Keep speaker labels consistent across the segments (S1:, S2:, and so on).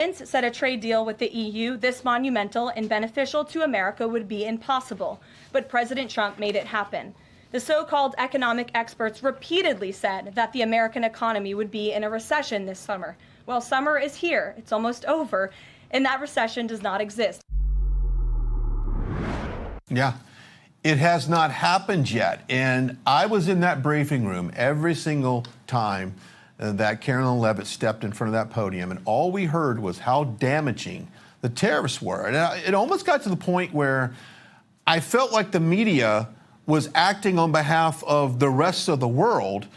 S1: Said a trade deal with the EU this monumental and beneficial to America would be impossible, but President Trump made it happen. The so-called economic experts repeatedly said that the American economy would be in a recession this summer. Well, summer is here, it's almost over, and that recession does not exist.
S2: Yeah, it has not happened yet. And I was in that briefing room every single time that Carolyn Leavitt stepped in front of that podium, and all we heard was how damaging the tariffs were. And it almost got to the point where I felt like the media was acting on behalf of the rest of the world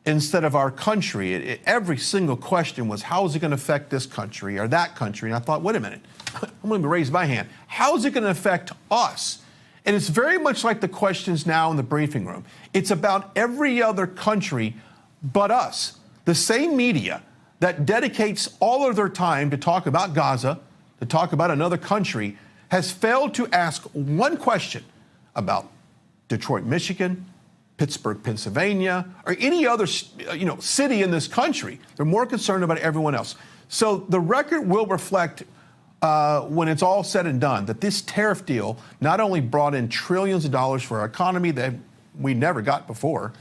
S2: instead of our country. Every single question was, how is it going to affect this country or that country? And I thought, wait a minute, I'm going to raise my hand. How is it going to affect us? And it's very much like the questions now in the briefing room. It's about every other country but us. The same media that dedicates all of their time to talk about Gaza, to talk about another country, has failed to ask one question about Detroit, Michigan, Pittsburgh, Pennsylvania, or any other city in this country. They're more concerned about everyone else. So the record will reflect when it's all said and done that this tariff deal not only brought in trillions of dollars for our economy that we never got before.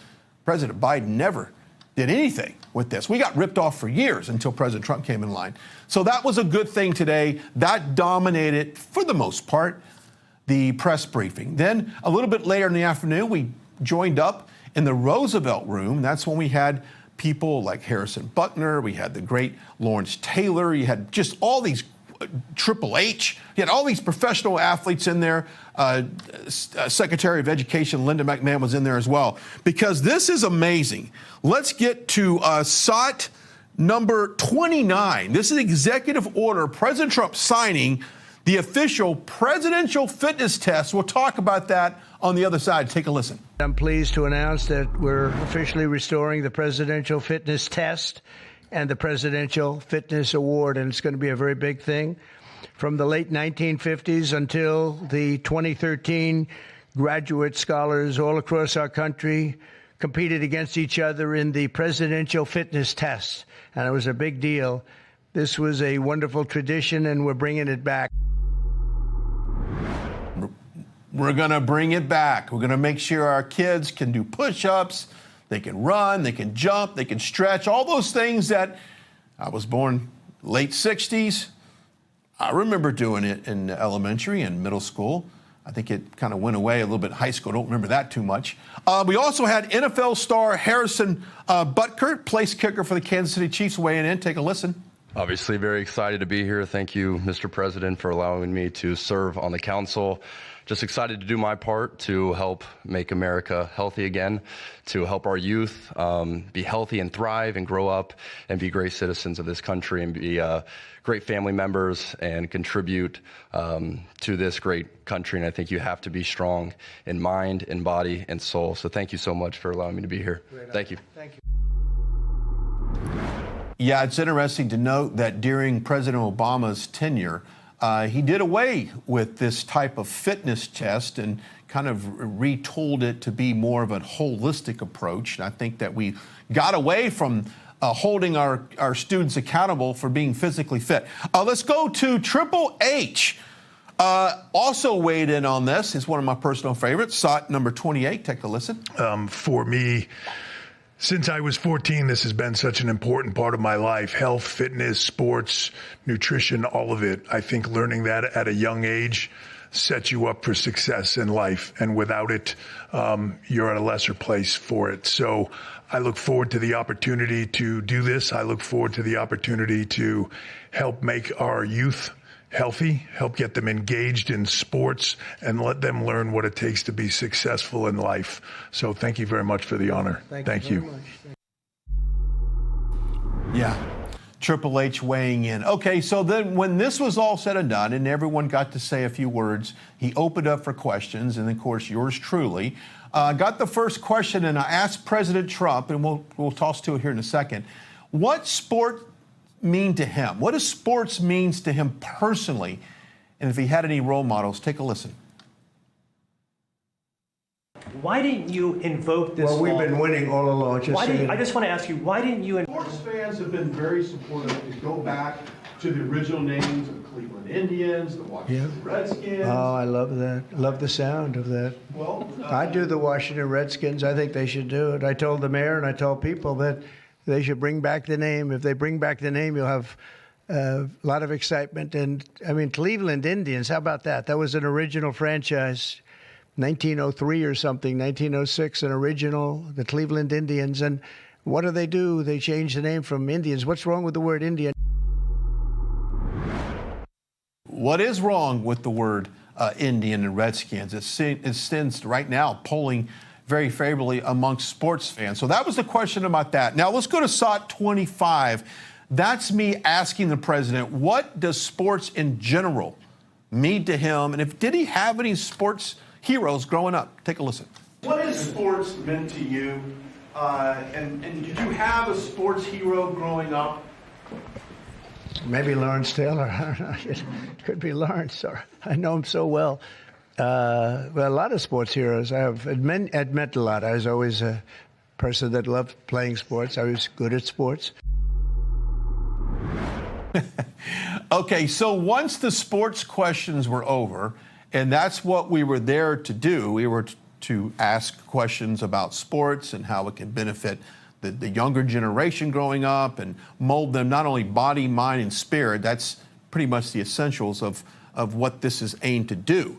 S2: President Biden never did anything with this. We got ripped off for years until President Trump came in line. So that was a good thing today. That dominated, for the most part, the press briefing. Then a little bit later in the afternoon, we joined up in the Roosevelt Room. That's when we had people like Harrison Buckner. We had the great Lawrence Taylor. You had just all these Triple H. You had all these professional athletes in there. Secretary of Education Linda McMahon was in there as well. Because this is amazing. Let's get to SOT number 29. This is executive order, President Trump signing the official presidential fitness test. We'll talk about that on the other side. Take a listen.
S3: I'm pleased to announce that we're officially restoring the presidential fitness test and the Presidential Fitness Award, and it's going to be a very big thing. From the late 1950s until the 2013, graduate scholars all across our country competed against each other in the Presidential Fitness Test, and it was a big deal. This was a wonderful tradition, and we're bringing it back.
S2: We're going to bring it back. We're going to make sure our kids can do push-ups, they can run, they can jump, they can stretch, all those things that I was born late 60s. I remember doing it in elementary and middle school. I think it kind of went away a little bit in high school. I don't remember that too much. We also had NFL star Harrison Butker, place kicker for the Kansas City Chiefs, weighing in. Take a listen.
S4: Obviously very excited to be here. Thank you, Mr. President, for allowing me to serve on the council. Just excited to do my part to help make America healthy again, to help our youth be healthy and thrive and grow up and be great citizens of this country and be great family members and contribute to this great country. And I think you have to be strong in mind, in body, and soul. So thank you so much for allowing me to be here. Thank you.
S3: Thank you.
S2: Yeah, it's interesting to note that during President Obama's tenure, he did away with this type of fitness test and kind of retooled it to be more of a holistic approach. And I think that we got away from holding our students accountable for being physically fit. Let's go to Triple H. Also weighed in on this. It's one of my personal favorites. SOT number 28. Take a listen.
S5: For me, since I was 14, this has been such an important part of my life. Health, fitness, sports, nutrition, all of it. I think learning that at a young age sets you up for success in life. And without it, you're at a lesser place for it. So I look forward to the opportunity to do this. I look forward to the opportunity to help make our youth healthy, help get them engaged in sports, and let them learn what it takes to be successful in life. So thank you very much for the honor. Thank you.
S2: Yeah, Triple H weighing in. Okay, so then when this was all said and done and everyone got to say a few words, he opened up for questions, and of course yours truly got the first question, and I asked President Trump, and we'll toss to it here in a second, what sport mean to him? What does sports means to him personally? And if he had any role models, take a listen.
S6: Why didn't you invoke this law?
S3: Well, we've been winning all along.
S6: I just want to ask you, why didn't you...
S2: Sports fans have been very supportive to go back to the original names of the Cleveland Indians, the Washington Redskins.
S3: Oh, I love that. Love the sound of that.
S2: Well,
S3: I do the Washington Redskins. I think they should do it. I told the mayor and I told people that they should bring back the name. If they bring back the name, you'll have a lot of excitement. And, I mean, Cleveland Indians, how about that? That was an original franchise, 1903 or something, 1906, an original, the Cleveland Indians. And what do? They change the name from Indians. What's wrong with the word Indian?
S2: what is wrong with the word Indian and Redskins? It stands right now polling very favorably amongst sports fans. So that was the question about that. Now let's go to SOT 25. That's me asking the president, what does sports in general mean to him? And did he have any sports heroes growing up? Take a listen. What has sports meant to you? And did you have a sports hero growing up?
S3: Maybe Lawrence Taylor. I don't know. It could be Lawrence. Or I know him so well. Well, a lot of sports heroes. It meant a lot. I was always a person that loved playing sports. I was good at sports.
S2: Okay, so once the sports questions were over, and that's what we were there to do, we were to ask questions about sports and how it can benefit the younger generation growing up and mold them not only body, mind, and spirit. That's pretty much the essentials of what this is aimed to do.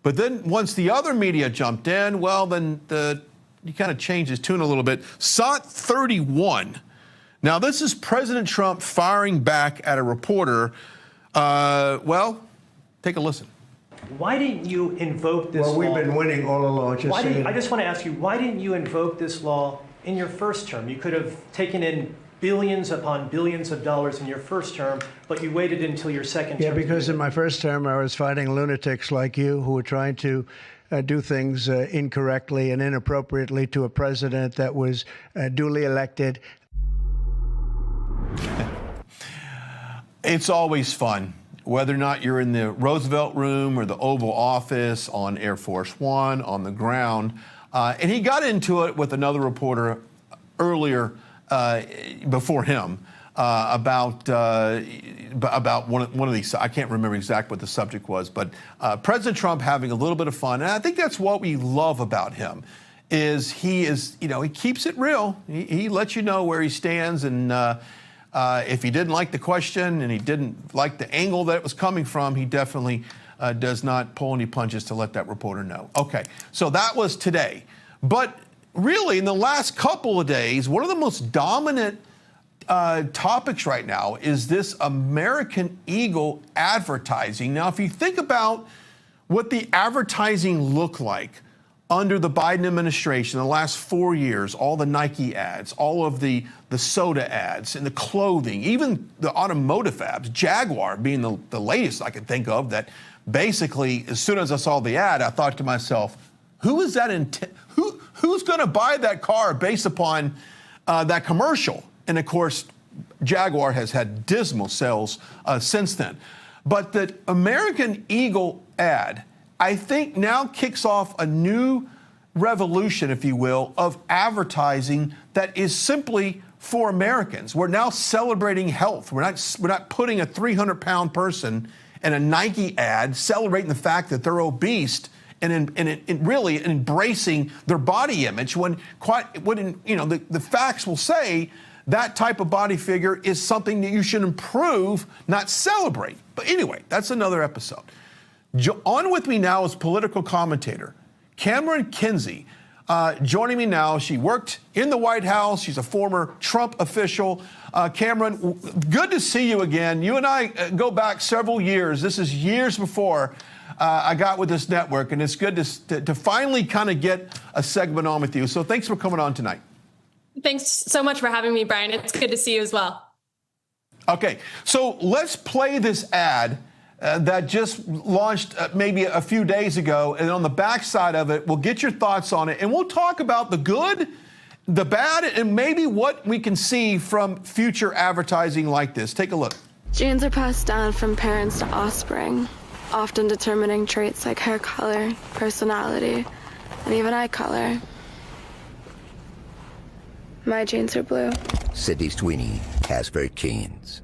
S2: But then once the other media jumped in, well, then he kind of changed his tune a little bit. SOT 31. Now, this is President Trump firing back at a reporter. Well, take a listen.
S6: Why didn't you invoke this law?
S3: Well, we've been winning all along.
S6: I just want to ask you, why didn't you invoke this law in your first term? You could have taken in billions upon billions of dollars in your first term, but you waited until your second term.
S3: Yeah, because in my first term, I was fighting lunatics like you who were trying to do things incorrectly and inappropriately to a president that was duly elected.
S2: It's always fun, whether or not you're in the Roosevelt Room or the Oval Office, on Air Force One, on the ground. And he got into it with another reporter earlier before him about one of these. I can't remember exactly what the subject was, but President Trump having a little bit of fun. And I think that's what we love about him. He keeps it real. He lets you know where he stands, and if he didn't like the question and he didn't like the angle that it was coming from, he definitely does not pull any punches to let that reporter know. Okay, so that was today. But really, in the last couple of days, one of the most dominant topics right now is this American Eagle advertising. Now, if you think about what the advertising looked like under the Biden administration in the last 4 years, all the Nike ads, all of the soda ads, and the clothing, even the automotive ads, Jaguar being the latest I could think of, that basically, as soon as I saw the ad, I thought to myself, who's going to buy that car based upon that commercial? And of course, Jaguar has had dismal sales since then. But the American Eagle ad, I think, now kicks off a new revolution, if you will, of advertising that is simply for Americans. We're now celebrating health. We're not putting a 300-pound person in a Nike ad celebrating the fact that they're obese and really embracing their body image when the facts will say that type of body figure is something that you should improve, not celebrate. But anyway, that's another episode. On with me now is political commentator Cameron Kinsey, joining me now. She worked in the White House. She's a former Trump official. Cameron, good to see you again. You and I go back several years. This is years before I got with this network, and it's good to finally kind of get a segment on with you. So thanks for coming on tonight.
S7: Thanks so much for having me, Brian. It's good to see you as well.
S2: Okay, so let's play this ad that just launched maybe a few days ago, and on the backside of it, we'll get your thoughts on it, and we'll talk about the good, the bad, and maybe what we can see from future advertising like this. Take a look.
S8: Genes are passed down from parents to offspring, often determining traits like hair color, personality, and even eye color. My genes are blue.
S9: Sydney Sweeney, Casper Genes.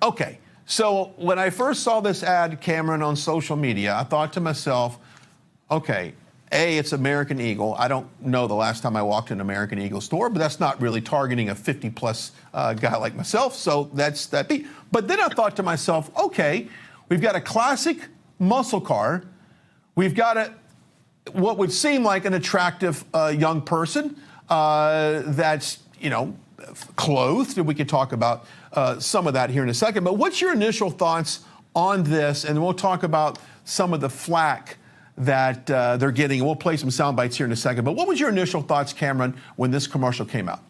S2: Okay, so when I first saw this ad, Cameron, on social media, I thought to myself, okay, A, it's American Eagle. I don't know the last time I walked in an American Eagle store, but that's not really targeting a 50-plus guy like myself, so that's that B. But then I thought to myself, okay, we've got a classic muscle car. We've got what would seem like an attractive young person that's, clothed, and we could talk about some of that here in a second. But what's your initial thoughts on this? And we'll talk about some of the flack that they're getting, and we'll play some sound bites here in a second. But what was your initial thoughts, Cameron, when this commercial came out?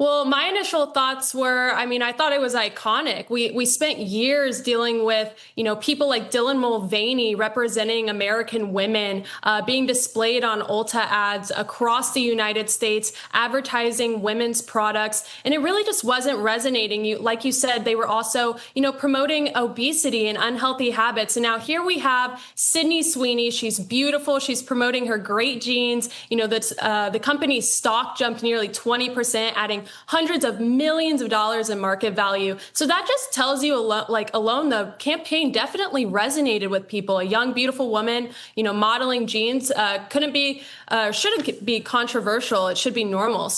S7: Well, my initial thoughts were, I thought it was iconic. We spent years dealing with, people like Dylan Mulvaney representing American women, being displayed on Ulta ads across the United States, advertising women's products. And it really just wasn't resonating. Like you said, they were also, promoting obesity and unhealthy habits. And now here we have Sydney Sweeney. She's beautiful. She's promoting her great jeans. The company's stock jumped nearly 20%, adding hundreds of millions of dollars in market value. So that just tells you alone the campaign definitely resonated with people. A young, beautiful woman, modeling jeans shouldn't be controversial. It should be normal.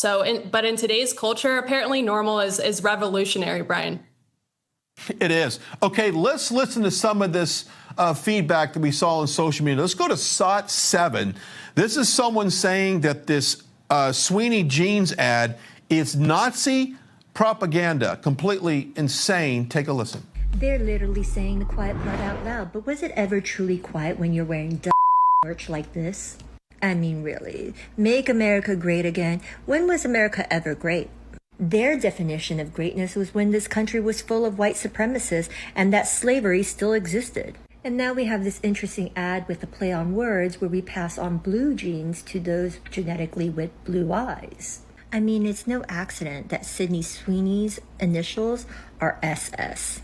S7: But in today's culture, apparently normal is revolutionary, Brian.
S2: It is. Okay, let's listen to some of this feedback that we saw on social media. Let's go to SOT7. This is someone saying that this Sweeney jeans ad is Nazi propaganda. Completely insane. Take a listen.
S9: They're literally saying the quiet part out loud, but was it ever truly quiet when you're wearing dumb merch like this? Really. Make America great again. When was America ever great? Their definition of greatness was when this country was full of white supremacists and that slavery still existed. And now we have this interesting ad with a play on words where we pass on blue genes to those genetically with blue eyes. It's no accident that Sydney Sweeney's initials are SS.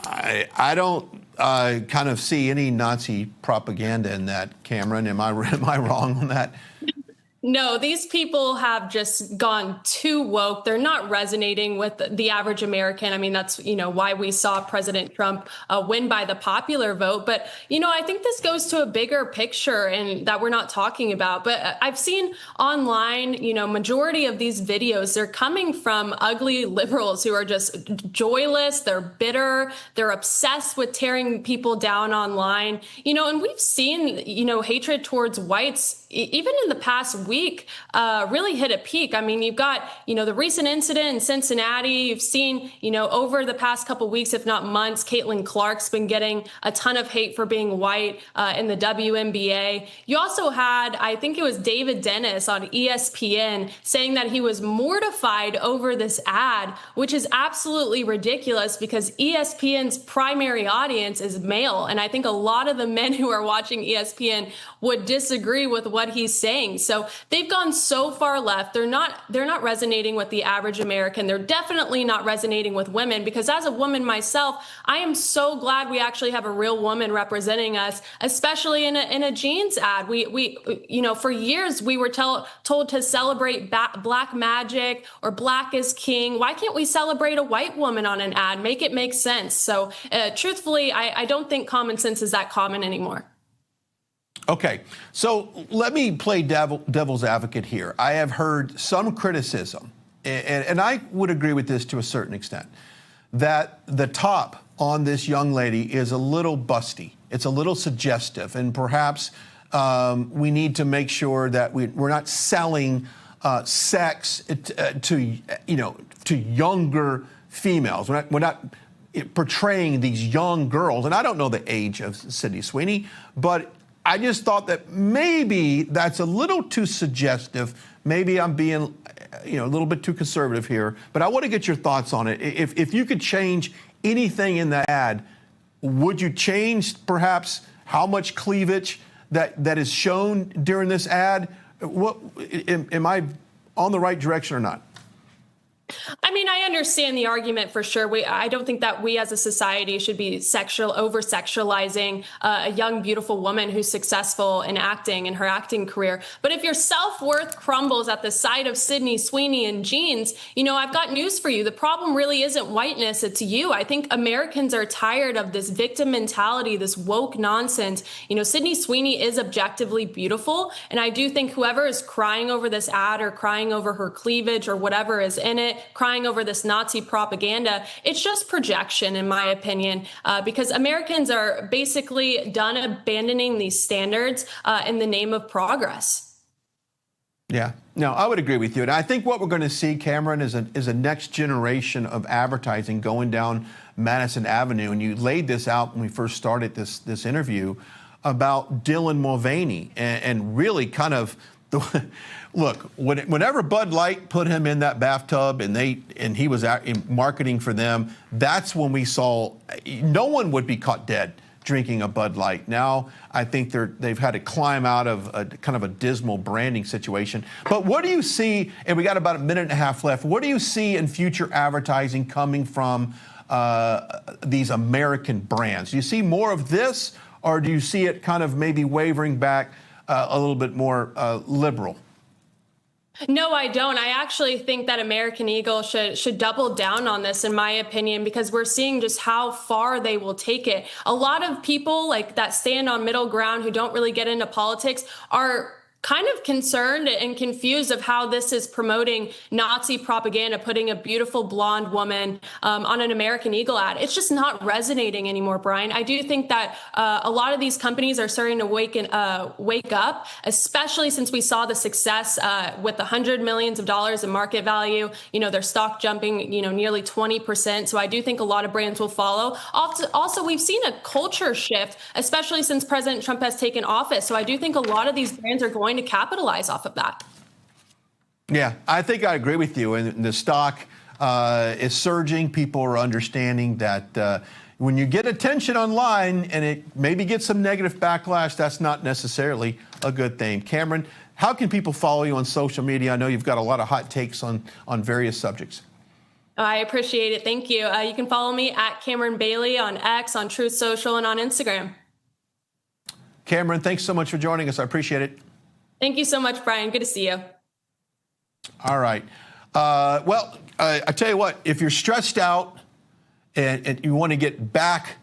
S2: I don't kind of see any Nazi propaganda in that, Cameron. Am I wrong on that?
S7: No, these people have just gone too woke. They're not resonating with the average American. That's, why we saw President Trump win by the popular vote. But, I think this goes to a bigger picture and that we're not talking about. But I've seen online, majority of these videos, they're coming from ugly liberals who are just joyless. They're bitter. They're obsessed with tearing people down online, and we've seen, hatred towards whites, even in the past week, really hit a peak. You've got, the recent incident in Cincinnati. You've seen, over the past couple weeks, if not months, Caitlin Clark's been getting a ton of hate for being white in the WNBA. You also had, I think it was David Dennis on ESPN saying that he was mortified over this ad, which is absolutely ridiculous because ESPN's primary audience is male. And I think a lot of the men who are watching ESPN would disagree with what he's saying. So they've gone so far left. They're not resonating with the average American. They're definitely not resonating with women, because as a woman myself, I am so glad we actually have a real woman representing us, especially in a jeans ad. We for years we were told to celebrate black magic or black is king. Why can't we celebrate a white woman on an ad? Make it make sense. So truthfully, I don't think common sense is that common anymore.
S2: Okay, so let me play devil's advocate here. I have heard some criticism, and I would agree with this to a certain extent, that the top on this young lady is a little busty. It's a little suggestive, and perhaps we need to make sure that we're not selling sex to younger females. We're not portraying these young girls, and I don't know the age of Sydney Sweeney, but I just thought that maybe that's a little too suggestive. Maybe I'm being, a little bit too conservative here, but I want to get your thoughts on it. If you could change anything in that ad, would you change perhaps how much cleavage that is shown during this ad? Am I on the right direction or not?
S7: I mean, I understand the argument for sure. I don't think that we as a society should be over-sexualizing a young, beautiful woman who's successful in acting in her acting career. But if your self-worth crumbles at the sight of Sydney Sweeney in jeans, I've got news for you. The problem really isn't whiteness, it's you. I think Americans are tired of this victim mentality, this woke nonsense. Sydney Sweeney is objectively beautiful, and I do think whoever is crying over this ad or crying over her cleavage or whatever is in it, crying over this Nazi propaganda, it's just projection, in my opinion, because Americans are basically done abandoning these standards in the name of progress.
S2: Yeah, no, I would agree with you. And I think what we're going to see, Cameron, is a next generation of advertising going down Madison Avenue. And you laid this out when we first started this interview about Dylan Mulvaney and really kind of look, whenever Bud Light put him in that bathtub and he was marketing for them, that's when we saw no one would be caught dead drinking a Bud Light. Now I think they've had to climb out of a kind of a dismal branding situation. But what do you see, and we got about a minute and a half left, what do you see in future advertising coming from these American brands? Do you see more of this, or do you see it kind of maybe wavering back a little bit more liberal?
S7: No, I don't. I actually think that American Eagle should double down on this, in my opinion, because we're seeing just how far they will take it. A lot of people that stand on middle ground who don't really get into politics are kind of concerned and confused of how this is promoting Nazi propaganda, putting a beautiful blonde woman on an American Eagle ad. It's just not resonating anymore, Brian. I do think that a lot of these companies are starting to wake up, especially since we saw the success with the $100 million in market value. Their stock jumping, nearly 20%. So I do think a lot of brands will follow. Also, we've seen a culture shift, especially since President Trump has taken office. So I do think a lot of these brands are going to capitalize off of that.
S2: Yeah, I think I agree with you. And the stock is surging. People are understanding that when you get attention online and it maybe gets some negative backlash, that's not necessarily a good thing. Cameron, how can people follow you on social media? I know you've got a lot of hot takes on various subjects.
S7: I appreciate it. Thank you. You can follow me at Cameron Bailey on X, on Truth Social, and on Instagram.
S2: Cameron, thanks so much for joining us. I appreciate it.
S7: Thank you so much, Brian. Good to see you.
S2: All right. Well, I tell you what, if you're stressed out and you want to get back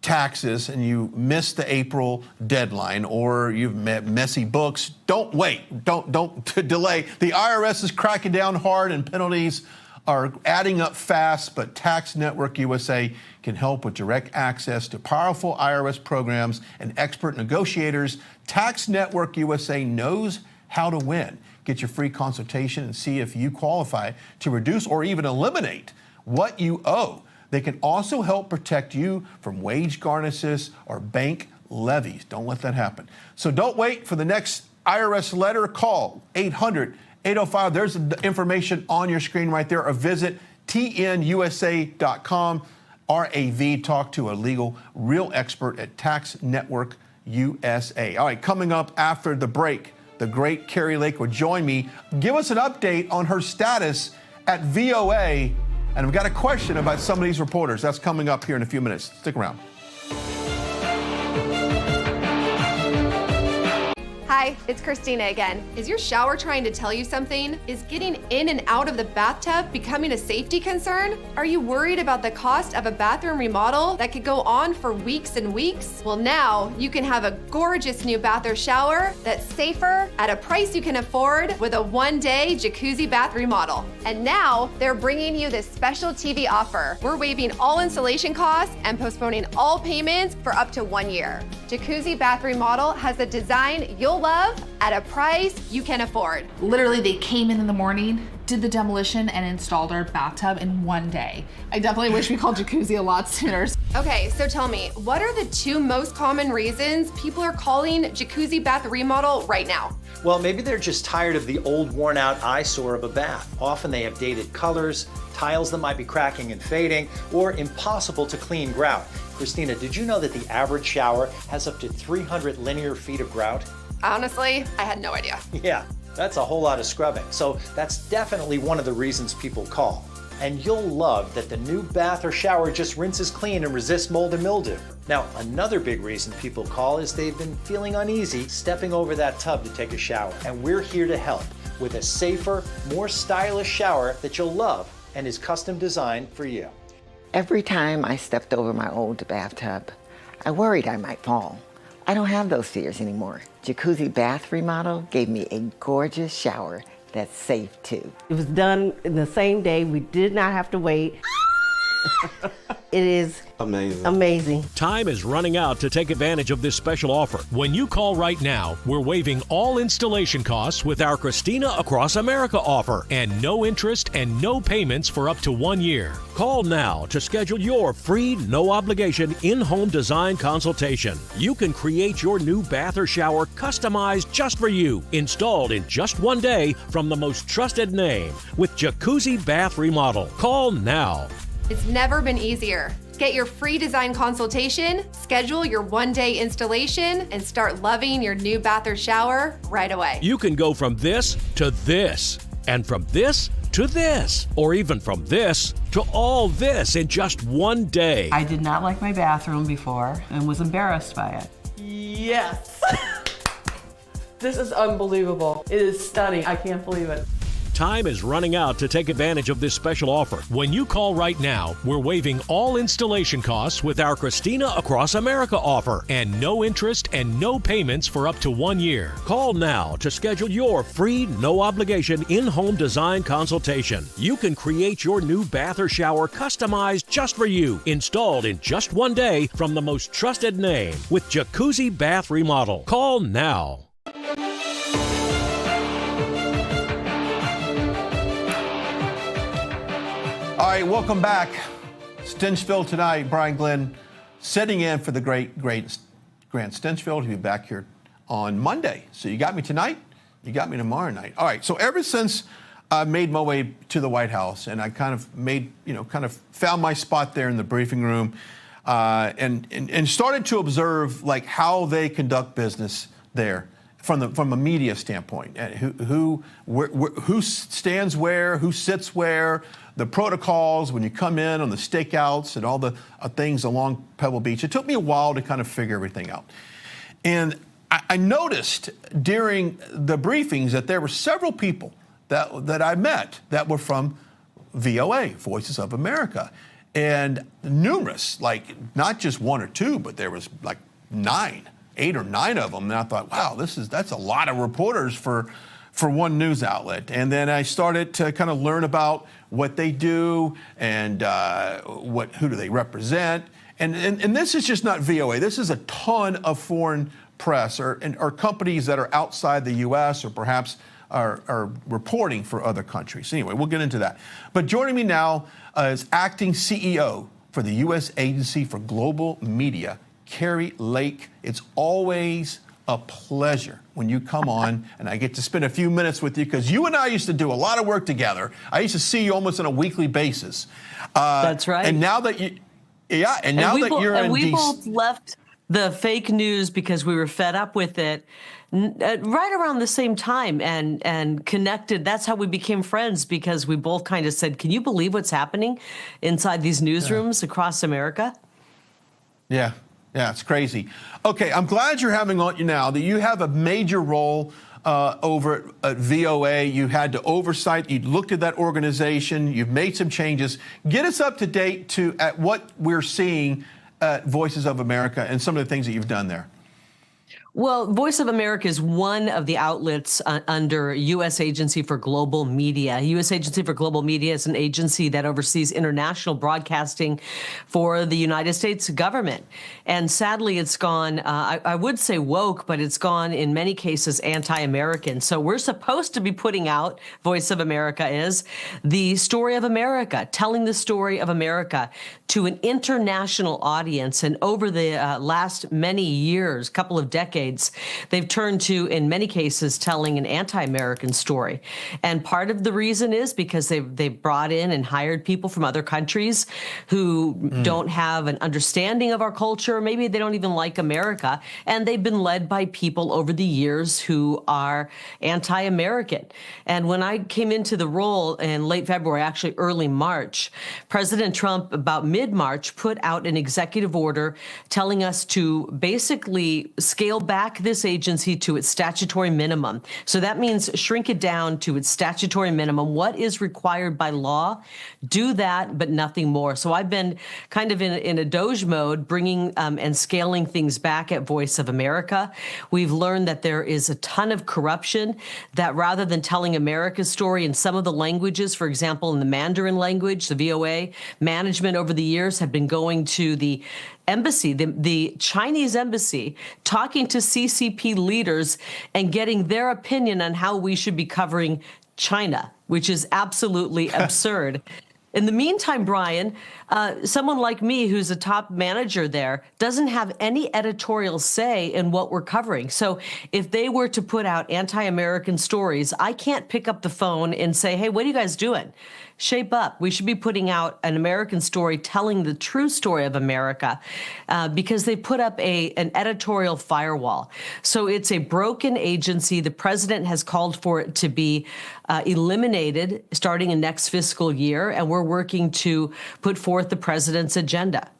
S2: taxes and you missed the April deadline, or you've met messy books, don't wait. Don't delay. The IRS is cracking down hard and penalties are adding up fast, but Tax Network USA can help with direct access to powerful IRS programs and expert negotiators. Tax Network USA knows how to win. Get your free consultation and see if you qualify to reduce or even eliminate what you owe. They can also help protect you from wage garnishes or bank levies. Don't let that happen. So don't wait for the next IRS letter. Call 800-805. There's the information on your screen right there, or visit tnusa.com. RAV, talk to a real expert at Tax Network USA. All right, coming up after the break, the great Kari Lake will join me, give us an update on her status at VOA, and we've got a question about some of these reporters. That's coming up here in a few minutes. Stick around.
S10: Hi, it's Christina again. Is your shower trying to tell you something? Is getting in and out of the bathtub becoming a safety concern? Are you worried about the cost of a bathroom remodel that could go on for weeks and weeks? Well, now you can have a gorgeous new bath or shower that's safer at a price you can afford with a one-day jacuzzi bath remodel. And now they're bringing you this special TV offer. We're waiving all installation costs and postponing all payments for up to 1 year. Jacuzzi bath remodel has a design you'll love at a price you can afford.
S11: Literally, they came in the morning, did the demolition, and installed our bathtub in one day. I definitely wish we called jacuzzi a lot sooner.
S10: Okay, so tell me, what are the two most common reasons people are calling jacuzzi bath remodel right now?
S12: Well, maybe they're just tired of the old, worn-out eyesore of a bath. Often they have dated colors, tiles that might be cracking and fading, or impossible to clean grout. Christina, did you know that the average shower has up to 300 linear feet of grout?
S10: Honestly, I had no idea.
S12: Yeah, that's a whole lot of scrubbing. So that's definitely one of the reasons people call. And you'll love that the new bath or shower just rinses clean and resists mold and mildew. Now, another big reason people call is they've been feeling uneasy stepping over that tub to take a shower. And we're here to help with a safer, more stylish shower that you'll love and is custom designed for you.
S13: Every time I stepped over my old bathtub, I worried I might fall. I don't have those fears anymore. Jacuzzi Bath Remodel gave me a gorgeous shower that's safe too.
S14: It was done in the same day. We did not have to wait. It is amazing.
S15: Time is running out to take advantage of this special offer. When you call right now, we're waiving all installation costs with our Christina Across America offer and no interest and no payments for up to 1 year. Call now to schedule your free, no obligation in-home design consultation. You can create your new bath or shower customized just for you, installed in just 1 day from the most trusted name with Jacuzzi Bath Remodel. Call now.
S10: It's never been easier. Get your free design consultation, schedule your 1-day installation, and start loving your new bath or shower right away.
S15: You can go from this to this, and from this to this, or even from this to all this in just 1 day.
S14: I did not like my bathroom before and was embarrassed by it.
S16: Yes. This is unbelievable. It is stunning. I can't believe it.
S15: Time is running out to take advantage of this special offer. When you call right now, we're waiving all installation costs with our Christina Across America offer and no interest and no payments for up to 1 year. Call now to schedule your free, no obligation in-home design consultation. You can create your new bath or shower customized just for you, installed in just 1 day from the most trusted name with Jacuzzi Bath Remodel. Call now.
S2: All right, welcome back. Stinchfield tonight. Brian Glenn sitting in for the great Grant Stinchfield. He'll be back here on Monday. So you got me tonight, you got me tomorrow night. All right, so ever since I made my way to the White House and I kind of found my spot there in the briefing room and started to observe like how they conduct business there from a media standpoint, and who stands where, who sits where, the protocols when you come in on the stakeouts and all the things along Pebble Beach. It took me a while to kind of figure everything out. And I noticed during the briefings that there were several people that I met that were from VOA, Voices of America, and numerous, like not just one or two, but there was like 8 or 9 of them. And I thought, wow, that's a lot of reporters for one news outlet. And then I started to kind of learn about what they do and who do they represent. And this is just not VOA. This is a ton of foreign press or companies that are outside the U.S. or perhaps are reporting for other countries. Anyway, we'll get into that. But joining me now is acting CEO for the U.S. Agency for Global Media, Kari Lake. It's always a pleasure when you come on and I get to spend a few minutes with you because you and I used to do a lot of work together. I used to see you almost on a weekly basis.
S16: That's right.
S2: And now that you,
S16: we both left the fake news because we were fed up with it right around the same time and connected. That's how we became friends, because we both kind of said, can you believe what's happening inside these newsrooms across America?
S2: Yeah. Yeah, it's crazy. Okay, I'm glad you're having on you now that you have a major role over at VOA. You had to oversight. You looked at that organization. You've made some changes. Get us up to date at what we're seeing at Voices of America and some of the things that you've done there.
S16: Well, Voice of America is one of the outlets under U.S. Agency for Global Media. U.S. Agency for Global Media is an agency that oversees international broadcasting for the United States government. And sadly, it's gone, I would say woke, but it's gone in many cases anti-American. So we're supposed to be putting out, Voice of America is, the story of America, telling the story of America to an international audience. And over the last many years, couple of decades, decades. They've turned to, in many cases, telling an anti-American story. And part of the reason is because they've brought in and hired people from other countries who don't have an understanding of our culture. Maybe they don't even like America. And they've been led by people over the years who are anti-American. And when I came into the role in late February, actually early March, President Trump, about mid-March, put out an executive order telling us to basically scale back this agency to its statutory minimum. So that means shrink it down to its statutory minimum. What is required by law? Do that, but nothing more. So I've been kind of in a doge mode, bringing and scaling things back at Voice of America. We've learned that there is a ton of corruption, that rather than telling America's story in some of the languages, for example, in the Mandarin language, the VOA, management over the years have been going to the embassy, the Chinese embassy, talking to CCP leaders and getting their opinion on how we should be covering China, which is absolutely absurd. In the meantime, Brian, someone like me who's a top manager there doesn't have any editorial say in what we're covering. So if they were to put out anti-American stories, I can't pick up the phone and say, hey, what are you guys doing? Shape up. We should be putting out an American story telling the true story of America because they put up an editorial firewall. So it's a broken agency. The president has called for it to be eliminated starting in next fiscal year, and we're working to put forth the president's agenda.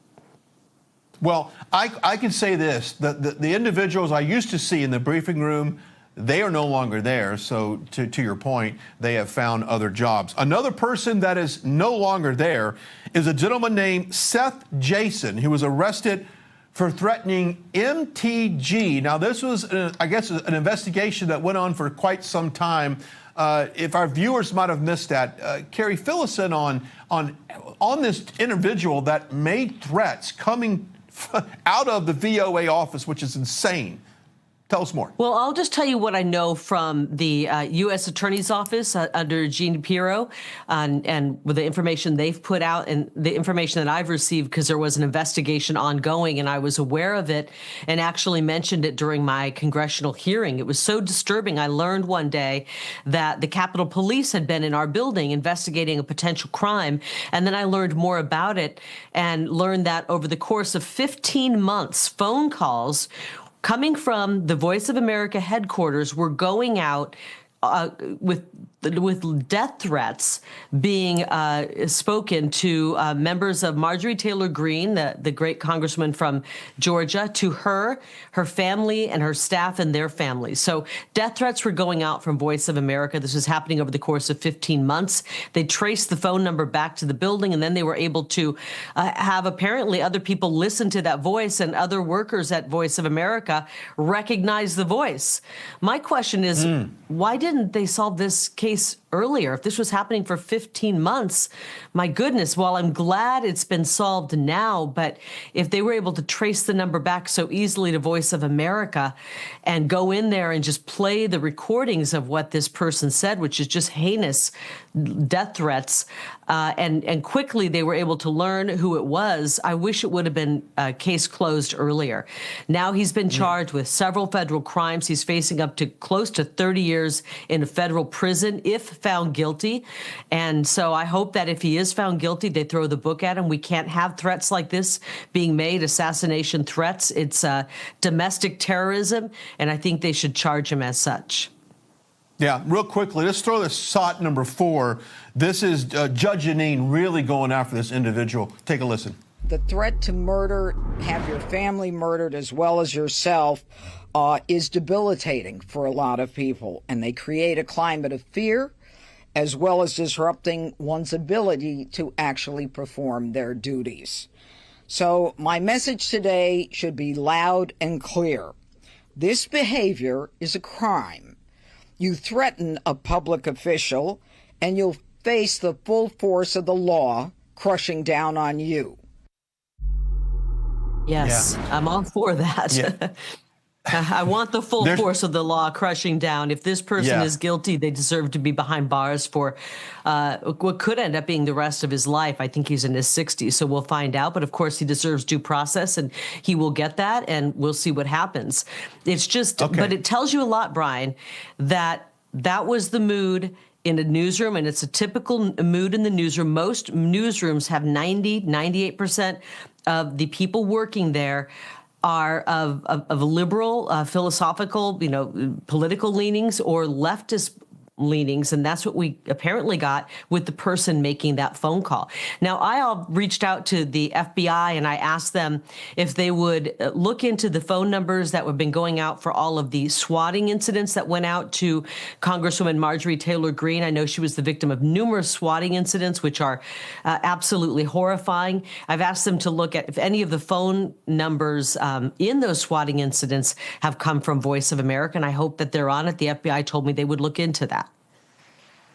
S2: Well, I can say this, the individuals I used to see in the briefing room, they are no longer there. So to your point, they have found other jobs. Another person that is no longer there is a gentleman named Seth Jason, who was arrested for threatening MTG. Now, this was, I guess, an investigation that went on for quite some time. If our viewers might have missed that, Carrie, fill us in on this individual that made threats coming out of the VOA office, which is insane. Tell us more.
S16: Well, I'll just tell you what I know from the U.S. Attorney's Office under Gene Pirro and with the information they've put out and the information that I've received, because there was an investigation ongoing and I was aware of it and actually mentioned it during my congressional hearing. It was so disturbing. I learned one day that the Capitol Police had been in our building investigating a potential crime. And then I learned more about it and learned that over the course of 15 months, phone calls coming from the Voice of America headquarters were going out with death threats being spoken to members of Marjorie Taylor Greene, the great congressman from Georgia, to her family, and her staff and their families. So death threats were going out from Voice of America. This was happening over the course of 15 months. They traced the phone number back to the building, and then they were able to have apparently other people listen to that voice, and other workers at Voice of America recognize the voice. My question is, why didn't they solve this case earlier? If this was happening for 15 months, my goodness, while I'm glad it's been solved now, but if they were able to trace the number back so easily to Voice of America and go in there and just play the recordings of what this person said, which is just heinous death threats, and quickly they were able to learn who it was, I wish it would have been case closed earlier. Now he's been charged with several federal crimes. He's facing up to close to 30 years in a federal prison if found guilty. And so I hope that if he is found guilty, they throw the book at him. We can't have threats like this being made, assassination threats. It's domestic terrorism, and I think they should charge him as such.
S2: Yeah, real quickly, let's throw this SOT number 4. This is Judge Jeanine really going after this individual. Take a listen.
S17: The threat to murder, have your family murdered as well as yourself, is debilitating for a lot of people. And they create a climate of fear, as well as disrupting one's ability to actually perform their duties. So my message today should be loud and clear. This behavior is a crime. You threaten a public official, and you'll face the full force of the law crushing down on you.
S16: Yes, yeah. I'm all for that.
S2: Yeah.
S16: I want the full force of the law crushing down. If this person is guilty, they deserve to be behind bars for what could end up being the rest of his life. I think he's in his 60s, so we'll find out. But of course, he deserves due process, and he will get that, and we'll see what happens. It's just, but it tells you a lot, Brian, that was the mood in a newsroom, and it's a typical mood in the newsroom. Most newsrooms have 98% of the people working there are of liberal, philosophical, political leanings or leftist leanings, and that's what we apparently got with the person making that phone call. Now, I reached out to the FBI and I asked them if they would look into the phone numbers that have been going out for all of the swatting incidents that went out to Congresswoman Marjorie Taylor Greene. I know she was the victim of numerous swatting incidents, which are absolutely horrifying. I've asked them to look at if any of the phone numbers in those swatting incidents have come from Voice of America, and I hope that they're on it. The FBI told me they would look into that.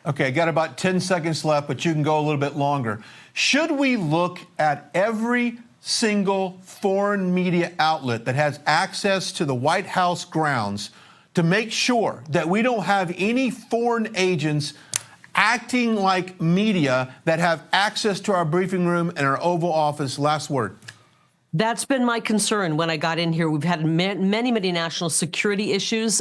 S2: Okay, I got about 10 seconds left, but you can go a little bit longer. Should we look at every single foreign media outlet that has access to the White House grounds to make sure that we don't have any foreign agents acting like media that have access to our briefing room and our Oval Office? Last word.
S16: That's been my concern when I got in here. We've had many national security issues.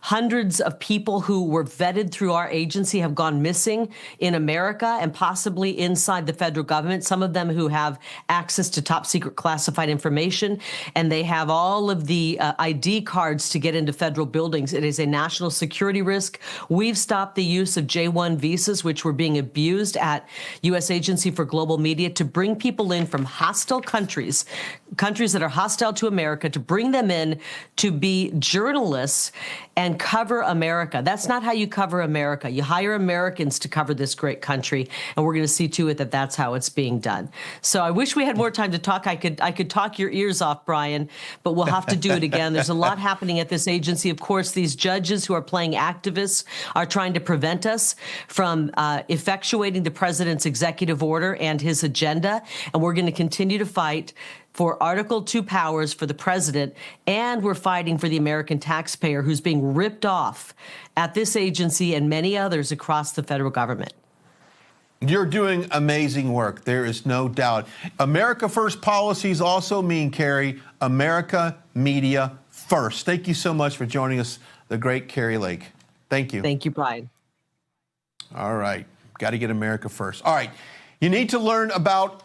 S16: Hundreds of people who were vetted through our agency have gone missing in America and possibly inside the federal government, some of them who have access to top secret classified information, and they have all of the ID cards to get into federal buildings. It is a national security risk. We've stopped the use of J-1 visas, which were being abused at U.S. Agency for Global Media to bring people in from hostile countries that are hostile to America, to bring them in to be journalists and cover America. That's not how you cover America. You hire Americans to cover this great country, and we're going to see to it that that's how it's being done. So I wish we had more time to talk. I could talk your ears off, Brian, but we'll have to do it again. There's a lot happening at this agency. Of course, these judges who are playing activists are trying to prevent us from effectuating the president's executive order and his agenda, and we're going to continue to fight for Article 2 powers for the president, and we're fighting for the American taxpayer who's being ripped off at this agency and many others across the federal government.
S2: You're doing amazing work. There is no doubt. America First policies also mean, Kari, America Media First. Thank you so much for joining us, the great Kari Lake. Thank you.
S16: Thank you, Brian.
S2: All right. Got to get America first. All right. You need to learn about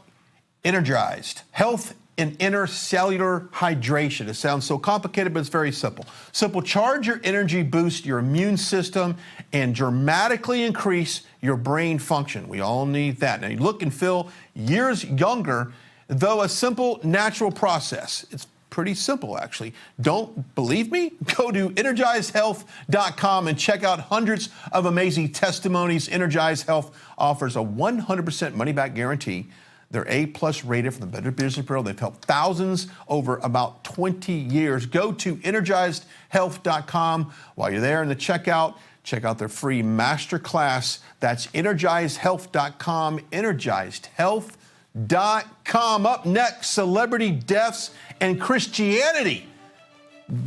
S2: Energized Health and intercellular hydration. It sounds so complicated, but it's very simple. Simple, charge your energy, boost your immune system, and dramatically increase your brain function. We all need that. Now, you look and feel years younger, though a simple, natural process. It's pretty simple, actually. Don't believe me? Go to EnergizedHealth.com and check out hundreds of amazing testimonies. Energized Health offers a 100% money-back guarantee. They're A+ rated from the Better Business Bureau. They've helped thousands over about 20 years. Go to EnergizedHealth.com. While you're there in the checkout, check out their free masterclass. That's EnergizedHealth.com, EnergizedHealth.com. Up next, celebrity deaths and Christianity.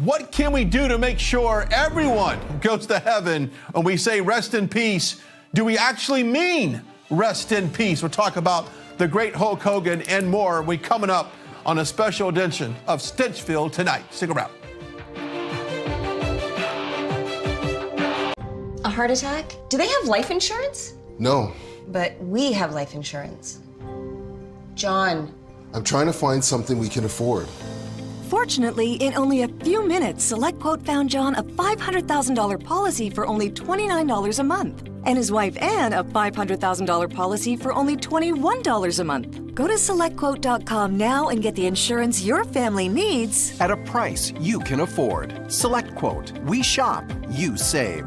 S2: What can we do to make sure everyone goes to heaven when we say rest in peace? Do we actually mean rest in peace? We'll talk about the great Hulk Hogan and more. We coming up on a special edition of Stinchfield tonight. Stick around.
S18: A heart attack? Do they have life insurance?
S19: No.
S18: But we have life insurance. John.
S19: I'm trying to find something we can afford.
S20: Fortunately, in only a few minutes, SelectQuote found John a $500,000 policy for only $29 a month. And his wife Anne a $500,000 policy for only $21 a month. Go to SelectQuote.com now and get the insurance your family needs
S21: at a price you can afford. SelectQuote. We shop, you save.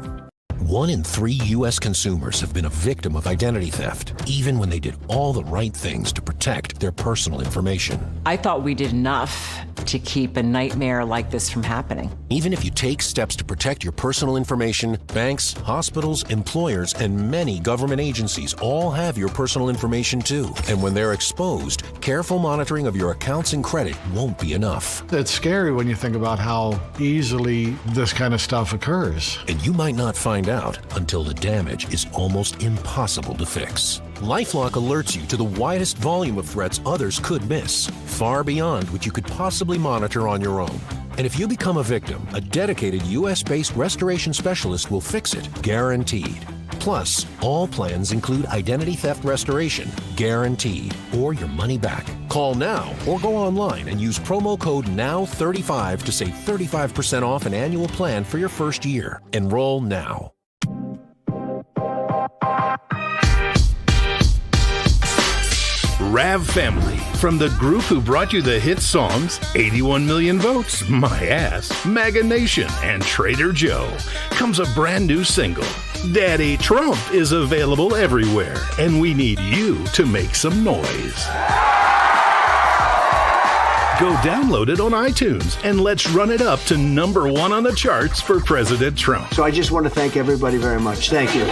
S22: 1 in 3 U.S. consumers have been a victim of identity theft, even when they did all the right things to protect their personal information.
S23: I thought we did enough to keep a nightmare like this from happening.
S22: Even if you take steps to protect your personal information, banks, hospitals, employers, and many government agencies all have your personal information too. And when they're exposed, careful monitoring of your accounts and credit won't be enough.
S1: It's scary when you think about how easily this kind of stuff occurs.
S22: And you might not find out until the damage is almost impossible to fix. LifeLock alerts you to the widest volume of threats others could miss, far beyond what you could possibly monitor on your own. And if you become a victim, a dedicated U.S.-based restoration specialist will fix it, guaranteed. Plus, all plans include identity theft restoration, guaranteed, or your money back. Call now or go online and use promo code NOW35 to save 35% off an annual plan for your first year. Enroll now.
S4: Rav Family, from the group who brought you the hit songs 81 Million Votes, My Ass, MAGA Nation, and Trader Joe, comes a brand new single. Daddy Trump is available everywhere, and we need you to make some noise. Go download it on iTunes, and let's run it up to #1 on the charts for President Trump.
S3: So I just want to thank everybody very much. Thank you.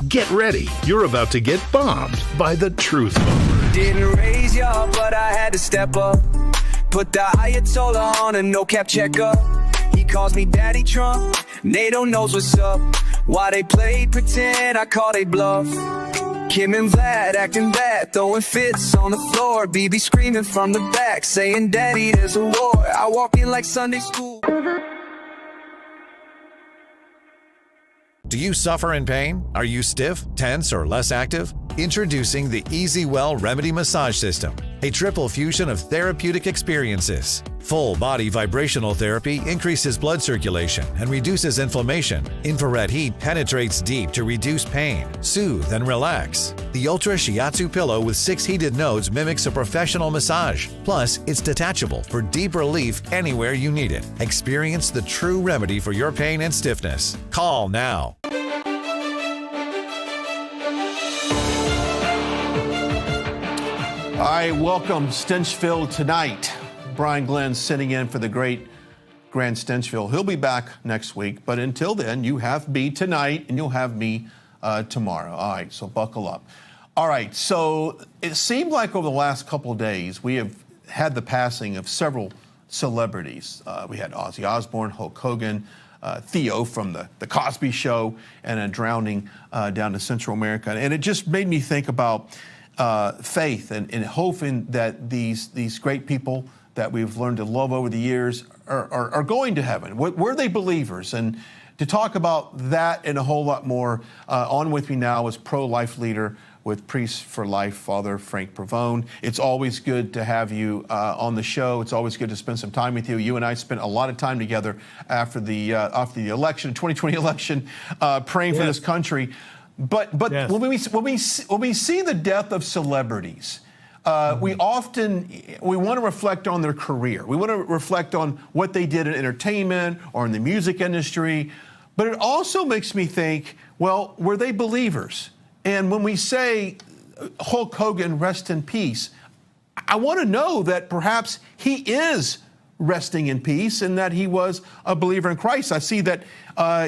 S4: Get ready. You're about to get bombed by the Truth Bomber.
S5: Didn't raise y'all, but I had to step up. Put the Ayatollah on a no-cap checkup. He calls me Daddy Trump. NATO knows what's up. Why they play pretend, I call they bluff. Kim and Vlad acting bad, throwing fits on the floor. BB screaming from the back, saying, Daddy, there's a war. I walk in like Sunday school.
S24: Do you suffer in pain? Are you stiff, tense, or less active? Introducing the EasyWell Remedy Massage System, a triple fusion of therapeutic experiences. Full body vibrational therapy increases blood circulation and reduces inflammation. Infrared heat penetrates deep to reduce pain, soothe, and relax. The Ultra Shiatsu pillow with 6 heated nodes mimics a professional massage. Plus, it's detachable for deep relief anywhere you need it. Experience the true remedy for your pain and stiffness. Call now.
S2: All right, welcome Stenchville tonight. Brian Glenn sitting in for the great Grant Stenchville. He'll be back next week, but until then, you have me tonight and you'll have me tomorrow. All right, so buckle up. All right, so it seemed like over the last couple of days, we have had the passing of several celebrities. We had Ozzy Osbourne, Hulk Hogan, Theo from the Cosby Show, and a drowning down in Central America. And it just made me think about faith and hoping that these great people that we've learned to love over the years are going to heaven. Were they believers? And to talk about that and a whole lot more, on with me now is pro-life leader with Priests for Life, Father Frank Pavone. It's always good to have you on the show. It's always good to spend some time with you. You and I spent a lot of time together after the election, 2020 election, praying for this country. But yes. when we see the death of celebrities, we want to reflect on their career. We want to reflect on what they did in entertainment or in the music industry. But it also makes me think, well, were they believers? And when we say Hulk Hogan, rest in peace, I want to know that perhaps he is resting in peace and that he was a believer in Christ. I see that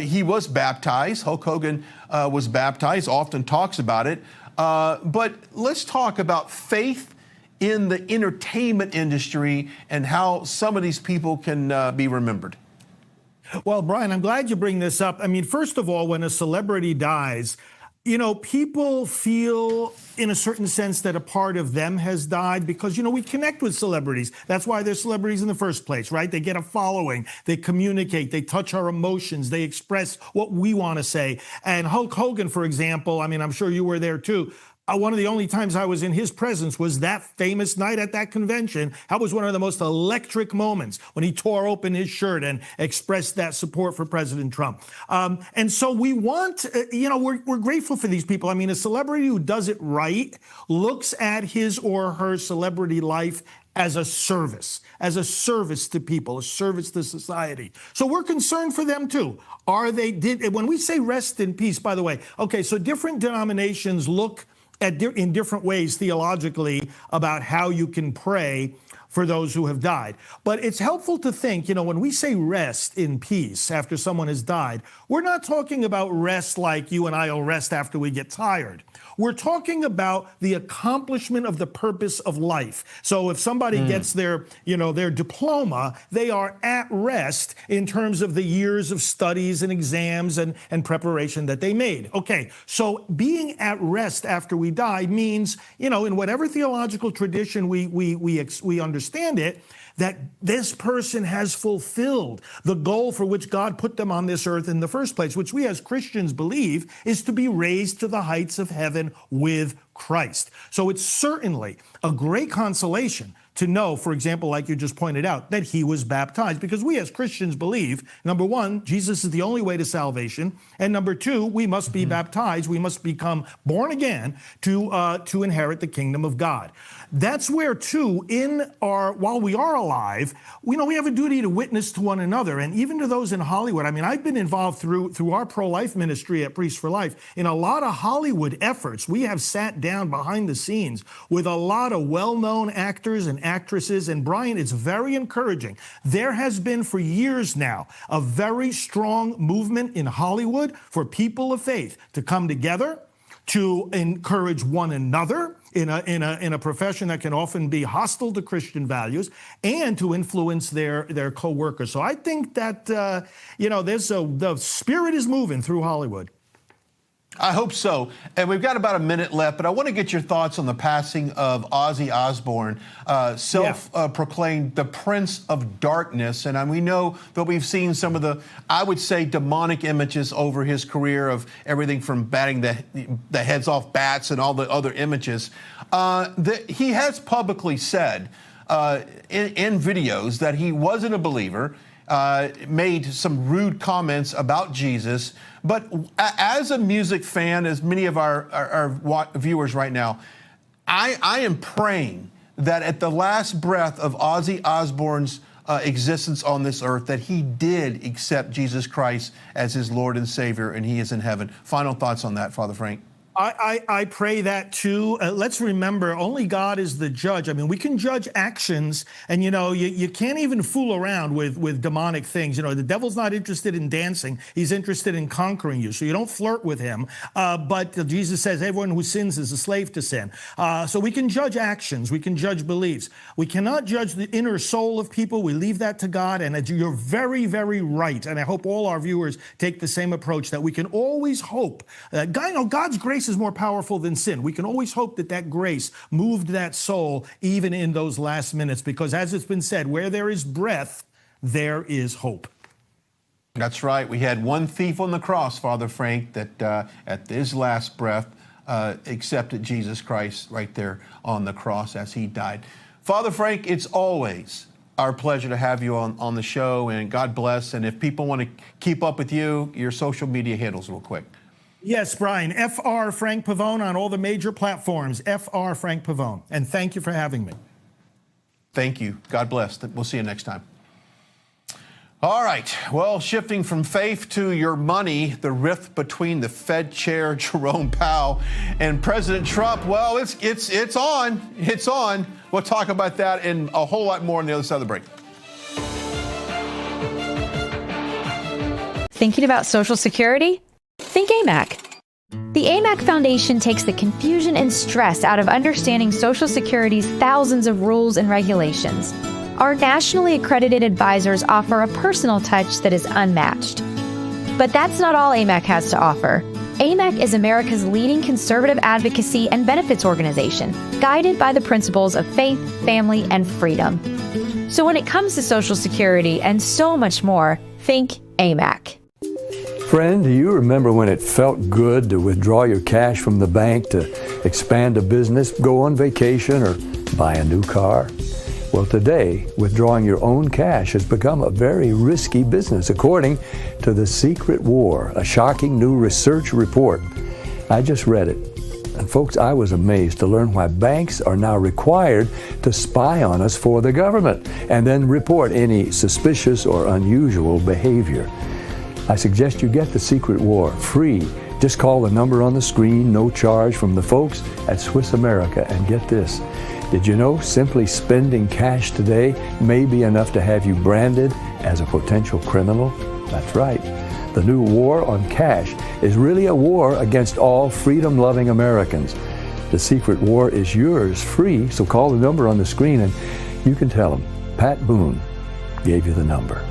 S2: he was baptized. Hulk Hogan was baptized, often talks about it. But let's talk about faith in the entertainment industry and how some of these people can be remembered.
S25: Well, Brian, I'm glad you bring this up. I mean, first of all, when a celebrity dies, you know, people feel in a certain sense that a part of them has died because, you know, we connect with celebrities. That's why they're celebrities in the first place, right? They get a following, they communicate, they touch our emotions, they express what we want to say. And Hulk Hogan, for example, I mean, I'm sure you were there too. One of the only times I was in his presence was that famous night at that convention. That was one of the most electric moments when he tore open his shirt and expressed that support for President Trump. And so we want, we're grateful for these people. I mean, a celebrity who does it right looks at his or her celebrity life as a service to people, a service to society. So we're concerned for them too. When we say rest in peace, by the way, okay, so different denominations look in different ways theologically about how you can pray for those who have died. But it's helpful to think, when we say rest in peace after someone has died, we're not talking about rest like you and I will rest after we get tired. We're talking about the accomplishment of the purpose of life. So if somebody gets their diploma, they are at rest in terms of the years of studies and exams and preparation that they made. Okay, so being at rest after we die means, in whatever theological tradition we understand it, that this person has fulfilled the goal for which God put them on this earth in the first place, which we as Christians believe is to be raised to the heights of heaven with Christ. So it's certainly a great consolation to know, for example, like you just pointed out, that he was baptized, because we as Christians believe, number one, Jesus is the only way to salvation, and number two, we must be baptized, we must become born again to inherit the kingdom of God. That's where, too, while we are alive, we have a duty to witness to one another, and even to those in Hollywood. I mean, I've been involved through our pro-life ministry at Priests for Life in a lot of Hollywood efforts. We have sat down behind the scenes with a lot of well-known actors and actresses, and Brian, it's very encouraging. There has been for years now a very strong movement in Hollywood for people of faith to come together, to encourage one another in a profession that can often be hostile to Christian values, and to influence their co-workers. So I think that the spirit is moving through Hollywood.
S2: I hope so. And we've got about a minute left, but I want to get your thoughts on the passing of Ozzy Osbourne, self-proclaimed the Prince of Darkness. And we know that we've seen some of the, I would say, demonic images over his career of everything from batting the heads off bats and all the other images. He has publicly said in videos that he wasn't a believer, made some rude comments about Jesus. But as a music fan, as many of our viewers right now, I am praying that at the last breath of Ozzy Osbourne's existence on this earth, that he did accept Jesus Christ as his Lord and Savior, and he is in heaven. Final thoughts on that, Father Frank?
S25: I pray that too. Let's remember, only God is the judge. I mean, we can judge actions, and you can't even fool around with demonic things. The devil's not interested in dancing; he's interested in conquering you. So you don't flirt with him. But Jesus says everyone who sins is a slave to sin. So we can judge actions, we can judge beliefs. We cannot judge the inner soul of people. We leave that to God. And you're very, very right. And I hope all our viewers take the same approach, that we can always hope that God's grace is more powerful than sin. We can always hope that grace moved that soul even in those last minutes, because as it's been said, where there is breath, there is hope.
S2: That's right. We had one thief on the cross, Father Frank, that at his last breath accepted Jesus Christ right there on the cross as he died. Father Frank, it's always our pleasure to have you on the show, and God bless. And if people want to keep up with you, your social media handles real quick.
S25: Yes, Brian, Fr. Frank Pavone on all the major platforms, Fr. Frank Pavone. And thank you for having me.
S2: Thank you. God bless. We'll see you next time. All right. Well, shifting from faith to your money, the rift between the Fed Chair Jerome Powell and President Trump, well, it's on. It's on. We'll talk about that and a whole lot more on the other side of the break.
S6: Thinking about Social Security? Think AMAC. The AMAC Foundation takes the confusion and stress out of understanding Social Security's thousands of rules and regulations. Our nationally accredited advisors offer a personal touch that is unmatched. But that's not all AMAC has to offer. AMAC is America's leading conservative advocacy and benefits organization, guided by the principles of faith, family, and freedom. So when it comes to Social Security and so much more, think AMAC.
S7: Friend, do you remember when it felt good to withdraw your cash from the bank to expand a business, go on vacation, or buy a new car? Well, today, withdrawing your own cash has become a very risky business, according to The Secret War, a shocking new research report. I just read it. And folks, I was amazed to learn why banks are now required to spy on us for the government and then report any suspicious or unusual behavior. I suggest you get The Secret War free. Just call the number on the screen, no charge, from the folks at Swiss America, and get this. Did you know simply spending cash today may be enough to have you branded as a potential criminal? That's right. The new war on cash is really a war against all freedom-loving Americans. The secret war is yours free, so call the number on the screen and you can tell them Pat Boone gave you the number.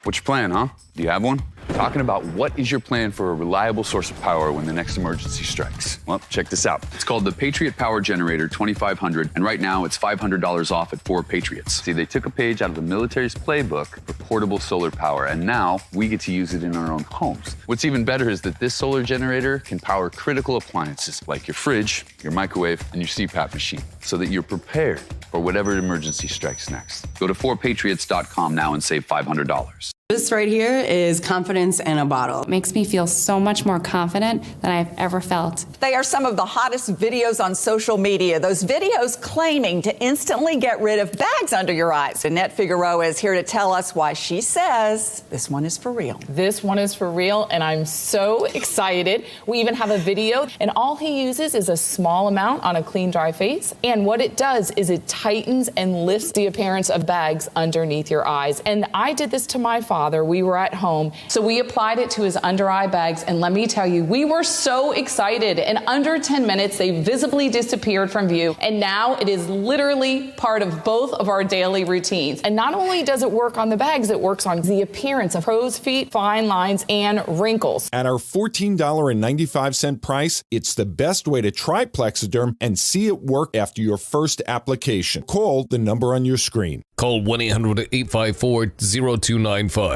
S8: What's your plan, huh? Do you have one? Talking about what is your plan for a reliable source of power when the next emergency strikes. Well, check this out. It's called the Patriot Power Generator 2500, and right now it's $500 off at 4 Patriots. See, they took a page out of the military's playbook for portable solar power, and now we get to use it in our own homes. What's even better is that this solar generator can power critical appliances like your fridge, your microwave, and your CPAP machine, so that you're prepared for whatever emergency strikes next. Go to 4patriots.com now and save $500.
S9: This right here is confidence in a bottle. It makes me feel so much more confident than I've ever felt.
S11: They are some of the hottest videos on social media. Those videos claiming to instantly get rid of bags under your eyes. Annette Figueroa is here to tell us why she says this one is for real.
S12: This one is for real, and I'm so excited. We even have a video, and all he uses is a small amount on a clean, dry face. And what it does is it tightens and lifts the appearance of bags underneath your eyes. And I did this to my father. We were at home, so we applied it to his under eye bags, and let me tell you, we were so excited. In under 10 minutes, they visibly disappeared from view, and now it is literally part of both of our daily routines. And not only does it work on the bags, it works on the appearance of crow's feet, fine lines, and wrinkles.
S13: At our $14.95 price, it's the best way to try Plexiderm and see it work after your first application. Call the number on your screen.
S26: Call 1-800-854-0295.
S2: All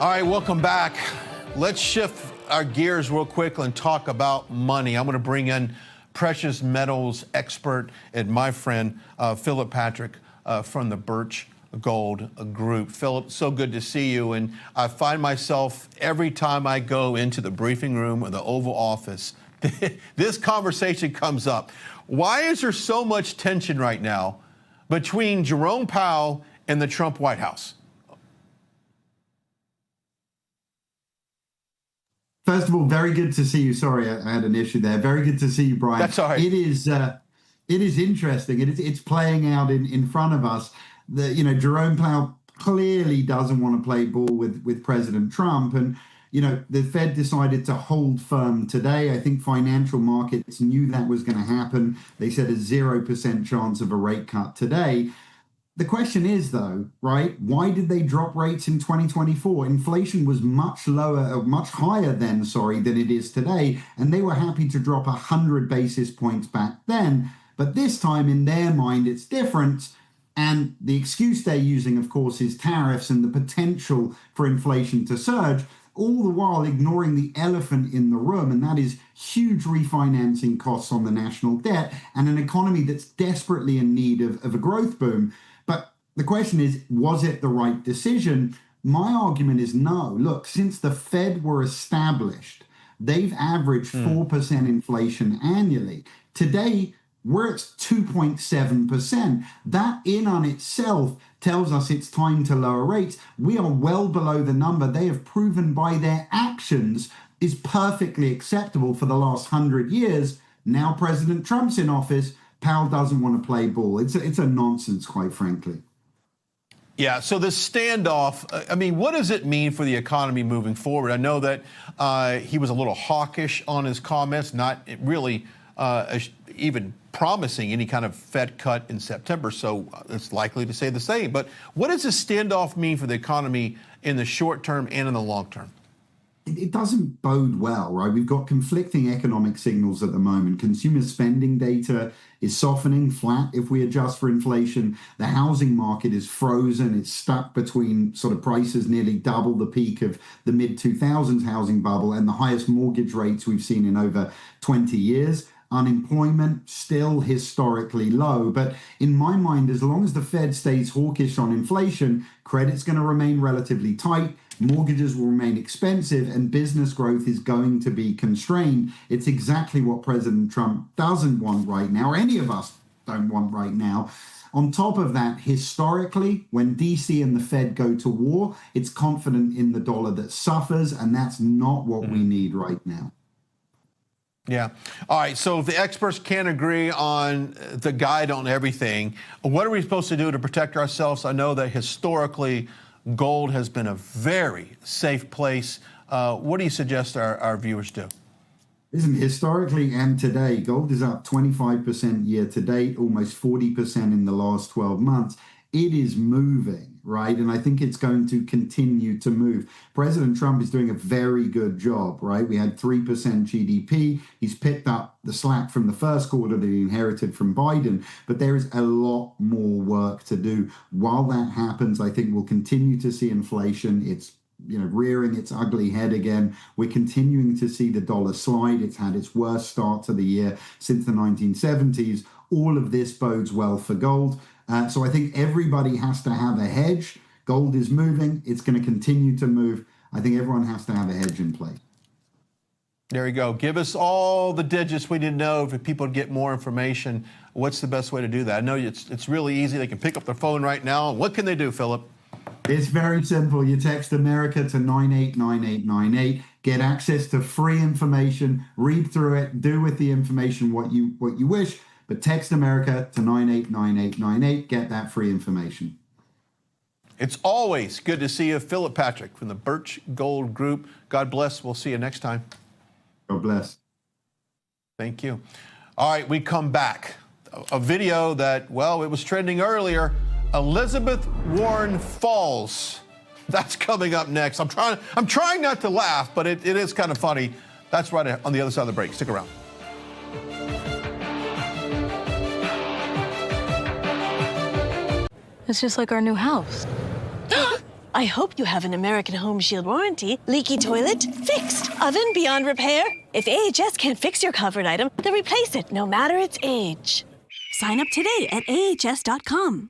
S2: right, welcome back. Let's shift our gears real quick and talk about money. I'm going to bring in precious metals expert and my friend Philip Patrick from the Birch Gold Group. Philip, so good to see you. And I find myself every time I go into the briefing room or the Oval Office, this conversation comes up. Why is there so much tension right now between Jerome Powell and the Trump White House?
S27: First of all, very good to see you. Sorry, I had an issue there. Very good to see you, Brian.
S2: That's all right.
S27: It is interesting. It's playing out in front of us. Jerome Powell clearly doesn't want to play ball with President Trump, and the Fed decided to hold firm today. I think financial markets knew that was going to happen. They said a 0% chance of a rate cut today. The question is, though, right, why did they drop rates in 2024? Inflation was much higher then, than it is today. And they were happy to drop 100 basis points back then. But this time, in their mind, it's different. And the excuse they're using, of course, is tariffs and the potential for inflation to surge, all the while ignoring the elephant in the room, and that is huge refinancing costs on the national debt and an economy that's desperately in need of a growth boom. But the question is, was it the right decision? My argument is no. Look, since the Fed were established, they've averaged 4% inflation annually. Today, we're at 2.7%. That in on itself tells us it's time to lower rates. We are well below the number they have proven by their actions is perfectly acceptable for the last 100 years. Now President Trump's in office, Powell doesn't want to play ball. It's a nonsense, quite frankly.
S2: Yeah, so this standoff, what does it mean for the economy moving forward? I know that he was a little hawkish on his comments, not really even promising any kind of Fed cut in September, so it's likely to say the same. But what does this standoff mean for the economy in the short term and in the long term?
S27: It doesn't bode well, right? We've got conflicting economic signals at the moment. Consumer spending data is softening, flat if we adjust for inflation. The housing market is frozen. It's stuck between sort of prices nearly double the peak of the mid-2000s housing bubble and the highest mortgage rates we've seen in over 20 years. Unemployment still historically low. But in my mind, as long as the Fed stays hawkish on inflation, credit's going to remain relatively tight, mortgages will remain expensive, and business growth is going to be constrained. It's exactly what President Trump doesn't want right now, or any of us don't want right now. On top of that, historically, when DC and the Fed go to war, it's confidence in the dollar that suffers, and that's not what we need right now.
S2: Yeah. All right. So if the experts can't agree on the guide on everything, what are we supposed to do to protect ourselves? I know that historically, gold has been a very safe place. What do you suggest our viewers do?
S27: Listen, historically and today, gold is up 25% year to date, almost 40% in the last 12 months. It is moving, right? And I think it's going to continue to move. President Trump is doing a very good job, right? We had 3% GDP. He's picked up the slack from the first quarter that he inherited from Biden, but there is a lot more work to do. While that happens, I think we'll continue to see inflation. It's rearing its ugly head again. We're continuing to see the dollar slide. It's had its worst start to the year since the 1970s. All of this bodes well for gold. So I think everybody has to have a hedge. Gold is moving. It's going to continue to move. I think everyone has to have a hedge in place.
S2: There you go. Give us all the digits we need to know if people get more information. What's the best way to do that? I know it's really easy. They can pick up their phone right now. What can they do, Philip?
S27: It's very simple. You text America to 989898. Get access to free information. Read through it. Do with the information what you wish. But text America to 989898. Get that free information.
S2: It's always good to see you, Philip Patrick from the Birch Gold Group. God bless. We'll see you next time.
S27: God bless.
S2: Thank you. All right, we come back. A video that, well, it was trending earlier. Elizabeth Warren falls. That's coming up next. I'm trying not to laugh, but it is kind of funny. That's right on the other side of the break. Stick around.
S10: It's just like our new house. I hope you have an American Home Shield warranty. Leaky toilet? Fixed. Oven beyond repair? If AHS can't fix your covered item, they'll replace it, no matter its age. Sign up today at ahs.com.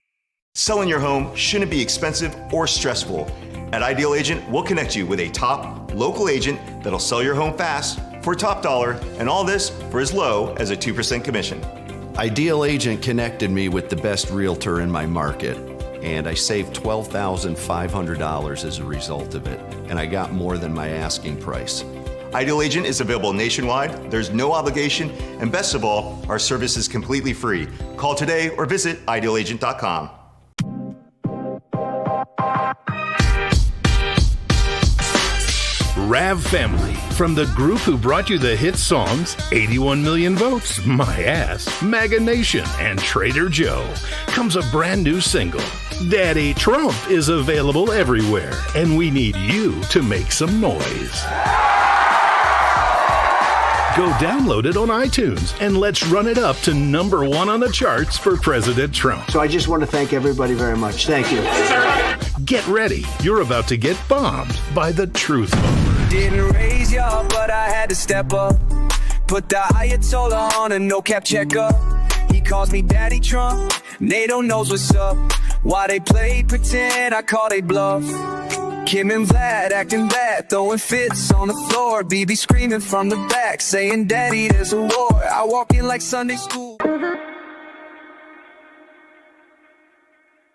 S14: Selling your home shouldn't be expensive or stressful. At Ideal Agent, we'll connect you with a top local agent that'll sell your home fast for top dollar, and all this for as low as a 2% commission.
S15: Ideal Agent connected me with the best realtor in my market, and I saved $12,500 as a result of it, and I got more than my asking price.
S14: Ideal Agent is available nationwide, there's no obligation, and best of all, our service is completely free. Call today or visit idealagent.com.
S4: Rav Family, from the group who brought you the hit songs 81 Million Votes, My Ass, MAGA Nation, and Trader Joe, comes a brand new single. Daddy Trump is available everywhere, and we need you to make some noise. Go download it on iTunes, and let's run it up to #1 on the charts for President Trump.
S16: So I just want to thank everybody very much. Thank you.
S4: Get ready. You're about to get bombed by the Truth Bomber.
S5: Didn't raise y'all, but I had to step up. Put the Ayatollah on a no-cap checker. He calls me Daddy Trump. NATO knows what's up. Why they play pretend, I call they bluff. Kim and Vlad acting bad, throwing fits on the floor. BB screaming from the back, saying, Daddy, there's a war. I walk in like Sunday school.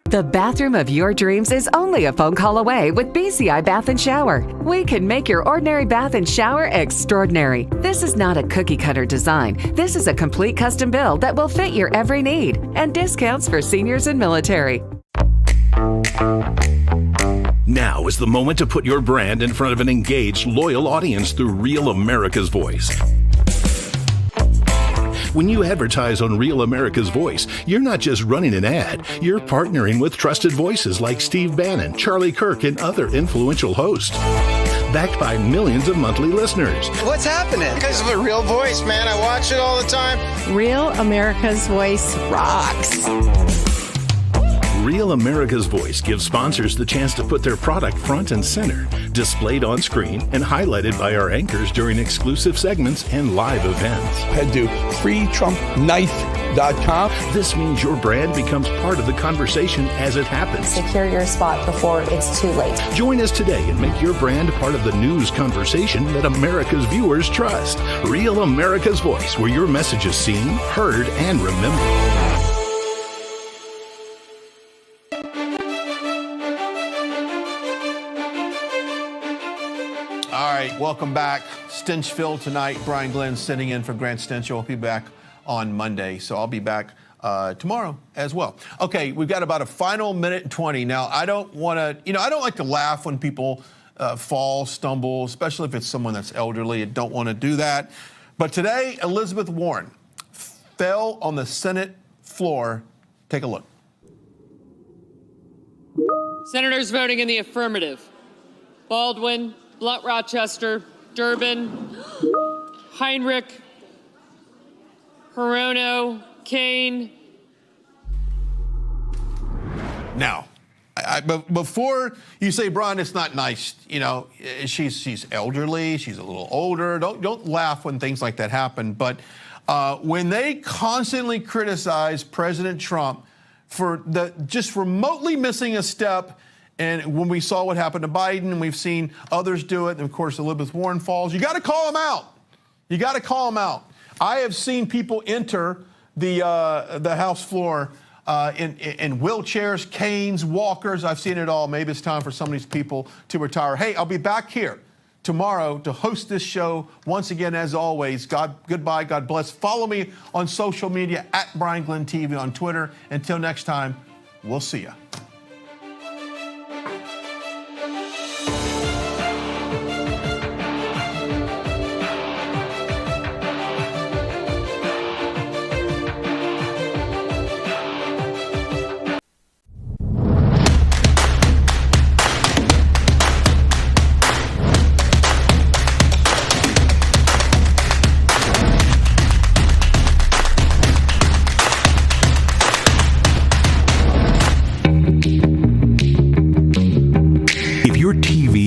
S17: The bathroom of your dreams is only a phone call away with BCI Bath and Shower. We can make your ordinary bath and shower extraordinary. This is not a cookie-cutter design. This is a complete custom build that will fit your every need, and discounts for seniors and military.
S4: Now is the moment to put your brand in front of an engaged, loyal audience through Real America's Voice. When you advertise on Real America's Voice, you're not just running an ad, you're partnering with trusted voices like Steve Bannon, Charlie Kirk, and other influential hosts. Backed by millions of monthly listeners.
S18: What's happening? Because of a Real Voice, man. I watch it all the time.
S26: Real America's Voice rocks.
S4: Real America's Voice gives sponsors the chance to put their product front and center, displayed on screen and highlighted by our anchors during exclusive segments and live events.
S28: Head to freetrumppknife.com.
S4: This means your brand becomes part of the conversation as it happens.
S29: Secure your spot before it's too late.
S4: Join us today and make your brand part of the news conversation that America's viewers trust. Real America's Voice, where your message is seen, heard, and remembered.
S2: All right, welcome back. Stenchville tonight. Brian Glenn sitting in for Grant Stench. I'll be back on Monday, so I'll be back tomorrow as well. Okay, we've got about a final minute and 20. Now, I don't want to, I don't like to laugh when people fall, stumble, especially if it's someone that's elderly. I don't want to do that. But today, Elizabeth Warren fell on the Senate floor. Take a look.
S1: Senators voting in the affirmative: Baldwin, Blunt Rochester, Durbin, Heinrich, Hirono, Kane.
S2: Now, but before you say, Brian, it's not nice. She's elderly. She's a little older. Don't laugh when things like that happen. But when they constantly criticize President Trump for just remotely missing a step, and when we saw what happened to Biden, we've seen others do it, and of course Elizabeth Warren falls. You got to call them out. You got to call them out. I have seen people enter the House floor in wheelchairs, canes, walkers. I've seen it all. Maybe it's time for some of these people to retire. Hey, I'll be back here tomorrow to host this show once again. As always, goodbye, God bless. Follow me on social media at Brian Glenn TV on Twitter. Until next time, we'll see you.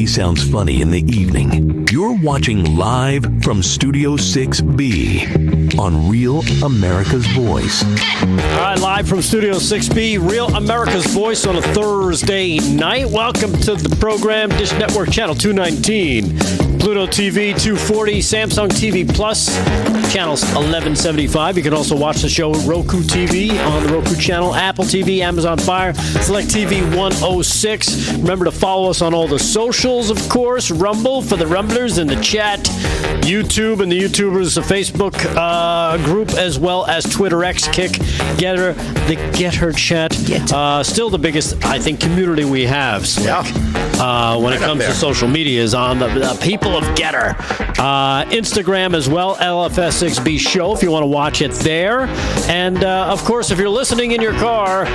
S4: Sounds funny in the evening. You're watching live from Studio 6B on Real America's Voice.
S3: All right, live from Studio 6B, Real America's Voice on a Thursday night. Welcome to the program, Dish Network Channel 219, Pluto TV 240, Samsung TV Plus, channels 1175. You can also watch the show Roku TV on the Roku channel, Apple TV, Amazon Fire, Select TV 106. Remember to follow us on all the socials, of course. Rumble for the Rumblers in the chat, YouTube and the YouTubers, the Facebook group, as well as Twitter X, Kick, Getter, the Getter chat. Still the biggest, I think, community we have, Slick. Yeah. When it comes to social media is on the people of Getter. Instagram as well, LFS6B Show, if you want to watch it there. And, of course, if you're listening in your car,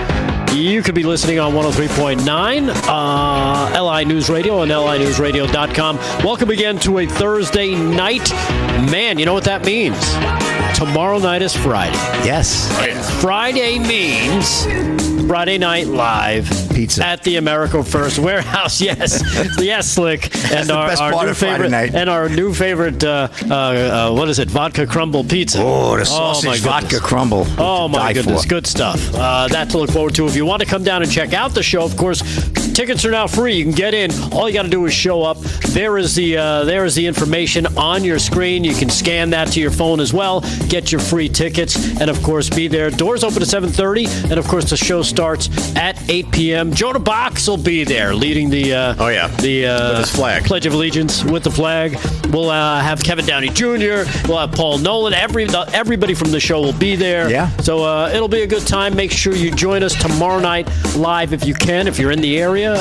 S3: you could be listening on 103.9 LI News Radio and linewsradio.com. Welcome again to a Thursday night. Man, you know what that means? Tomorrow night is Friday.
S19: Yes.
S3: Friday means Friday Night Live
S19: pizza
S3: at the America First Warehouse. Yes, yes, Slick. And our new favorite, and our new favorite, what is it? Vodka crumble pizza.
S19: Oh, the sausage vodka crumble.
S3: Oh my goodness, good stuff. That to look forward to. If you want to come down and check out the show, of course, tickets are now free. You can get in. All you got to do is show up. There is the information on your screen. You can scan that to your phone as well. Get your free tickets, and of course, be there. Doors open at 7:30, and of course, the show starts at 8 p.m. Jonah Box will be there, leading the with his flag, Pledge of Allegiance with the flag. We'll have Kevin Downey Jr. We'll have Paul Nolan. Everybody from the show will be there.
S19: Yeah.
S3: So it'll be a good time. Make sure you join us tomorrow night live if you can. If you're in the area,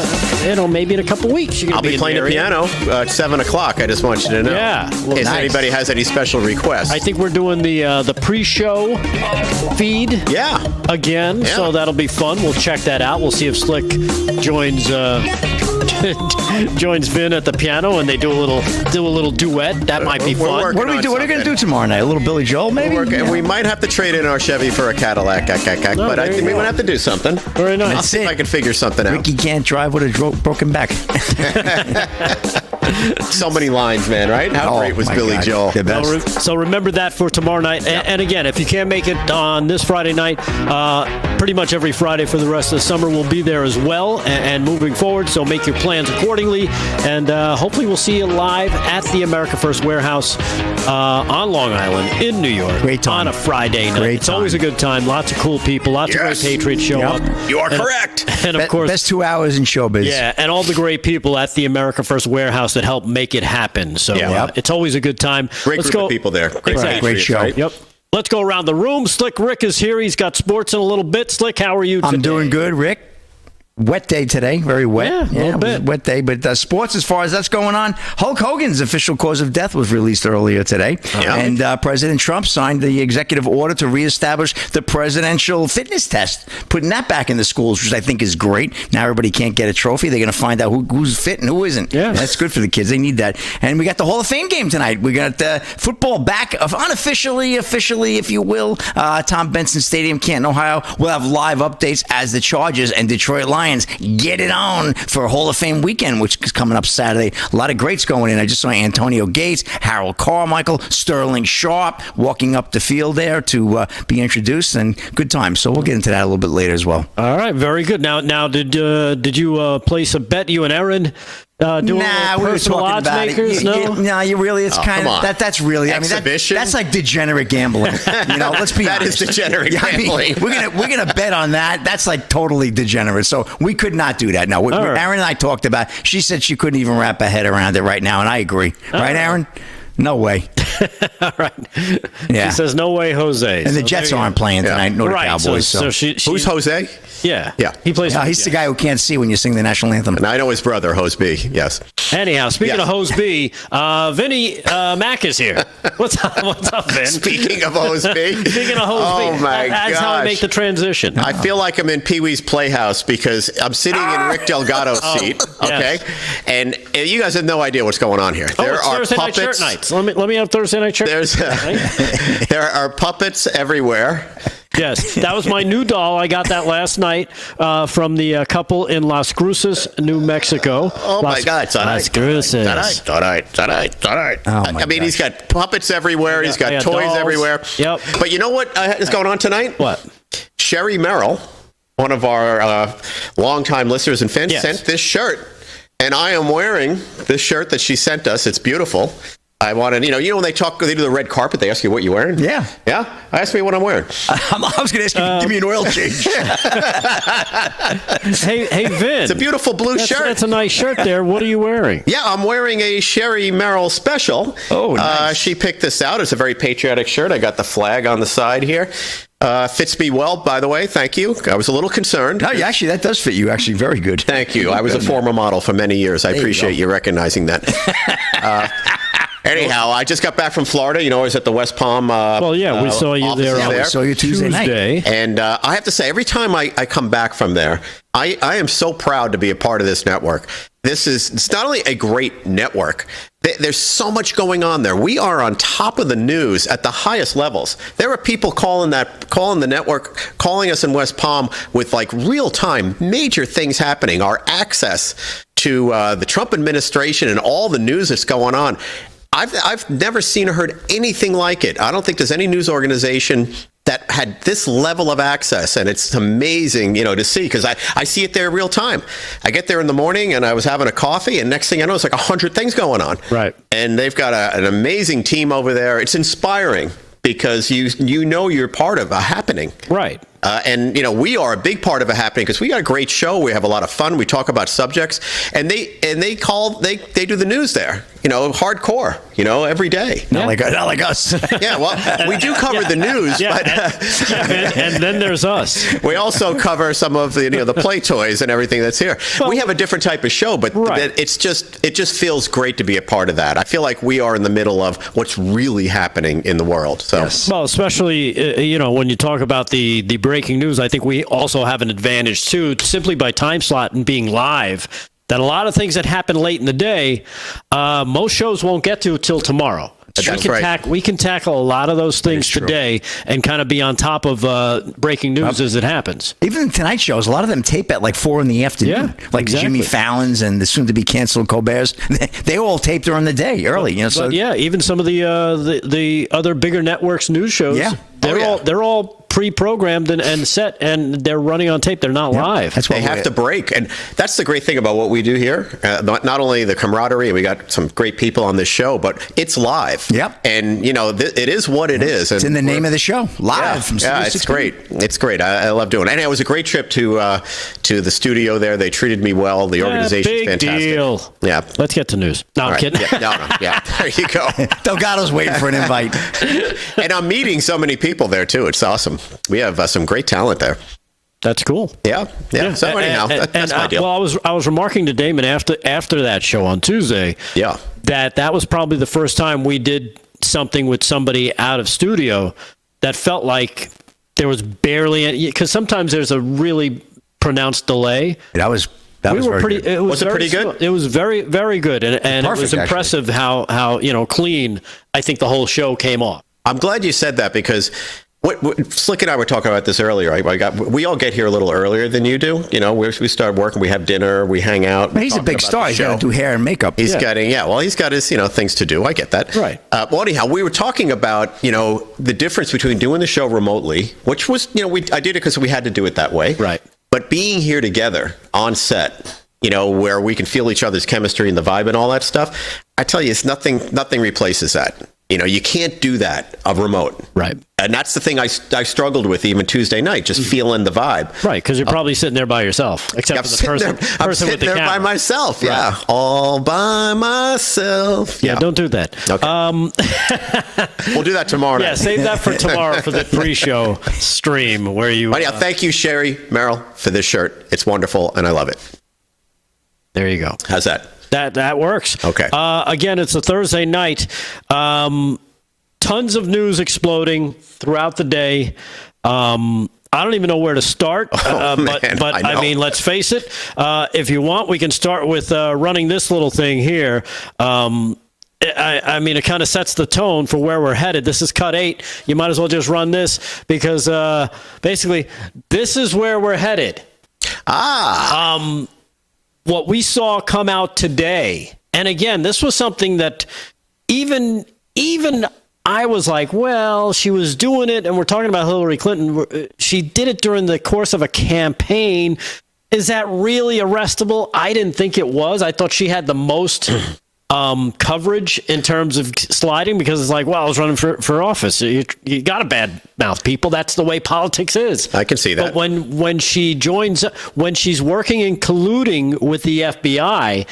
S3: maybe in a couple weeks.
S19: I'll be playing the piano at 7 o'clock. I just want you to know.
S3: Yeah.
S19: In case anybody has any special requests.
S3: I think we're doing the pre-show feed.
S19: Yeah.
S3: Again. Yeah. So that'll be fun. We'll check that out. We'll see if Slick joins Vin at the piano and they do a little duet. That might be fun.
S19: What are we doing? What are you going to do tomorrow night? A little Billy Joel, maybe? We might have to trade in our Chevy for a Cadillac. But I think we might have to do something.
S3: Very nice.
S19: I'll see if I can figure something out.
S3: Ricky can't drive with a broken back.
S19: So many lines, man, right? How great was Billy Joel?
S3: The best. So remember that for tomorrow night. Yeah. And again, if you can't make it on this Friday night, pretty much every Friday for the rest of the summer, we'll be there as well and moving forward. So make your plans accordingly. And hopefully we'll see you live at the America First Warehouse on Long Island in New York.
S19: Great time.
S3: On a Friday night. It's always a good time. Lots of cool people. Lots of great Patriots show up.
S19: You are correct.
S3: And of course,
S19: best 2 hours in showbiz.
S3: Yeah, and all the great people at the America First Warehouse. that help make it happen. So it's always a good time.
S19: Great group of people there.
S3: Great show.
S19: Right?
S3: Yep. Let's go around the room. Slick Rick is here. He's got sports in a little bit. Slick, how are you today?
S6: I'm doing good, Rick. Wet day today, very wet.
S3: Yeah, a little bit.
S6: Wet day, but sports, as far as that's going on, Hulk Hogan's official cause of death was released earlier today. And President Trump signed the executive order to reestablish the presidential fitness test, putting that back in the schools, which I think is great. Now everybody can't get a trophy. They're going to find out who's fit and who isn't.
S3: Yeah.
S6: That's good for the kids. They need that. And we got the Hall of Fame game tonight. We got football back unofficially, if you will. Tom Benson Stadium, Canton, Ohio. We'll have live updates as the Chargers and Detroit Lions get it on for Hall of Fame weekend, which is coming up Saturday. A lot of greats going in. I just saw Antonio Gates, Harold Carmichael, Sterling Sharp walking up the field there to be introduced, and good times. So we'll get into that a little bit later as well.
S3: All right, very good. Now, did you place a bet, you and Aaron? Doing personal odds makers?
S6: No, you really. It's kind of that's really.
S19: Exhibition?
S6: That's like degenerate gambling. Let's be
S19: that
S6: honest.
S19: That is degenerate gambling.
S6: We're gonna bet on that. That's like totally degenerate. So we could not do that. No, Aaron and I talked about. She said she couldn't even wrap her head around it right now, and I agree. Right, Aaron? No way.
S3: All right.
S6: Yeah.
S3: She says no way, Jose.
S6: And the Jets aren't playing tonight, nor the Cowboys.
S3: So
S19: who's Jose?
S3: Yeah.
S19: He
S6: plays. He's the guy who can't see when you sing the national anthem.
S19: And I know his brother, Hose B. Yes.
S3: Anyhow, speaking of Hose B, Vinny Mac is here. What's up, Vin?
S19: Speaking of Hose B.
S3: Speaking of Hose B.
S19: Oh, my God.
S3: That's how I make the transition.
S19: I feel like I'm in Pee-wee's Playhouse because I'm sitting in Rick Delgado's seat, okay?
S3: Yes.
S19: And you guys have no idea what's going on here.
S3: There are Thursday night shirt nights. Let me have Thursday night shirt.
S19: There are puppets everywhere.
S3: Yes, that was my new doll. I got that last night from the couple in Las Cruces, New Mexico.
S19: Oh, my God.
S3: Las Cruces.
S19: All right. I mean, he's got puppets everywhere. He's got toys
S3: dolls
S19: everywhere.
S3: Yep.
S19: But you know what is going on tonight?
S3: What?
S19: Sherry Merrill, one of our longtime listeners and fans, sent this shirt. And I am wearing this shirt that she sent us. It's beautiful. I wanted, when they do the red carpet, they ask you what you're wearing.
S6: Yeah.
S19: Ask me what I'm wearing.
S6: I was going to ask you to give me an oil change.
S3: Hey, Vin.
S19: It's a beautiful blue shirt.
S3: That's a nice shirt there. What are you wearing?
S19: Yeah, I'm wearing a Sherry Merrill special.
S6: Oh, nice.
S19: She picked this out. It's a very patriotic shirt. I got the flag on the side here. Fits me well, by the way. Thank you. I was a little concerned.
S6: No, actually, that does fit you. Actually, very good.
S19: Thank you. I was a former model for many years. I appreciate you recognizing that. Anyhow, I just got back from Florida. I was at the West Palm.
S3: We saw you there.
S6: We saw you Tuesday night.
S19: And I have to say, every time I come back from there, I am so proud to be a part of this network. It's not only a great network, there's so much going on there. We are on top of the news at the highest levels. There are people calling the network, calling us in West Palm with like real time major things happening. Our access to the Trump administration and all the news that's going on. I've never seen or heard anything like it. I don't think there's any news organization that had this level of access, and it's amazing, to see, because I see it there real time. I get there in the morning, and I was having a coffee, and next thing I know, it's like 100 things going on.
S3: Right.
S19: And they've got an amazing team over there. It's inspiring because you're part of a happening.
S3: Right.
S19: And we are a big part of a happening because we got a great show. We have a lot of fun. We talk about subjects, and they do the news there. Hardcore. Every day.
S6: Not like us.
S19: Yeah. Well, we do cover the news, but
S3: and then there's us.
S19: We also cover some of the play toys and everything that's here. Well, we have a different type of show, but it just feels great to be a part of that. I feel like we are in the middle of what's really happening in the world. So,
S6: yes.
S3: Well, especially when you talk about the breaking news, I think we also have an advantage too, simply by time slot and being live. That a lot of things that happen late in the day, most shows won't get to till tomorrow. We can tackle a lot of those things today and kind of be on top of breaking news as it happens.
S6: Even Tonight shows, a lot of them tape at like 4 in the afternoon.
S3: Yeah,
S6: like Jimmy Fallon's and the soon-to-be-canceled Colbert's. They all tape during the day early. Even
S3: some of the other bigger networks news shows.
S6: Yeah.
S3: They're all pre-programmed and set, and they're running on tape. They're not live.
S19: They have to break. And that's the great thing about what we do here. Not only the camaraderie, we got some great people on this show, but it's live.
S6: Yep.
S19: And, it is what it is.
S6: It's in the name of the show. Live from Studio
S19: it's
S6: 6B.
S19: great. It's great. I love doing it. And it was a great trip to the studio there. They treated me well. The organization's
S3: big
S19: fantastic.
S3: Deal.
S19: Yeah.
S3: Let's get to news. No, I'm
S19: Right.
S3: kidding.
S19: Yeah, there you go.
S6: Delgado's waiting for an invite.
S19: And I'm meeting so many people there, too. It's awesome. We have some great talent there.
S3: That's cool.
S19: Yeah. So anyhow, that's my deal.
S3: Well, I was remarking to Damon after that show on Tuesday.
S19: Yeah.
S3: That was probably the first time we did something with somebody out of studio that felt like there was barely any, because sometimes there's a really pronounced delay.
S6: That was
S3: very
S6: pretty.
S3: Good.
S19: Was it pretty good?
S3: It was very, very good, and it was
S6: Perfect,
S3: impressive how clean I think the whole show came off.
S19: I'm glad you said that because what Slick and I were talking about this earlier. We all get here a little earlier than you do. We start working, we have dinner, we hang out.
S6: But he's a big star. He's got to do hair and makeup.
S19: He's got his things to do. I get that.
S3: Right.
S19: Well, anyhow, we were talking about the difference between doing the show remotely, which was I did it because we had to do it that way.
S3: Right.
S19: But being here together on set, where we can feel each other's chemistry and the vibe and all that stuff. I tell you, it's nothing replaces that. You can't do that of remote.
S3: Right.
S19: And that's the thing I struggled with even Tuesday night, just feeling the vibe.
S3: Right, because you're probably sitting there by yourself, except for the person with the camera.
S19: By myself, yeah. Right. All by myself.
S3: Yeah, don't do that.
S19: Okay. We'll do that tomorrow night.
S3: Yeah, save that for tomorrow for the pre-show stream where you...
S19: But yeah, thank you, Sherry Merrill, for this shirt. It's wonderful, and I love it.
S3: There you go.
S19: How's that?
S3: That works.
S19: Okay.
S3: Again, it's a Thursday night. Tons of news exploding throughout the day. I don't even know where to start. But I mean, let's face it. If you want, we can start with running this little thing here. I mean, it kind of sets the tone for where we're headed. This is cut 8. You might as well just run this because basically this is where we're headed. What we saw come out today, and again, this was something that even I was like, well, she was doing it, and we're talking about Hillary Clinton. She did it during the course of a campaign. Is that really arrestable? I didn't think it was. I thought she had the most coverage in terms of sliding because it's like, well, I was running for office. You got a bad mouth, people. That's the way politics is.
S19: I can see that.
S3: But when she joins, when she's working and colluding with the FBI,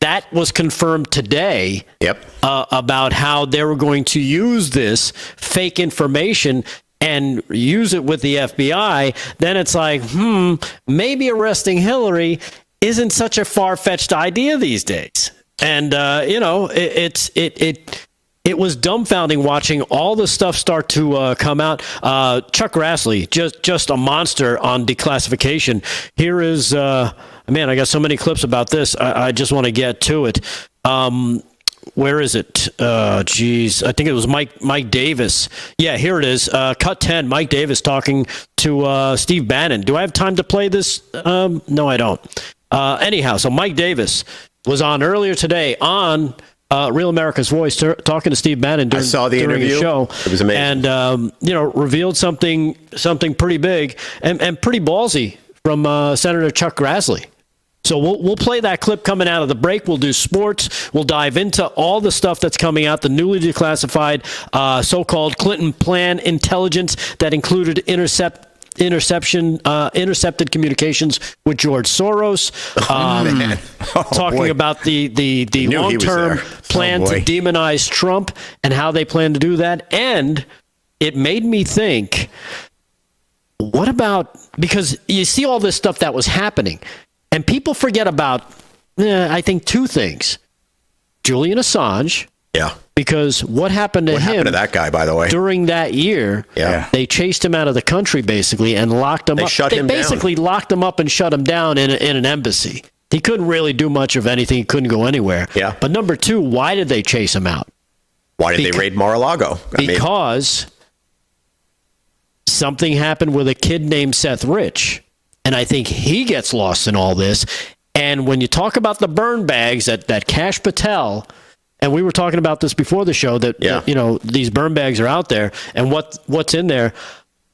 S3: that was confirmed today.
S19: Yep.
S3: About how they were going to use this fake information and use it with the FBI. Then it's like, maybe arresting Hillary isn't such a far-fetched idea these days. And it was dumbfounding watching all the stuff start to come out. Chuck Grassley, just a monster on declassification. Here is, man, I got so many clips about this. I just want to get to it. Where is it? I think it was Mike Davis. Yeah, here it is. Cut 10. Mike Davis talking to Steve Bannon. Do I have time to play this? No, I don't. Anyhow, so Mike Davis was on earlier today on Real America's Voice talking to Steve Bannon during,
S19: I saw the
S3: during
S19: interview.
S3: the show.
S19: It was amazing.
S3: And, revealed something pretty big and pretty ballsy from Senator Chuck Grassley. So we'll play that clip coming out of the break. We'll do sports. We'll dive into all the stuff that's coming out, the newly declassified so-called Clinton plan intelligence that included intercepted communications with George Soros, talking about the long-term plan to demonize Trump and how they plan to do that. And it made me think, what about, because you see all this stuff that was happening, and people forget about, I think, two things. Julian Assange.
S19: Yeah.
S3: Because what happened to him?
S19: What happened to that guy, by the way?
S3: During that year, they chased him out of the country, basically, and locked him up. They basically locked him up and shut him down in an embassy. He couldn't really do much of anything. He couldn't go anywhere.
S19: Yeah.
S3: But number two, why did they chase him out?
S19: Why did they raid Mar-a-Lago?
S3: Because something happened with a kid named Seth Rich. And I think he gets lost in all this. And when you talk about the burn bags that Kash Patel, and we were talking about this before the show, that these burn bags are out there, and what's in there.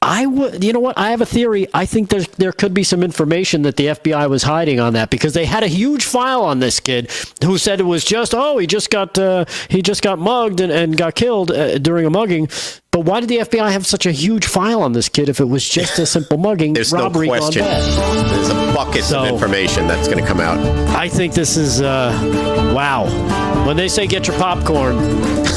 S3: You know what? I have a theory. I think there could be some information that the FBI was hiding on that, because they had a huge file on this kid who said it was just, he just got mugged and got killed during a mugging. But why did the FBI have such a huge file on this kid if it was just a simple mugging?
S19: There's
S3: robbery
S19: no question. There's a bucket of information that's going to come out.
S3: I think this is, wow. When they say get your popcorn,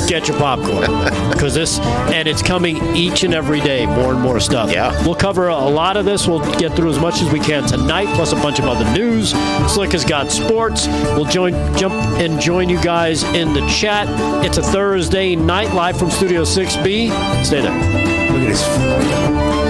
S3: get your popcorn. Because it's coming each and every day, more and more stuff.
S19: Yeah.
S3: We'll cover a lot of this. We'll get through as much as we can tonight, plus a bunch of other news. Slick has got sports. We'll jump and join you guys in the chat. It's a Thursday night, live from Studio 6B. Stay there.
S19: Look at this.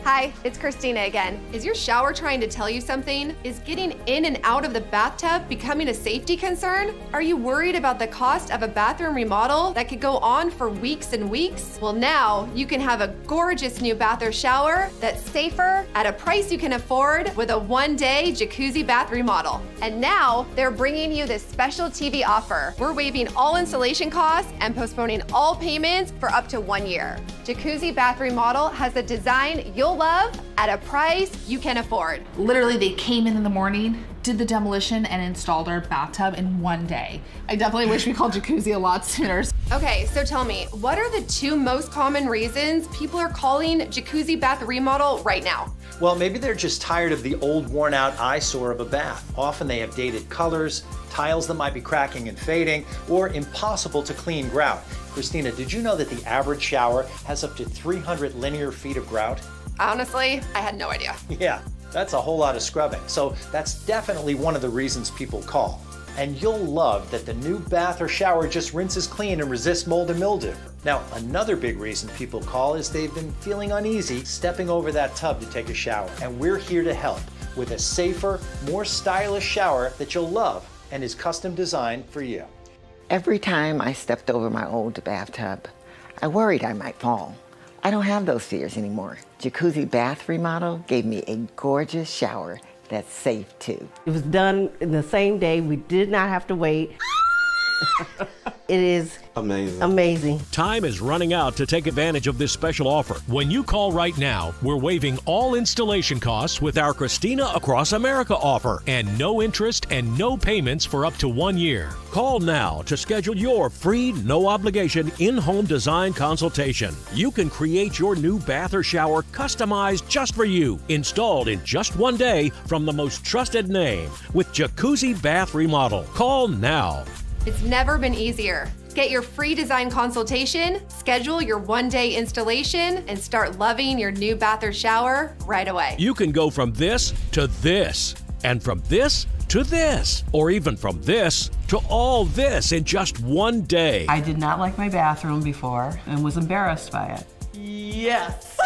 S7: Hi, it's Christina again. Is your shower trying to tell you something? Is getting in and out of the bathtub becoming a safety concern? Are you worried about the cost of a bathroom remodel that could go on for weeks and weeks? Well, now you can have a gorgeous new bath or shower that's safer at a price you can afford with a one-day jacuzzi bath remodel. And now they're bringing you this special TV offer. We're waiving all installation costs and postponing all payments for up to 1 year. Jacuzzi bath remodel has a design you'll love at a price you can afford.
S8: Literally, they came in the morning, did the demolition, and installed our bathtub in 1 day. I definitely wish we called jacuzzi a lot sooner.
S7: Okay, so tell me, what are the 2 most common reasons people are calling jacuzzi bath remodel right now?
S20: Well, maybe they're just tired of the old, worn-out eyesore of a bath. Often they have dated colors, tiles that might be cracking and fading, or impossible to clean grout. Christina, did you know that the average shower has up to 300 linear feet of grout?
S7: Honestly, I had no idea.
S20: Yeah, that's a whole lot of scrubbing. So that's definitely one of the reasons people call. And you'll love that the new bath or shower just rinses clean and resists mold and mildew. Now, another big reason people call is they've been feeling uneasy stepping over that tub to take a shower. And we're here to help with a safer, more stylish shower that you'll love and is custom designed for you.
S21: Every time I stepped over my old bathtub, I worried I might fall. I don't have those fears anymore. Jacuzzi Bath Remodel gave me a gorgeous shower that's safe too.
S22: It was done in the same day. We did not have to wait. It is amazing.
S23: Time is running out to take advantage of this special offer. When you call right now, we're waiving all installation costs with our Christina Across America offer, and no interest and no payments for up to 1 year. Call now to schedule your free, no obligation in-home design consultation. You can create your new bath or shower customized just for you, installed in just 1 day from the most trusted name with Jacuzzi Bath Remodel. Call now.
S7: It's never been easier. Get your free design consultation, schedule your 1-day installation, and start loving your new bath or shower right away.
S23: You can go from this to this, and from this to this, or even from this to all this in just 1 day.
S22: I did not like my bathroom before and was embarrassed by it.
S24: Yes.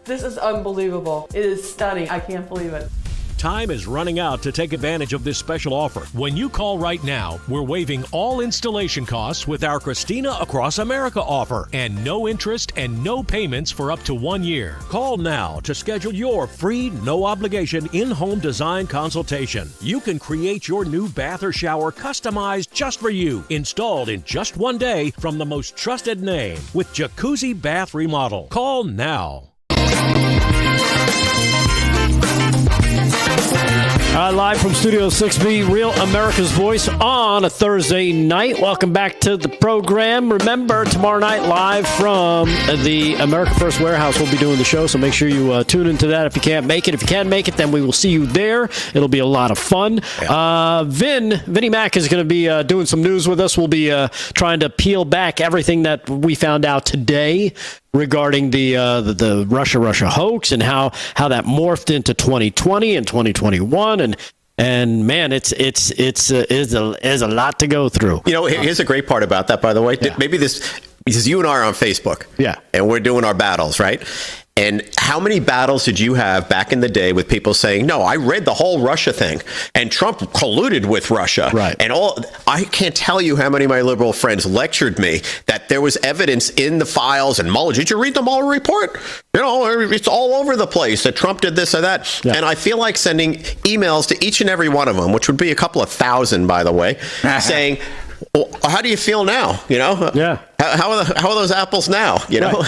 S24: This is unbelievable. It is stunning. I can't believe it.
S23: Time is running out to take advantage of this special offer. When you call right now, we're waiving all installation costs with our Christina Across America offer, and no interest and no payments for up to 1 year. Call now to schedule your free, no obligation in-home design consultation. You can create your new bath or shower customized just for you, installed in just 1 day from the most trusted name with Jacuzzi Bath Remodel. Call now.
S3: Live from Studio 6B, Real America's Voice on a Thursday night. Welcome back to the program. Remember, tomorrow night, live from the America First Warehouse, we'll be doing the show, so make sure you tune into that if you can't make it. If you can make it, then we will see you there. It'll be a lot of fun. Yeah. Vinnie Mac is going to be doing some news with us. We'll be trying to peel back everything that we found out today regarding the Russia hoax and how that morphed into 2020 and 2021 and man, it's a lot to go through.
S19: You know, here's a great part about that, by the way. Yeah. Maybe this, because you and I are on Facebook.
S3: Yeah.
S19: And we're doing our battles, right? And how many battles did you have back in the day with people saying, no, I read the whole Russia thing and Trump colluded with Russia.
S3: Right.
S19: And I can't tell you how many of my liberal friends lectured me that there was evidence in the files and Mueller. Did you read the Mueller report? You know, it's all over the place that Trump did this or that. Yeah. And I feel like sending emails to each and every one of them, which would be a couple of thousand, by the way, saying, well, how do you feel now? You know, how are those apples now? You know,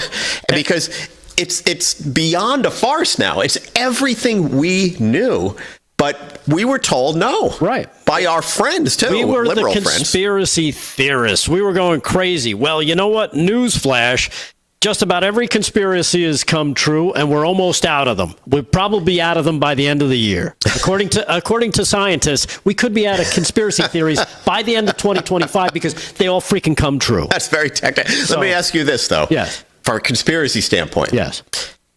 S19: because it's beyond a farce now. It's everything we knew, but we were told no.
S3: Right.
S19: By our friends, too.
S3: We were
S19: liberal
S3: the conspiracy theorists. We were going crazy. Well, you know what? Newsflash. Just about every conspiracy has come true, and we're almost out of them. We'll probably be out of them by the end of the year. According to scientists, we could be out of conspiracy theories by the end of 2025 because they all freaking come true.
S19: That's very technical. Let me ask you this, though.
S3: Yes.
S19: For a conspiracy standpoint.
S3: Yes.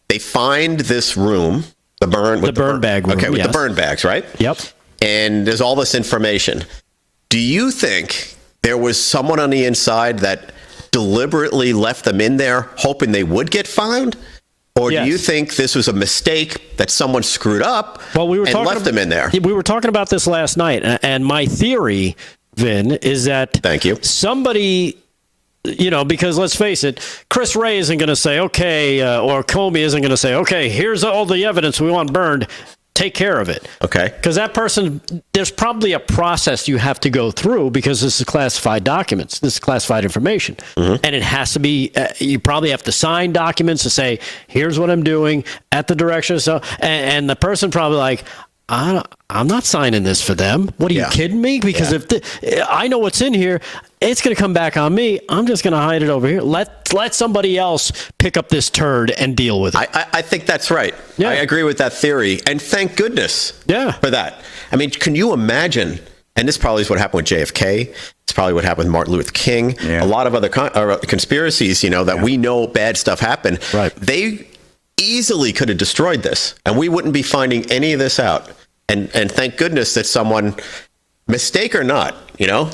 S19: They find this room, the burn
S3: bag room.
S19: Okay, with the burn bags, right?
S3: Yep.
S19: And there's all this information. Do you think there was someone on the inside that deliberately left them in there hoping they would get found? Or do you think this was a mistake that someone screwed up and left them in there?
S3: We were talking about this last night, and my theory, Vin, is that somebody, you know, because let's face it, Chris Wray isn't going to say, okay, or Comey isn't going to say, okay, here's all the evidence we want burned. Take care of it.
S19: Okay.
S3: Because that person, there's probably a process you have to go through because this is classified documents. This is classified information. And it has to be, you probably have to sign documents to say, here's what I'm doing at the direction. So, and the person probably like, I'm not signing this for them. What are you kidding me? Because if I know what's in here, it's going to come back on me. I'm just going to hide it over here. Let somebody else pick up this turd and deal with it.
S19: I think that's right. I agree with that theory. And thank goodness for that. I mean, can you imagine? And this probably is what happened with JFK. It's probably what happened with Martin Luther King. A lot of other conspiracies, you know, that we know bad stuff happened.
S3: Right.
S19: They easily could have destroyed this, and we wouldn't be finding any of this out. And thank goodness that someone, mistake or not, you know,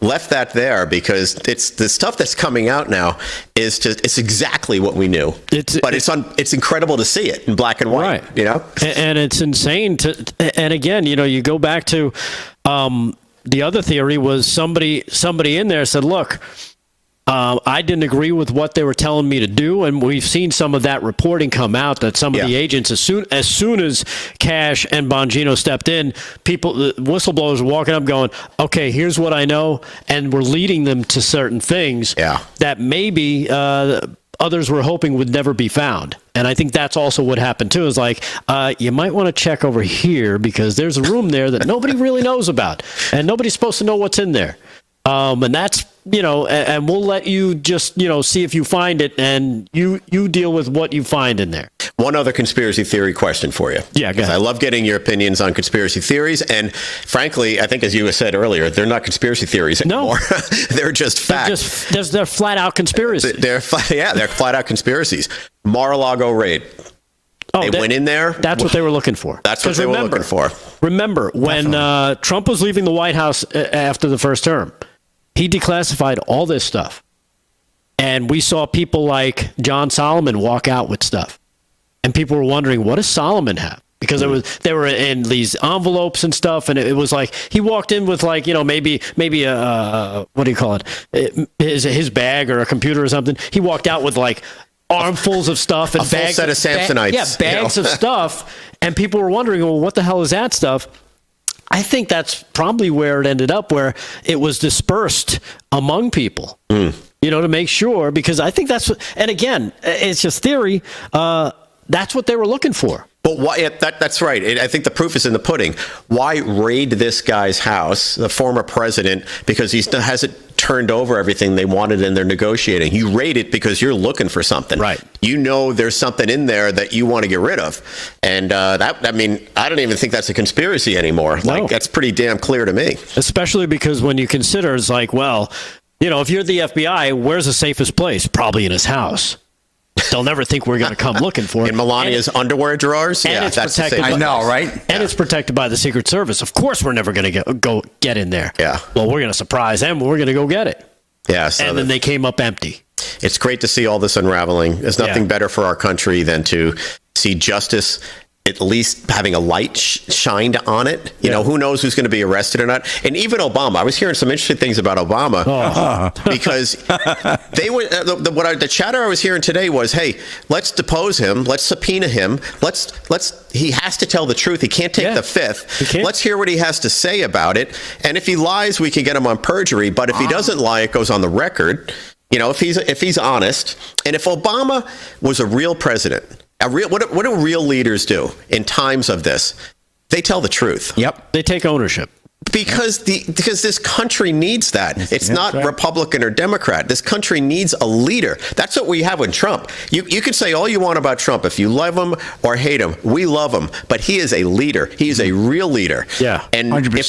S19: left that there, because it's the stuff that's coming out now is just, it's exactly what we knew. It's incredible to see it in black and white, you know,
S3: and it's insane and again, you know, you go back to the other theory was somebody in there said, look, I didn't agree with what they were telling me to do, and we've seen some of that reporting come out that some of the agents, as soon as Cash and Bongino stepped in, whistleblowers were walking up going, okay, here's what I know, and we're leading them to certain things that maybe others were hoping would never be found. And I think that's also what happened, too, is like, you might want to check over here because there's a room there that nobody really knows about, and nobody's supposed to know what's in there. And that's, you know, and we'll let you just, you know, see if you find it, and you deal with what you find in there.
S19: One other conspiracy theory question for you.
S3: Yeah, go ahead.
S19: I love getting your opinions on conspiracy theories. And frankly, I think, as you said earlier, they're not conspiracy theories anymore. No. They're just facts.
S3: They're flat out conspiracies.
S19: They're flat out conspiracies. Mar-a-Lago raid. They went in there.
S3: That's what they were looking for.
S19: That's what they were looking for.
S3: Remember, when Trump was leaving the White House after the first term, he declassified all this stuff. And we saw people like John Solomon walk out with stuff. And people were wondering, what does Solomon have? Because they were in these envelopes and stuff, and it was like he walked in with, like, you know, maybe a what do you call it? His bag or a computer or something. He walked out with like armfuls of stuff and
S19: a full set of Samsonites.
S3: Bags of stuff, and people were wondering, well, what the hell is that stuff? I think that's probably where it ended up, where it was dispersed among people, you know, to make sure, because I think that's what, and again, it's just theory. That's what they were looking for.
S19: But why? That's right. I think the proof is in the pudding. Why raid this guy's house, the former president, because he hasn't turned over everything they wanted and they're negotiating? You raid it because you're looking for something.
S3: Right.
S19: You know there's something in there that you want to get rid of. And I don't even think that's a conspiracy anymore.
S3: No.
S19: Like, that's pretty damn clear to me.
S3: Especially because when you consider, it's like, well, you know, if you're the FBI, where's the safest place? Probably in his house. They'll never think we're going to come looking for it.
S19: In Melania's underwear drawers?
S3: Yeah, that's protected.
S6: I know, right?
S3: And it's protected by the Secret Service. Of course, we're never going to get in there.
S19: Yeah.
S3: Well, we're going to surprise them. We're going to go get it.
S19: Yeah. So
S3: and then they came up empty.
S19: It's great to see all this unraveling. There's nothing better for our country than to see justice at least having a light shined on it. You know, who knows who's going to be arrested or not. And even Obama, I was hearing some interesting things about Obama because they were the chatter I was hearing today was, hey, let's depose him, let's subpoena him, he has to tell the truth. He can't take the fifth. Let's hear what he has to say about it. And if he lies, we can get him on perjury. But if he doesn't lie, it goes on the record. You know, if he's honest, and if Obama was a real president. What do real leaders do in times of this? They tell the truth.
S3: Yep. They take ownership.
S19: Because this country needs that. It's not Republican or Democrat. This country needs a leader. That's what we have with Trump. You can say all you want about Trump. If you love him or hate him, we love him. But he is a leader. He is a real leader.
S3: Yeah.
S19: And 100%. If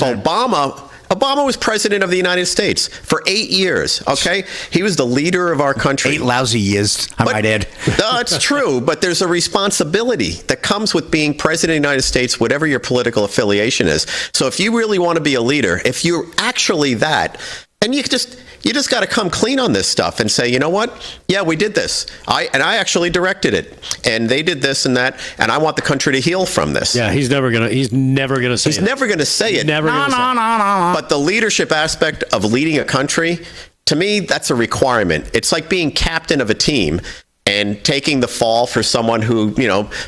S19: Obama was president of the United States for 8 years, okay? He was the leader of our country.
S6: 8 lousy years, I might add.
S19: No, it's true, but there's a responsibility that comes with being president of the United States, whatever your political affiliation is. So if you really want to be a leader, if you're actually that, and you just got to come clean on this stuff and say, you know what? Yeah, we did this. I actually directed it, and they did this and that, and I want the country to heal from this.
S3: Yeah, he's never gonna say it.
S19: He's never going to say it. But the leadership aspect of leading a country, to me, that's a requirement. It's like being captain of a team and taking the fall for someone who,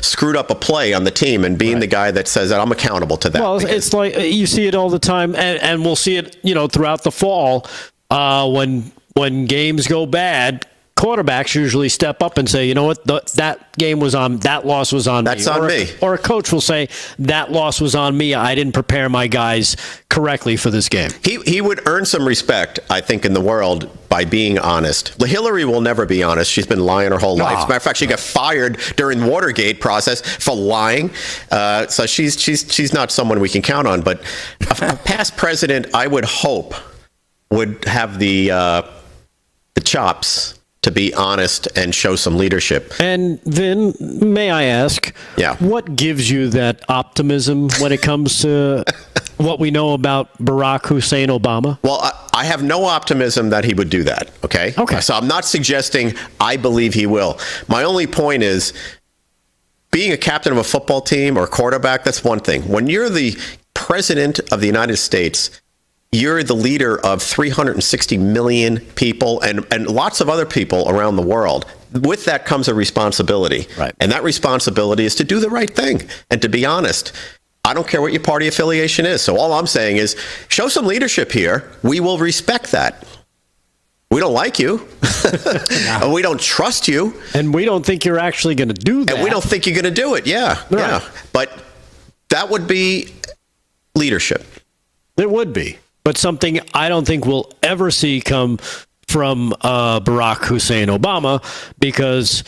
S19: screwed up a play on the team and being the guy that says that I'm accountable to that.
S3: Well, it's like you see it all the time, and we'll see it, throughout the fall when games go bad. Quarterbacks usually step up and say, you know what, that game was on, that loss was on me.
S19: That's on me.
S3: Or a coach will say, that loss was on me. I didn't prepare my guys correctly for this game.
S19: He would earn some respect, I think, in the world by being honest. Hillary will never be honest. She's been lying her whole life. As a matter of fact, she got fired during the Watergate process for lying. So she's not someone we can count on. But a past president, I would hope, would have the chops to be honest and show some leadership.
S3: And Vin, may I ask, what gives you that optimism when it comes to what we know about Barack Hussein Obama?
S19: Well, I have no optimism that he would do that, okay? So I'm not suggesting I believe he will. My only point is, being a captain of a football team or quarterback, that's one thing. When you're the president of the United States, you're the leader of 360 million people and lots of other people around the world. With that comes a responsibility.
S3: Right.
S19: And that responsibility is to do the right thing and to be honest. I don't care what your party affiliation is. So all I'm saying is show some leadership here. We will respect that. We don't like you. And we don't trust you.
S3: And we don't think you're actually going to do that.
S19: And we don't think you're going to do it. Yeah.
S3: Right.
S19: Yeah. But that would be leadership.
S3: It would be. But something I don't think we'll ever see come from Barack Hussein Obama, because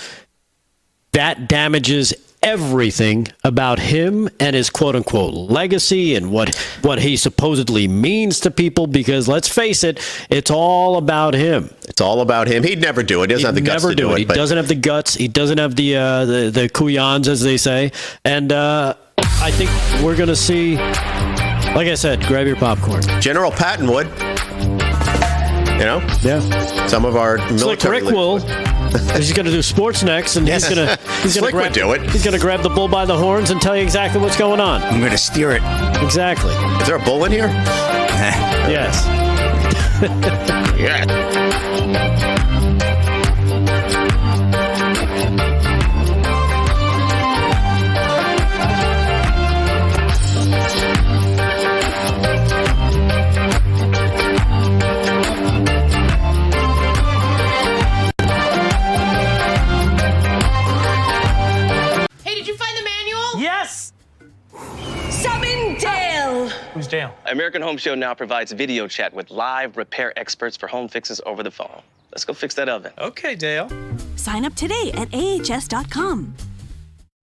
S3: that damages everything about him and his quote-unquote legacy and what he supposedly means to people, because let's face it, it's all about him.
S19: It's all about him. He'd never do it. He doesn't have the guts to do it.
S3: He doesn't have the guts. He doesn't have the kuyans, as they say. And I think we're going to see... Like I said, grab your popcorn.
S19: General Patton would.
S3: Yeah.
S19: Some of our military.
S3: Rick will. He's going to do sports next, and he's going to
S19: do it.
S3: He's going to grab the bull by the horns and tell you exactly what's going on.
S6: I'm going to steer it.
S3: Exactly.
S19: Is there a bull in here?
S3: Yes.
S19: Yeah.
S9: Who's Dale?
S10: American Home Show now provides video chat with live repair experts for home fixes over the phone. Let's go fix that oven.
S9: Okay, Dale.
S11: Sign up today at ahs.com.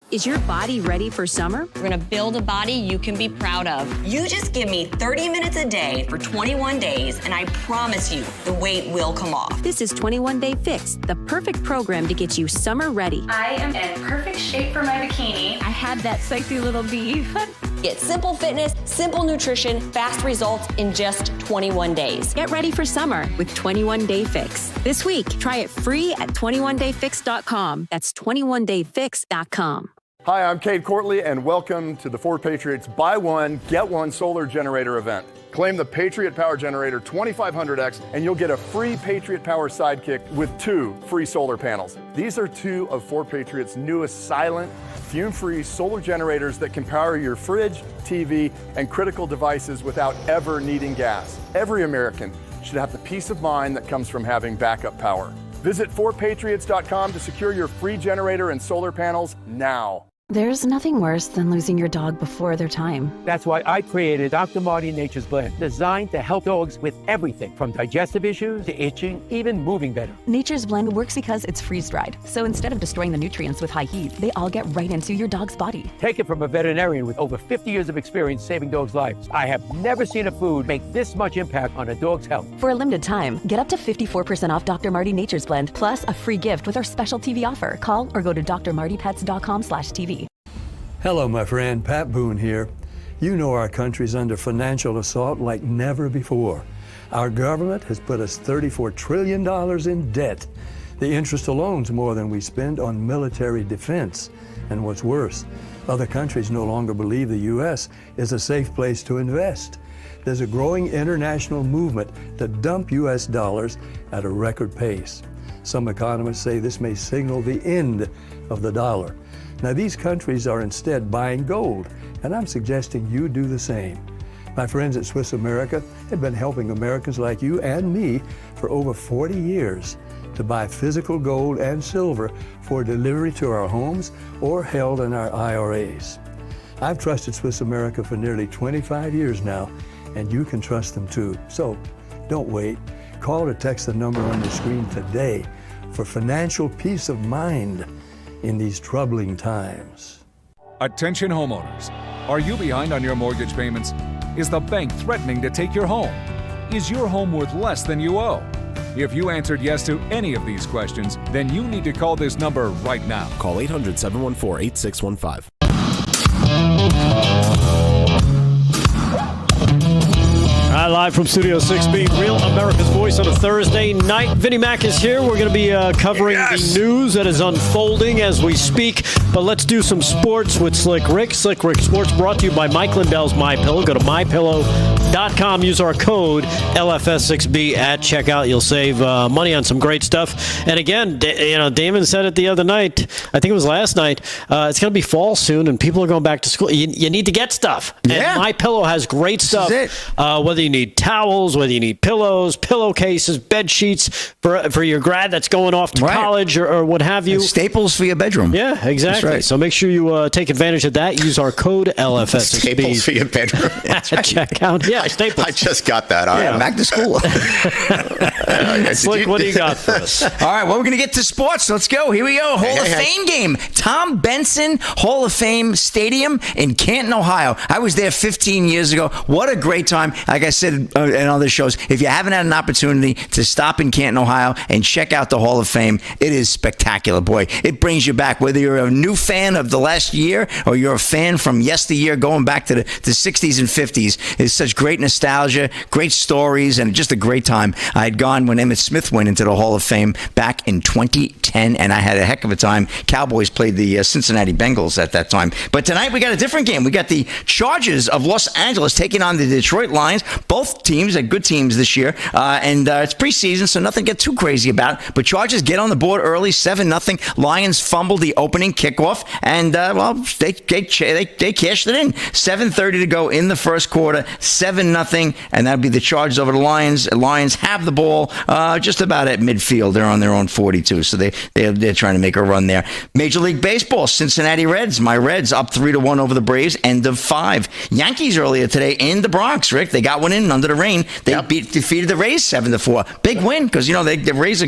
S12: Is your body ready for summer?
S29: We're gonna build a body you can be proud of.
S11: You just give me 30 minutes a day for 21 days, and I promise you, the weight will come off.
S12: This is 21 Day Fix, the perfect program to get you summer ready.
S13: I am in perfect shape for my bikini.
S12: I had that sexy little B, but
S11: Get simple fitness, simple nutrition, fast results in just 21 days.
S12: Get ready for summer with 21 Day Fix. This week, try it free at 21dayfix.com. That's 21dayfix.com.
S5: Hi, I'm Cade Courtley, and welcome to the Ford Patriots Buy One, Get One Solar Generator event. Claim the Patriot Power Generator 2500X, and you'll get a free Patriot Power Sidekick with 2 free solar panels. These are 2 of Ford Patriot's newest silent, fume-free solar generators that can power your fridge, TV, and critical devices without ever needing gas. Every American should have the peace of mind that comes from having backup power. Visit FordPatriots.com to secure your free generator and solar panels now.
S9: There's nothing worse than losing your dog before their time.
S13: That's why I created Dr. Marty Nature's Blend, designed to help dogs with everything from digestive issues to itching, even moving better.
S9: Nature's Blend works because it's freeze-dried. So instead of destroying the nutrients with high heat, they all get right into your dog's body.
S13: Take it from a veterinarian with over 50 years of experience saving dogs' lives. I have never seen a food make this much impact on a dog's health.
S9: For a limited time, get up to 54% off Dr. Marty Nature's Blend, plus a free gift with our special TV offer. Call or go to drmartypets.com/TV.
S14: Hello, my friend. Pat Boone here. You know our country's under financial assault like never before. Our government has put us $34 trillion in debt. The interest alone's more than we spend on military defense. And what's worse, other countries no longer believe the U.S. is a safe place to invest. There's a growing international movement to dump U.S. dollars at a record pace. Some economists say this may signal the end of the dollar. Now, these countries are instead buying gold, and I'm suggesting you do the same. My friends at Swiss America have been helping Americans like you and me for over 40 years to buy physical gold and silver for delivery to our homes or held in our IRAs. I've trusted Swiss America for nearly 25 years now, and you can trust them too. So, don't wait. Call or text the number on your screen today for financial peace of mind in these troubling times.
S15: Attention homeowners. Are you behind on your mortgage payments? Is the bank threatening to take your home? Is your home worth less than you owe? If you answered yes to any of these questions, then you need to call this number right now.
S16: Call 800-714-8615.
S3: Hi, live from Studio 6B, Real America's Voice on a Thursday night. Vinnie Mac is here. We're going to be covering the news that is unfolding as we speak. But let's do some sports with Slick Rick. Slick Rick Sports brought to you by Mike Lindell's MyPillow. Go to MyPillow.com. Use our code LFS6B at checkout. You'll save money on some great stuff. And again, Damon said it the other night. I think it was last night. It's going to be fall soon, and people are going back to school. You need to get stuff.
S6: Yeah.
S3: And MyPillow has great stuff. Whether you need towels, whether you need pillows, pillowcases, bed sheets for your grad that's going off to college or what have you.
S6: And staples for your bedroom.
S3: Yeah, exactly.
S6: Right.
S3: So make sure you take advantage of that. Use our code LFS6B.
S19: Staples for your bedroom.
S3: That's right. Check out. Yeah, staples.
S19: I just got that. All right.
S6: Back to school.
S3: Slick, what do you got for us?
S6: All right, well, we're going to get to sports. Let's go. Here we go. Hall of Fame game. Tom Benson Hall of Fame Stadium in Canton, Ohio. I was there 15 years ago. What a great time. Like I said in other shows, if you haven't had an opportunity to stop in Canton, Ohio and check out the Hall of Fame, it is spectacular. Boy, it brings you back. Whether you're a new fan of the last year or you're a fan from yesteryear going back to the 60s and 50s, it's such great nostalgia, great stories, and just a great time. I had gone when Emmitt Smith went into the Hall of Fame back in 2010, and I had a heck of a time. Cowboys played the Cincinnati Bengals at that time. But tonight we got a different game. We got the Chargers of Los Angeles taking on the Detroit Lions. Both teams are good teams this year, and it's preseason, so nothing to get too crazy about. But Chargers get on the board early, 7-0. Lions fumbled the opening kickoff, and they cashed it in. 7:30 to go in the first quarter, 7-0, and that'd be the Chargers over the Lions. Lions have the ball just about at midfield. They're on their own 42, so they're trying to make a run there. Major League Baseball, Cincinnati Reds. My Reds up 3-1 over the Braves. End of 5. Yankees earlier today in the Bronx. Rick, they got one in under the rain. They defeated the Rays 7-4. Big win because the Rays are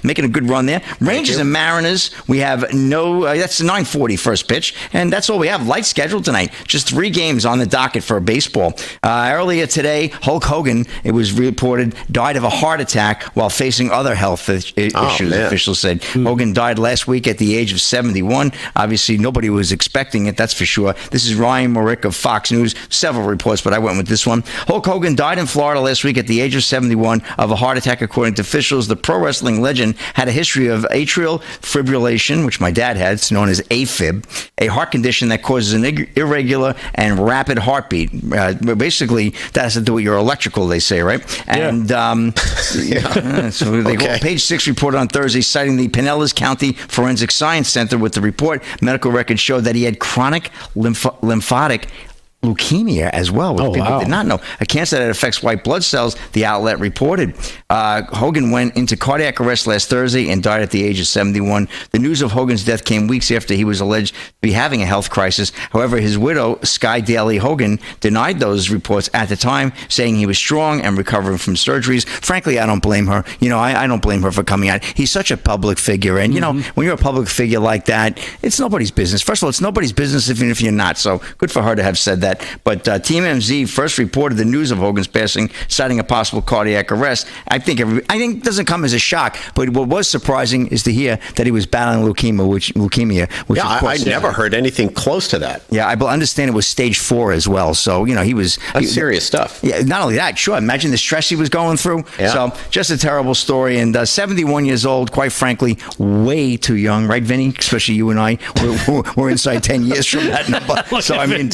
S6: making a good run there. Rangers and Mariners. We have that's 9:40 first pitch, and that's all we have. Light schedule tonight. Just 3 games on the docket for baseball. Earlier earlier today, Hulk Hogan, it was reported, died of a heart attack while facing other health issues, officials said. Hogan died last week at the age of 71. Obviously, nobody was expecting it, that's for sure. This is Ryan Morick of Fox News. Several reports, but I went with this one. Hulk Hogan died in Florida last week at the age of 71 of a heart attack, according to officials. The pro wrestling legend had a history of atrial fibrillation, which my dad had. It's known as AFib, a heart condition that causes an irregular and rapid heartbeat. Basically, that has to do with your electrical, they say, right? And so they go. Page 6 reported on Thursday, citing the Pinellas County Forensic Science Center with the report. Medical records showed that he had chronic lymphatic leukemia as well, which people did not know. A cancer that affects white blood cells, the outlet reported. Hogan went into cardiac arrest last Thursday and died at the age of 71. The news of Hogan's death came weeks after he was alleged to be having a health crisis. However, his widow, Sky Daly Hogan, denied those reports at the time, saying he was strong and recovering from surgeries. Frankly, I don't blame her. I don't blame her for coming out. He's such a public figure. And, when you're a public figure like that, it's nobody's business. First of all, it's nobody's business even if you're not. So good for her to have said that. But TMZ first reported the news of Hogan's passing, citing a possible cardiac arrest. I think it doesn't come as a shock. But what was surprising is to hear that he was battling leukemia, which of course,
S19: I never heard anything close to that.
S6: Yeah, I understand it was stage 4 as well. So that's
S19: serious stuff.
S6: Yeah, not only that, sure. Imagine the stress he was going through. Yeah. So just a terrible story. And 71 years old, quite frankly, way too young, right, Vinny? Especially you and I. We're inside 10 years from that number.
S3: So I mean,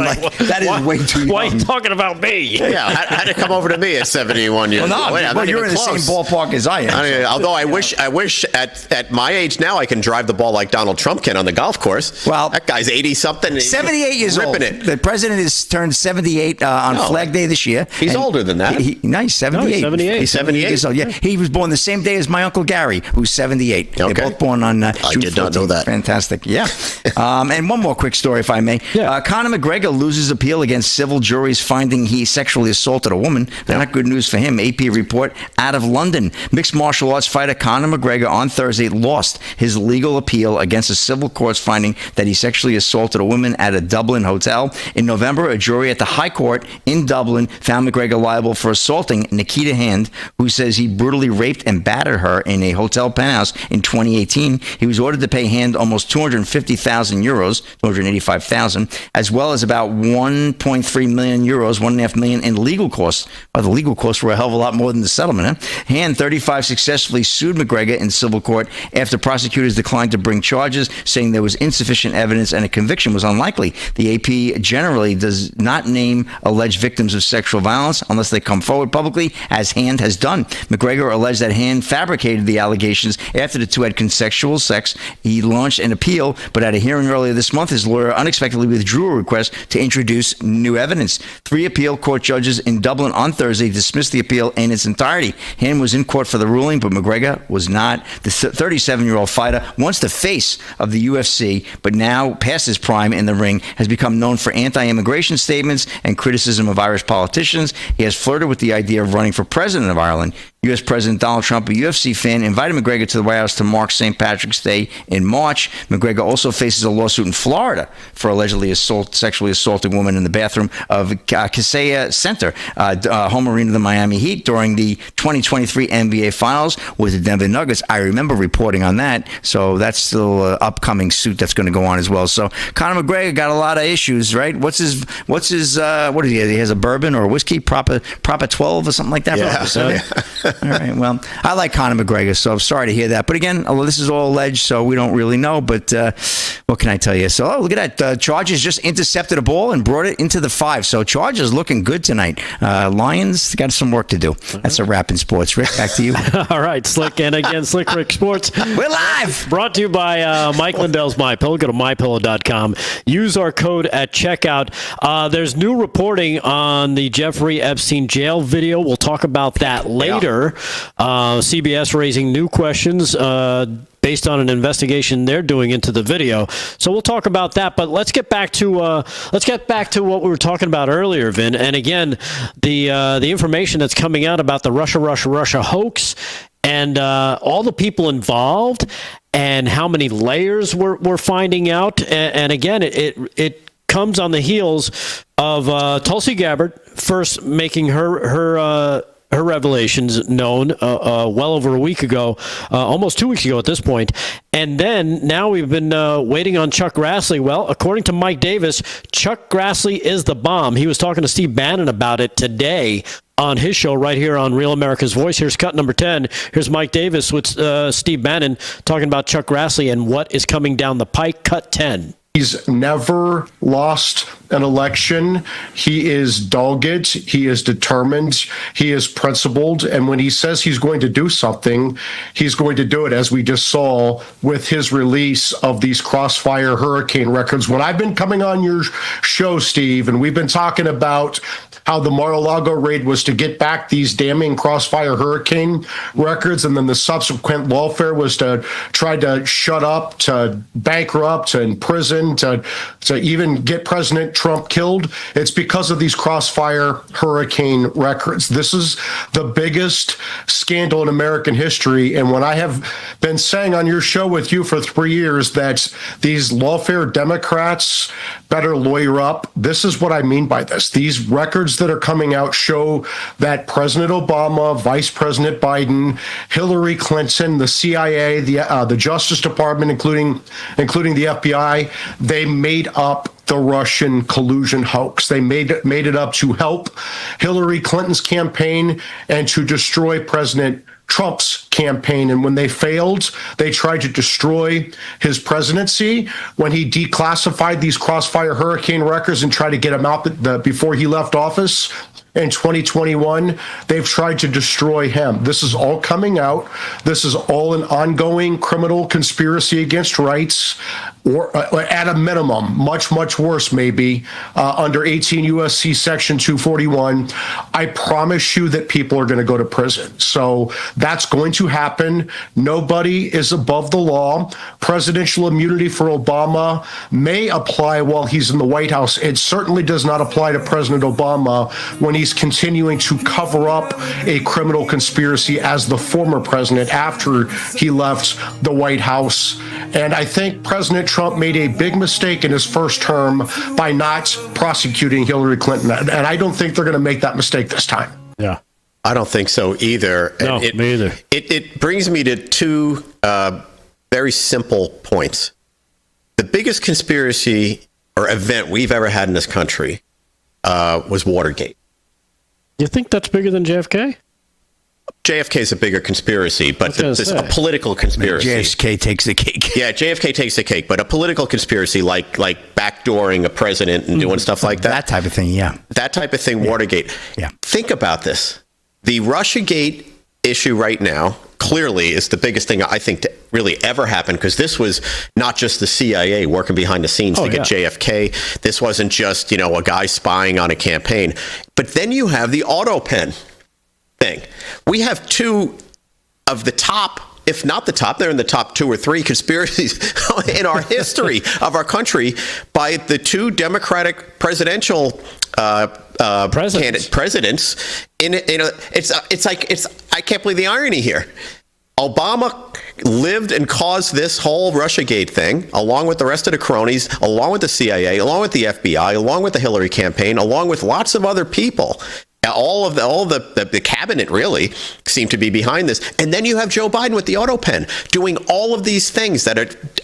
S6: I'm like, that is way too young.
S3: Why are you talking about me?
S19: Yeah, had to come over to me at 71 years old.
S6: Well, you're in the same ballpark as I am.
S19: Although I wish at my age now I can drive the ball like Donald Trump can on the golf course. Well, that guy's 80-something.
S6: 78 years old. The president has turned 78 on Flag Day this year.
S19: He's older than that.
S6: He's 78.
S19: He's 78
S6: years old. Yeah, he was born the same day as my Uncle Gary, who's 78. They're both born on June 14th.
S19: I did not know that.
S6: Fantastic. Yeah. And one more quick story, if I may. Conor McGregor loses appeal against civil juries finding he sexually assaulted a woman. Not good news for him. AP report out of London. Mixed martial arts fighter Conor McGregor on Thursday lost his legal appeal against a civil court's finding that he sexually assaulted a woman at a Dublin hotel. In November, a jury at the High Court in Dublin found McGregor liable for assaulting Nikita Hand, who says he brutally raped and battered her in a hotel penthouse in 2018. He was ordered to pay Hand almost 250,000 euros, 285,000, as well as about 1.3 million euros, 1.5 million in legal costs. Well, the legal costs were a hell of a lot more than the settlement. Hand, 35, successfully sued McGregor in civil court after prosecutors declined to bring charges, saying there was insufficient evidence and a conviction was unlikely. The AP generally does not name alleged victims of sexual violence unless they come forward publicly, as Hand has done. McGregor alleged that Hand fabricated the allegations after the two had consensual sex. He launched an appeal, but at a hearing earlier this month, his lawyer unexpectedly withdrew a request to introduce new evidence. 3 appeal court judges in Dublin on Thursday dismissed the appeal in its entirety. Hand was in court for the ruling, but McGregor was not. The 37-year-old fighter, once the face of the UFC, but now past his prime in the ring, has become known for anti-immigration statements and criticism of Irish politicians. He has flirted with the idea of running for president of Ireland. U.S. President Donald Trump, a UFC fan, invited McGregor to the White House to mark St. Patrick's Day in March. McGregor also faces a lawsuit in Florida for allegedly sexually assaulting a woman in the bathroom of Kaseya Center, home arena of the Miami Heat, during the 2023 NBA Finals with the Denver Nuggets. I remember reporting on that, so that's still an upcoming suit that's going to go on as well. So Conor McGregor got a lot of issues, right? What's his what is he? He has a bourbon or a whiskey, Proper 12 or something like that.
S19: Yeah.
S6: All right. Well, I like Conor McGregor, so I'm sorry to hear that. But again, this is all alleged, so we don't really know. But what can I tell you? So, look at that. Chargers just intercepted a ball and brought it into the 5. So, Chargers looking good tonight. Lions got some work to do. That's a wrap in sports. Rick, back to you.
S3: All right, Slick. And again, Slick Rick Sports.
S6: We're live.
S3: Brought to you by Mike Lindell's MyPillow. Go to mypillow.com. Use our code at checkout. There's new reporting on the Jeffrey Epstein jail video. We'll talk about that later. CBS raising new questions based on an investigation they're doing into the video. So we'll talk about that. But let's get back to what we were talking about earlier, Vin. And again, the information that's coming out about the Russia hoax and all the people involved and how many layers we're finding out. And again, it comes on the heels of Tulsi Gabbard first making her revelations known well over a week ago, almost 2 weeks ago at this point. And then now we've been waiting on Chuck Grassley. Well, according to Mike Davis, Chuck Grassley is the bomb. He was talking to Steve Bannon about it today on his show right here on Real America's Voice. Here's cut number 10. Here's Mike Davis with Steve Bannon talking about Chuck Grassley and what is coming down the pike. Cut 10.
S1: He's never lost an election. He is dogged. He is determined. He is principled. And when he says he's going to do something, he's going to do it, as we just saw with his release of these Crossfire Hurricane records. When I've been coming on your show, Steve, and we've been talking about how the Mar-a-Lago raid was to get back these damning Crossfire Hurricane records, and then the subsequent lawfare was to try to shut up, to bankrupt, to imprison, to even get President Trump killed. It's because of these Crossfire Hurricane records. This is the biggest scandal in American history. And when I have been saying on your show with you for 3 years that these lawfare Democrats better lawyer up, this is what I mean by this. These records that are coming out show that President Obama, Vice President Biden, Hillary Clinton, the CIA, the Justice Department, including the FBI, they made up the Russian collusion hoax. They made it up to help Hillary Clinton's campaign and to destroy President Trump's campaign. And when they failed, they tried to destroy his presidency. When he declassified these Crossfire Hurricane records and tried to get him out before he left office in 2021, they've tried to destroy him. This is all coming out. This is all an ongoing criminal conspiracy against rights, or at a minimum, much, much worse maybe, under 18 U.S.C. Section 241. I promise you that people are going to go to prison. So that's going to happen. Nobody is above the law. Presidential immunity for Obama may apply while he's in the White House. It certainly does not apply to President Obama when he's continuing to cover up a criminal conspiracy as the former president after he left the White House. And I think President Trump made a big mistake in his first term by not prosecuting Hillary Clinton. And I don't think they're going to make that mistake this time.
S3: Yeah.
S19: I don't think so either.
S3: No, me either.
S19: It brings me to two very simple points. The biggest conspiracy or event we've ever had in this country was Watergate.
S3: You think that's bigger than JFK?
S19: JFK is a bigger conspiracy, but this a political conspiracy.
S6: JFK takes the cake.
S19: Yeah, JFK takes the cake, but a political conspiracy like backdooring a president and doing stuff like that.
S6: That type of thing, yeah.
S19: That type of thing, Watergate.
S6: Yeah.
S19: Think about this. The Russiagate issue right now clearly is the biggest thing I think to really ever happen, because this was not just the CIA working behind the scenes to get JFK. This wasn't just, a guy spying on a campaign. But then you have the AutoPen thing. We have two of the top, if not the top, they're in the top 2 or 3 conspiracies in our history of our country by the 2 Democratic presidential presidents. I can't believe the irony here. Obama lived and caused this whole Russiagate thing, along with the rest of the cronies, along with the CIA, along with the FBI, along with the Hillary campaign, along with lots of other people. All the cabinet really seem to be behind this. And then you have Joe Biden with the AutoPen doing all of these things that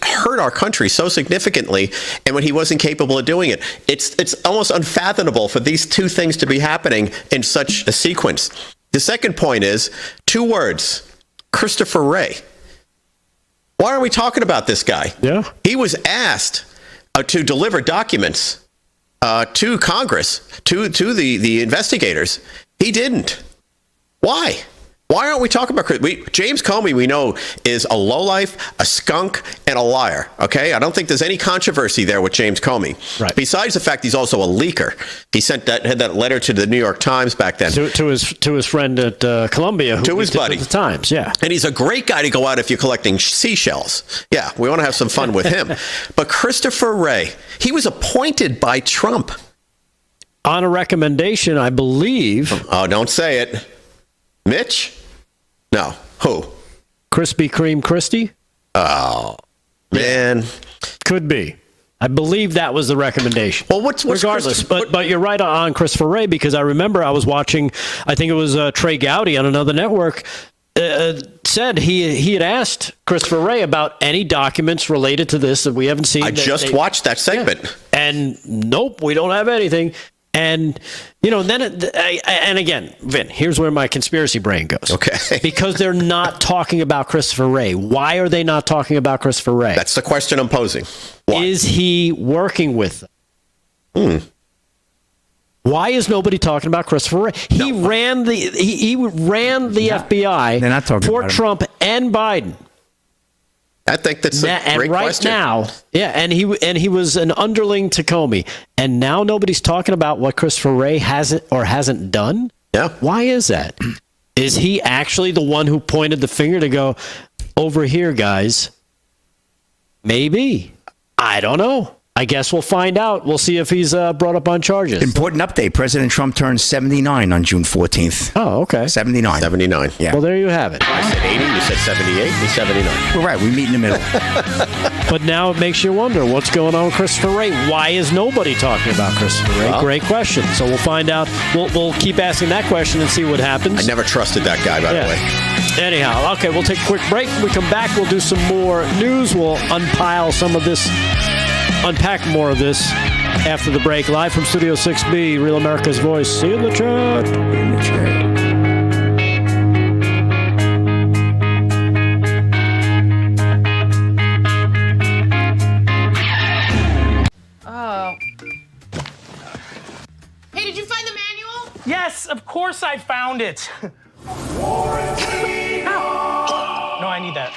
S19: hurt our country so significantly. And when he wasn't capable of doing it, it's almost unfathomable for these 2 things to be happening in such a sequence. The second point is 2 words: Christopher Wray. Why aren't we talking about this guy?
S3: Yeah.
S19: He was asked to deliver documents to Congress, to the investigators. He didn't. Why? Why aren't we talking about James Comey? We know is a lowlife, a skunk, and a liar. Okay, I don't think there's any controversy there with James Comey.
S3: Right.
S19: Besides the fact he's also a leaker. He had that letter to the New York Times back then
S3: to his friend at Columbia,
S19: to his buddy,
S3: at the Times. Yeah,
S19: and he's a great guy to go out if you're collecting seashells. Yeah, we want to have some fun with him. But Christopher Wray, he was appointed by Trump
S3: on a recommendation, I believe.
S19: Oh, don't say it, Mitch. No. Who?
S3: Krispy Kreme Christie?
S19: Oh, man.
S3: Could be. I believe that was the recommendation.
S19: Well, what's
S3: regardless? But you're right on Christopher Wray, because I remember I was watching. I think it was Trey Gowdy on another network. Said he had asked Christopher Wray about any documents related to this that we haven't seen.
S19: I just watched that segment,
S3: and nope, we don't have anything. And then and again, Vin, here's where my conspiracy brain goes.
S19: Okay,
S3: because they're not talking about Christopher Wray. Why are they not talking about Christopher Wray?
S19: That's the question I'm posing. Why?
S3: Is he working with them? Why is nobody talking about Christopher Wray? He ran the FBI
S6: They're not talking
S3: for
S6: about him.
S3: Trump and Biden.
S19: I think that's a great
S3: right
S19: question.
S3: now, and he was an underling to Comey, and now nobody's talking about what Christopher Wray hasn't or hasn't done.
S19: Yeah,
S3: why is that? Is he actually the one who pointed the finger to go over here, guys? Maybe. I don't know. I guess we'll find out. We'll see if he's brought up on charges.
S6: Important update. President Trump turns 79 on June 14th.
S3: Oh, okay.
S6: 79.
S19: 79.
S6: Yeah.
S3: Well, there you have it.
S19: I said 80. You said 78. He's 79.
S6: We're right. We meet in the middle.
S3: But now it makes you wonder what's going on with Christopher Wray. Why is nobody talking about Christopher Wray?
S19: Well,
S3: great question. So we'll find out. We'll keep asking that question and see what happens.
S19: I never trusted that guy, by the way.
S3: Anyhow, okay, we'll take a quick break. When we come back, we'll do some more news. We'll unpile some of this, unpack more of this after the break. Live from Studio 6B, Real America's Voice. See you in the chat.
S2: Hey, did you find the manual? Yes, of course I found it. No, I need that.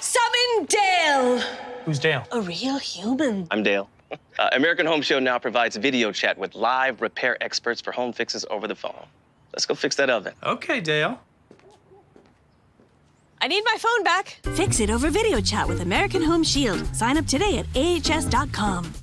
S4: Summon Dale!
S2: Who's Dale?
S4: A real human.
S10: I'm Dale. American Home Show now provides video chat with live repair experts for home fixes over the phone. Let's go fix that oven.
S2: Okay, Dale.
S12: I need my phone back. Fix it over video chat with American Home Shield. Sign up today at ahs.com.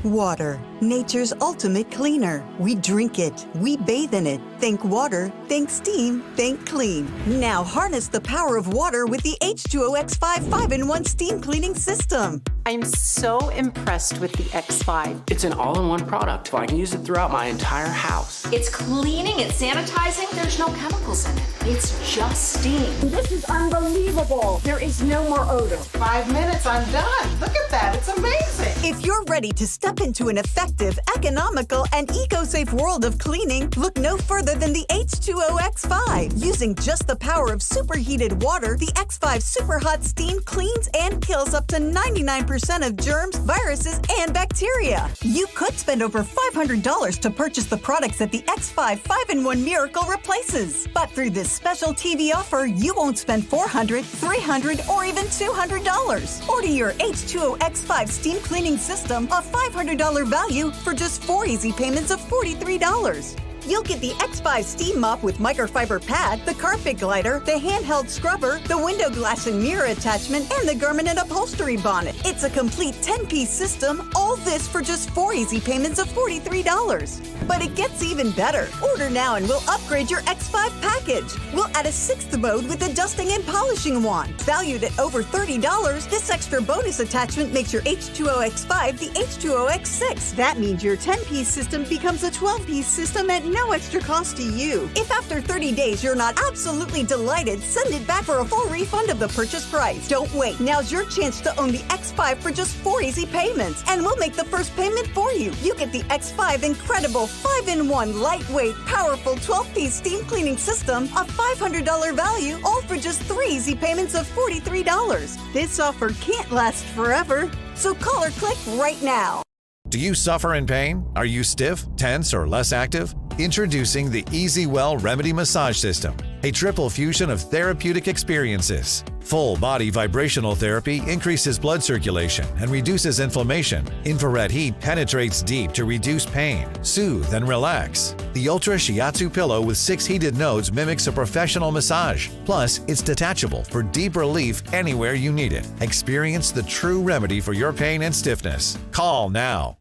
S8: Water, nature's ultimate cleaner. We drink it, we bathe in it. Think water, think steam, think clean. Now harness the power of water with the H2O X5 5-in-1 steam cleaning system.
S17: I'm so impressed with the X5.
S18: It's an all-in-one product, so I can use it throughout my entire house.
S17: It's cleaning, it's sanitizing, there's no chemicals in it. It's just steam.
S25: This is unbelievable. There is no more odor.
S26: 5 minutes, I'm done. Look at that, it's amazing.
S8: If you're ready to step into an effective, economical, and eco-safe world of cleaning, look no further than the H2O X5. Using just the power of superheated water, the X5 Super Hot Steam cleans and kills up to 99% of germs, viruses, and bacteria. You could spend over $500 to purchase the products that the X5 5-in-1 Miracle replaces. But through this special TV offer, you won't spend $400, $300, or even $200. Order your H2O X5 steam cleaning system, a $500 value, for just 4 easy payments of $43. You'll get the X5 steam mop with microfiber pad, the carpet glider, the handheld scrubber, the window glass and mirror attachment, and the garment and upholstery bonnet. It's a complete 10-piece system, all this for just 4 easy payments of $43. But it gets even better. Order now and we'll upgrade your X5 package. We'll add a 6th mode with a dusting and polishing wand. Valued at over $30, this extra bonus attachment makes your H2O X5 the H2O X6. That means your 10-piece system becomes a 12-piece system at no extra cost to you. If after 30 days you're not absolutely delighted, send it back for a full refund of the purchase price. Don't wait. Now's your chance to own the X5 for just 4 easy payments, and we'll make the first payment for you. You get the X5 incredible 5-in-1 lightweight, powerful 12-piece steam cleaning system, a $500 value, all for just 3 easy payments of $43. This offer can't last forever, so call or click right now.
S27: Do you suffer in pain? Are you stiff, tense, or less active? Introducing the EasyWell Remedy Massage System, a triple fusion of therapeutic experiences. Full body vibrational therapy increases blood circulation and reduces inflammation. Infrared heat penetrates deep to reduce pain, soothe, and relax. The Ultra Shiatsu pillow with 6 heated nodes mimics a professional massage. Plus, it's detachable for deep relief anywhere you need it. Experience the true remedy for your pain and stiffness. Call now.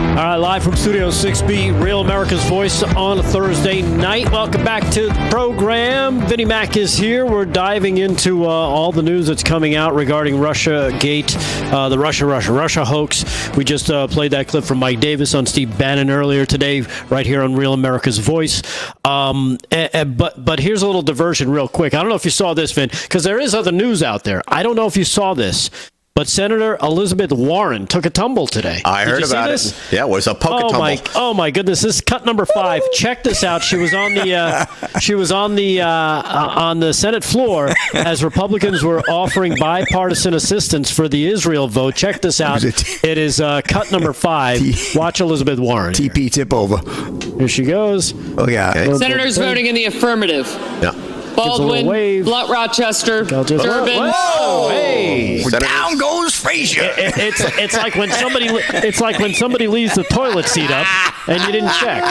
S3: All right, live from from Studio 6B, Real America's Voice on a Thursday night. Welcome back to the program. Vinnie Mac is here. We're diving into all the news that's coming out regarding Russia Gate, the Russia hoax. We just played that clip from Mike Davis on Steve Bannon earlier today, right here on Real America's Voice. But here's a little diversion real quick. I don't know if you saw this, Vin, because there is other news out there. I don't know if you saw this. But Senator Elizabeth Warren took a tumble today.
S19: I heard about it. Yeah, it was a tumble.
S3: Oh my goodness! This is cut number 5. Check this out. She was on the Senate floor as Republicans were offering bipartisan assistance for the Israel vote. Check this out. It is cut number 5. Watch Elizabeth Warren.
S6: TP tip over.
S3: Here she goes.
S6: Oh yeah.
S3: Okay.
S7: Senators voting in the affirmative.
S19: Yeah.
S7: Baldwin, Blunt, Rochester, Durbin.
S6: Whoa!
S3: Hey!
S6: Down goes Frazier.
S3: It's like when somebody leaves the toilet seat up and you didn't check.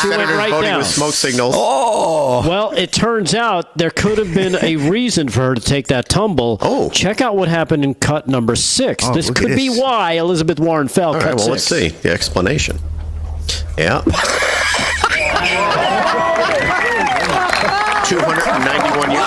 S3: She went right
S19: voting
S3: down.
S19: with smoke signals.
S6: Oh!
S3: Well, it turns out there could have been a reason for her to take that tumble.
S19: Oh!
S3: Check out what happened in cut number 6.
S6: Oh,
S3: this could be why Elizabeth Warren fell.
S19: All right, well,
S3: 6.
S19: let's see the explanation. Yeah. 291 years.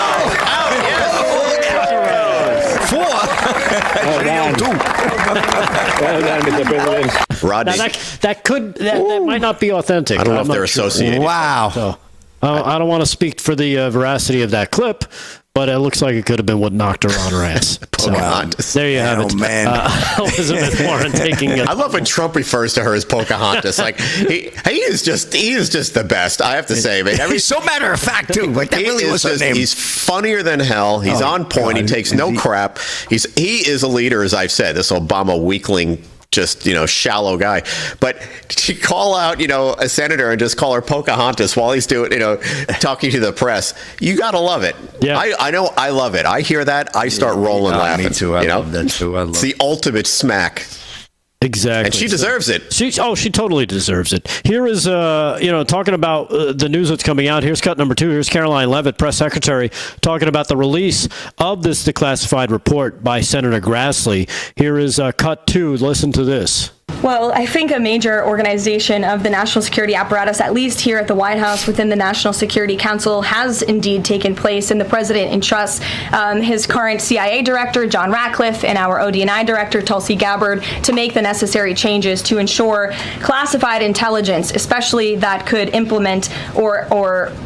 S19: Rodney.
S3: Now that might not be authentic.
S19: I don't know if they're associated.
S6: Wow.
S3: So, I don't want to speak for the veracity of that clip, but it looks like it could have been what knocked her on her ass.
S19: Pocahontas.
S3: There you have it.
S6: Man.
S3: Elizabeth Warren taking it.
S19: I love when Trump refers to her as Pocahontas. Like he is just the best. I have to say, man.
S6: He's so matter of fact too. Like that really was her name.
S19: He's funnier than hell. He's on point. He takes no crap. He is a leader, as I've said. This Obama weakling, just shallow guy. But to call out a senator and just call her Pocahontas while he's doing talking to the press, you gotta love it.
S3: Yeah,
S19: I know. I love it. I hear that, I start rolling laughing.
S6: Me too. I love that too.
S19: It's the ultimate smack.
S3: Exactly.
S19: And she deserves it.
S3: She totally deserves it. Here is, talking about the news that's coming out. Here's cut number 2. Here's Caroline Leavitt, press secretary, talking about the release of this declassified report by Senator Grassley. Here is cut 2. Listen to this.
S11: Well, I think a major organization of the national security apparatus, at least here at the White House within the National Security Council, has indeed taken place, and the president entrusts his current CIA director, John Ratcliffe, and our ODNI director, Tulsi Gabbard, to make the necessary changes to ensure classified intelligence, especially that could implement or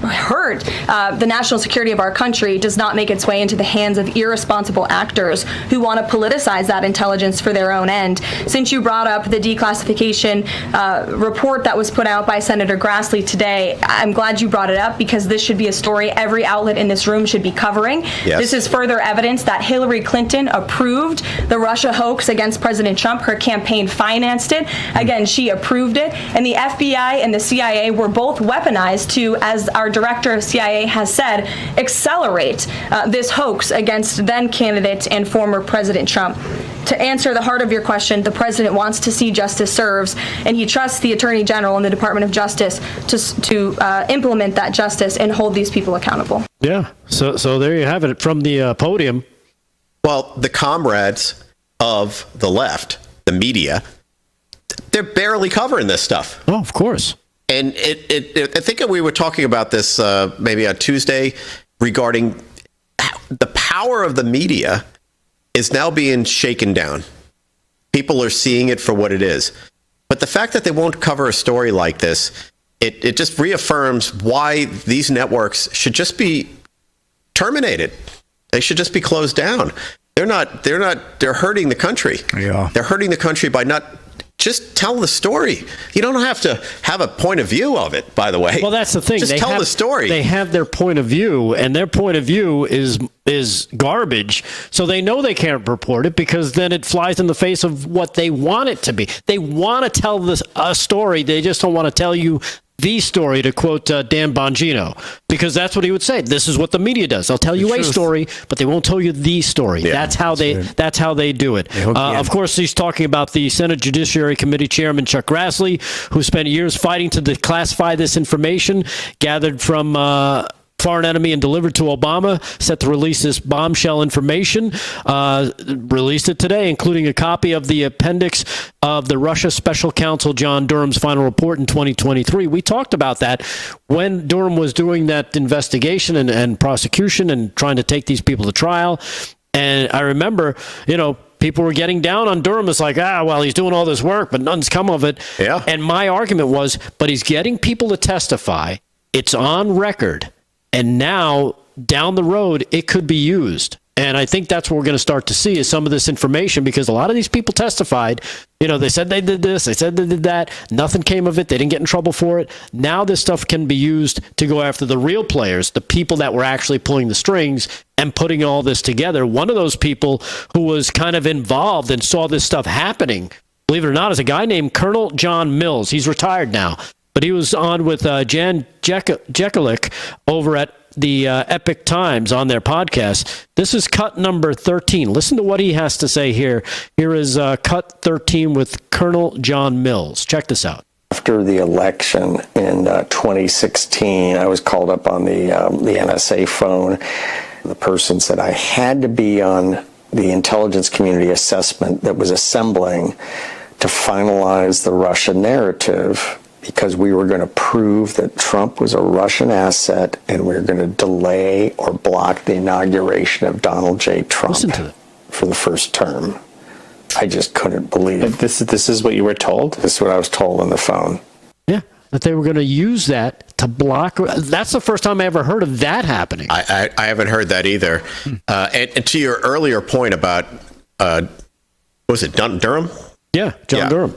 S11: hurt the national security of our country, does not make its way into the hands of irresponsible actors who want to politicize that intelligence for their own end. Since you brought up the declassification report that was put out by Senator Grassley today, I'm glad you brought it up, because this should be a story every outlet in this room should be covering. Yes. This is further evidence that Hillary Clinton approved the Russia hoax against President Trump. Her campaign financed it. Again, she approved it. And the FBI and the CIA were both weaponized to, as our director of CIA has said, accelerate this hoax against then candidate and former President Trump. To answer the heart of your question, the president wants to see justice serves, and he trusts the Attorney General and the Department of Justice to implement that justice and hold these people accountable.
S3: Yeah, so there you have it from the podium.
S19: Well, the comrades of the left, the media, they're barely covering this stuff.
S3: Oh, of course.
S19: And I think we were talking about this maybe on Tuesday regarding the power of the media is now being shaken down. People are seeing it for what it is. But the fact that they won't cover a story like this, it just reaffirms why these networks should just be terminated. They should just be closed down. They're hurting the country.
S6: Yeah.
S19: They're hurting the country by not just tell the story. You don't have to have a point of view of it, by the way.
S3: Well, that's the thing.
S19: Just tell the story.
S3: They have their point of view, and their point of view is garbage. So they know they can't report it, because then it flies in the face of what they want it to be. They want to tell a story. They just don't want to tell you the story, to quote Dan Bongino, because that's what he would say. This is what the media does. They'll tell you a story, but they won't tell you the story. Yeah, that's how they do it. Of course, he's talking about the Senate Judiciary Committee Chairman Chuck Grassley, who spent years fighting to declassify this information gathered from foreign enemy and delivered to Obama, set to release this bombshell information. Released it today, including a copy of the appendix of the Russia Special Counsel John Durham's final report in 2023. We talked about that when Durham was doing that investigation and prosecution and trying to take these people to trial. And I remember, people were getting down on Durham. It's like, well, he's doing all this work, but nothing's come of it.
S19: Yeah.
S3: And my argument was, but he's getting people to testify. It's on record. And now, down the road, it could be used. And I think that's what we're going to start to see is some of this information, because a lot of these people testified. They said they did this, they said they did that. Nothing came of it. They didn't get in trouble for it. Now this stuff can be used to go after the real players, the people that were actually pulling the strings and putting all this together. One of those people who was kind of involved and saw this stuff happening, believe it or not, is a guy named Colonel John Mills. He's retired now, but he was on with Jan Jekielek over at the Epic Times on their podcast. This is cut number 13. Listen to what he has to say here. Here is cut 13 with Colonel John Mills. Check this out.
S5: After the election in 2016, I was called up on the NSA phone. The person said I had to be on the intelligence community assessment that was assembling to finalize the Russia narrative, because we were going to prove that Trump was a Russian asset and we were going to delay or block the inauguration of Donald J. Trump for the first term. I just couldn't believe it.
S13: This is what you were told?
S5: This is what I was told on the phone.
S3: Yeah, that they were going to use that to block. That's the first time I ever heard of that happening.
S19: I haven't heard that either. And to your earlier point about, was it Durham?
S3: Yeah, John Durham.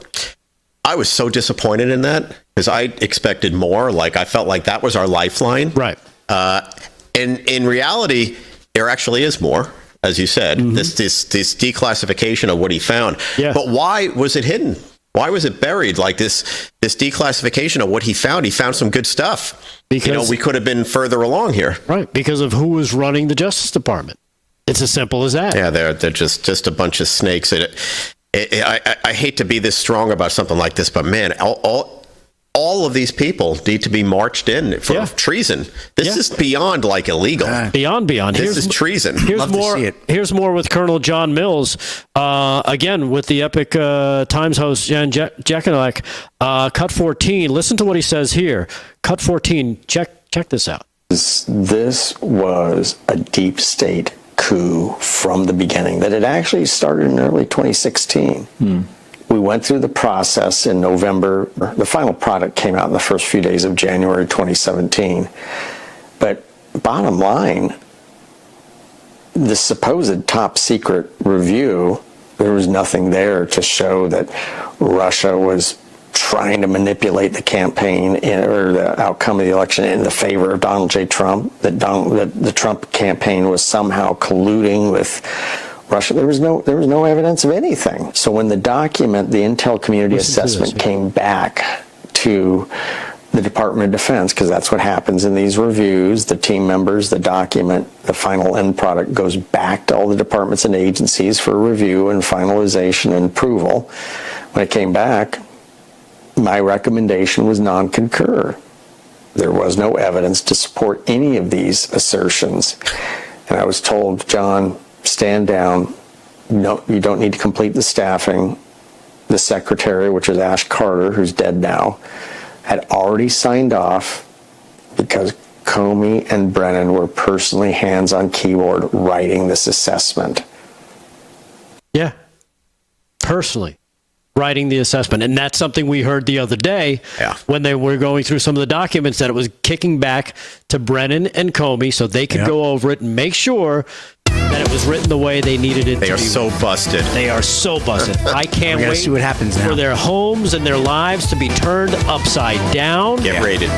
S19: I was so disappointed in that because I expected more. Like, I felt like that was our lifeline.
S3: Right.
S19: And in reality, there actually is more, as you said, this declassification of what he found.
S3: Yeah.
S19: But why was it hidden? Why was it buried? Like this declassification of what he found some good stuff. Because we could have been further along here.
S3: Right. Because of who was running the Justice Department. It's as simple as that.
S19: Yeah, they're just a bunch of snakes. I hate to be this strong about something like this, but man, all of these people need to be marched in for treason. This is beyond like illegal.
S3: Beyond.
S19: This is treason.
S3: Here's more with Colonel John Mills. Again, with the Epic Times host Jan Jekielek. Cut 14. Listen to what he says here. Cut 14. Check this out.
S5: This was a deep state coup from the beginning, that it actually started in early 2016. We went through the process in November. The final product came out in the first few days of January 2017. But bottom line, the supposed top secret review, there was nothing there to show that Russia was trying to manipulate the campaign or the outcome of the election in the favor of Donald J. Trump, that the Trump campaign was somehow colluding with Russia. There was no evidence of anything. So when the document, the Intel Community Assessment, came back to the Department of Defense, because that's what happens in these reviews, the team members, the document, the final end product goes back to all the departments and agencies for review and finalization and approval. When it came back, my recommendation was non-concur. There was no evidence to support any of these assertions. And I was told, John, stand down. No, you don't need to complete the staffing. The secretary, which is Ash Carter, who's dead now, had already signed off because Comey and Brennan were personally hands on keyboard writing this assessment.
S3: Yeah, personally writing the assessment. And that's something we heard the other day when they were going through some of the documents, that it was kicking back to Brennan and Comey so they could go over it and make sure that it was written the way they needed it to be.
S19: They are so busted.
S3: They are so busted. I can't wait
S6: see what happens now.
S3: for their homes and their lives to be turned upside down.
S19: Get raided.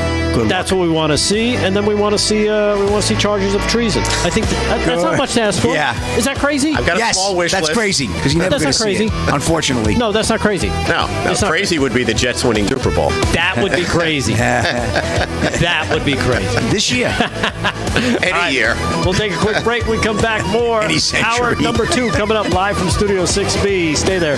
S3: That's what we want to see, and then we want to see charges of treason. I think that's not much to ask for.
S6: Yeah.
S3: Is that crazy?
S19: I've got a small wish
S6: that's
S19: list.
S6: crazy, because you're never
S3: That's
S6: going to
S3: not
S6: see
S3: crazy.
S6: it, unfortunately.
S3: No, that's not crazy.
S19: No,
S3: It's not
S19: crazy would be the Jets winning Super Bowl.
S3: That would be crazy. That would be crazy.
S6: This year.
S19: Any year.
S3: We'll take a quick break. We come back more.
S6: Any century.
S3: Hour number 2 coming up live from Studio 6B. Stay there.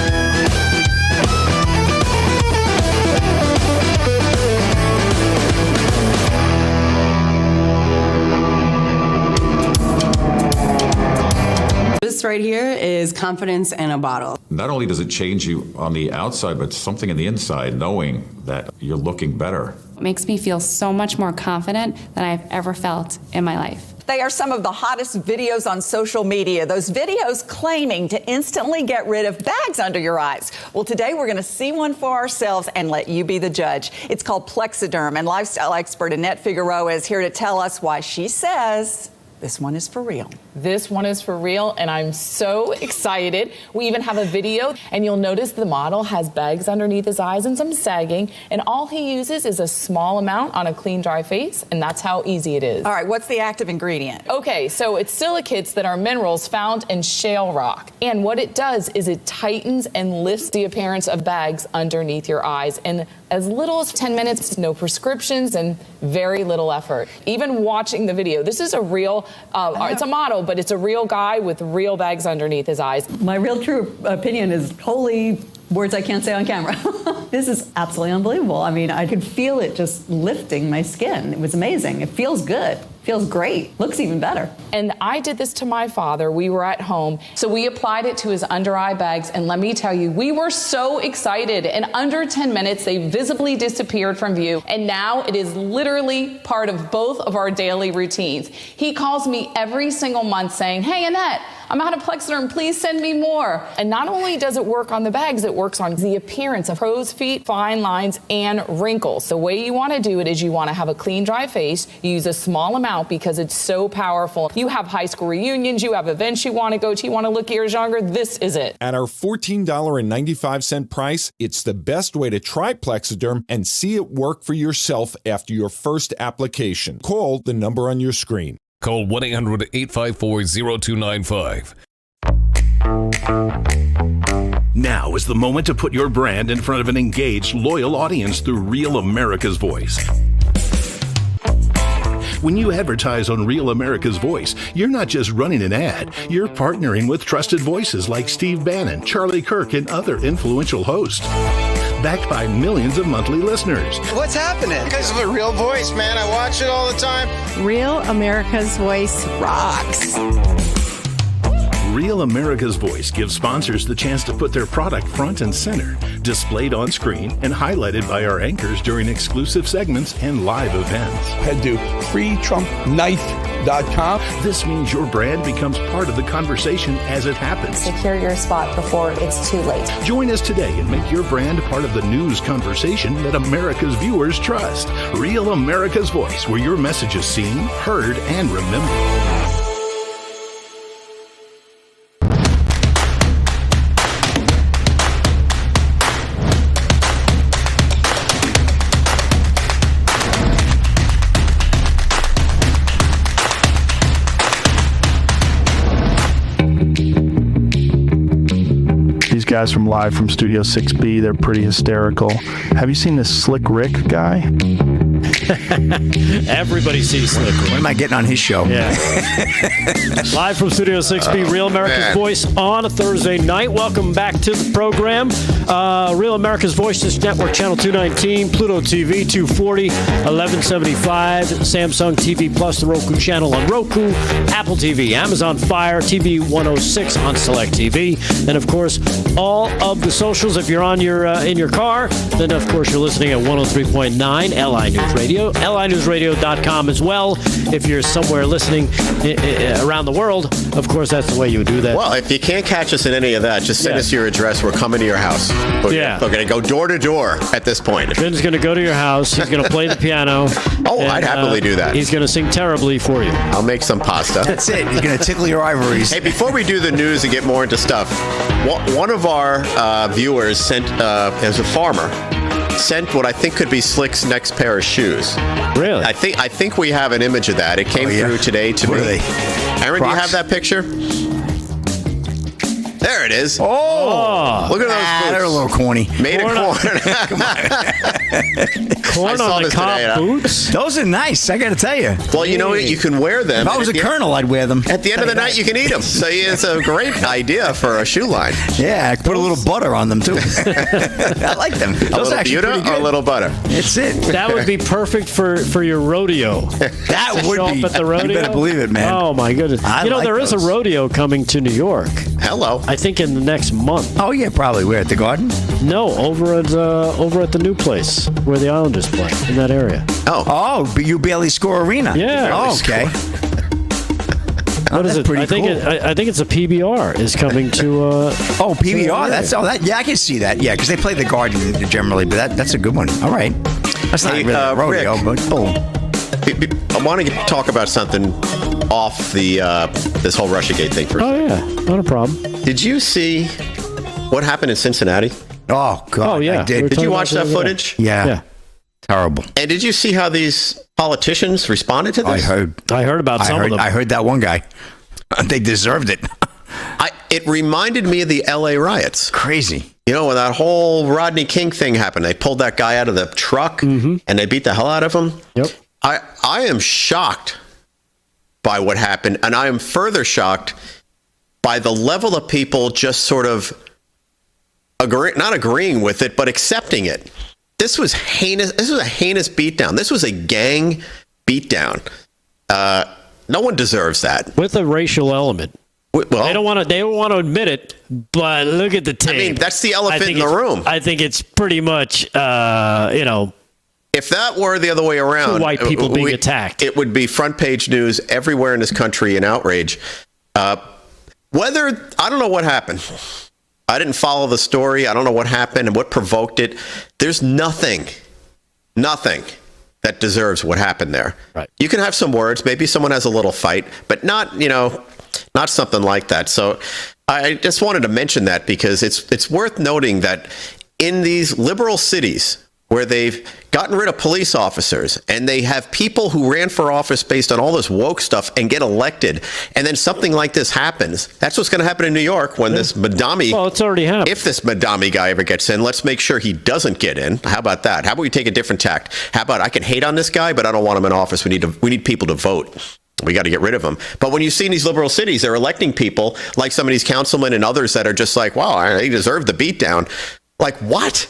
S9: This right here is confidence in a bottle.
S13: Not only does it change you on the outside, but something in the inside, knowing that you're looking better.
S20: It makes me feel so much more confident than I've ever felt in my life.
S21: They are some of the hottest videos on social media. Those videos claiming to instantly get rid of bags under your eyes. Well, today we're going to see one for ourselves and let you be the judge. It's called Plexiderm, and lifestyle expert Annette Figueroa is here to tell us why she says this one is for real.
S22: This one is for real, and I'm so excited. We even have a video, and you'll notice the model has bags underneath his eyes and some sagging, and all he uses is a small amount on a clean, dry face, and that's how easy it is.
S21: All right, what's the active ingredient?
S22: Okay, so it's silicates that are minerals found in shale rock, and what it does is it tightens and lifts the appearance of bags underneath your eyes in as little as 10 minutes, no prescriptions, and very little effort. Even watching the video, this is a real, it's a model, but it's a real guy with real bags underneath his eyes.
S23: My real true opinion is holy words I can't say on camera. This is absolutely unbelievable. I mean, I could feel it just lifting my skin. It was amazing. It feels good. Feels great. Looks even better.
S22: And I did this to my father. We were at home. So we applied it to his under eye bags. And let me tell you, we were so excited. In under 10 minutes, they visibly disappeared from view. And now it is literally part of both of our daily routines. He calls me every single month saying, "Hey, Annette, I'm out of Plexiderm. Please send me more." And not only does it work on the bags, it works on the appearance of crow's feet, fine lines, and wrinkles. The way you want to do it is you want to have a clean, dry face. You use a small amount because it's so powerful. You have high school reunions, you have events you want to go to, you want to look years younger, this is it.
S24: At our $14.95 price, it's the best way to try Plexiderm and see it work for yourself after your first application. Call the number on your screen.
S28: Call 1-800-854-0295.
S29: Now is the moment to put your brand in front of an engaged, loyal audience through Real America's Voice. When you advertise on Real America's Voice, you're not just running an ad, you're partnering with trusted voices like Steve Bannon, Charlie Kirk, and other influential hosts. Backed by millions of monthly listeners.
S30: What's happening? Because of a Real Voice, man. I watch it all the time.
S31: Real America's Voice rocks.
S29: Real America's Voice gives sponsors the chance to put their product front and center, displayed on screen and highlighted by our anchors during exclusive segments and live events.
S32: Head to freetrumpknife.com.
S29: This means your brand becomes part of the conversation as it happens.
S31: Secure your spot before it's too late.
S29: Join us today and make your brand part of the news conversation that America's viewers trust. Real America's Voice, where your message is seen, heard, and remembered.
S33: Guys from Live from Studio 6B, they're pretty hysterical. Have you seen this Slick Rick guy?
S3: Everybody sees Slick Rick.
S6: When am I getting on his show?
S3: Yeah. Live from Studio 6B, Real America's Voice on a Thursday night. Welcome back to the program. Real America's Voice, Dish Network, Channel 219, Pluto TV 240, 1175, Samsung TV Plus, the Roku channel on Roku, Apple TV, Amazon Fire, TV 106 on Select TV, and of course, all of the socials. If you're on your in your car, then of course you're listening at 103.9 LI News Radio, linewsradio.com as well. If you're somewhere listening around the world, of course that's the way you would do that.
S19: Well, if you can't catch us in any of that, just send us your address. We're coming to your house. We're going to go door to door at this point.
S3: Ben's going to go to your house. He's going to play the piano.
S19: I'd happily do that.
S3: He's going to sing terribly for you.
S19: I'll make some pasta.
S6: That's it. He's going to tickle your ivories.
S19: Hey, before we do the news and get more into stuff, one of our viewers sent, as a farmer, sent what I think could be Slick's next pair of shoes.
S3: Really?
S19: I think we have an image of that. It came through today to me.
S6: What are they?
S19: Aaron,
S6: Crocs?
S19: do you have that picture? There it is.
S6: Oh,
S19: look at those boots.
S6: They're a little corny.
S19: Made of corn.
S3: Corn on the cob boots?
S6: Those are nice, I got to tell you.
S19: Well, you know what? You can wear them.
S6: If I was a colonel, I'd wear them.
S19: At the end of the night, you can eat them. So it's a great idea for a shoe line.
S6: Yeah, I put a little butter on them, too. I like them. Those
S19: a little butter or a little butter?
S6: It's it.
S3: That would be perfect for your rodeo.
S6: That would
S3: Show
S6: be.
S3: up at the rodeo.
S6: You better believe it, man.
S3: Oh, my goodness. There is a rodeo coming to New York.
S19: Hello.
S3: I think in the next month.
S6: Oh, yeah, probably. Where, at the Garden?
S3: No, over at the new place where the Islanders play, in that area.
S6: Oh, but you barely score arena.
S3: Yeah.
S6: Oh, okay.
S3: What is it?
S6: Pretty
S3: I think
S6: cool.
S3: I think it's a PBR is coming to.
S6: Oh, PBR. Yeah, I can see that. Yeah, because they play the Garden generally, but that's a good one. All right. That's not really a rodeo,
S19: Rick,
S6: but boom.
S19: I want to talk about something off the this whole Russiagate thing for a second.
S3: Yeah, not a problem.
S19: Did you see what happened in Cincinnati?
S6: Oh, God.
S3: Oh, yeah.
S6: I did.
S19: Did you watch that footage?
S6: Yeah. Terrible.
S19: And did you see how these politicians responded to this?
S3: I heard about some of them.
S6: I heard that one guy. They deserved it.
S19: It reminded me of the LA riots.
S6: Crazy.
S19: You know, when that whole Rodney King thing happened, they pulled that guy out of the truck and they beat the hell out of him.
S3: Yep.
S19: I am shocked by what happened, and I am further shocked by the level of people just sort of not agreeing with it, but accepting it. This was heinous. This was a heinous beatdown. This was a gang beatdown. No one deserves that.
S3: With a racial element.
S19: Well,
S3: they don't want to admit it, but look at the tape.
S19: I mean, that's the elephant in the room.
S3: I think it's pretty much,
S19: if that were the other way around,
S3: white people being attacked,
S19: it would be front page news everywhere in this country in outrage. I don't know what happened. I didn't follow the story. I don't know what happened and what provoked it. There's nothing that deserves what happened there.
S3: Right.
S19: You can have some words. Maybe someone has a little fight, but not something like that. So I just wanted to mention that because it's worth noting that in these liberal cities where they've gotten rid of police officers and they have people who ran for office based on all this woke stuff and get elected, and then something like this happens. That's what's going to happen in New York when this Madami.
S3: Well, it's already happened.
S19: If this Madami guy ever gets in, let's make sure he doesn't get in. How about that? How about we take a different tact? How about I can hate on this guy, but I don't want him in office. We need people to vote. We got to get rid of him. But when you see in these liberal cities, they're electing people like some of these councilmen and others that are just like, wow, they deserve the beatdown. Like, what?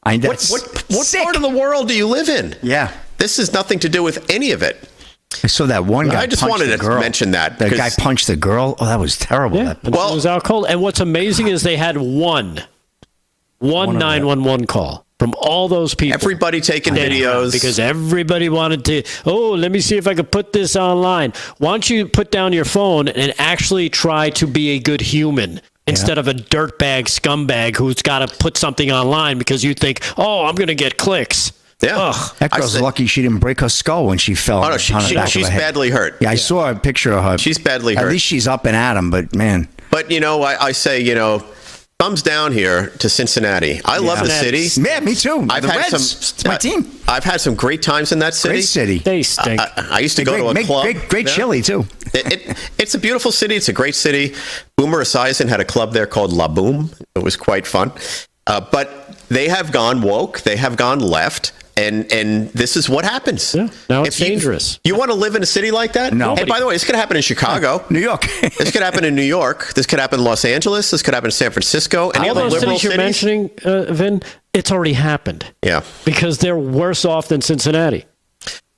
S19: What part of the world do you live in?
S6: Yeah.
S19: This has nothing to do with any of it.
S6: I saw that one guy.
S19: I just wanted to mention that.
S6: The guy punched the girl. Oh, that was terrible.
S3: Yeah, it was out cold. And what's amazing is they had one 911 call from all those people.
S19: Everybody taking videos.
S3: Because everybody wanted to, let me see if I can put this online. Why don't you put down your phone and actually try to be a good human? Instead of a dirtbag scumbag who's got to put something online because you think, I'm going to get clicks.
S19: Yeah.
S3: Ugh.
S6: That girl's lucky she didn't break her skull when she fell.
S19: Oh, no, she's badly hurt.
S6: Yeah, I saw a picture of her.
S19: She's badly hurt.
S6: At least she's up and at him, but man.
S19: But, I say, thumbs down here to Cincinnati. I love the city.
S6: Yeah, me too. It's my team.
S19: I've had some great times in that city.
S6: Great city.
S3: They stink.
S19: I used to go to a club.
S6: Great chili, too.
S19: It's a beautiful city. It's a great city. Boomer Esiason had a club there called La Boom. It was quite fun. But they have gone woke. They have gone left. And this is what happens.
S3: Yeah, now it's dangerous.
S19: You want to live in a city like that?
S6: No.
S19: And by the way, this could happen in Chicago.
S6: New York.
S19: This could happen in New York. This could happen in Los Angeles. This could happen in San Francisco. Any
S3: all
S19: other
S3: those
S19: liberal
S3: cities you're mentioning, Vin, it's already happened.
S19: Yeah.
S3: Because they're worse off than Cincinnati.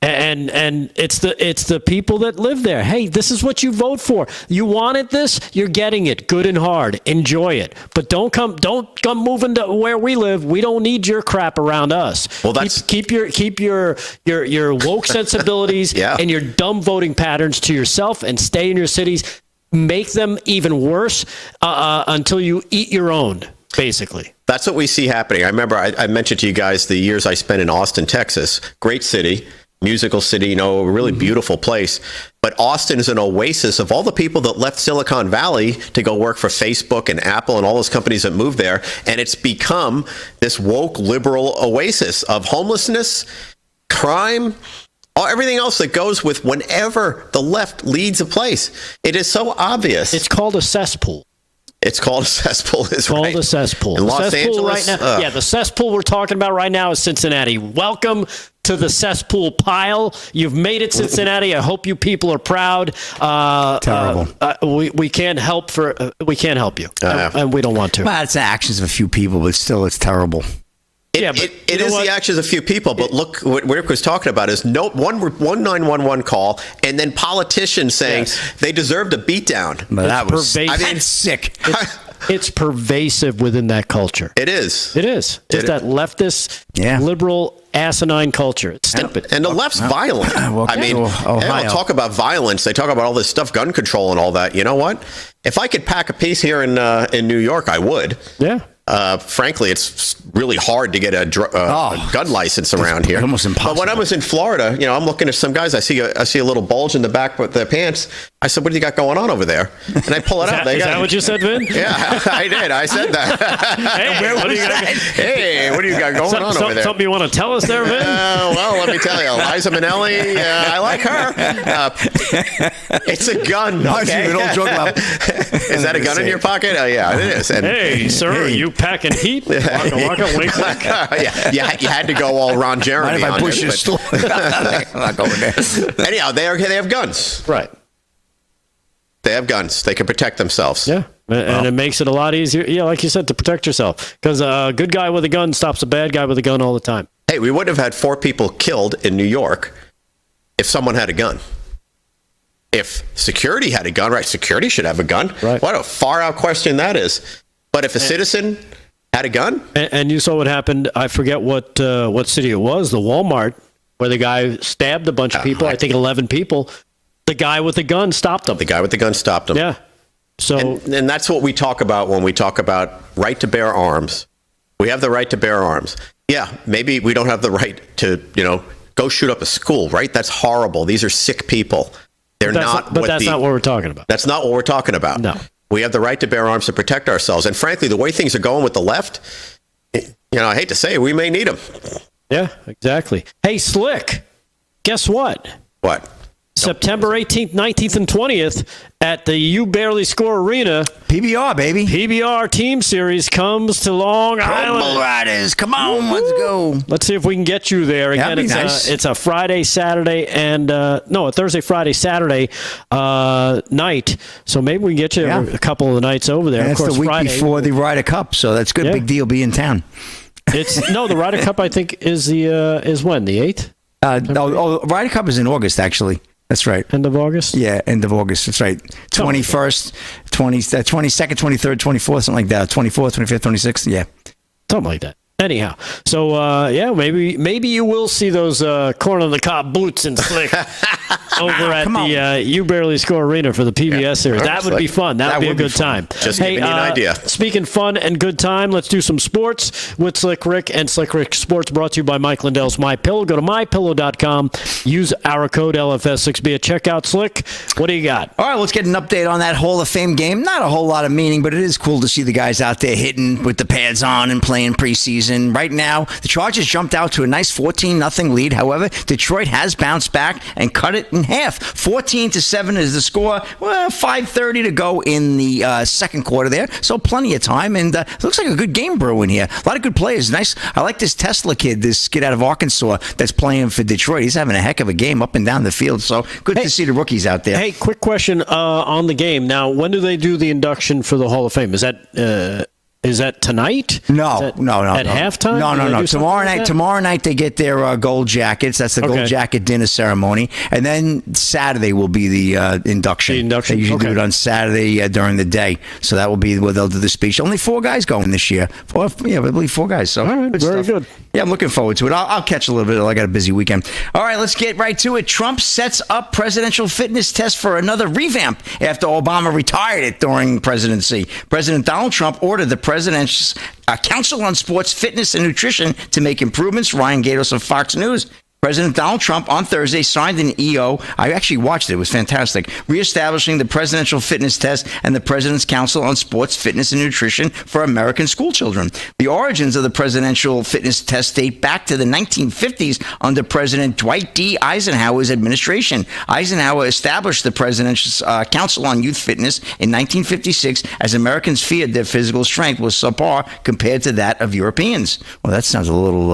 S3: And it's the people that live there. Hey, this is what you vote for. You wanted this, you're getting it. Good and hard. Enjoy it. But don't come moving to where we live. We don't need your crap around us.
S19: Well, that's
S3: keep your woke sensibilities and your dumb voting patterns to yourself and stay in your cities. Make them even worse until you eat your own. Basically.
S19: That's what we see happening. I remember I mentioned to you guys the years I spent in Austin, Texas. Great city. Musical city, a really beautiful place. But Austin is an oasis of all the people that left Silicon Valley to go work for Facebook and Apple and all those companies that moved there. And it's become this woke liberal oasis of homelessness, crime, everything else that goes with whenever the left leads a place. It is so obvious.
S3: It's called a cesspool.
S19: It's called a cesspool. It's
S3: called
S19: right.
S3: a cesspool.
S19: In
S3: The
S19: Los
S3: cesspool
S19: Angeles.
S3: right now, yeah, the cesspool we're talking about right now is Cincinnati. Welcome to the cesspool pile. You've made it, Cincinnati. I hope you people are proud.
S6: Terrible.
S3: We can't help you, and we don't want to.
S6: Well, it's the actions of a few people, but still, it's terrible.
S19: It is the actions of a few people, but look, what Rick was talking about is one 911 call, and then politicians saying they deserved a beatdown.
S6: But that was,
S3: pervasive.
S6: sick.
S3: It's pervasive within that culture.
S19: It is.
S3: It is. Just that leftist, liberal, asinine culture. It's stupid.
S19: And the left's violent. I mean, they don't talk about violence. They talk about all this stuff, gun control and all that. You know what? If I could pack a piece here in New York, I would.
S3: Yeah.
S19: Frankly, it's really hard to get a gun license around here.
S6: Almost impossible.
S19: But when I was in Florida, I'm looking at some guys. I see a little bulge in the back of their pants. I said, "What do you got going on over there?" And I pull it out.
S3: Is that what you said, Vin?
S19: Yeah, I did. I said that.
S3: Hey, what
S19: do you got going on over there?
S3: Something you want to tell us there, Vin?
S19: Well, let me tell you, Liza Minnelli. I like her. It's a gun. Okay? Is that a gun in your pocket? Oh, yeah, it is. And,
S3: hey, sir, are you packing heat? Waka, wink, wink.
S19: Yeah, you had to go all Ron Jeremy on this.
S6: I'm not going there.
S19: Anyhow, they have guns.
S3: Right.
S19: They have guns. They can protect themselves.
S3: Yeah. And it makes it a lot easier, like you said, to protect yourself. Because a good guy with a gun stops a bad guy with a gun all the time.
S19: Hey, we wouldn't have had 4 people killed in New York if someone had a gun. If security had a gun, right, security should have a gun.
S3: Right.
S19: What a far-out question that is. But if a citizen had a gun?
S3: And you saw what happened, I forget what city it was, the Walmart, where the guy stabbed a bunch of people, I think 11 people. The guy with the gun stopped him.
S19: The guy with the gun stopped him.
S3: Yeah. So,
S19: and that's what we talk about when we talk about right to bear arms. We have the right to bear arms. Yeah, maybe we don't have the right to, go shoot up a school, right? That's horrible. These are sick people. That's not what
S3: we're talking about.
S19: That's not what we're talking about.
S3: No.
S19: We have the right to bear arms to protect ourselves. And frankly, the way things are going with the left, I hate to say it, we may need them.
S3: Yeah, exactly. Hey, Slick, guess what?
S19: What?
S3: September 18th, 19th, and 20th at the You Barely Score Arena.
S6: PBR, baby.
S3: PBR Team Series comes to Long Island.
S6: Riders, come on, let's go.
S3: Let's see if we can get you there. Again, it's a Friday, Saturday, and a Thursday, Friday, Saturday night. So maybe we can get you a couple of the nights over there.
S6: And
S3: of course,
S6: the week
S3: Friday,
S6: before the Ryder Cup, so that's good. Big deal. Be in town.
S3: The Ryder Cup I think is when, the 8th?
S6: Ryder Cup is in August actually. That's right.
S3: End of August?
S6: Yeah, end of August. That's right. 21st, 22nd, 23rd, 24th, something like that. 24th, 25th, 26th. Yeah.
S3: Something like that. Anyhow, so maybe you will see those corn on the cob boots and Slick over at the You Barely Score Arena for the PBS series. That would be fun. That would be a good time.
S19: Just giving you an idea.
S3: Speaking fun and good time, let's do some sports with Slick Rick and Slick Rick Sports, brought to you by Mike Lindell's MyPillow. Go to mypillow.com. Use our code LFS6B at checkout. Slick, what do you got?
S6: All right, let's get an update on that Hall of Fame game. Not a whole lot of meaning, but it is cool to see the guys out there hitting with the pads on and playing preseason. Right now, the Chargers jumped out to a nice 14-0 lead. However, Detroit has bounced back and cut it in half. 14-7 is the score. Well, 5:30 to go in the second quarter there, so plenty of time. And it looks like a good game brewing here. A lot of good players. Nice. I like this Tesla kid, this kid out of Arkansas that's playing for Detroit. He's having a heck of a game up and down the field. So good to see the rookies out there.
S3: Hey, quick question on the game. Now, when do they do the induction for the Hall of Fame? Is that tonight?
S6: No.
S3: At halftime?
S6: No. Tomorrow night they get their gold jackets. That's the gold jacket dinner ceremony. And then Saturday will be the induction. They usually do it on Saturday during the day. So that will be where they'll do the speech. Only 4 guys going this year. I believe 4 guys. So
S3: all right, very good.
S6: Yeah, I'm looking forward to it. I'll catch a little bit. I got a busy weekend. All right, let's get right to it. Trump sets up presidential fitness test for another revamp after Obama retired it during presidency. President Donald Trump ordered the President's Council on Sports, Fitness, and Nutrition to make improvements. Ryan Gatos of Fox News President Donald Trump on Thursday signed an EO. I actually watched it. It was fantastic. Reestablishing the presidential fitness test and the President's Council on Sports, Fitness, and Nutrition for American school children. The origins of the presidential fitness test date back to the 1950s under President Dwight D. Eisenhower's administration. Eisenhower established the President's Council on Youth Fitness in 1956 as Americans feared their physical strength was subpar compared to that of Europeans. Well, that sounds a little,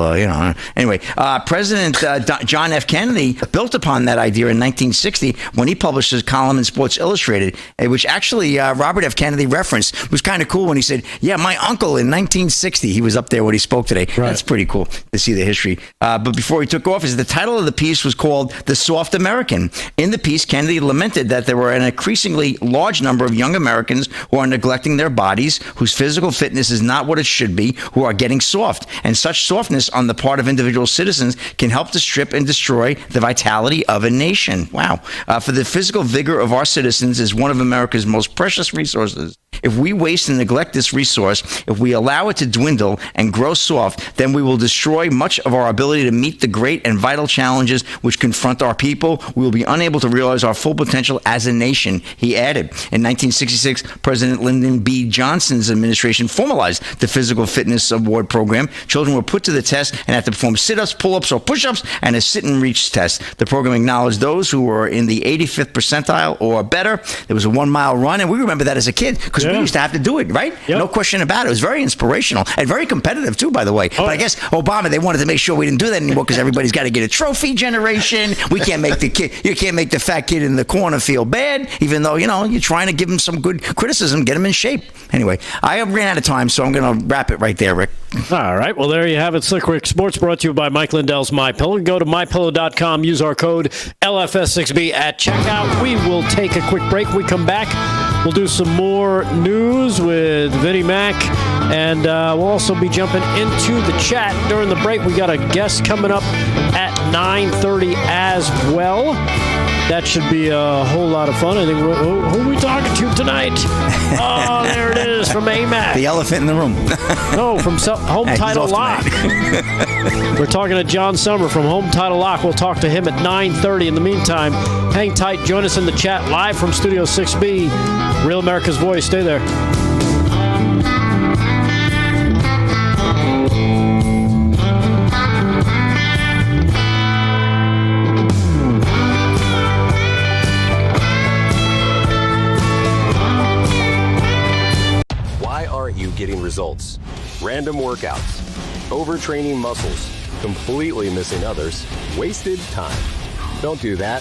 S6: Anyway, President John F. Kennedy built upon that idea in 1960 when he published his column in Sports Illustrated, which actually Robert F. Kennedy referenced. It was kind of cool when he said, yeah, my uncle in 1960, he was up there when he spoke today. Right. That's pretty cool to see the history. But before he took office, the title of the piece was called The Soft American. In the piece, Kennedy lamented that there were an increasingly large number of young Americans who are neglecting their bodies, whose physical fitness is not what it should be, who are getting soft. And such softness on the part of individual citizens can help to strip and destroy the vitality of a nation. Wow. For the physical vigor of our citizens is one of America's most precious resources. If we waste and neglect this resource, if we allow it to dwindle and grow soft, then we will destroy much of our ability to meet the great and vital challenges which confront our people. We will be unable to realize our full potential as a nation, he added. In 1966, President Lyndon B. Johnson's administration formalized the Physical Fitness Award program. Children were put to the test and had to perform sit-ups, pull-ups, or push-ups, and a sit-and-reach test. The program acknowledged those who were in the 85th percentile or better. There was a 1-mile run, and we remember that as a kid because we used to have to do it, right? Yep. No question about it. It was very inspirational and very competitive, too, by the way. But I guess Obama, they wanted to make sure we didn't do that anymore because everybody's got to get a trophy generation. We can't make the kid, you can't make the fat kid in the corner feel bad, even though, you're trying to give him some good criticism, get him in shape. Anyway, I ran out of time, so I'm going to wrap it right there, Rick.
S3: All right. Well, there you have it. Slick Rick Sports brought to you by Mike Lindell's MyPillow. Go to MyPillow.com. Use our code LFS6B at checkout. We will take a quick break. When we come back, we'll do some more news with Vinnie Mac, and we'll also be jumping into the chat during the break. We got a guest coming up at 9:30 as well. That should be a whole lot of fun. I think, who are we talking to tonight? Oh, there it is from AMAC.
S6: The elephant in the room.
S3: No, from Home Title Lock. We're talking to John Summer from Home Title Lock. We'll talk to him at 9:30. In the meantime, hang tight. Join us in the chat live from Studio 6B. Real America's Voice. Stay there.
S1: Getting results. Random workouts, overtraining muscles, completely missing others, wasted time. Don't do that.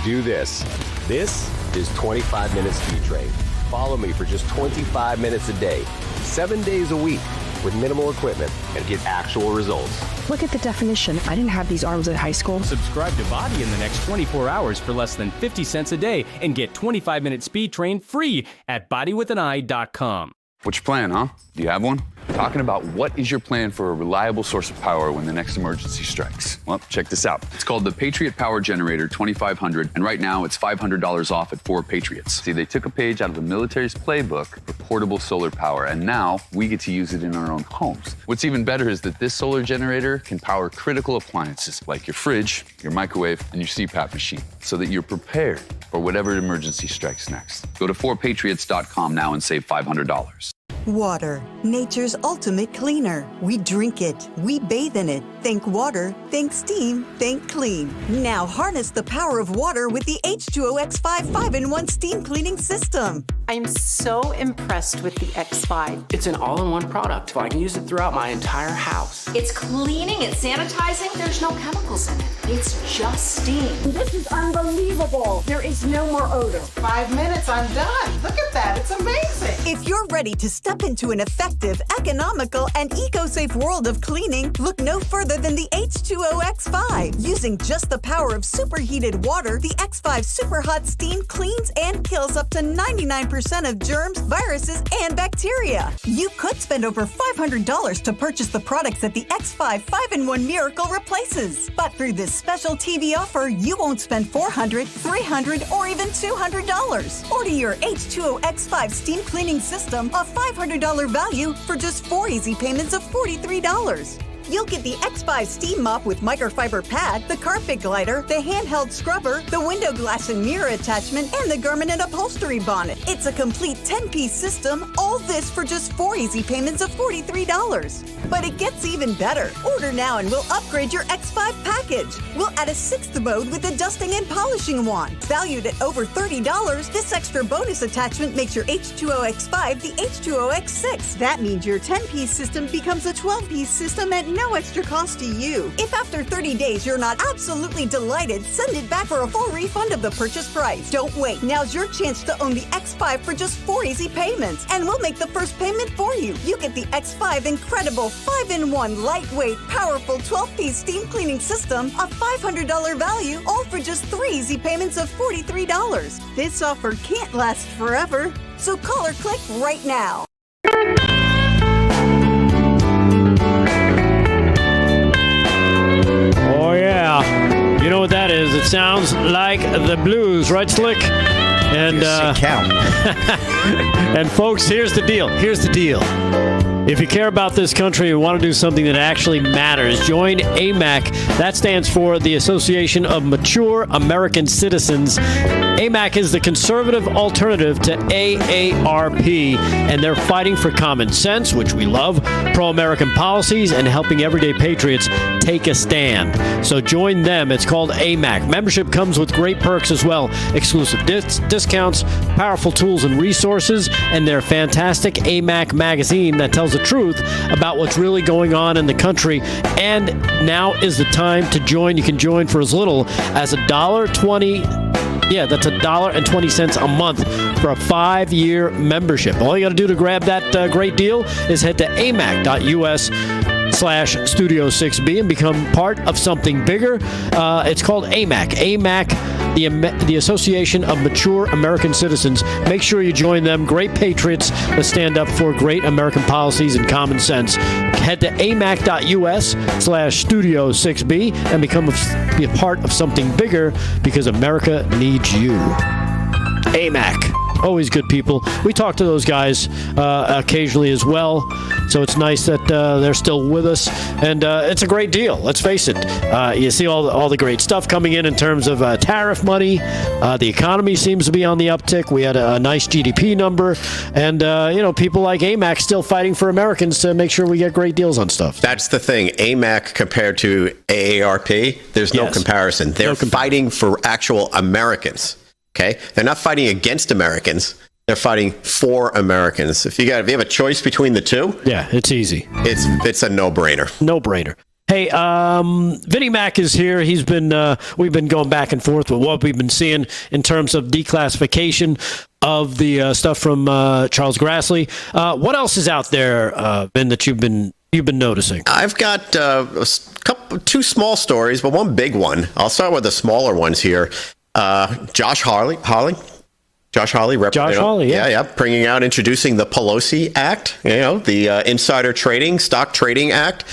S1: Do this. This is 25 Minute Speed Train. Follow me for just 25 minutes a day, 7 days a week, with minimal equipment, and get actual results.
S2: Look at the definition. I didn't have these arms at high school.
S4: Subscribe to Body in the next 24 hours for less than 50 cents a day and get 25 Minute Speed Train free at bodywithaneye.com.
S10: What's your plan, huh? Do you have one? Talking about what is your plan for a reliable source of power when the next emergency strikes? Well, check this out. It's called the Patriot Power Generator 2500, and right now it's $500 off at 4 Patriots. See, they took a page out of the military's playbook for portable solar power, and now we get to use it in our own homes. What's even better is that this solar generator can power critical appliances like your fridge, your microwave, and your CPAP machine, so that you're prepared for whatever emergency strikes next. Go to 4patriots.com now and save $500.
S8: Water, nature's ultimate cleaner. We drink it, we bathe in it. Think water, think steam, think clean. Now harness the power of water with the H2O X5 5-in-1 steam cleaning system.
S12: I'm so impressed with the X5.
S14: It's an all-in-one product. I can use it throughout my entire house.
S15: It's cleaning, it's sanitizing. There's no chemicals in it. It's just steam.
S16: This is unbelievable. There is no more odor.
S26: 5 minutes, I'm done. Look at that, it's amazing.
S8: If you're ready to step into an effective, economical, and eco-safe world of cleaning, look no further than the H2O X5. Using just the power of superheated water, the X5 Super Hot Steam cleans and kills up to 99% of germs, viruses, and bacteria. You could spend over $500 to purchase the products that the X5 5-in-1 Miracle replaces. But through this special TV offer, you won't spend $400, $300, or even $200. Order your H2O X5 steam cleaning system, a $500 value, for just 4 easy payments of $43. you'll get the X5 steam mop with microfiber pad, the carpet glider, the handheld scrubber, the window glass and mirror attachment, and the Garment and upholstery bonnet. It's a complete 10-piece system, all this for just 4 easy payments of $43. But it gets even better. Order now and we'll upgrade your X5 package. We'll add a 6th mode with a dusting and polishing wand. Valued at over $30, this extra bonus attachment makes your H2O X5 the H2O X6. That means your 10-piece system becomes a 12-piece system at no extra cost to you. If after 30 days you're not absolutely delighted, send it back for a full refund of the purchase price. Don't wait. Now's your chance to own the X5 for just 4 easy payments, and we'll make the first payment for you. You get the X5 incredible 5-in-1 lightweight, powerful 12-piece steam cleaning system, a $500 value, all for just 3 easy payments of $43. This offer can't last forever, so call or click right now.
S3: Oh, yeah. You know what that is? It sounds like the blues, right, Slick? And and folks, here's the deal. If you care about this country and want to do something that actually matters, join AMAC. That stands for the Association of Mature American Citizens. AMAC is the conservative alternative to AARP, and they're fighting for common sense, which we love, pro-American policies, and helping everyday patriots take a stand. So join them. It's called AMAC. Membership comes with great perks as well. Exclusive discounts, powerful tools and resources, and their fantastic AMAC magazine that tells the truth about what's really going on in the country. And now is the time to join. You can join for as little as $1.20. Yeah, that's $1.20 a month for a 5-year membership. All you got to do to grab that great deal is head to amac.us/Studio 6B and become part of something bigger. It's called AMAC. AMAC, the Association of Mature American Citizens. Make sure you join them. Great patriots that stand up for great American policies and common sense. Head to amac.us/Studio 6B and be a part of something bigger, because America needs you. AMAC. Always good people. We talk to those guys occasionally as well, so it's nice that they're still with us, and it's a great deal. Let's face it. You see all the great stuff coming in terms of tariff money. The economy seems to be on the uptick. We had a nice GDP number, and people like AMAC still fighting for Americans to make sure we get great deals on stuff.
S19: That's the thing. AMAC compared to AARP, there's no comparison. They're fighting for actual Americans. Okay, they're not fighting against Americans. They're fighting for Americans. If you have a choice between the two,
S3: yeah, it's easy.
S19: It's a no-brainer.
S3: No-brainer. Hey, Vinnie Mac is here. He's been we've been going back and forth with what we've been seeing in terms of declassification of the stuff from Charles Grassley. What else is out there, Ben, that you've been noticing?
S19: I've got two small stories, but one big one. I'll start with the smaller ones here. Josh Hawley, introducing the Pelosi Act, the insider trading, stock trading act.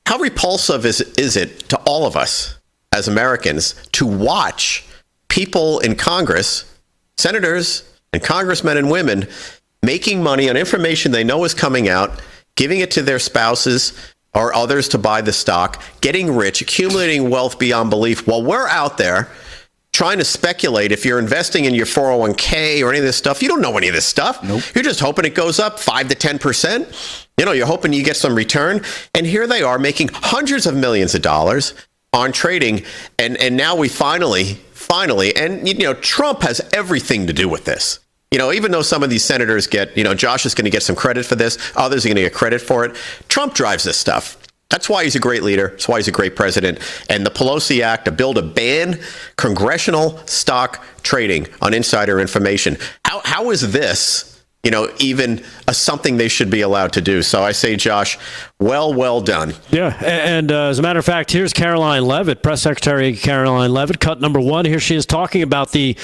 S19: How repulsive is it to all of us as Americans to watch people in Congress, senators and congressmen and women, making money on information they know is coming out, giving it to their spouses or others to buy the stock, getting rich, accumulating wealth beyond belief, while we're out there trying to speculate. If you're investing in your 401k or any of this stuff, you don't know any of this stuff. Nope. You're just hoping it goes up 5 to 10%. You're hoping you get some return. And here they are making hundreds of millions of dollars on trading. And now we finally, and Trump has everything to do with this. Even though some of these senators get, Josh is going to get some credit for this, others are going to get credit for it. Trump drives this stuff. That's why he's a great leader. That's why he's a great president. And the Pelosi Act, a bill to ban congressional stock trading on insider information. How is this, even something they should be allowed to do? So I say, Josh, well done.
S3: Yeah. And as a matter of fact, here's Caroline Leavitt, Press Secretary Caroline Leavitt, cut number 1. Here she is talking about the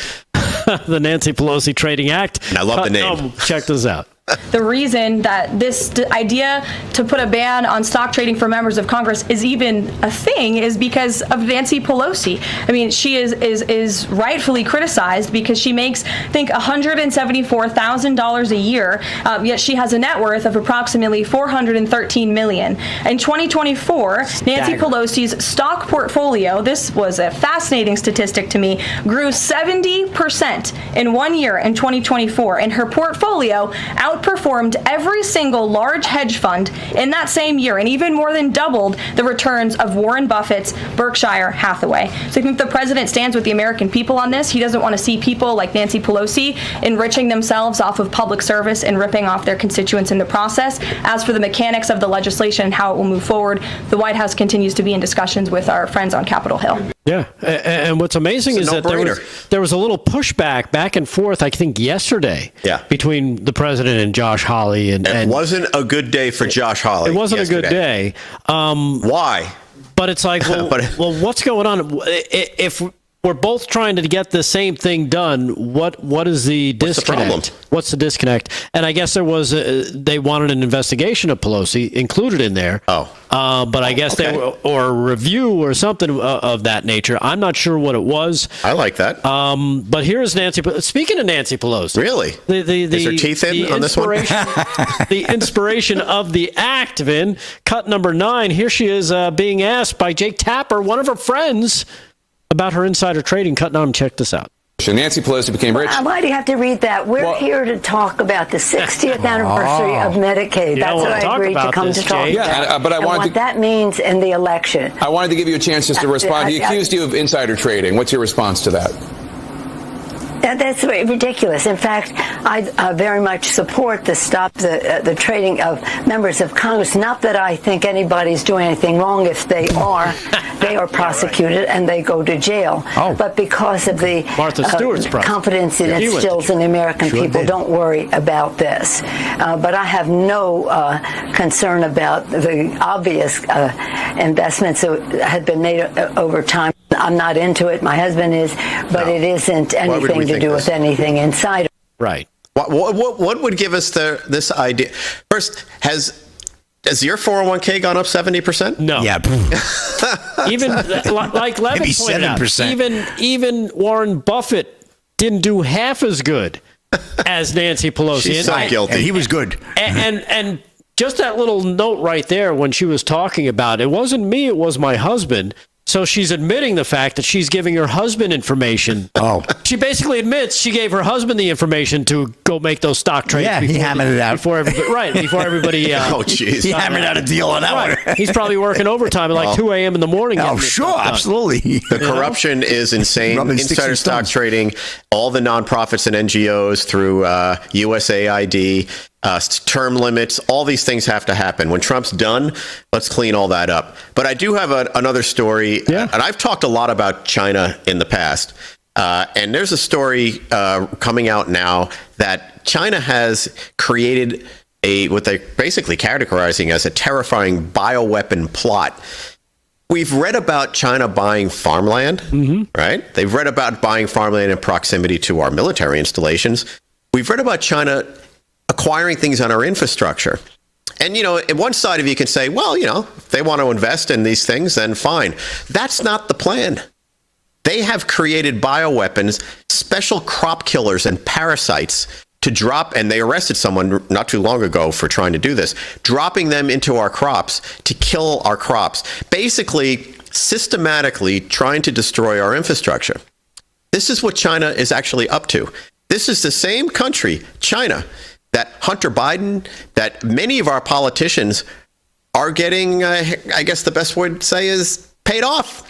S3: Nancy Pelosi Trading Act.
S19: And I love the name.
S3: Check this out.
S5: The reason that this idea to put a ban on stock trading for members of Congress is even a thing is because of Nancy Pelosi. I mean, she is rightfully criticized because she makes, I think, $174,000 a year, yet she has a net worth of approximately $413 million. In 2024, Nancy Pelosi's stock portfolio, this was a fascinating statistic to me, grew 70% in 1 year in 2024, and her portfolio outperformed every single large hedge fund in that same year and even more than doubled the returns of Warren Buffett's Berkshire Hathaway. So I think the president stands with the American people on this. He doesn't want to see people like Nancy Pelosi enriching themselves off of public service and ripping off their constituents in the process. As for the mechanics of the legislation and how it will move forward, the White House continues to be in discussions with our friends on Capitol Hill.
S3: Yeah, and what's amazing is that there was a little pushback back and forth, I think, yesterday between the president and Josh Hawley. And
S19: it wasn't a good day for Josh Hawley.
S3: It wasn't a good day.
S19: Why?
S3: But it's like, well, what's going on? If we're both trying to get the same thing done, what is the disconnect? What's the disconnect? And I guess there was they wanted an investigation of Pelosi included in there. But I guess they were, or a review or something of that nature. I'm not sure what it was.
S19: I like that.
S3: But here's Nancy. Speaking of Nancy Pelosi,
S19: really, is her teeth in on this one?
S3: The inspiration of the act, Vin, cut number 9. Here she is being asked by Jake Tapper, one of her friends, about her insider trading. Cut 9. Check this out.
S7: Nancy Pelosi became rich.
S9: Why do you have to read that? We're here to talk about the 60th anniversary of Medicaid. That's what I agreed to come to talk about.
S7: But I wanted
S9: what that means in the election.
S7: I wanted to give you a chance just to respond. He accused you of insider trading. What's your response to that?
S9: That's ridiculous. In fact, I very much support the stop the trading of members of Congress. Not that I think anybody's doing anything wrong. If they are, they are prosecuted and they go to jail. But because of the confidence it instills in the American people, don't worry about this. But I have no concern about the obvious investments that have been made over time. I'm not into it. My husband is, but it isn't anything to do with anything inside.
S3: Right.
S19: What would give us this idea? First, has your 401k gone up 70%?
S3: No.
S6: Yeah.
S3: Even like Levin
S6: maybe
S3: pointed
S6: 7%.
S3: out, even Warren Buffett didn't do half as good as Nancy Pelosi.
S19: She's so guilty.
S6: And he was good.
S3: And just that little note right there when she was talking about it wasn't me, it was my husband. So she's admitting the fact that she's giving her husband information. She basically admits she gave her husband the information to go make those stock trades.
S6: Yeah, he hammered it out.
S3: Before everybody.
S6: He hammered out a deal on that one.
S3: He's probably working overtime at like 2 a.m. in the morning.
S6: Absolutely.
S19: The corruption is insane. Insider stock trading, all the nonprofits and NGOs through USAID, term limits, all these things have to happen. When Trump's done, let's clean all that up. But I do have another story, and I've talked a lot about China in the past. And there's a story coming out now that China has created what they're basically categorizing as a terrifying bioweapon plot. We've read about China buying farmland, right? They've read about buying farmland in proximity to our military installations. We've read about China acquiring things on our infrastructure. And, at one side of you can say, well, if they want to invest in these things, then fine. That's not the plan. They have created bioweapons, special crop killers and parasites to drop, and they arrested someone not too long ago for trying to do this, dropping them into our crops to kill our crops, basically systematically trying to destroy our infrastructure. This is what China is actually up to. This is the same country, China, that Hunter Biden, that many of our politicians are getting, I guess the best word to say is paid off.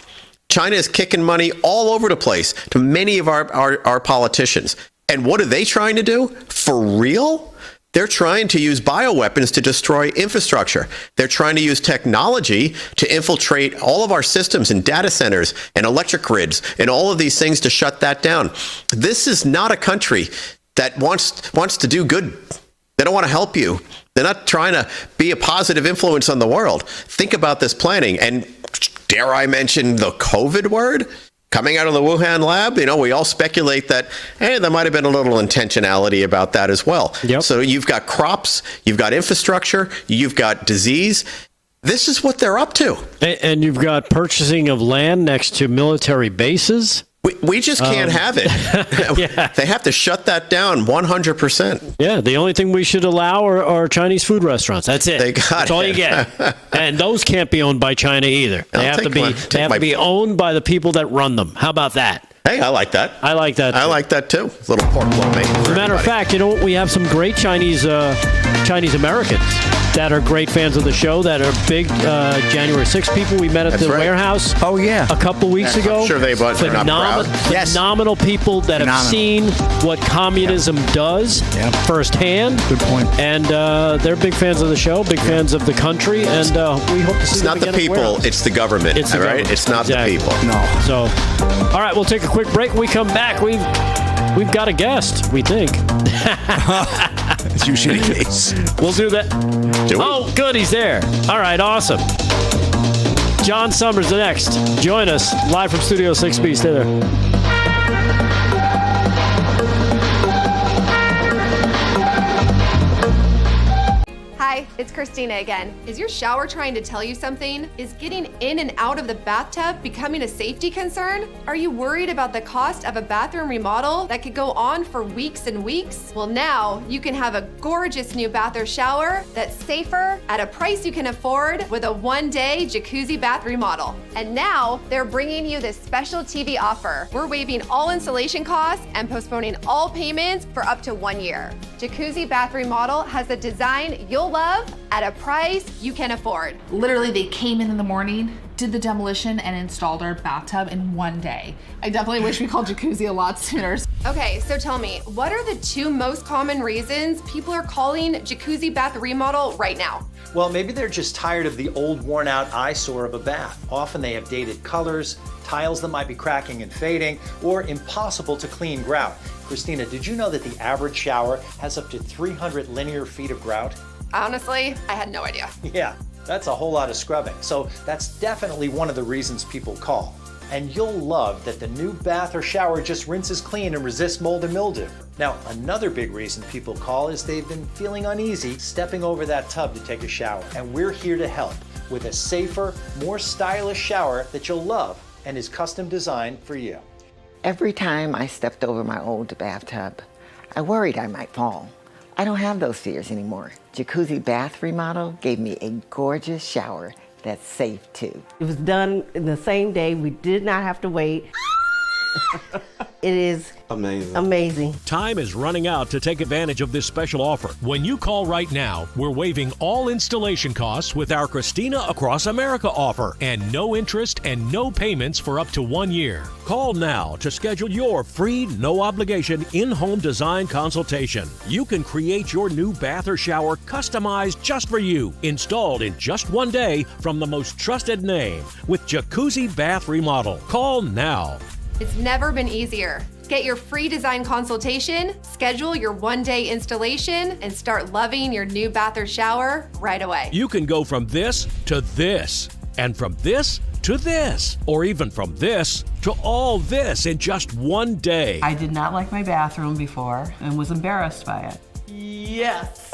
S19: China is kicking money all over the place to many of our politicians. And what are they trying to do? For real? They're trying to use bioweapons to destroy infrastructure. They're trying to use technology to infiltrate all of our systems and data centers and electric grids and all of these things to shut that down. This is not a country that wants to do good. They don't want to help you. They're not trying to be a positive influence on the world. Think about this planning. And dare I mention the COVID word? coming out of the Wuhan lab, we all speculate that, there might have been a little intentionality about that as well.
S3: Yep.
S19: So you've got crops, you've got infrastructure, you've got disease. This is what they're up to.
S3: And you've got purchasing of land next to military bases.
S19: We just can't have it.
S3: Yeah.
S19: They have to shut that down 100%.
S3: Yeah, the only thing we should allow are Chinese food restaurants. That's it. That's all you get. And those can't be owned by China either. They have to be owned by the people that run them. How about that?
S19: Hey, I like that.
S3: I like that.
S19: I like that too. A little pork lo mein.
S3: As a matter of fact, we have some great Chinese Americans that are great fans of the show, that are big January 6th people. We met at the warehouse.
S6: Oh, yeah.
S3: A couple weeks ago.
S19: I'm sure they're not proud.
S3: Phenomenal people that have seen what communism does firsthand.
S6: Good point.
S3: And they're big fans of the show, big fans of the country, and we hope to see them again.
S19: It's not the people, it's the government.
S3: It's the government.
S19: It's not the people.
S6: No.
S3: So, all right, we'll take a quick break. When we come back, we've got a guest, we think.
S6: It's usually the case.
S3: We'll do that. Oh, good, he's there. All right, awesome. John Summers next. Join us live from Studio 6B. Stay there.
S11: Hi, it's Christina again. Is your shower trying to tell you something? Is getting in and out of the bathtub becoming a safety concern? Are you worried about the cost of a bathroom remodel that could go on for weeks and weeks? Well, now you can have a gorgeous new bath or shower that's safer at a price you can afford with a one-day jacuzzi bath remodel. And now they're bringing you this special TV offer. We're waiving all installation costs and postponing all payments for up to 1 year. Jacuzzi bath remodel has a design you'll love at a price you can afford.
S13: Literally, they came in the morning, did the demolition, and installed our bathtub in 1 day. I definitely wish we called jacuzzi a lot sooner.
S11: Okay, so tell me, what are the 2 most common reasons people are calling jacuzzi bath remodel right now?
S17: Well, maybe they're just tired of the old, worn-out eyesore of a bath. Often they have dated colors, tiles that might be cracking and fading, or impossible to clean grout. Christina, did you know that the average shower has up to 300 linear feet of grout?
S11: Honestly, I had no idea.
S17: Yeah, that's a whole lot of scrubbing. So that's definitely one of the reasons people call. And you'll love that the new bath or shower just rinses clean and resists mold and mildew. Now, another big reason people call is they've been feeling uneasy stepping over that tub to take a shower. And we're here to help with a safer, more stylish shower that you'll love and is custom designed for you.
S18: Every time I stepped over my old bathtub, I worried I might fall. I don't have those fears anymore. Jacuzzi Bath Remodel gave me a gorgeous shower that's safe too.
S20: It was done in the same day. We did not have to wait. It is amazing.
S21: Time is running out to take advantage of this special offer. When you call right now, we're waiving all installation costs with our Christina Across America offer, and no interest and no payments for up to 1 year. Call now to schedule your free, no-obligation in-home design consultation. You can create your new bath or shower customized just for you, installed in just 1 day from the most trusted name with Jacuzzi Bath Remodel. Call now.
S11: It's never been easier. Get your free design consultation, schedule your 1-day installation, and start loving your new bath or shower right away.
S21: You can go from this to this, and from this to this, or even from this to all this in just 1 day.
S20: I did not like my bathroom before and was embarrassed by it.
S22: Yes.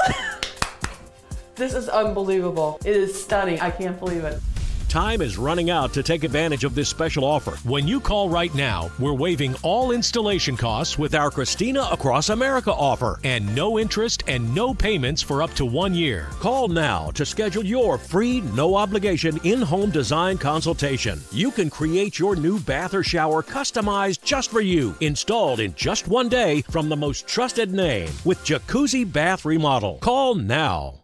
S22: This is unbelievable. It is stunning. I can't believe it.
S21: Time is running out to take advantage of this special offer. When you call right now, we're waiving all installation costs with our Christina Across America offer, and no interest and no payments for up to 1 year. Call now to schedule your free, no-obligation in-home design consultation. You can create your new bath or shower customized just for you, installed in just 1 day from the most trusted name with Jacuzzi Bath Remodel. Call now.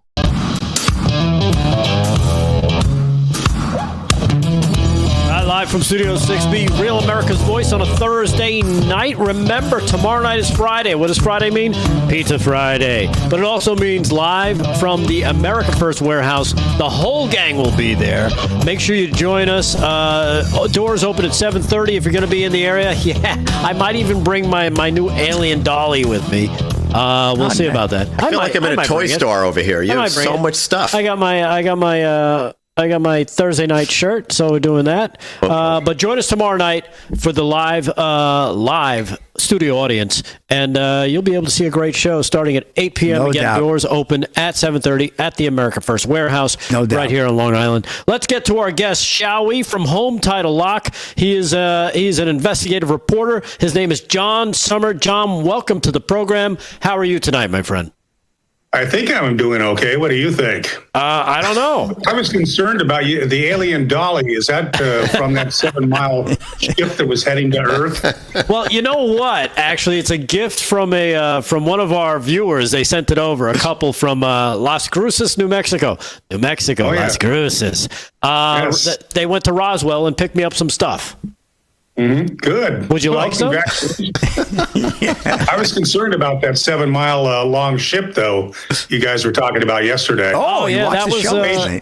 S3: Live from Studio 6B, Real America's Voice on a Thursday night. Remember, tomorrow night is Friday. What does Friday mean? Pizza Friday. But it also means live from the America First warehouse. The whole gang will be there. Make sure you join us. Doors open at 7:30 if you're going to be in the area. Yeah, I might even bring my new alien dolly with me. We'll see about that.
S19: I feel like I'm in a toy store over here. You have so much stuff.
S3: I got my I got my Thursday night shirt, so we're doing that. But join us tomorrow night for the live studio audience, and you'll be able to see a great show starting at 8 p.m.
S6: No
S3: Again,
S6: doubt.
S3: doors open at 7:30 at the America First Warehouse, right here on Long Island. Let's get to our guest, shall we? From Home Title Lock, he's an investigative reporter. His name is John Sommer. John, welcome to the program. How are you tonight, my friend?
S1: I think I'm doing okay. What do you think?
S3: I don't know.
S1: I was concerned about you. The alien dolly, is that from that 7-mile ship that was heading to Earth?
S3: Well, you know what? Actually, it's a gift from one of our viewers. They sent it over. A couple from Las Cruces, New Mexico. Las Cruces.
S1: Yes.
S3: They went to Roswell and picked me up some stuff.
S1: Mm-hmm. Good.
S3: Would you like some?
S1: I was concerned about that 7-mile long ship, though. You guys were talking about yesterday.
S3: Oh, yeah, that was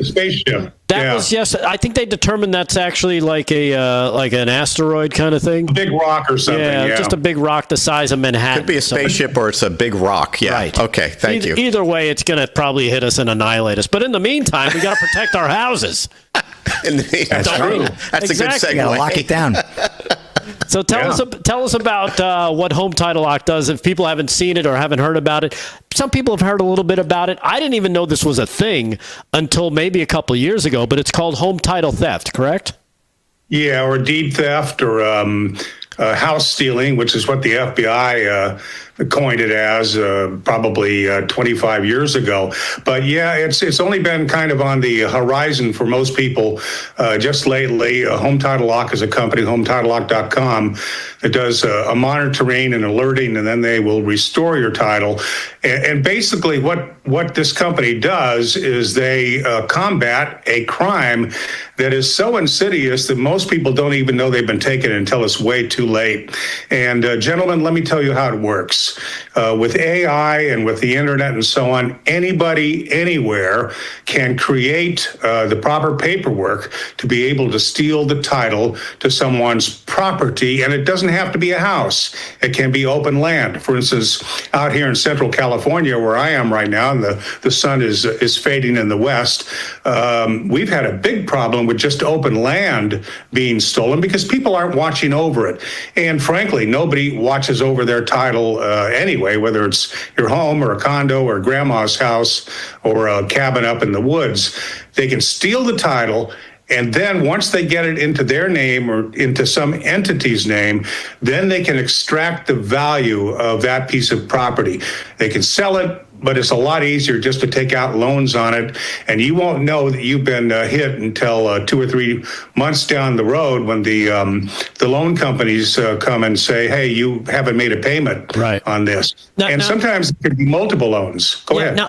S1: spaceship.
S3: That was I think they determined that's actually like an asteroid kind of thing.
S1: A big rock or something.
S3: Yeah, just a big rock the size of Manhattan.
S19: Could be a spaceship or it's a big rock. Yeah.
S3: Right.
S19: Okay. Thank you.
S3: Either way, it's going to probably hit us and annihilate us. But in the meantime, we got to protect our houses.
S19: That's true. That's a good segue.
S6: You got to lock it down.
S3: So tell us about what Home Title Lock does. If people haven't seen it or haven't heard about it, some people have heard a little bit about it. I didn't even know this was a thing until maybe a couple of years ago. But it's called home title theft, correct?
S1: Yeah, or deed theft, or house stealing, which is what the FBI coined it as probably 25 years ago. But yeah, it's only been kind of on the horizon for most people just lately. Home Title Lock is a company, HomeTitleLock.com, that does a monitoring and alerting, and then they will restore your title. And basically what this company does is they combat a crime that is so insidious that most people don't even know they've been taken until it's way too late. And gentlemen, let me tell you how it works. With AI and with the internet and so on, anybody, anywhere can create the proper paperwork to be able to steal the title to someone's property. And it doesn't have to be a house. It can be open land. For instance, out here in Central California, where I am right now, and the sun is fading in the west, we've had a big problem with just open land being stolen because people aren't watching over it. And frankly, nobody watches over their title anyway, whether it's your home or a condo or grandma's house or a cabin up in the woods. They can steal the title, and then once they get it into their name or into some entity's name, then they can extract the value of that piece of property. They can sell it, but it's a lot easier just to take out loans on it, and you won't know that you've been hit until 2 or 3 months down the road when the loan companies come and say, "Hey, you haven't made a payment on this." Sometimes it could be multiple loans. Go ahead.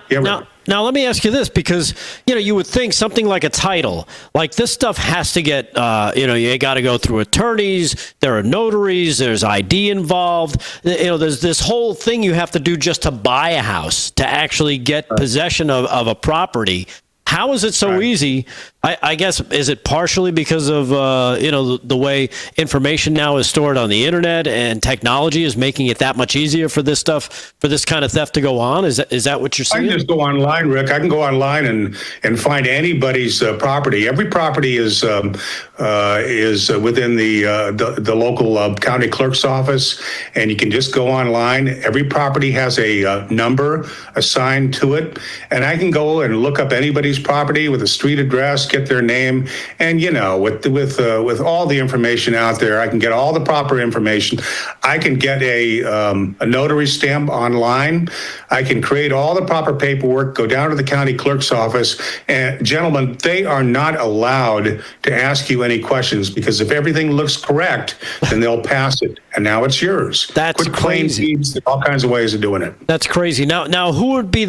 S3: Now, let me ask you this, because, you would think something like a title, like this stuff has to get, you got to go through attorneys, there are notaries, there's ID involved, there's this whole thing you have to do just to buy a house, to actually get possession of a property. How is it so easy? I guess, is it partially because of, the way information now is stored on the internet and technology is making it that much easier for this kind of theft to go on? Is that what you're saying?
S1: I can just go online, Rick. I can go online and find anybody's property. Every property is within the local county clerk's office, and you can just go online. Every property has a number assigned to it, and I can go and look up anybody's property with a street address, get their name, and with all the information out there, I can get all the proper information. I can get a notary stamp online. I can create all the proper paperwork, go down to the county clerk's office, and gentlemen, they are not allowed to ask you any questions, because if everything looks correct, then they'll pass it, and now it's yours.
S3: That's
S1: crazy. Claim deeds, all kinds of ways of doing it.
S3: That's crazy. Now, who would be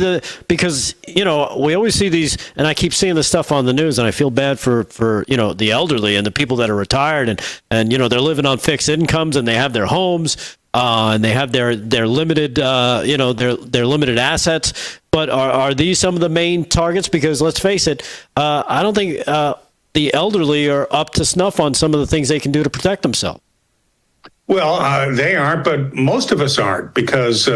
S3: because we always see these, and I keep seeing this stuff on the news, and I feel bad for the elderly and the people that are retired, and they're living on fixed incomes, and they have their homes, and they have their limited their limited assets. But are these some of the main targets? Because let's face it, I don't think the elderly are up to snuff on some of the things they can do to protect themselves.
S1: Well, they aren't, but most of us aren't, because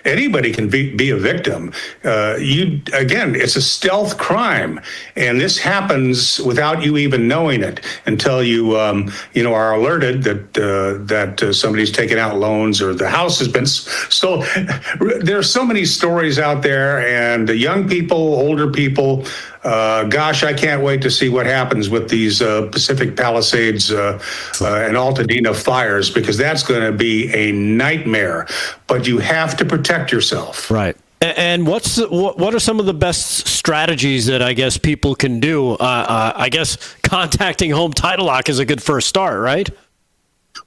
S1: anybody can be a victim. Again, it's a stealth crime, and this happens without you even knowing it until you are alerted that somebody's taken out loans or the house has been stolen. There's so many stories out there, and the young people, older people. Gosh, I can't wait to see what happens with these Pacific Palisades and Altadena fires, because that's going to be a nightmare. But you have to protect yourself.
S3: Right. And what are some of the best strategies that I guess people can do? I guess contacting Home Title Lock is a good first start, right?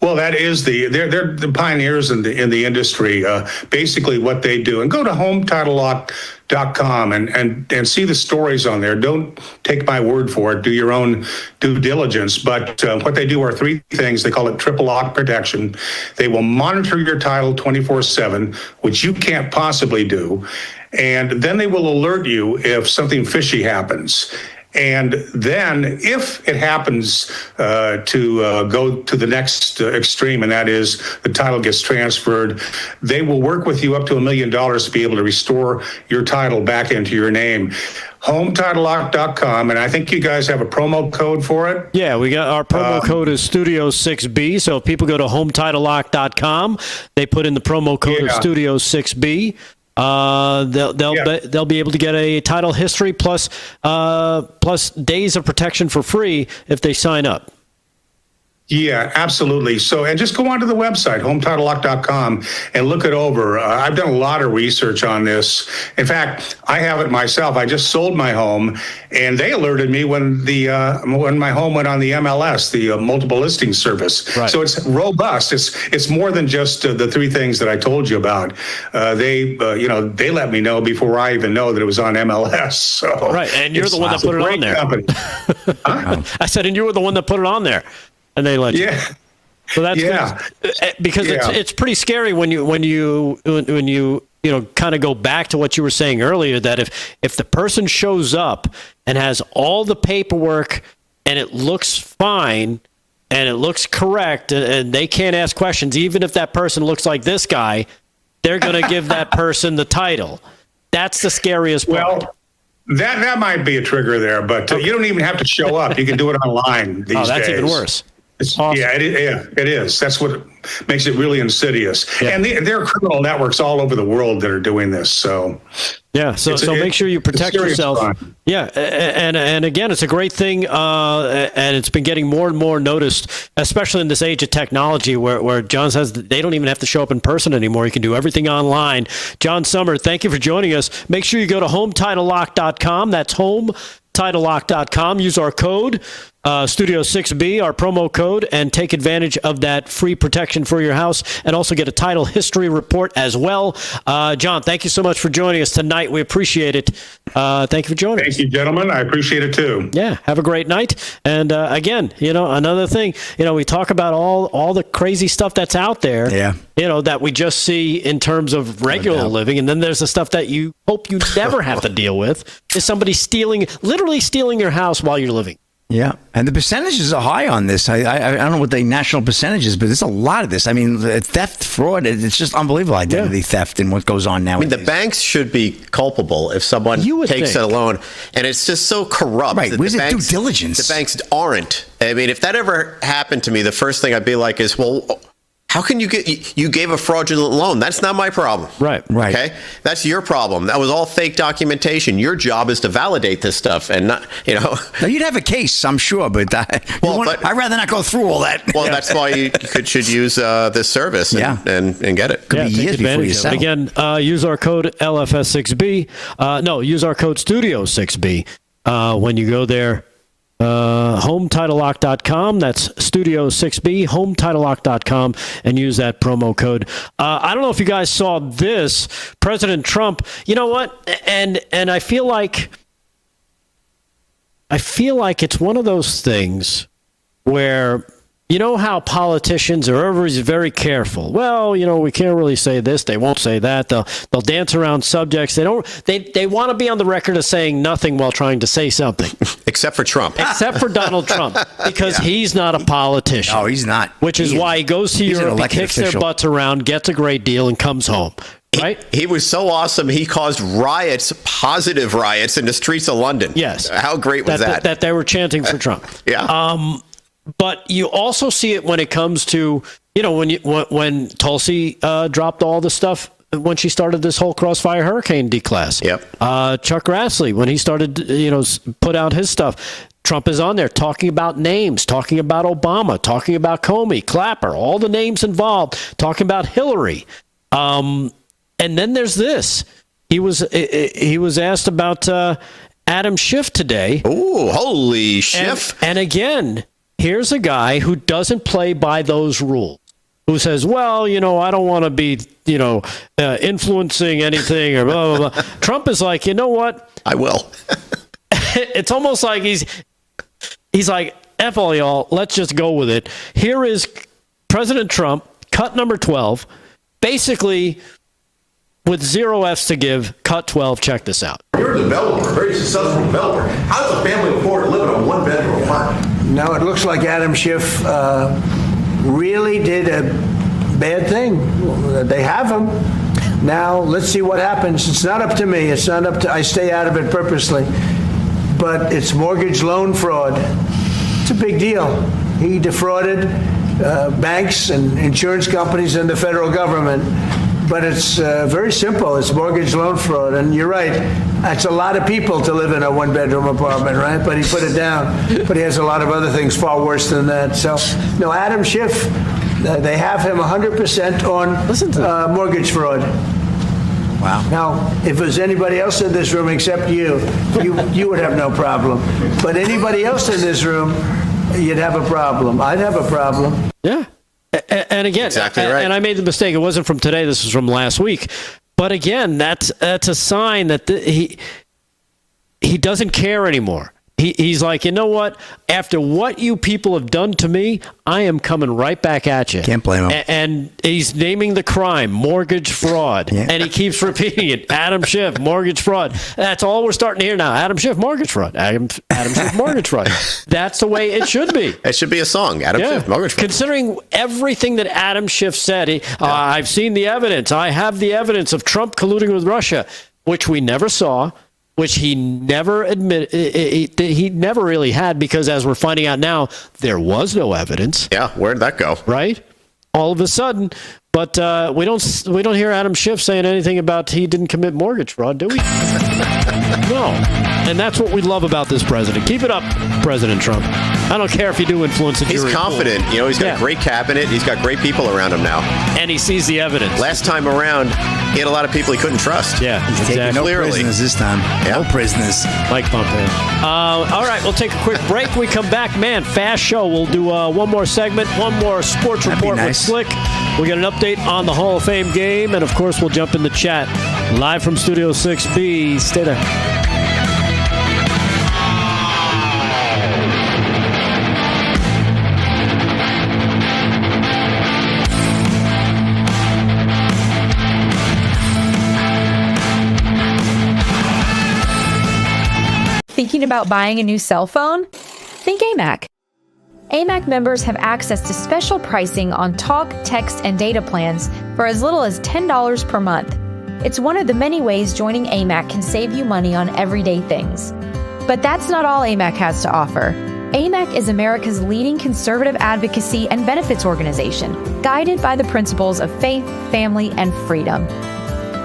S1: Well, that is they're the pioneers in the industry. Basically, what they do, and go to HometitleLock.com and see the stories on there. Don't take my word for it. Do your own due diligence. But what they do are three things. They call it triple lock protection. They will monitor your title 24/7, which you can't possibly do, and then they will alert you if something fishy happens. And then if it happens to go to the next extreme, and that is the title gets transferred, they will work with you up to $1 million to be able to restore your title back into your name. HometitleLock.com, and I think you guys have a promo code for it.
S3: Yeah, we got our promo code is Studio 6B. So if people go to HometitleLock.com, they put in the promo code of Studio 6B. They'll be able to get a title history plus days of protection for free if they sign up.
S1: Yeah, absolutely. So, and just go onto the website, HometitleLock.com, and look it over. I've done a lot of research on this. In fact, I have it myself. I just sold my home, and they alerted me when my home went on the MLS, the multiple listing service. Right. So it's robust. It's more than just the three things that I told you about. They let me know before I even know that it was on MLS. So
S3: right, and you're the one that put it on there.
S1: Huh?
S3: I said, and you were the one that put it on there. And they let you.
S1: Yeah.
S3: So that's because it's pretty scary when you kind of go back to what you were saying earlier, that if the person shows up and has all the paperwork and it looks fine and it looks correct and they can't ask questions, even if that person looks like this guy, they're going to give that person the title. That's the scariest part.
S1: Well, that might be a trigger there, but you don't even have to show up. You can do it online these days.
S3: Oh, that's even worse.
S1: Awesome. Yeah, it is. That's what makes it really insidious. Yeah. And there are criminal networks all over the world that are doing this. So
S3: yeah, so make sure you protect yourself. Crime. Yeah, and again, it's a great thing, and it's been getting more and more noticed, especially in this age of technology, where John says that they don't even have to show up in person anymore. You can do everything online. John Sommer, thank you for joining us. Make sure you go to HometitleLock.com. That's HometitleLock.com. Use our code. Studio 6B, our promo code, and take advantage of that free protection for your house, and also get a title history report as well. John, thank you so much for joining us tonight. We appreciate it. Thank you for joining us.
S1: Thank you, gentlemen. I appreciate it too.
S3: Yeah, have a great night. And again, another thing, we talk about all the crazy stuff that's out there.
S6: Yeah.
S3: That we just see in terms of regular living, and then there's the stuff that you hope you never have to deal with. Is somebody literally stealing your house while you're living?
S6: Yeah, and the percentages are high on this. I don't know what the national percentage is, but there's a lot of this. I mean, theft, fraud, it's just unbelievable identity theft and what goes on now.
S19: I mean, the banks should be culpable if someone takes a loan, and it's just so corrupt.
S6: Right, where's the due diligence?
S19: The banks aren't. I mean, if that ever happened to me, the first thing I'd be like is, well, how can you gave a fraudulent loan? That's not my problem.
S3: Right.
S19: Okay? That's your problem. That was all fake documentation. Your job is to validate this stuff and not,
S6: Now, you'd have a case, I'm sure, but I'd rather not go through all that.
S19: Well, that's why you should use this service and get it.
S6: Could be years before you sell.
S3: Again, use our code LFS6B. Use our code Studio6B when you go there. HometitleLock.com. That's Studio 6B, HometitleLock.com, and use that promo code. I don't know if you guys saw this. President Trump, you know what? And I feel like it's one of those things where you know how politicians are always very careful. Well, we can't really say this. They won't say that. They'll dance around subjects. They want to be on the record as saying nothing while trying to say something.
S19: Except for Trump.
S3: Except for Donald Trump, because he's not a politician.
S6: No, he's not.
S3: Which is why he goes to Europe, he kicks their butts around, gets a great deal, and comes home. Right?
S19: He was so awesome. He caused riots, positive riots, in the streets of London.
S3: Yes.
S19: How great was that?
S3: That they were chanting for Trump.
S19: Yeah.
S3: But you also see it when it comes to, when Tulsi dropped all the stuff when she started this whole Crossfire Hurricane declass.
S19: Yep.
S3: Chuck Grassley, when he started, put out his stuff. Trump is on there talking about names, talking about Obama, talking about Comey, Clapper, all the names involved, talking about Hillary. And then there's this. He was asked about Adam Schiff today.
S19: Ooh, holy Schiff.
S3: And again, here's a guy who doesn't play by those rules, who says, well, I don't want to be, influencing anything or blah, blah, blah. Trump is like, you know what?
S19: I will.
S3: It's almost like he's like, F all y'all, let's just go with it. Here is President Trump, cut number 12, basically with 0 F's to give, cut 12, check this out.
S2: You're a developer, a very successful developer. How does a family afford to live in a one-bedroom apartment?
S4: No, it looks like Adam Schiff really did a bad thing. They have him. Now, let's see what happens. It's not up to me. It's not up to, I stay out of it purposely. But it's mortgage loan fraud. It's a big deal. He defrauded banks and insurance companies and the federal government. But it's very simple. It's mortgage loan fraud. And you're right. That's a lot of people to live in a one-bedroom apartment, right? But he put it down. But he has a lot of other things far worse than that. So, no, Adam Schiff, they have him 100% on mortgage fraud.
S6: Wow.
S4: Now, if there's anybody else in this room except you would have no problem. But anybody else in this room, you'd have a problem. I'd have a problem.
S3: Yeah. And again,
S19: exactly right.
S3: And I made the mistake. It wasn't from today. This was from last week. But again, that's a sign that he doesn't care anymore. He's like, you know what? After what you people have done to me, I am coming right back at you.
S6: Can't blame him.
S3: And he's naming the crime, mortgage fraud. Yeah. And he keeps repeating it. Adam Schiff, mortgage fraud. That's all we're starting to hear now. Adam Schiff, mortgage fraud. Adam Schiff, mortgage fraud. That's the way it should be.
S19: It should be a song. Adam Schiff, mortgage fraud.
S3: Considering everything that Adam Schiff said, I've seen the evidence. I have the evidence of Trump colluding with Russia, which we never saw. Which he never admitted, he never really had, because as we're finding out now, there was no evidence.
S19: Yeah, where'd that go?
S3: Right? All of a sudden, but we don't hear Adam Schiff saying anything about he didn't commit mortgage fraud, do we? No. And that's what we love about this president. Keep it up, President Trump. I don't care if you do influence the jury.
S19: He's confident. He's got a great cabinet. He's got great people around him now.
S3: And he sees the evidence.
S19: Last time around, he had a lot of people he couldn't trust.
S3: Yeah,
S6: He's taking no prisoners this time.
S19: Yeah.
S6: No prisoners.
S3: Mike Pompeo. All right, we'll take a quick break. When we come back, man, fast show. We'll do one more segment, one more sports report with Slick. We'll get an update on the Hall of Fame game, and of course, we'll jump in the chat live from Studio 6B. Stay there.
S10: Thinking about buying a new cell phone? Think AMAC. AMAC members have access to special pricing on talk, text, and data plans for as little as $10 per month. It's one of the many ways joining AMAC can save you money on everyday things. But that's not all AMAC has to offer. AMAC is America's leading conservative advocacy and benefits organization, guided by the principles of faith, family, and freedom.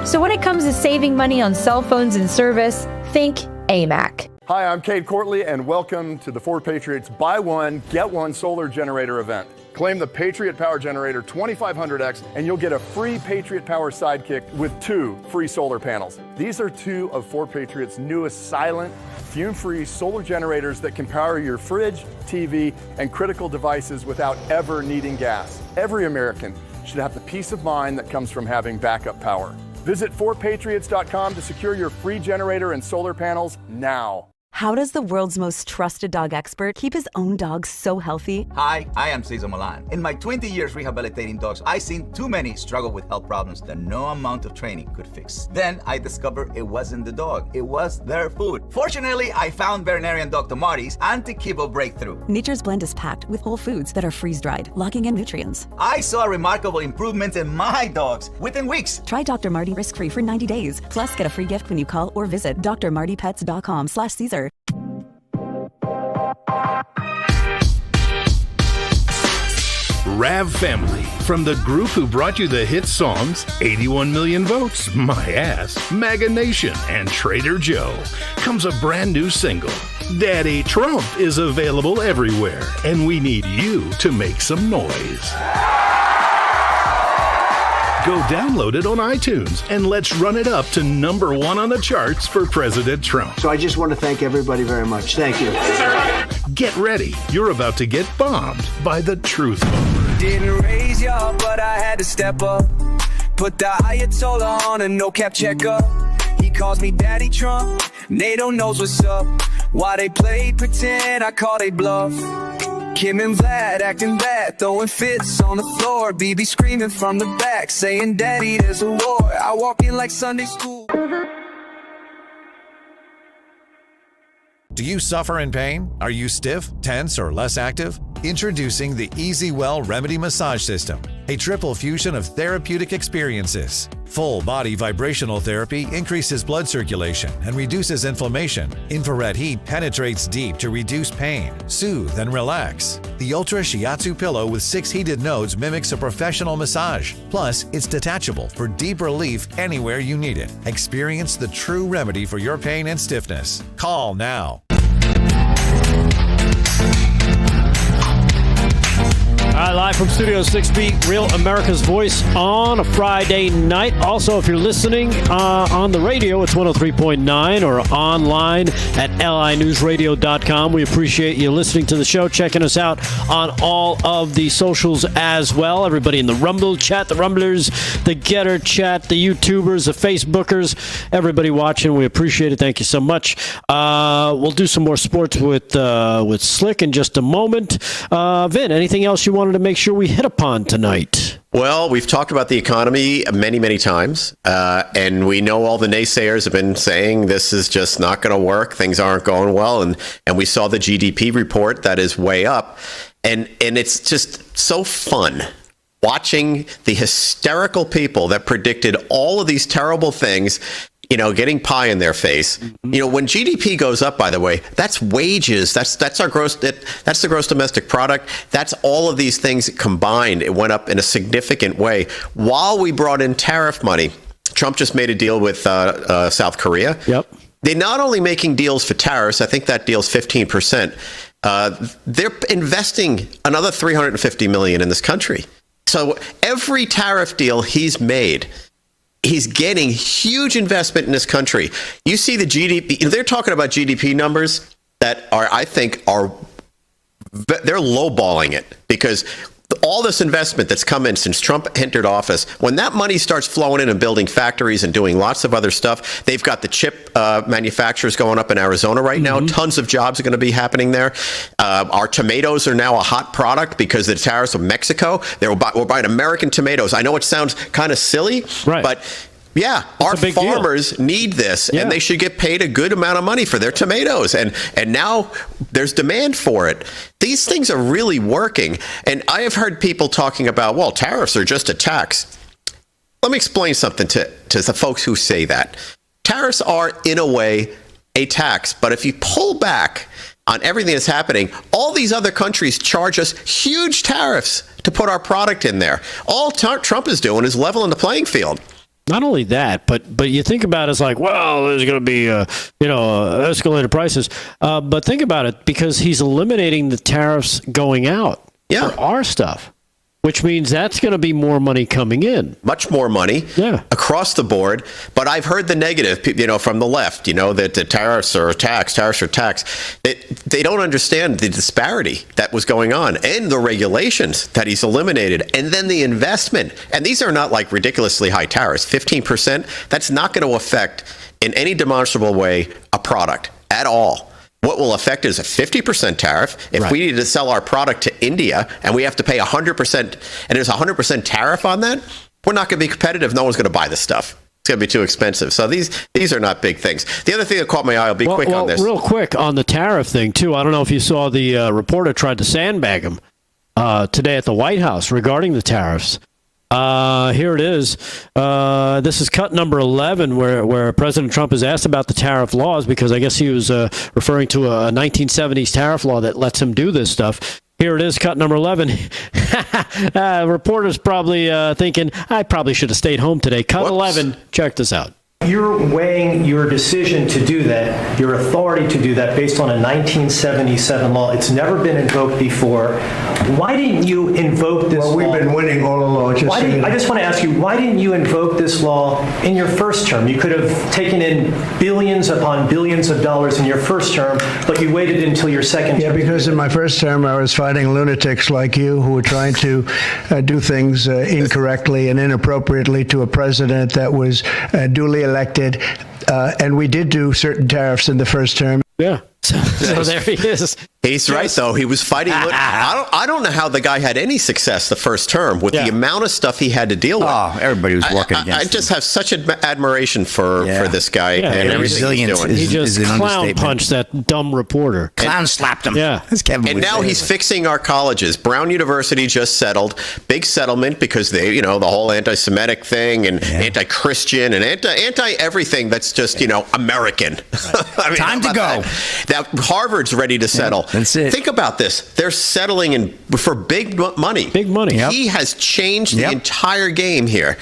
S10: So when it comes to saving money on cell phones and service, think AMAC.
S23: Hi, I'm Cade Courtley, and welcome to the Ford Patriots Buy One, Get One Solar Generator event. Claim the Patriot Power Generator 2500X, and you'll get a free Patriot Power Sidekick with 2 free solar panels. These are 2 of Ford Patriot's newest silent, fume-free solar generators that can power your fridge, TV, and critical devices without ever needing gas. Every American should have the peace of mind that comes from having backup power. Visit FordPatriots.com to secure your free generator and solar panels now.
S12: How does the world's most trusted dog expert keep his own dog so healthy?
S14: Hi, I am Cesar Milan. In my 20 years rehabilitating dogs, I've seen too many struggle with health problems that no amount of training could fix. Then I discovered it wasn't the dog, it was their food. Fortunately, I found veterinarian Dr. Marty's Anti-Kibble Breakthrough.
S12: Nature's Blend is packed with whole foods that are freeze-dried, locking in nutrients.
S14: I saw remarkable improvements in my dogs within weeks.
S12: Try Dr. Marty risk-free for 90 days. Plus, get a free gift when you call or visit drmartypets.com/Caesar.
S15: Rav Family, from the group who brought you the hit songs 81 Million Votes, My Ass, MAGA Nation, and Trader Joe, comes a brand new single. Daddy Trump is available everywhere, and we need you to make some noise. Go download it on iTunes and let's run it up to #1 on the charts for President Trump.
S4: So I just want to thank everybody very much. Thank you.
S15: Get ready. You're about to get bombed by the Truth Bomber.
S16: Didn't raise y'all, but I had to step up. Put the Ayatollah on a no-cap checkup. He calls me Daddy Trump. NATO knows what's up. Why they played pretend, I call they bluff. Kim and Vlad acting bad, throwing fits on the floor. BB screaming from the back, saying, Daddy, there's a war. I walk in like Sunday school.
S24: Do you suffer in pain? Are you stiff, tense, or less active? Introducing the EasyWell Remedy Massage System, a triple fusion of therapeutic experiences. Full body vibrational therapy increases blood circulation and reduces inflammation. Infrared heat penetrates deep to reduce pain, soothe, and relax. The Ultra Shiatsu pillow with 6 heated nodes mimics a professional massage. Plus, it's detachable for deep relief anywhere you need it. Experience the true remedy for your pain and stiffness. Call now.
S3: All right, live from Studio 6B, Real America's Voice on a Friday night. Also, if you're listening on the radio, it's 103.9 or online at linewsradio.com. We appreciate you listening to the show, checking us out on all of the socials as well. Everybody in the Rumble chat, the Rumblers, the Getter chat, the YouTubers, the Facebookers, everybody watching. We appreciate it. Thank you so much. We'll do some more sports with Slick in just a moment. Vin, anything else you wanted to make sure we hit upon tonight?
S19: Well, we've talked about the economy many, many times, and we know all the naysayers have been saying this is just not going to work. Things aren't going well, and we saw the GDP report that is way up, and it's just so fun watching the hysterical people that predicted all of these terrible things, getting pie in their face. When GDP goes up, by the way, that's wages. That's our gross. That's the gross domestic product. That's all of these things combined. It went up in a significant way. While we brought in tariff money, Trump just made a deal with South Korea.
S3: Yep.
S19: They're not only making deals for tariffs. I think that deal's 15%. They're investing another $350 million in this country. So every tariff deal he's made, he's getting huge investment in this country. You see the GDP, they're talking about GDP numbers that they're lowballing it, because all this investment that's come in since Trump entered office, when that money starts flowing in and building factories and doing lots of other stuff, they've got the chip manufacturers going up in Arizona right now. Tons of jobs are going to be happening there. Our tomatoes are now a hot product because of the tariffs of Mexico. We're buying American tomatoes. I know it sounds kind of silly, but yeah, our farmers need this, and they should get paid a good amount of money for their tomatoes. And now there's demand for it. These things are really working. And I have heard people talking about, well, tariffs are just a tax. Let me explain something to the folks who say that. Tariffs are, in a way, a tax. But if you pull back on everything that's happening, all these other countries charge us huge tariffs to put our product in there. All Trump is doing is leveling the playing field.
S3: Not only that, but you think about it as like, well, there's going to be escalated prices. But think about it, because he's eliminating the tariffs going out for our stuff, which means that's going to be more money coming in.
S19: Much more money across the board. But I've heard the negative, from the left, that the tariffs are tax. They don't understand the disparity that was going on and the regulations that he's eliminated. And then the investment. And these are not like ridiculously high tariffs. 15%, that's not going to affect in any demonstrable way a product at all. What will affect is a 50% tariff. If we need to sell our product to India and we have to pay 100%, and there's a 100% tariff on that, we're not going to be competitive. No one's going to buy this stuff. It's going to be too expensive. So these are not big things. The other thing that caught my eye, I'll be quick on this.
S3: Real quick on the tariff thing, too. I don't know if you saw the reporter tried to sandbag him today at the White House regarding the tariffs. Here it is. This is cut number 11, where President Trump is asked about the tariff laws, because I guess he was referring to a 1970s tariff law that lets him do this stuff. Here it is, cut number 11. Reporters probably thinking, I probably should have stayed home today. Cut 11. Check this out.
S5: You're weighing your decision to do that, your authority to do that, based on a 1977 law. It's never been invoked before. Why didn't you invoke this law?
S4: Well, we've been winning all along.
S5: I just want to ask you, why didn't you invoke this law in your first term? You could have taken in billions upon billions of dollars in your first term, but you waited until your second term.
S4: Yeah, because in my first term, I was fighting lunatics like you who were trying to do things incorrectly and inappropriately to a president that was duly elected, and we did do certain tariffs in the first term.
S3: Yeah. So there he is.
S19: He's right, though. He was fighting. I don't know how the guy had any success the first term with the amount of stuff he had to deal with.
S6: Oh, everybody was working against him.
S19: I just have such admiration for this guy and everything he's doing.
S3: He just clown punched that dumb reporter.
S6: Clown slapped him.
S3: Yeah.
S19: And now he's fixing our colleges. Brown University just settled. Big settlement because they, the whole anti-Semitic thing and anti-Christian and anti-everything that's just, American. I mean,
S6: time to go.
S19: That Harvard's ready to settle.
S6: That's it.
S19: Think about this. They're settling for big money.
S3: Big money.
S6: Yep.
S19: He has changed the entire game here.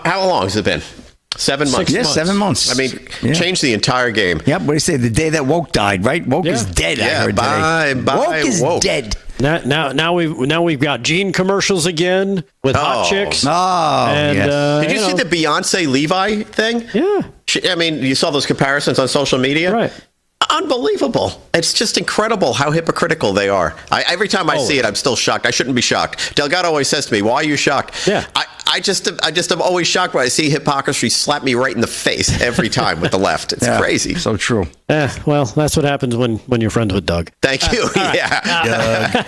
S19: How long has it been? 7 months.
S6: 6 months. 7 months.
S19: I mean, changed the entire game.
S6: Yep. What do you say? The day that woke died, right? Woke is dead. I heard today. Woke is dead.
S3: Now we've got Gene commercials again with hot chicks.
S6: Oh,
S19: and, did you see the Beyonce
S3: Levi
S19: thing?
S3: Yeah.
S19: I mean, you saw those comparisons on social media?
S3: Right.
S19: Unbelievable. It's just incredible how hypocritical they are. Every time I see it, I'm still shocked. I shouldn't be shocked. Delgado always says to me, why are you shocked?
S3: Yeah.
S19: I just am always shocked when I see hypocrisy slap me right in the face every time with the left. It's crazy.
S6: So true.
S3: Well, that's what happens when you're friends with Doug.
S19: Thank you.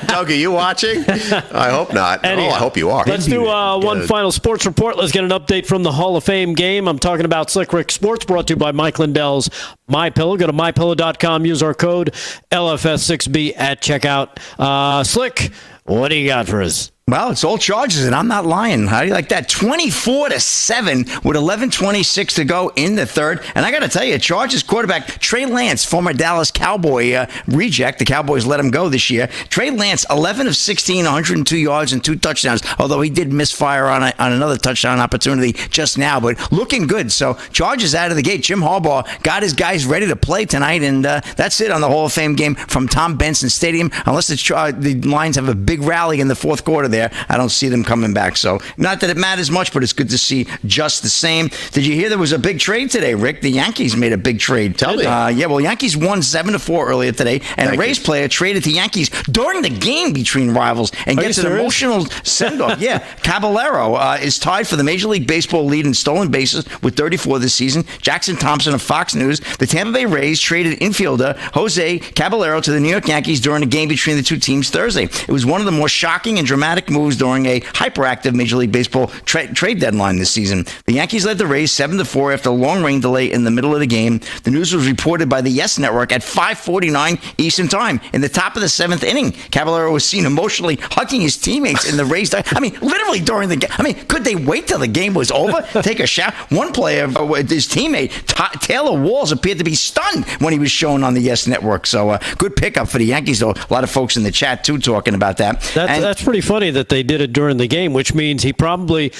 S19: Doug, are you watching? I hope not.
S3: Anyhow,
S19: I hope you are.
S3: Let's do one final sports report. Let's get an update from the Hall of Fame game. I'm talking about Slick Rick Sports, brought to you by Mike Lindell's MyPillow. Go to mypillow.com. Use our code LFS6B at checkout. Slick, what do you got for us?
S6: Well, it's all Chargers, and I'm not lying. How do you like that? 24-7 with 11:26 to go in the third. And I got to tell you, Chargers quarterback Trey Lance, former Dallas Cowboy reject. The Cowboys let him go this year. Trey Lance, 11 of 16, 102 yards and 2 touchdowns, although he did misfire on another touchdown opportunity just now, but looking good. So Chargers out of the gate. Jim Harbaugh got his guys ready to play tonight, and that's it on the Hall of Fame game from Tom Benson Stadium. Unless the Lions have a big rally in the fourth quarter there, I don't see them coming back. So not that it matters much, but it's good to see just the same. Did you hear there was a big trade today, Rick? The Yankees made a big trade.
S19: Tell me.
S6: Yankees won 7-4 earlier today, and a Rays player traded to Yankees during the game between rivals and gets an emotional send-off. Yeah, Caballero is tied for the Major League Baseball lead in stolen bases with 34 this season. Jackson Thompson of Fox News. The Tampa Bay Rays traded infielder Jose Caballero to the New York Yankees during a game between the two teams Thursday. It was one of the more shocking and dramatic moves during a hyperactive Major League Baseball trade deadline this season. The Yankees led the Rays 7-4 after a long rain delay in the middle of the game. The news was reported by the Yes Network at 5:49 Eastern Time. In the top of the 7th inning, Caballero was seen emotionally hugging his teammates in the Rays. Literally during the game. Could they wait till the game was over? Take a shower? One player, his teammate, Taylor Walls, appeared to be stunned when he was shown on the Yes Network. So good pickup for the Yankees, though. A lot of folks in the chat, too, talking about that.
S3: That's pretty funny that they did it during the game, which means he probably,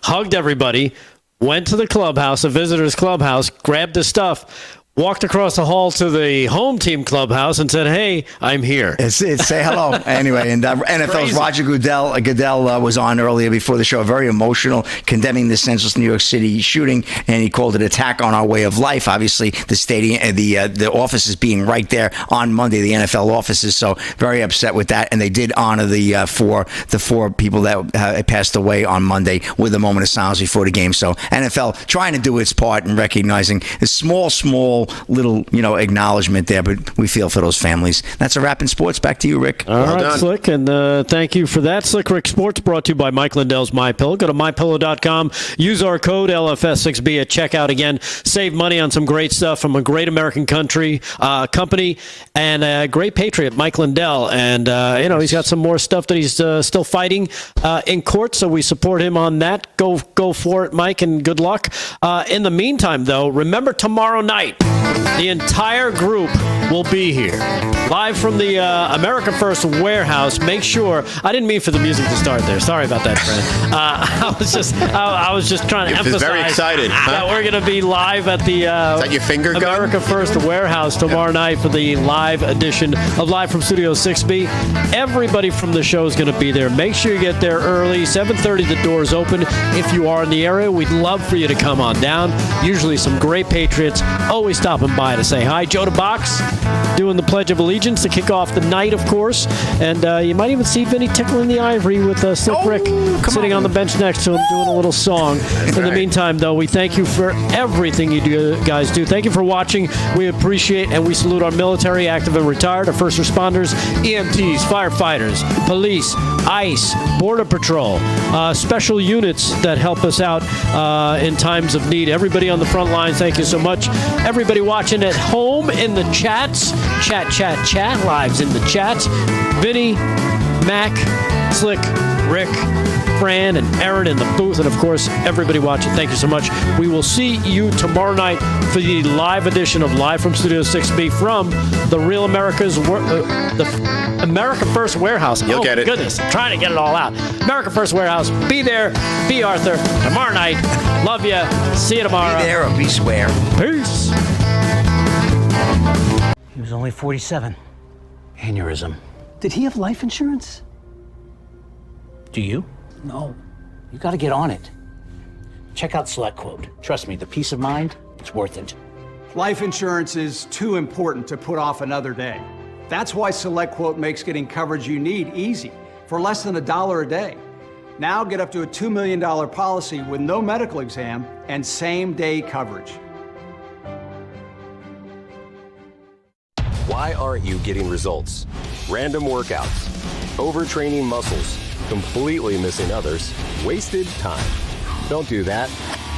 S3: hugged everybody, went to the clubhouse, a visitor's clubhouse, grabbed his stuff, walked across the hall to the home team clubhouse and said, "Hey, I'm here."
S6: Say hello. Anyway, and NFL's Roger Goodell was on earlier before the show, very emotional, condemning the senseless New York City shooting, and he called it attack on our way of life. Obviously, the stadium, the offices being right there on Monday, the NFL offices. So very upset with that, and they did honor the four people that passed away on Monday with a moment of silence before the game. So NFL trying to do its part in recognizing the small little acknowledgement there, but we feel for those families. That's a wrap in sports. Back to you, Rick.
S3: All right, Slick, and thank you for that. Slick Rick Sports brought to you by Mike Lindell's MyPillow. Go to MyPillow.com. Use our code LFS6B at checkout. Again, save money on some great stuff from a great American company and a great patriot, Mike Lindell. And, he's got some more stuff that he's still fighting in court, so we support him on that. Go for it, Mike, and good luck. In the meantime, though, remember tomorrow night, the entire group will be here. Live from the America First warehouse. Make sure, I didn't mean for the music to start there. Sorry about that, friend. I was just trying to emphasize
S19: very excited,
S3: that we're going to be live at the
S19: Is that your finger gun?
S3: America First warehouse tomorrow night for the live edition of Live from Studio 6B. Everybody from the show is going to be there. Make sure you get there early. 7:30, the doors open. If you are in the area, we'd love for you to come on down. Usually some great Patriots always stopping by to say hi. Joe DeBox doing the Pledge of Allegiance to kick off the night, of course. And you might even see Vinny tickling the ivory with Slick Rick sitting on the bench next to him doing a little song. In the meantime, though, we thank you for everything you guys do. Thank you for watching. We appreciate and we salute our military, active and retired, our first responders, EMTs, firefighters, police, ICE, Border Patrol, special units that help us out in times of need. Everybody on the front lines, thank you so much. Everybody watching at home in the chats, chat, lives in the chats. Vinny, Mac, Slick, Rick, Fran, and Aaron in the booth, and of course, everybody watching. Thank you so much. We will see you tomorrow night for the live edition of Live from Studio 6B from the Real the America First Warehouse.
S19: You'll get it.
S3: Goodness, I'm trying to get it all out. America First Warehouse. Be there. Be Arthur. Tomorrow night. Love you. See you tomorrow.
S6: Be there or be square.
S3: Peace.
S7: He was only 47. Aneurysm. Did he have life insurance? Do you? No. You got to get on it. Check out SelectQuote. Trust me, the peace of mind, it's worth it.
S8: Life insurance is too important to put off another day. That's why SelectQuote makes getting coverage you need easy, for less than $1 a day. Now get up to a $2 million policy with no medical exam and same-day coverage.
S9: Why aren't you getting results? Random workouts, overtraining muscles, completely missing others, wasted time. Don't do that.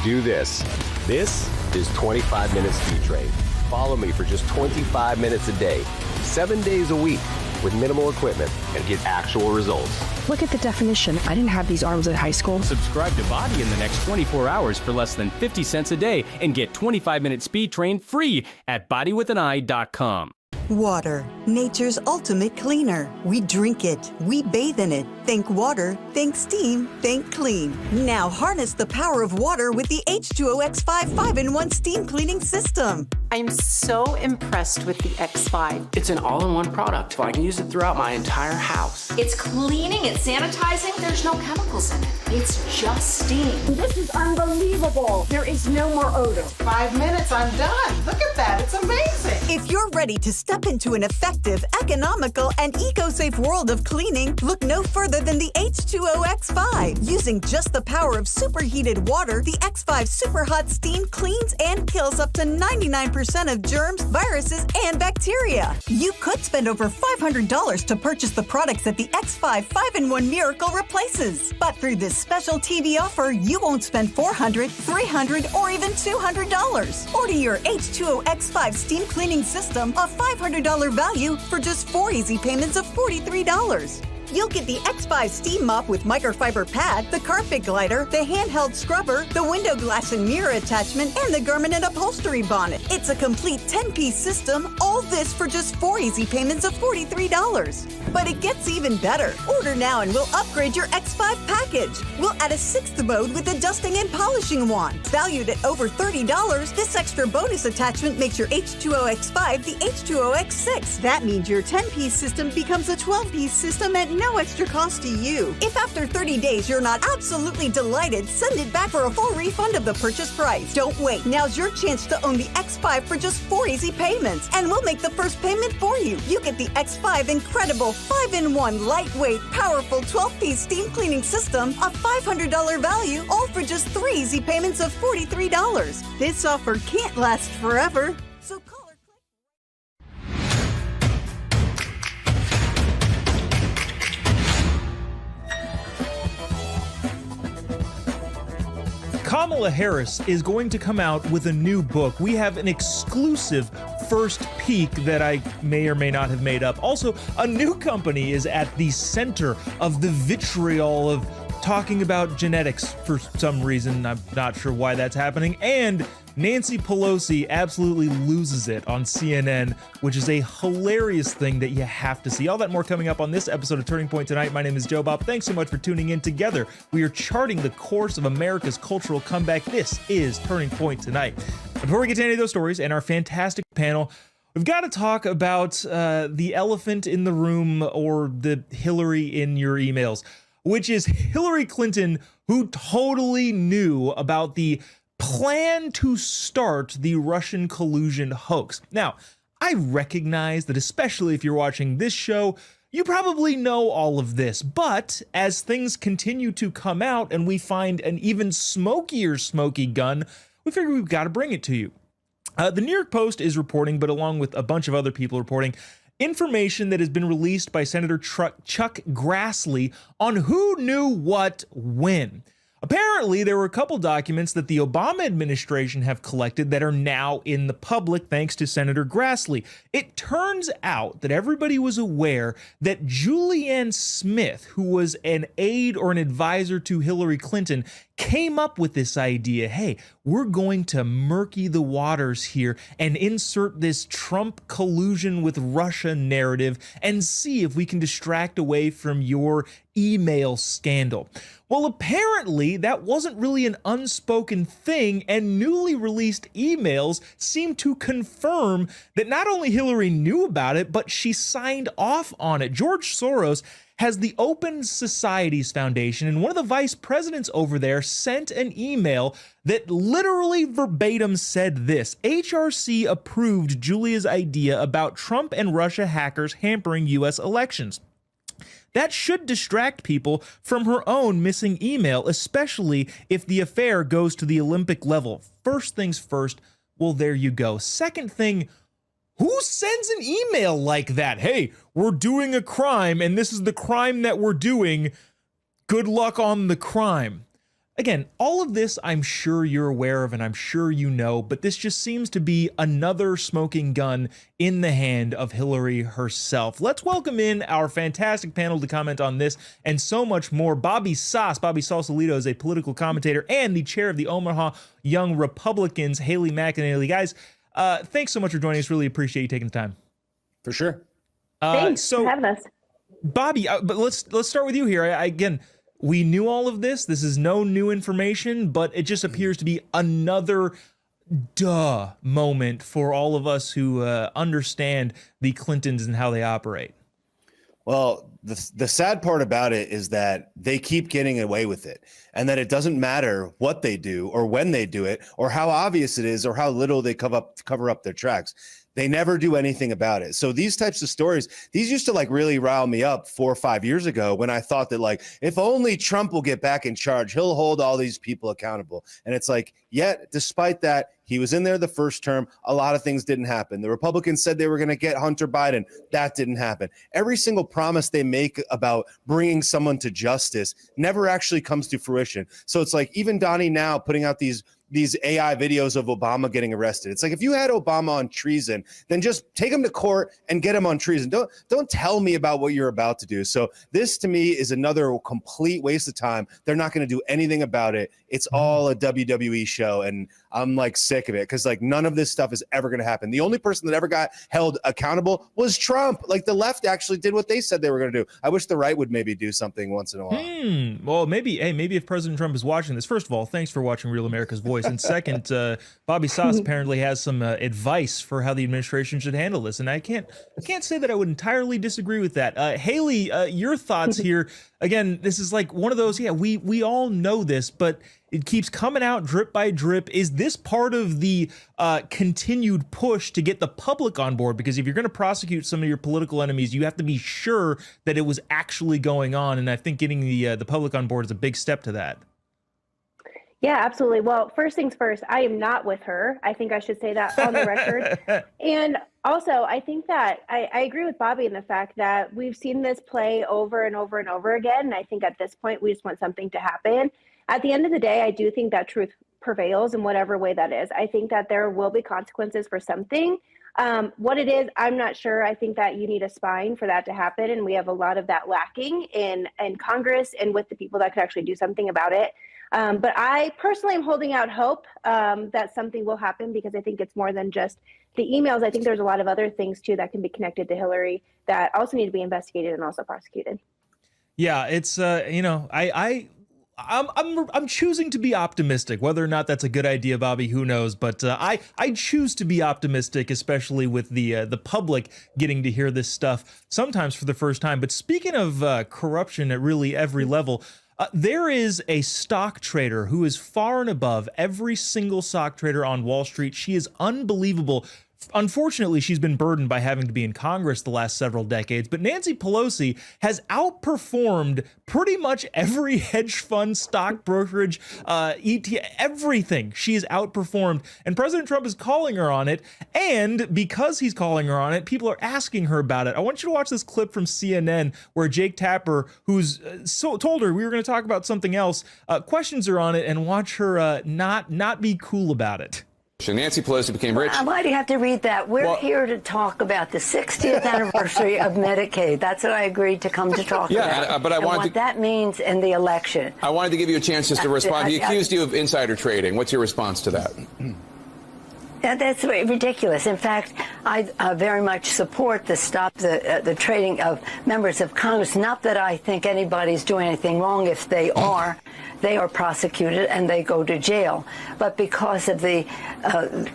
S9: Do this. This is 25 Minute Speed Train. Follow me for just 25 minutes a day, 7 days a week, with minimal equipment, and get actual results.
S13: Look at the definition. I didn't have these arms at high school.
S25: Subscribe to Body in the next 24 hours for less than 50 cents a day and get 25 Minute Speed Train free at bodywithaneye.com.
S26: Water, nature's ultimate cleaner. We drink it, we bathe in it. Think water, think steam, think clean. Now harness the power of water with the H2O X5 5-in-1 steam cleaning system.
S27: I'm so impressed with the X5. It's an all-in-one product, so I can use it throughout my entire house.
S28: It's cleaning, it's sanitizing, there's no chemicals in it. It's just steam.
S29: This is unbelievable. There is no more odor.
S30: 5 minutes, I'm done. Look at that, it's amazing.
S26: If you're ready to step into an effective, economical, and eco-safe world of cleaning, look no further than the H2O X5. Using just the power of superheated water, the X5 Super Hot Steam cleans and kills up to 99% of germs, viruses, and bacteria. You could spend over $500 to purchase the products that the X5 5-in-1 Miracle replaces. But through this special TV offer, you won't spend $400, $300, or even $200. Order your H2O X5 steam cleaning system, a $500 value, for just 4 easy payments of $43. You'll get the X5 Steam Mop with microfiber pad, the carpet glider, the handheld scrubber, the window glass and mirror attachment, and the garment and upholstery bonnet. It's a complete 10-piece system, all this for just 4 easy payments of $43. But it gets even better. Order now and we'll upgrade your X5 package. We'll add a 6th mode with a dusting and polishing wand. Valued at over $30, this extra bonus attachment makes your H2O X5 the H2O X6. That means your 10-piece system becomes a 12-piece system at no extra cost to you. If after 30 days you're not absolutely delighted, send it back for a full refund of the purchase price. Don't wait. Now's your chance to own the X5 for just 4 easy payments, and we'll make the first payment for you. You get the X5 incredible 5-in-1 lightweight, powerful 12-piece steam cleaning system, a $500 value, all for just 3 easy payments of $43. This offer can't last forever, so
S1: Kamala Harris is going to come out with a new book. We have an exclusive first peek that I may or may not have made up. Also, a new company is at the center of the vitriol of talking about genetics for some reason. I'm not sure why that's happening. And Nancy Pelosi absolutely loses it on CNN, which is a hilarious thing that you have to see. All that more coming up on this episode of Turning Point Tonight. My name is Joe Bob. Thanks so much for tuning in. Together, we are charting the course of America's cultural comeback. This is Turning Point Tonight. Before we get to any of those stories and our fantastic panel, we've got to talk about the elephant in the room, or the Hillary in your emails, which is Hillary Clinton, who totally knew about the plan to start the Russian collusion hoax. Now, I recognize that, especially if you're watching this show, you probably know all of this, but as things continue to come out and we find an even smoky gun, we figure we've got to bring it to you. The New York Post is reporting, but along with a bunch of other people reporting, information that has been released by Senator Chuck Grassley on who knew what when. Apparently, there were a couple documents that the Obama administration have collected that are now in the public thanks to Senator Grassley. It turns out that everybody was aware that Julianne Smith, who was an aide or an advisor to Hillary Clinton, came up with this idea. Hey, we're going to murky the waters here and insert this Trump collusion with Russia narrative and see if we can distract away from your email scandal. Well, apparently that wasn't really an unspoken thing, and newly released emails seem to confirm that not only Hillary knew about it, but she signed off on it. George Soros has the Open Societies Foundation, and one of the vice presidents over there sent an email that literally verbatim said this: HRC approved Julia's idea about Trump and Russia hackers hampering U.S. elections. That should distract people from her own missing email, especially if the affair goes to the Olympic level. First things first, well, there you go. Second thing, who sends an email like that? Hey, we're doing a crime, and this is the crime that we're doing. Good luck on the crime. Again, all of this I'm sure you're aware of and I'm sure you know, but this just seems to be another smoking gun in the hand of Hillary herself. Let's welcome in our fantastic panel to comment on this and so much more. Bobby Sausalito is a political commentator and the chair of the Omaha Young Republicans. Haley McAnally. Guys, thanks so much for joining us. Really appreciate you taking the time.
S2: For sure.
S10: Thanks for having us.
S1: Bobby, but let's start with you here. Again, we knew all of this. This is no new information, but it just appears to be another moment for all of us who understand the Clintons and how they operate.
S2: Well, the sad part about it is that they keep getting away with it, and that it doesn't matter what they do or when they do it or how obvious it is or how little they cover up their tracks. They never do anything about it. So these types of stories, these used to like really rile me up 4 or 5 years ago when I thought that like, if only Trump will get back in charge, he'll hold all these people accountable. And it's like, yet despite that, he was in there the first term. A lot of things didn't happen. The Republicans said they were going to get Hunter Biden. That didn't happen. Every single promise they make about bringing someone to justice never actually comes to fruition. So it's like even Donnie now putting out these AI videos of Obama getting arrested. It's like, if you had Obama on treason, then just take him to court and get him on treason. Don't tell me about what you're about to do. So this to me is another complete waste of time. They're not going to do anything about it. It's all a WWE show. And I'm like sick of it because like none of this stuff is ever going to happen. The only person that ever got held accountable was Trump. Like the left actually did what they said they were going to do. I wish the right would maybe do something once in a while.
S1: Well, maybe if President Trump is watching this, first of all, thanks for watching Real America's Voice. And second, Bobby Sauce apparently has some advice for how the administration should handle this. And I can't say that I would entirely disagree with that. Haley, your thoughts here. Again, this is like one of those, we all know this, but it keeps coming out drip by drip. Is this part of the continued push to get the public on board? Because if you're going to prosecute some of your political enemies, you have to be sure that it was actually going on. And I think getting the public on board is a big step to that.
S10: Yeah, absolutely. Well, first things first, I am not with her. I think I should say that on the record. And also, I think that I agree with Bobby in the fact that we've seen this play over and over and over again. And I think at this point, we just want something to happen. at the end of the day, I do think that truth prevails in whatever way that is. I think that there will be consequences for something. What it is, I'm not sure. I think that you need a spine for that to happen. And we have a lot of that lacking in Congress and with the people that could actually do something about it. But I personally am holding out hope that something will happen, because I think it's more than just the emails. I think there's a lot of other things too that can be connected to Hillary that also need to be investigated and also prosecuted.
S1: Yeah, it's I'm choosing to be optimistic. Whether or not that's a good idea, Bobby, who knows? But I choose to be optimistic, especially with the public getting to hear this stuff sometimes for the first time. But speaking of corruption at really every level, there is a stock trader who is far and above every single stock trader on Wall Street. She is unbelievable. Unfortunately, she's been burdened by having to be in Congress the last several decades, but Nancy Pelosi has outperformed pretty much every hedge fund, stock brokerage, ETF, everything. She is outperformed, and President Trump is calling her on it, and because he's calling her on it, people are asking her about it. I want you to watch this clip from CNN where Jake Tapper, who's told her we were going to talk about something else, questions her on it, and watch her not be cool about it.
S11: Nancy Pelosi became rich.
S12: Why do you have to read that? We're here to talk about the 60th anniversary of Medicaid. That's what I agreed to come to talk about.
S11: But I wanted
S12: what that means in the election.
S11: I wanted to give you a chance just to respond. He accused you of insider trading. What's your response to that?
S12: That's ridiculous. In fact, I very much support the stop the trading of members of Congress. Not that I think anybody's doing anything wrong. If they are prosecuted and they go to jail. But because of the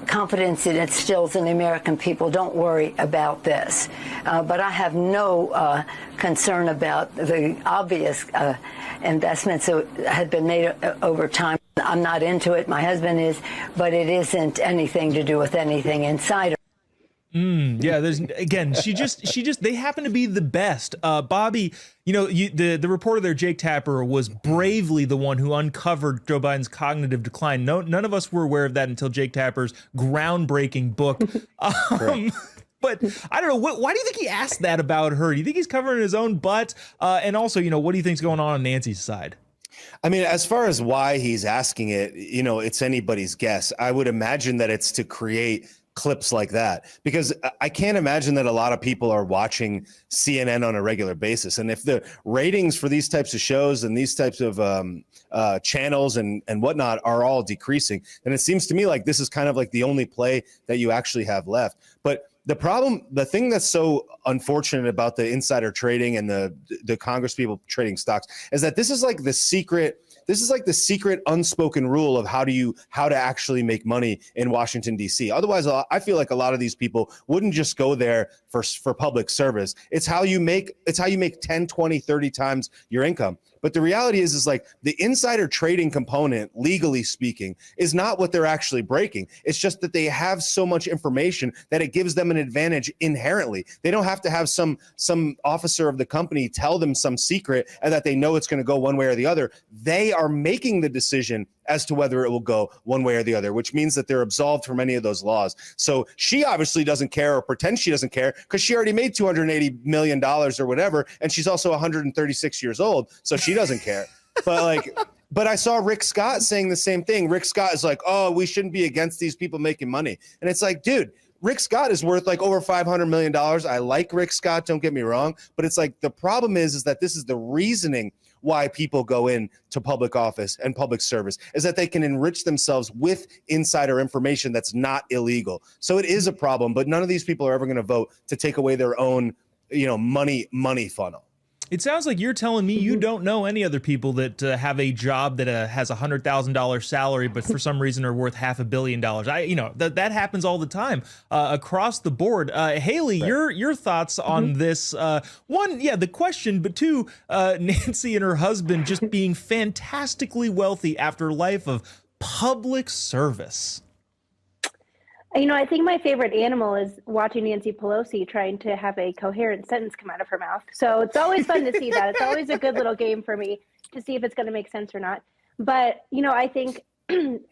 S12: confidence it instills in the American people, don't worry about this. But I have no concern about the obvious investments that have been made over time. I'm not into it. My husband is, but it isn't anything to do with anything insider.
S1: Yeah, there's again, she just they happen to be the best. Bobby, the reporter there, Jake Tapper, was bravely the one who uncovered Joe Biden's cognitive decline. None of us were aware of that until Jake Tapper's groundbreaking book. But I don't know, why do you think he asked that about her? Do you think he's covering his own butt? And also, what do you think's going on Nancy's side?
S2: I mean, as far as why he's asking it, it's anybody's guess. I would imagine that it's to create clips like that, because I can't imagine that a lot of people are watching CNN on a regular basis. And if the ratings for these types of shows and these types of channels and whatnot are all decreasing, then it seems to me like this is kind of like the only play that you actually have left. But the thing that's so unfortunate about the insider trading and the Congress people trading stocks is that this is like the secret unspoken rule of how to actually make money in Washington, D.C. Otherwise, I feel like a lot of these people wouldn't just go there for public service. It's how you make 10, 20, 30 times your income. But the reality is like the insider trading component, legally speaking, is not what they're actually breaking. It's just that they have so much information that it gives them an advantage inherently. They don't have to have some officer of the company tell them some secret and that they know it's going to go one way or the other. They are making the decision as to whether it will go one way or the other, which means that they're absolved from any of those laws. So she obviously doesn't care or pretends she doesn't care because she already made $280 million or whatever. And she's also 136 years old. So she doesn't care. But I saw Rick Scott saying the same thing. Rick Scott is like, oh, we shouldn't be against these people making money. And it's like, dude, Rick Scott is worth like over $500 million. I like Rick Scott, don't get me wrong. But it's like the problem is that this is the reasoning why people go into public office and public service, is that they can enrich themselves with insider information that's not illegal. So it is a problem, but none of these people are ever going to vote to take away their own, money funnel.
S1: It sounds like you're telling me you don't know any other people that have a job that has $100,000 salary, but for some reason are worth $500 million. That happens all the time across the board. Haley, right. your thoughts on this? One, the question, but two, Nancy and her husband just being fantastically wealthy after a life of public service.
S10: I think my favorite animal is watching Nancy Pelosi trying to have a coherent sentence come out of her mouth. So it's always fun to see that. It's always a good little game for me to see if it's going to make sense or not. But, I think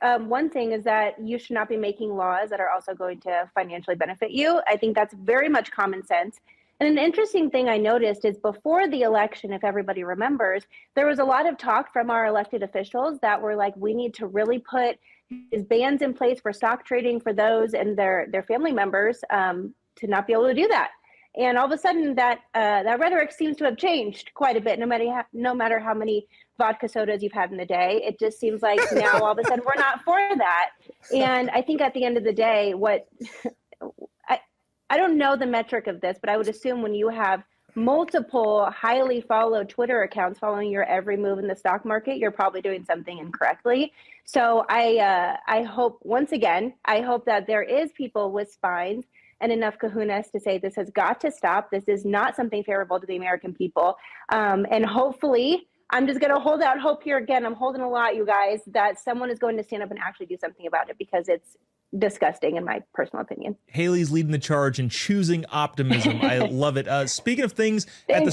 S10: one thing is that you should not be making laws that are also going to financially benefit you. I think that's very much common sense. And an interesting thing I noticed is before the election, if everybody remembers, there was a lot of talk from our elected officials that were like, we need to really put these bans in place for stock trading for those and their family members to not be able to do that. And all of a sudden that rhetoric seems to have changed quite a bit, no matter how many vodka sodas you've had in the day. It just seems like now all of a sudden we're not for that. And I think at the end of the day, I don't know the metric of this, but I would assume when you have multiple highly followed Twitter accounts following your every move in the stock market, you're probably doing something incorrectly. So I hope, once again, that there is people with spines and enough kahunas to say this has got to stop. This is not something favorable to the American people. And hopefully, I'm just going to hold out hope here again. I'm holding a lot, you guys, that someone is going to stand up and actually do something about it, because it's disgusting in my personal opinion.
S1: Haley's leading the charge and choosing optimism. I love it. Speaking of things at the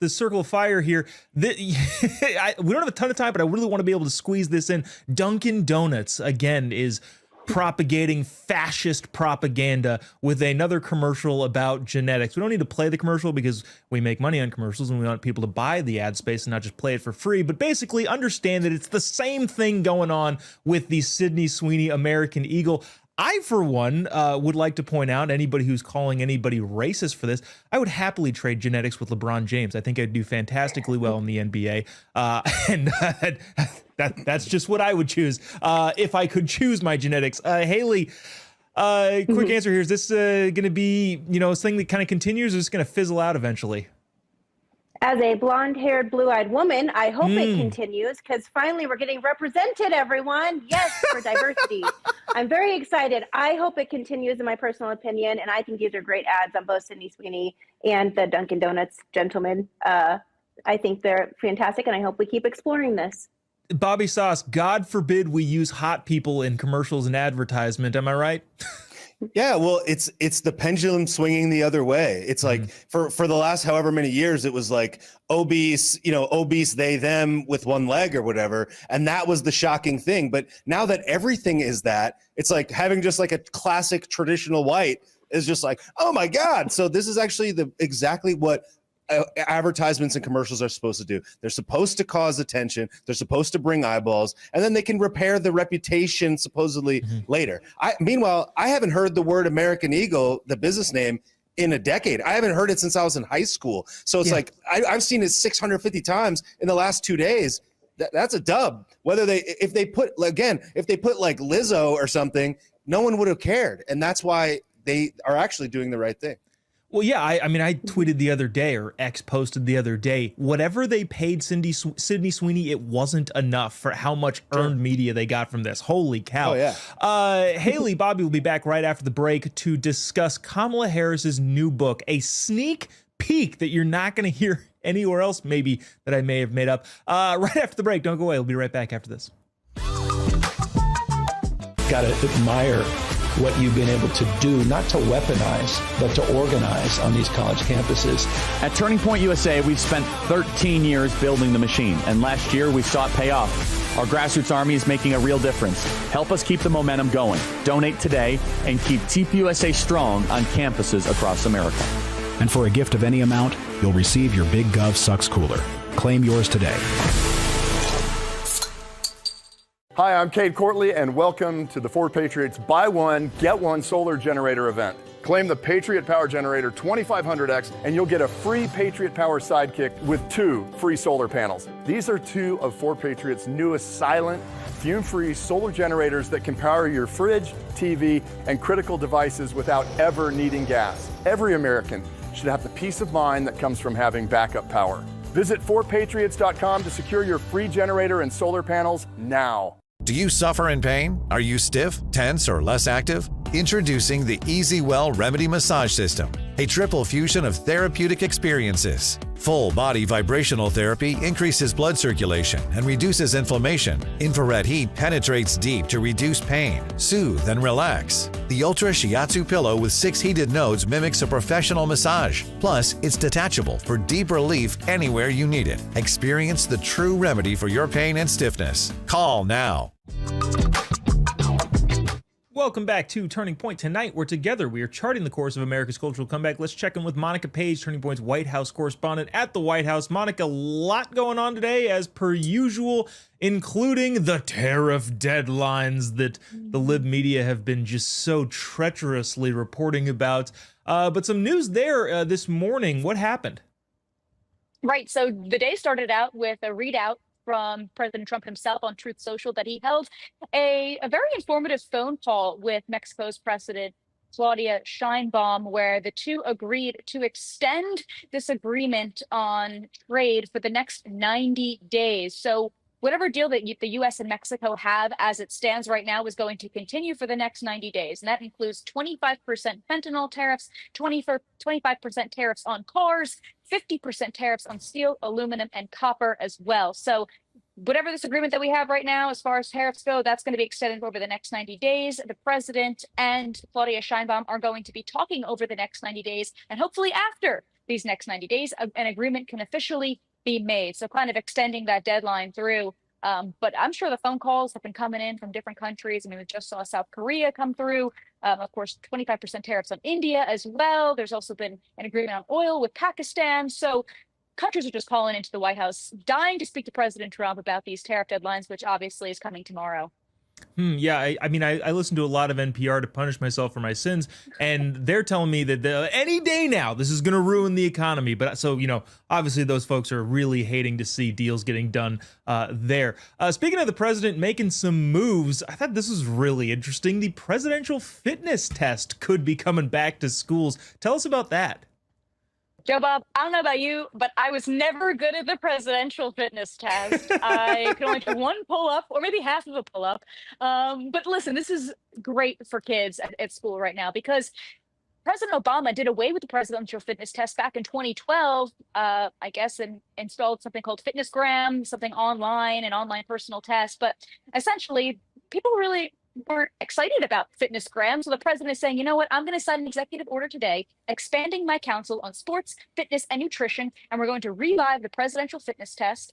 S1: circle of fire here, we don't have a ton of time, but I really want to be able to squeeze this in. Dunkin' Donuts again is propagating fascist propaganda with another commercial about genetics. We don't need to play the commercial because we make money on commercials and we want people to buy the ad space and not just play it for free. But basically understand that it's the same thing going on with the Sydney Sweeney American Eagle. I, for one, would like to point out, anybody who's calling anybody racist for this, I would happily trade genetics with LeBron James. I think I'd do fantastically well in the NBA. And that's just what I would choose if I could choose my genetics. Haley, quick answer here. Is this going to be, a thing that kind of continues, or is it going to fizzle out eventually?
S10: As a blonde-haired, blue-eyed woman, I hope it continues, because finally we're getting represented, everyone. Yes, for diversity. I'm very excited. I hope it continues, in my personal opinion, and I think these are great ads on both Sydney Sweeney and the Dunkin' Donuts gentleman. I think they're fantastic, and I hope we keep exploring this.
S1: Bobby Sauce, God forbid we use hot people in commercials and advertisement. Am I right?
S2: Yeah, well, it's the pendulum swinging the other way. It's like for the last however many years, it was like obese, obese they, them with one leg or whatever. And that was the shocking thing. But now that everything is that, it's like having just like a classic traditional white is just like, oh my God. So this is actually exactly what advertisements and commercials are supposed to do. They're supposed to cause attention. They're supposed to bring eyeballs, and then they can repair the reputation supposedly later. Meanwhile, I haven't heard the word American Eagle, the business name, in a decade. I haven't heard it since I was in high school. So it's like I've seen it 650 times in the last 2 days. That's a dub. If they put like Lizzo or something, no one would have cared, and that's why they are actually doing the right thing.
S1: Well, yeah, I tweeted the other day, or X posted the other day, whatever they paid Sydney Sweeney, it wasn't enough for how much earned media they got from this. Holy cow.
S2: Oh, yeah.
S1: Haley, Bobby will be back right after the break to discuss Kamala Harris's new book, a sneak peek that you're not going to hear anywhere else, maybe, that I may have made up. Right after the break. Don't go away. We'll be right back after this.
S14: Got to admire what you've been able to do, not to weaponize, but to organize on these college campuses.
S15: At Turning Point USA, we've spent 13 years building the machine, and last year we saw it pay off. Our grassroots army is making a real difference. Help us keep the momentum going. Donate today and keep TPUSA strong on campuses across America.
S16: And for a gift of any amount, you'll receive your Big Gov Sucks cooler. Claim yours today.
S17: Hi, I'm Cade Courtley, and welcome to the Ford Patriots Buy One, Get One Solar Generator event. Claim the Patriot Power Generator 2500X, and you'll get a free Patriot Power Sidekick with 2 free solar panels. These are 2 of Ford Patriot's newest silent, fume-free solar generators that can power your fridge, TV, and critical devices without ever needing gas. Every American should have the peace of mind that comes from having backup power. Visit FordPatriots.com to secure your free generator and solar panels now.
S18: Do you suffer in pain? Are you stiff, tense, or less active? Introducing the EasyWell Remedy Massage System, a triple fusion of therapeutic experiences. Full body vibrational therapy increases blood circulation and reduces inflammation. Infrared heat penetrates deep to reduce pain, soothe, and relax. The Ultra Shiatsu pillow with 6 heated nodes mimics a professional massage. Plus, it's detachable for deep relief anywhere you need it. Experience the true remedy for your pain and stiffness. Call now.
S1: Welcome back to Turning Point. Tonight, we're together. We are charting the course of America's cultural comeback. Let's check in with Monica Page, Turning Point's White House correspondent at the White House. Monica, a lot going on today, as per usual, including the tariff deadlines that the lib media have been just so treacherously reporting about. But some news there this morning. What happened?
S3: Right. So the day started out with a readout from President Trump himself on Truth Social that he held a very informative phone call with Mexico's President Claudia Sheinbaum, where the two agreed to extend this agreement on trade for the next 90 days. So whatever deal that the U.S. and Mexico have as it stands right now is going to continue for the next 90 days. And that includes 25% fentanyl tariffs, 25% tariffs on cars, 50% tariffs on steel, aluminum, and copper as well. So whatever this agreement that we have right now, as far as tariffs go, that's going to be extended over the next 90 days. The president and Claudia Sheinbaum are going to be talking over the next 90 days. And hopefully after these next 90 days, an agreement can officially be made. So kind of extending that deadline through. But I'm sure the phone calls have been coming in from different countries. I mean, we just saw South Korea come through. Of course, 25% tariffs on India as well. There's also been an agreement on oil with Pakistan. So countries are just calling into the White House, dying to speak to President Trump about these tariff deadlines, which obviously is coming tomorrow.
S1: Yeah, I mean, I listen to a lot of NPR to punish myself for my sins, and they're telling me that any day now, this is going to ruin the economy. But so, obviously those folks are really hating to see deals getting done there. Speaking of the president making some moves, I thought this was really interesting. The presidential fitness test could be coming back to schools. Tell us about that.
S3: Joe Bob, I don't know about you, but I was never good at the presidential fitness test. I could only do one pull-up or maybe half of a pull-up. But listen, this is great for kids at school right now because President Obama did away with the presidential fitness test back in 2012, I guess, and installed something called FitnessGram, something online, an online personal test. But essentially, people really weren't excited about FitnessGram. So the president is saying, you know what, I'm going to sign an executive order today, expanding my counsel on sports, fitness, and nutrition. And we're going to revive the presidential fitness test.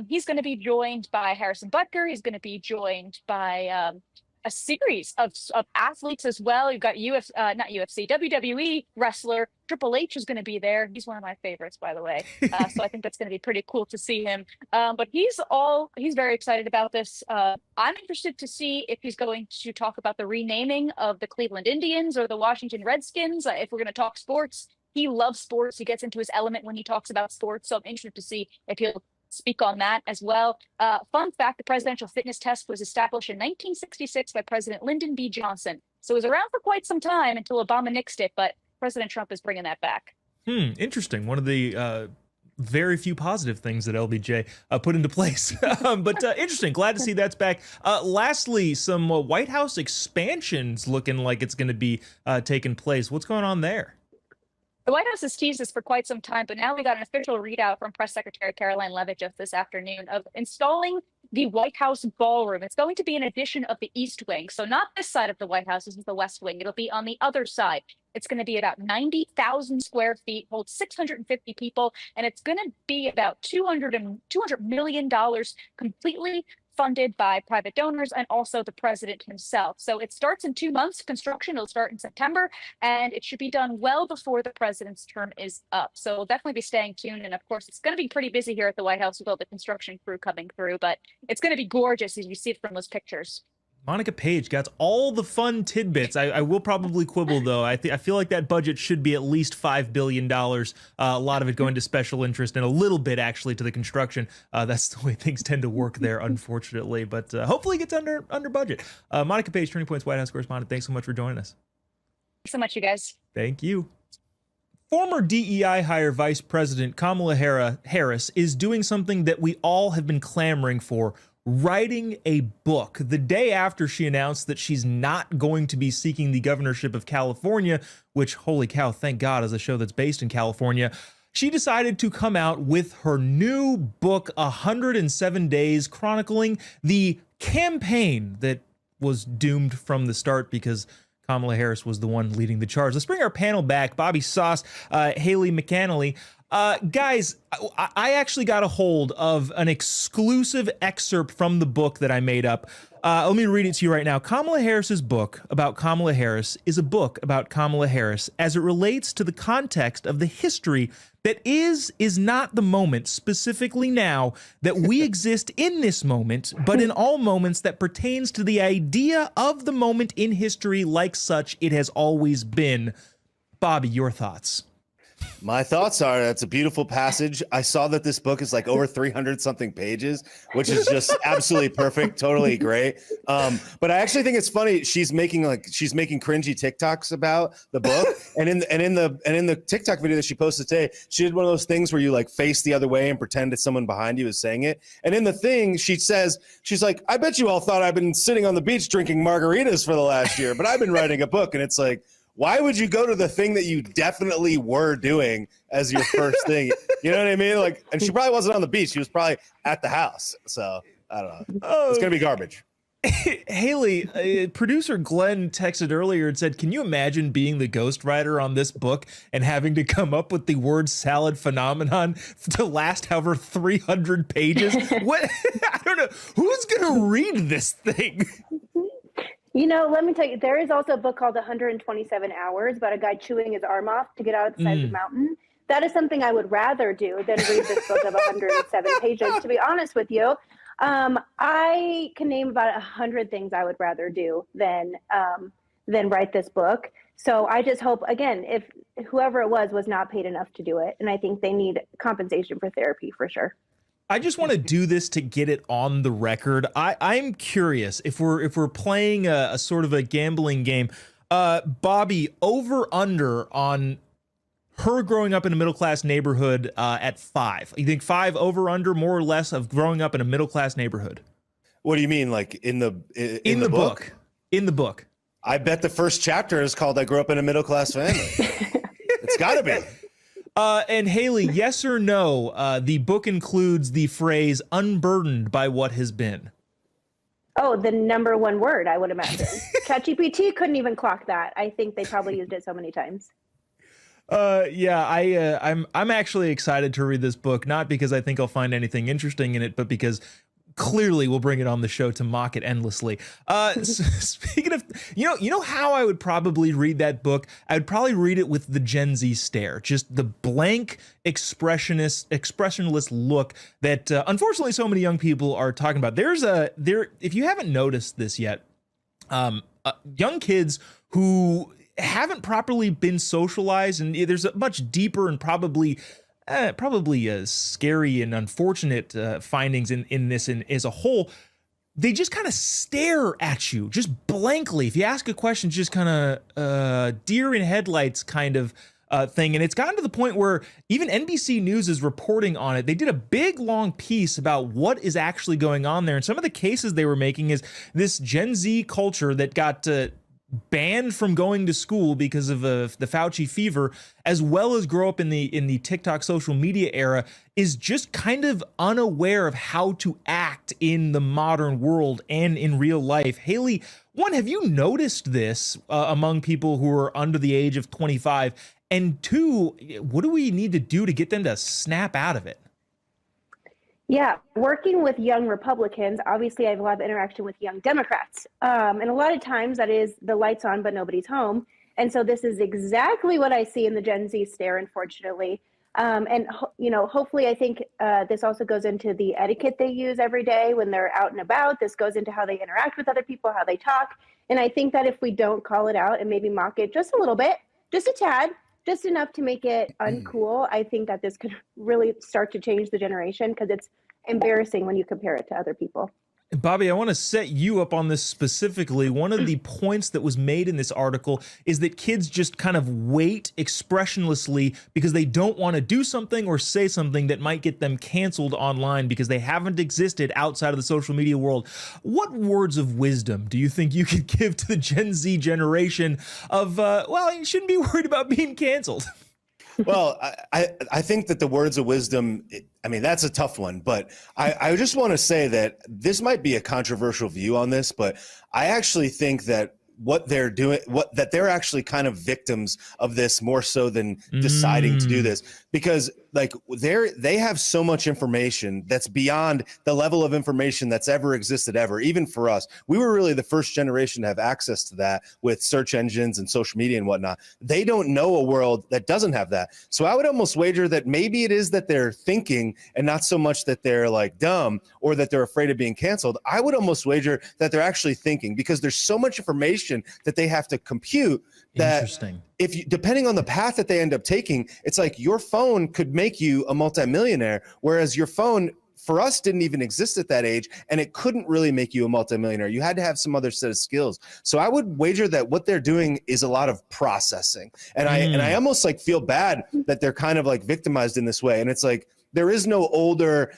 S3: He's going to be joined by Harrison Butker. He's going to be joined by a series of athletes as well. You've got WWE wrestler Triple H is going to be there. He's one of my favorites, by the way. So I think that's going to be pretty cool to see him. But he's very excited about this. I'm interested to see if he's going to talk about the renaming of the Cleveland Indians or the Washington Redskins. If we're going to talk sports, he loves sports. He gets into his element when he talks about sports. So I'm interested to see if he'll speak on that as well. Fun fact, the presidential fitness test was established in 1966 by President Lyndon B. Johnson. So it was around for quite some time until Obama nixed it, but President Trump is bringing that back.
S1: Interesting. One of the very few positive things that LBJ put into place. But interesting. Glad to see that's back. Lastly, some White House expansions looking like it's going to be taking place. What's going on there?
S3: The White House has teased this for quite some time, but now we got an official readout from Press Secretary Caroline Leavitt just this afternoon of installing the White House ballroom. It's going to be an addition of the East Wing. So not this side of the White House, this is the West Wing. It'll be on the other side. It's going to be about 90,000 square feet, hold 650 people, and it's going to be about $200 million completely funded by private donors and also the president himself. So it starts in 2 months. Construction will start in September, and it should be done well before the president's term is up. So we'll definitely be staying tuned. And of course, it's going to be pretty busy here at the White House with all the construction crew coming through, but it's going to be gorgeous as you see it from those pictures.
S1: Monica Page got all the fun tidbits. I will probably quibble, though. I feel like that budget should be at least $5 billion. A lot of it going to special interest and a little bit, actually, to the construction. That's the way things tend to work there, unfortunately. But hopefully it gets under budget. Monica Page, Turning Point's White House correspondent, thanks so much for joining us.
S3: Thanks so much, you guys.
S1: Thank you. Former DEI hire Vice President Kamala Harris is doing something that we all have been clamoring for, writing a book. The day after she announced that she's not going to be seeking the governorship of California, which, holy cow, thank God, is a show that's based in California, she decided to come out with her new book, 107 Days, chronicling the campaign that was doomed from the start because Kamala Harris was the one leading the charge. Let's bring our panel back. Bobby Sauce, Haley McAnally. Guys, I actually got a hold of an exclusive excerpt from the book that I made up. Let me read it to you right now. Kamala Harris's book about Kamala Harris is a book about Kamala Harris as it relates to the context of the history that is not the moment, specifically now, that we exist in this moment, but in all moments that pertains to the idea of the moment in history like such it has always been. Bobby, your thoughts?
S2: My thoughts are that's a beautiful passage. I saw that this book is like over 300 something pages, which is just absolutely perfect. Totally great. But I actually think it's funny. She's making cringy TikToks about the book. And in the TikTok video that she posted today, she did one of those things where you like face the other way and pretend it's someone behind you is saying it. And in the thing, she says, she's like, I bet you all thought I've been sitting on the beach drinking margaritas for the last year, but I've been writing a book. And it's like, why would you go to the thing that you definitely were doing as your first thing? You know what I mean? Like, and she probably wasn't on the beach. She was probably at the house. So I don't know. It's going to be garbage.
S1: Haley, producer Glenn texted earlier and said, can you imagine being the ghostwriter on this book and having to come up with the word salad phenomenon to last however 300 pages? What? I don't know. Who's going to read this thing?
S10: You know, let me tell you, there is also a book called 127 Hours about a guy chewing his arm off to get out of the side of the mountain. That is something I would rather do than read this book of 107 pages, to be honest with you. I can name about 100 things I would rather do than write this book. So I just hope, again, if whoever it was not paid enough to do it. And I think they need compensation for therapy for sure.
S1: I just want to do this to get it on the record. I'm curious if we're playing a sort of a gambling game. Bobby, over under on her growing up in a middle class neighborhood at 5. You think 5 over under more or less of growing up in a middle class neighborhood?
S2: What do you mean, like in the book?
S1: In the book.
S2: I bet the first chapter is called "I Grew Up in a Middle Class Family." It's got to be.
S1: And Haley, yes or no, the book includes the phrase unburdened by what has been.
S10: Oh, the number one word, I would imagine. ChatGPT couldn't even clock that. I think they probably used it so many times.
S1: I'm actually excited to read this book, not because I think I'll find anything interesting in it, but because clearly we'll bring it on the show to mock it endlessly. Speaking of, you know how I would probably read that book? I would probably read it with the Gen Z stare, just the blank expressionless look that unfortunately so many young people are talking about. If you haven't noticed this yet, young kids who haven't properly been socialized, and there's a much deeper and probably scary and unfortunate findings in this as a whole. They just kind of stare at you just blankly. If you ask a question, just kind of deer in headlights kind of thing. And it's gotten to the point where even NBC News is reporting on it. They did a big long piece about what is actually going on there. And some of the cases they were making is this Gen Z culture that got banned from going to school because of the Fauci fever, as well as grow up in the TikTok social media era, is just kind of unaware of how to act in the modern world and in real life. Haley, one, have you noticed this among people who are under the age of 25? And two, what do we need to do to get them to snap out of it?
S10: Yeah, working with young Republicans, obviously I have a lot of interaction with young Democrats. And a lot of times that is the lights on, but nobody's home. And so this is exactly what I see in the Gen Z stare, unfortunately. Hopefully I think this also goes into the etiquette they use every day when they're out and about. This goes into how they interact with other people, how they talk. And I think that if we don't call it out and maybe mock it just a little bit, just a tad, just enough to make it uncool, I think that this could really start to change the generation, because it's embarrassing when you compare it to other people.
S1: Bobby, I want to set you up on this specifically. One of the points that was made in this article is that kids just kind of wait expressionlessly because they don't want to do something or say something that might get them canceled online because they haven't existed outside of the social media world. What words of wisdom do you think you could give to the Gen Z generation of, you shouldn't be worried about being canceled?
S2: Well, I think that the words of wisdom, that's a tough one, but I just want to say that this might be a controversial view on this, but I actually think that what they're doing, that they're actually kind of victims of this more so than deciding to do this, because like they have so much information that's beyond the level of information that's ever existed ever. Even for us, we were really the first generation to have access to that with search engines and social media and whatnot. They don't know a world that doesn't have that. So I would almost wager that maybe it is that they're thinking and not so much that they're like dumb or that they're afraid of being canceled. I would almost wager that they're actually thinking, because there's so much information that they have to compute that if you, depending on the path that they end up taking, it's like your phone could make you a multimillionaire, whereas your phone for us didn't even exist at that age, and it couldn't really make you a multimillionaire. You had to have some other set of skills. So I would wager that what they're doing is a lot of processing, and I almost like feel bad that they're kind of like victimized in this way. And it's like, there is no older,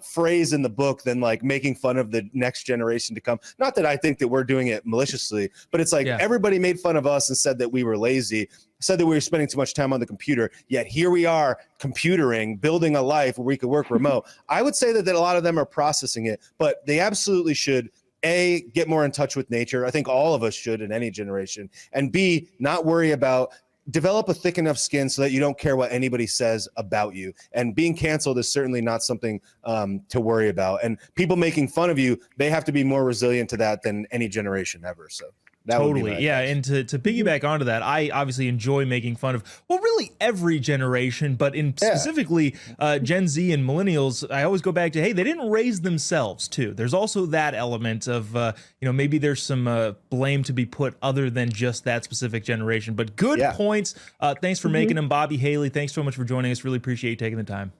S2: phrase in the book than like making fun of the next generation to come. Not that I think that we're doing it maliciously, but it's like everybody made fun of us and said that we were lazy, said that we were spending too much time on the computer, yet here we are computering, building a life where we could work remote. I would say that a lot of them are processing it, but they absolutely should A, get more in touch with nature. I think all of us should in any generation. And B, not worry about, develop a thick enough skin so that you don't care what anybody says about you. And being canceled is certainly not something to worry about. And people making fun of you, they have to be more resilient to that than any generation ever. So that
S1: totally. Yeah. And to piggyback onto that, I obviously enjoy making fun of, well, really every generation, but in specifically Gen Z and millennials. I always go back to, hey, they didn't raise themselves too. There's also that element of, maybe there's some blame to be put other than just that specific generation. But good points. Thanks for making them, Bobby Haley. Thanks so much for joining us. Really appreciate you taking the time.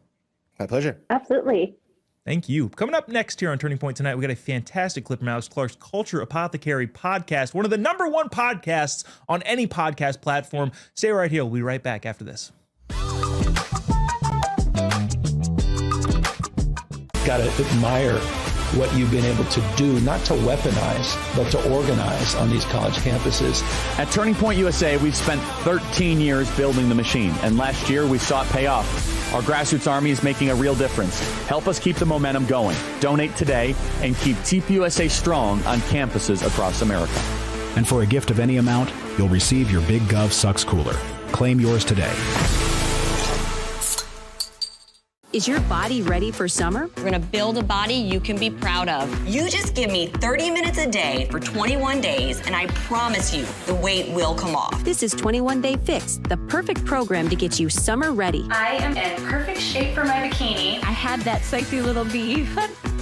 S2: My pleasure.
S10: Absolutely.
S1: Thank you. Coming up next here on Turning Point tonight, we got a fantastic clip from Alex Clark's Culture Apothecary podcast, one of the #1 podcasts on any podcast platform. Stay right here. We'll be right back after this.
S14: Gotta admire what you've been able to do, not to weaponize, but to organize on these college campuses.
S15: At Turning Point USA, we've spent 13 years building the machine, and last year we saw it pay off. Our grassroots army is making a real difference. Help us keep the momentum going. Donate today and keep TPUSA strong on campuses across America.
S16: And for a gift of any amount, you'll receive your Big Gov Sucks Cooler. Claim yours today.
S4: Is your body ready for summer?
S5: We're gonna build a body you can be proud of. You just give me 30 minutes a day for 21 days, and I promise you, the weight will come off.
S4: This is 21 Day Fix, the perfect program to get you summer ready.
S6: I am in perfect shape for my bikini.
S4: I had that sexy little beef.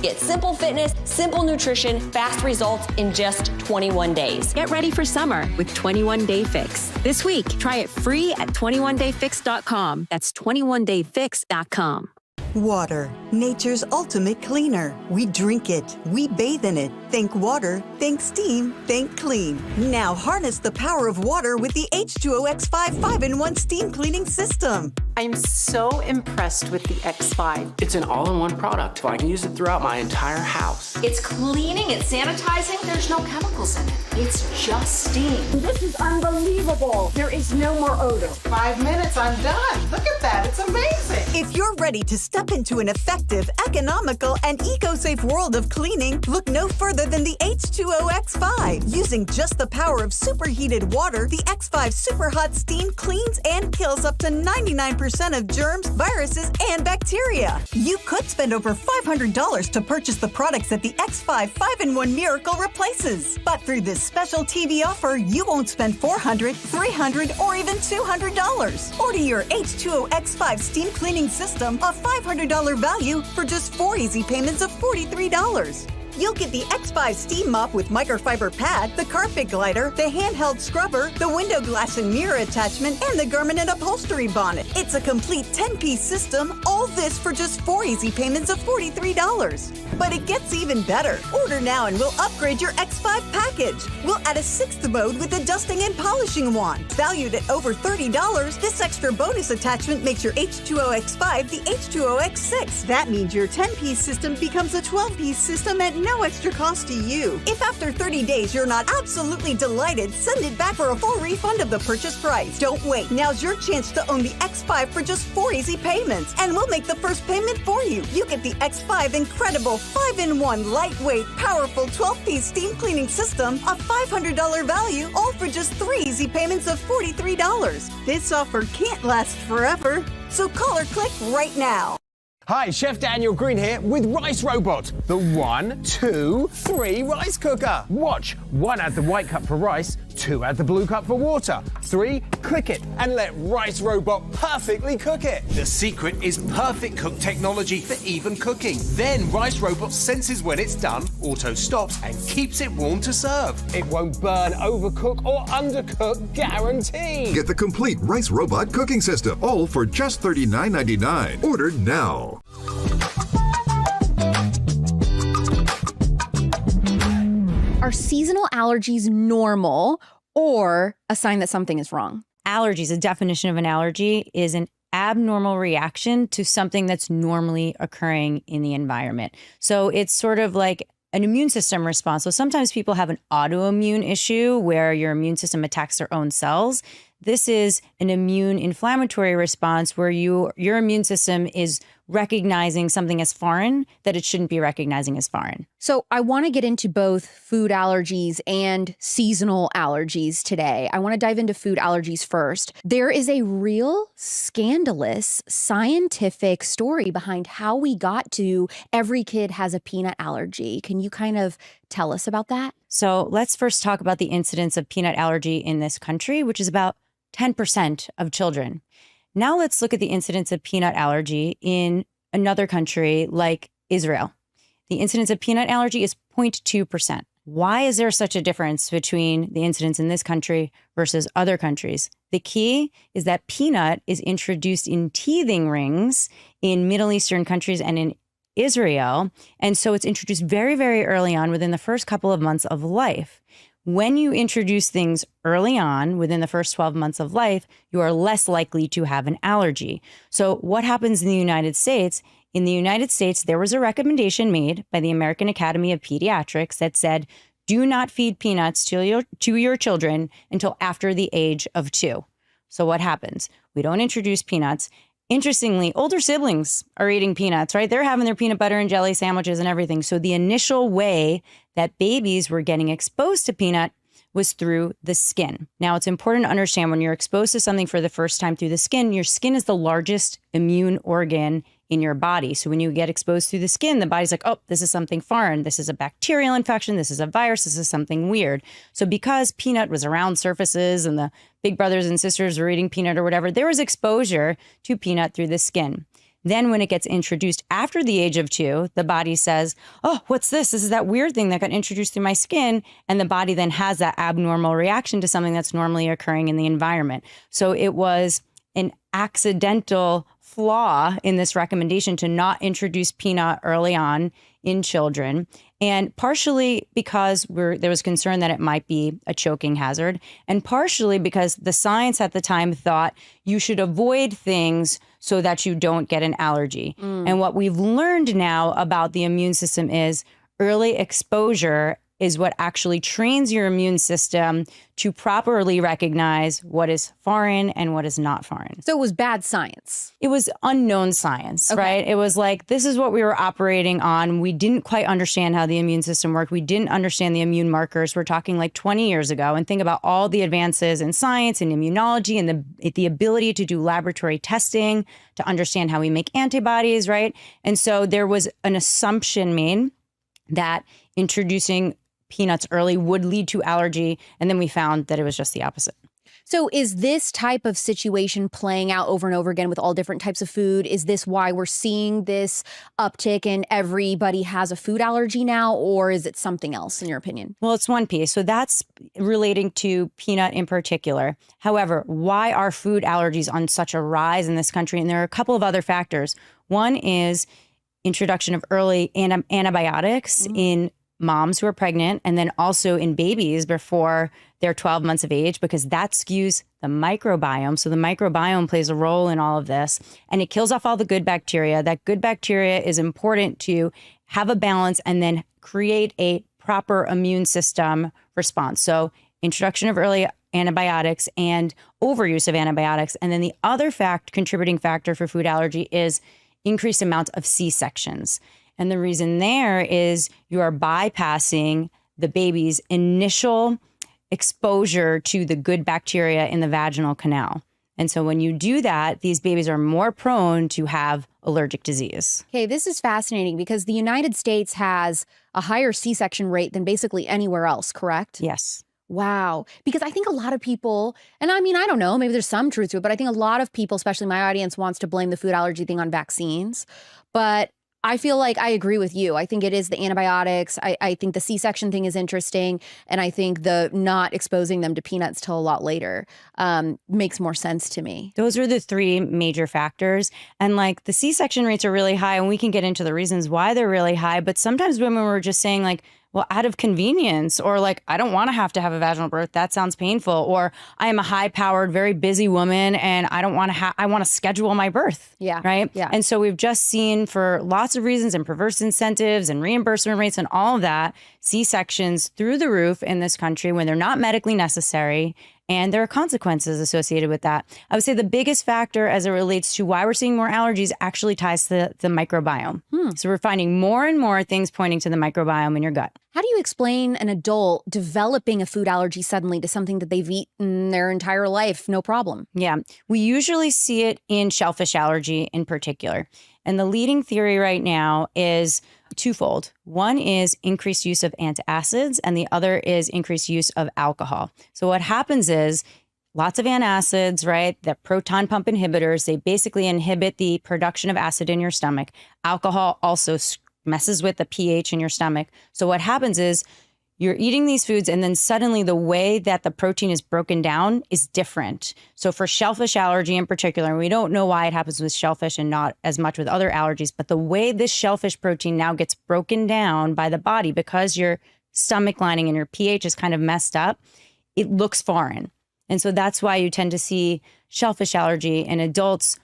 S5: Get simple fitness, simple nutrition, fast results in just 21 days.
S4: Get ready for summer with 21 Day Fix. This week, try it free at 21dayfix.com. That's 21dayfix.com.
S26: Water, nature's ultimate cleaner. We drink it, we bathe in it. Think water, think steam, think clean. Now harness the power of water with the H2O X5 5-in-1 steam cleaning system.
S27: I'm so impressed with the X5. It's an all-in-one product. I can use it throughout my entire house.
S28: It's cleaning, it's sanitizing, there's no chemicals in it. It's just steam.
S29: This is unbelievable. There is no more odor.
S30: 5 minutes, I'm done. Look at that, it's amazing.
S26: If you're ready to step into an effective, economical, and eco-safe world of cleaning, look no further than the H2O X5. Using just the power of superheated water, the X5 Super Hot Steam cleans and kills up to 99% of germs, viruses, and bacteria. You could spend over $500 to purchase the products that the X5 5-in-1 Miracle replaces. But through this special TV offer, you won't spend $400, $300, or even $200. Order your H2O X5 steam cleaning system, a $500 value, for just 4 easy payments of $43. You'll get the X5 Steam Mop with microfiber pad, the carpet glider, the handheld scrubber, the window glass and mirror attachment, and the garment and upholstery bonnet. It's a complete 10-piece system, all this for just 4 easy payments of $43. But it gets even better. Order now and we'll upgrade your X5 package. We'll add a 6th mode with a dusting and polishing wand. Valued at over $30, this extra bonus attachment makes your H2O X5 the H2O X6. That means your 10-piece system becomes a 12-piece system at no extra cost to you. If after 30 days you're not absolutely delighted, send it back for a full refund of the purchase price. Don't wait. Now's your chance to own the X5 for just 4 easy payments, and we'll make the first payment for you. You get the X5 incredible 5-in-1 lightweight, powerful 12-piece steam cleaning system, a $500 value, all for just 3 easy payments of $43. This offer can't last forever, so call or click right now.
S7: Hi, Chef Daniel Green here with Rice Robot, the 1, 2, 3 rice cooker. Watch. 1, add the white cup for rice. 2, add the blue cup for water. 3, click it and let Rice Robot perfectly cook it.
S8: The secret is perfect cook technology for even cooking. Then Rice Robot senses when it's done, auto stops, and keeps it warm to serve.
S7: It won't burn, overcook, or undercook, guaranteed.
S9: Get the complete Rice Robot cooking system, all for just $39.99. Order now.
S13: Are seasonal allergies normal or a sign that something is wrong?
S19: Allergies, a definition of an allergy is an abnormal reaction to something that's normally occurring in the environment. So it's sort of like an immune system response. So sometimes people have an autoimmune issue where your immune system attacks their own cells. This is an immune inflammatory response where your immune system is recognizing something as foreign that it shouldn't be recognizing as foreign.
S13: So I want to get into both food allergies and seasonal allergies today. I want to dive into food allergies first. There is a real scandalous scientific story behind how we got to every kid has a peanut allergy. Can you kind of tell us about that?
S19: So let's first talk about the incidence of peanut allergy in this country, which is about 10% of children. Now let's look at the incidence of peanut allergy in another country like Israel. The incidence of peanut allergy is 0.2%. Why is there such a difference between the incidence in this country versus other countries? The key is that peanut is introduced in teething rings in Middle Eastern countries and in Israel. And so it's introduced very, very early on within the first couple of months of life. When you introduce things early on within the first 12 months of life, you are less likely to have an allergy. So what happens in the United States? In the United States, there was a recommendation made by the American Academy of Pediatrics that said, do not feed peanuts to your children until after the age of 2. So what happens? We don't introduce peanuts. Interestingly, older siblings are eating peanuts, right? They're having their peanut butter and jelly sandwiches and everything. So the initial way that babies were getting exposed to peanut was through the skin. Now, it's important to understand when you're exposed to something for the first time through the skin, your skin is the largest immune organ in your body. So when you get exposed through the skin, the body's like, oh, this is something foreign. This is a bacterial infection. This is a virus. This is something weird. So because peanut was around surfaces and the big brothers and sisters were eating peanut or whatever, there was exposure to peanut through the skin. Then when it gets introduced after the age of 2, the body says, oh, what's this? This is that weird thing that got introduced through my skin. And the body then has that abnormal reaction to something that's normally occurring in the environment. So it was an accidental flaw in this recommendation to not introduce peanut early on in children, and partially because there was concern that it might be a choking hazard, and partially because the science at the time thought you should avoid things so that you don't get an allergy. And what we've learned now about the immune system is early exposure is what actually trains your immune system to properly recognize what is foreign and what is not foreign.
S13: So it was bad science.
S19: It was unknown science,
S13: Okay.
S19: right? It was like, this is what we were operating on. We didn't quite understand how the immune system worked. We didn't understand the immune markers. We're talking like 20 years ago. And think about all the advances in science and immunology and the ability to do laboratory testing to understand how we make antibodies, right? And so there was an assumption made that introducing peanuts early would lead to allergy. And then we found that it was just the opposite.
S13: So is this type of situation playing out over and over again with all different types of food? Is this why we're seeing this uptick and everybody has a food allergy now? Or is it something else in your opinion?
S19: Well, it's one piece. So that's relating to peanut in particular. However, why are food allergies on such a rise in this country? And there are a couple of other factors. One is introduction of early antibiotics in moms who are pregnant, and then also in babies before they're 12 months of age, because that skews the microbiome. So the microbiome plays a role in all of this, and it kills off all the good bacteria. That good bacteria is important to have a balance, and then create a proper immune system response. So introduction of early antibiotics and overuse of antibiotics. And then the other contributing factor for food allergy is increased amount of C-sections. And the reason there is you are bypassing the baby's initial exposure to the good bacteria in the vaginal canal. And so when you do that, these babies are more prone to have allergic disease.
S13: Okay, this is fascinating because the United States has a higher C-section rate than basically anywhere else, correct?
S19: Yes.
S13: Wow. Because I think a lot of people, and I mean, I don't know, maybe there's some truth to it, but I think a lot of people, especially my audience, wants to blame the food allergy thing on vaccines. But I feel like I agree with you. I think it is the antibiotics. I think the C-section thing is interesting. And I think the not exposing them to peanuts till a lot later makes more sense to me.
S19: Those are the three major factors. And like the C-section rates are really high, and we can get into the reasons why they're really high. But sometimes women were just saying like, well, out of convenience, or like, I don't want to have a vaginal birth. That sounds painful. Or I am a high-powered, very busy woman, and I don't want to I want to schedule my birth.
S13: Yeah.
S19: Right.
S13: Yeah.
S19: And so we've just seen, for lots of reasons and perverse incentives and reimbursement rates and all of that, C-sections through the roof in this country when they're not medically necessary. And there are consequences associated with that. I would say the biggest factor as it relates to why we're seeing more allergies actually ties to the microbiome. So we're finding more and more things pointing to the microbiome in your gut.
S13: How do you explain an adult developing a food allergy suddenly to something that they've eaten their entire life, no problem?
S19: Yeah, we usually see it in shellfish allergy in particular. And the leading theory right now is twofold. One is increased use of antacids, and the other is increased use of alcohol. So what happens is lots of antacids, right? The proton pump inhibitors, they basically inhibit the production of acid in your stomach. Alcohol also messes with the pH in your stomach. So what happens is you're eating these foods, and then suddenly the way that the protein is broken down is different. So for shellfish allergy in particular, and we don't know why it happens with shellfish and not as much with other allergies, but the way this shellfish protein now gets broken down by the body, because your stomach lining and your pH is kind of messed up, it looks foreign. And so that's why you tend to see shellfish allergy in adults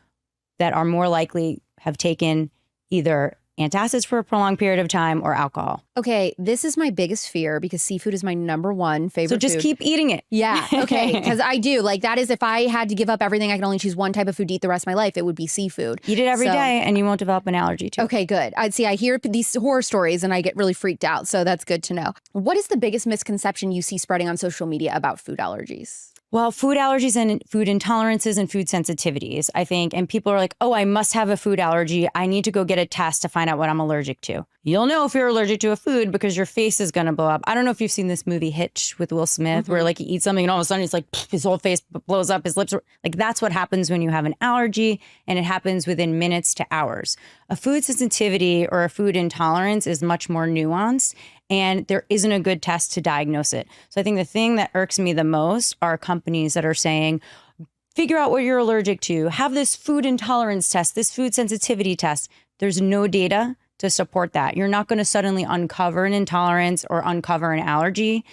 S19: that are more likely have taken either antacids for a prolonged period of time or alcohol.
S13: Okay, this is my biggest fear because seafood is my number one favorite
S19: So just
S13: food.
S19: keep eating it.
S13: Yeah, okay, because I do. Like, that is, if I had to give up everything, I could only choose one type of food to eat the rest of my life, it would be seafood.
S19: Eat it every day and you won't develop an allergy to it.
S13: Okay, good. I hear these horror stories and I get really freaked out, so that's good to know. What is the biggest misconception you see spreading on social media about food allergies?
S19: Well, food allergies and food intolerances and food sensitivities, I think. And people are like, oh, I must have a food allergy. I need to go get a test to find out what I'm allergic to. You'll know if you're allergic to a food because your face is going to blow up. I don't know if you've seen this movie Hitch with Will Smith, where like he eats something and all of a sudden it's like his whole face blows up, his lips are like, that's what happens when you have an allergy, and it happens within minutes to hours. A food sensitivity or a food intolerance is much more nuanced, and there isn't a good test to diagnose it. So I think the thing that irks me the most are companies that are saying, figure out what you're allergic to, have this food intolerance test, this food sensitivity test. There's no data to support that. You're not going to suddenly uncover an intolerance or uncover an allergy.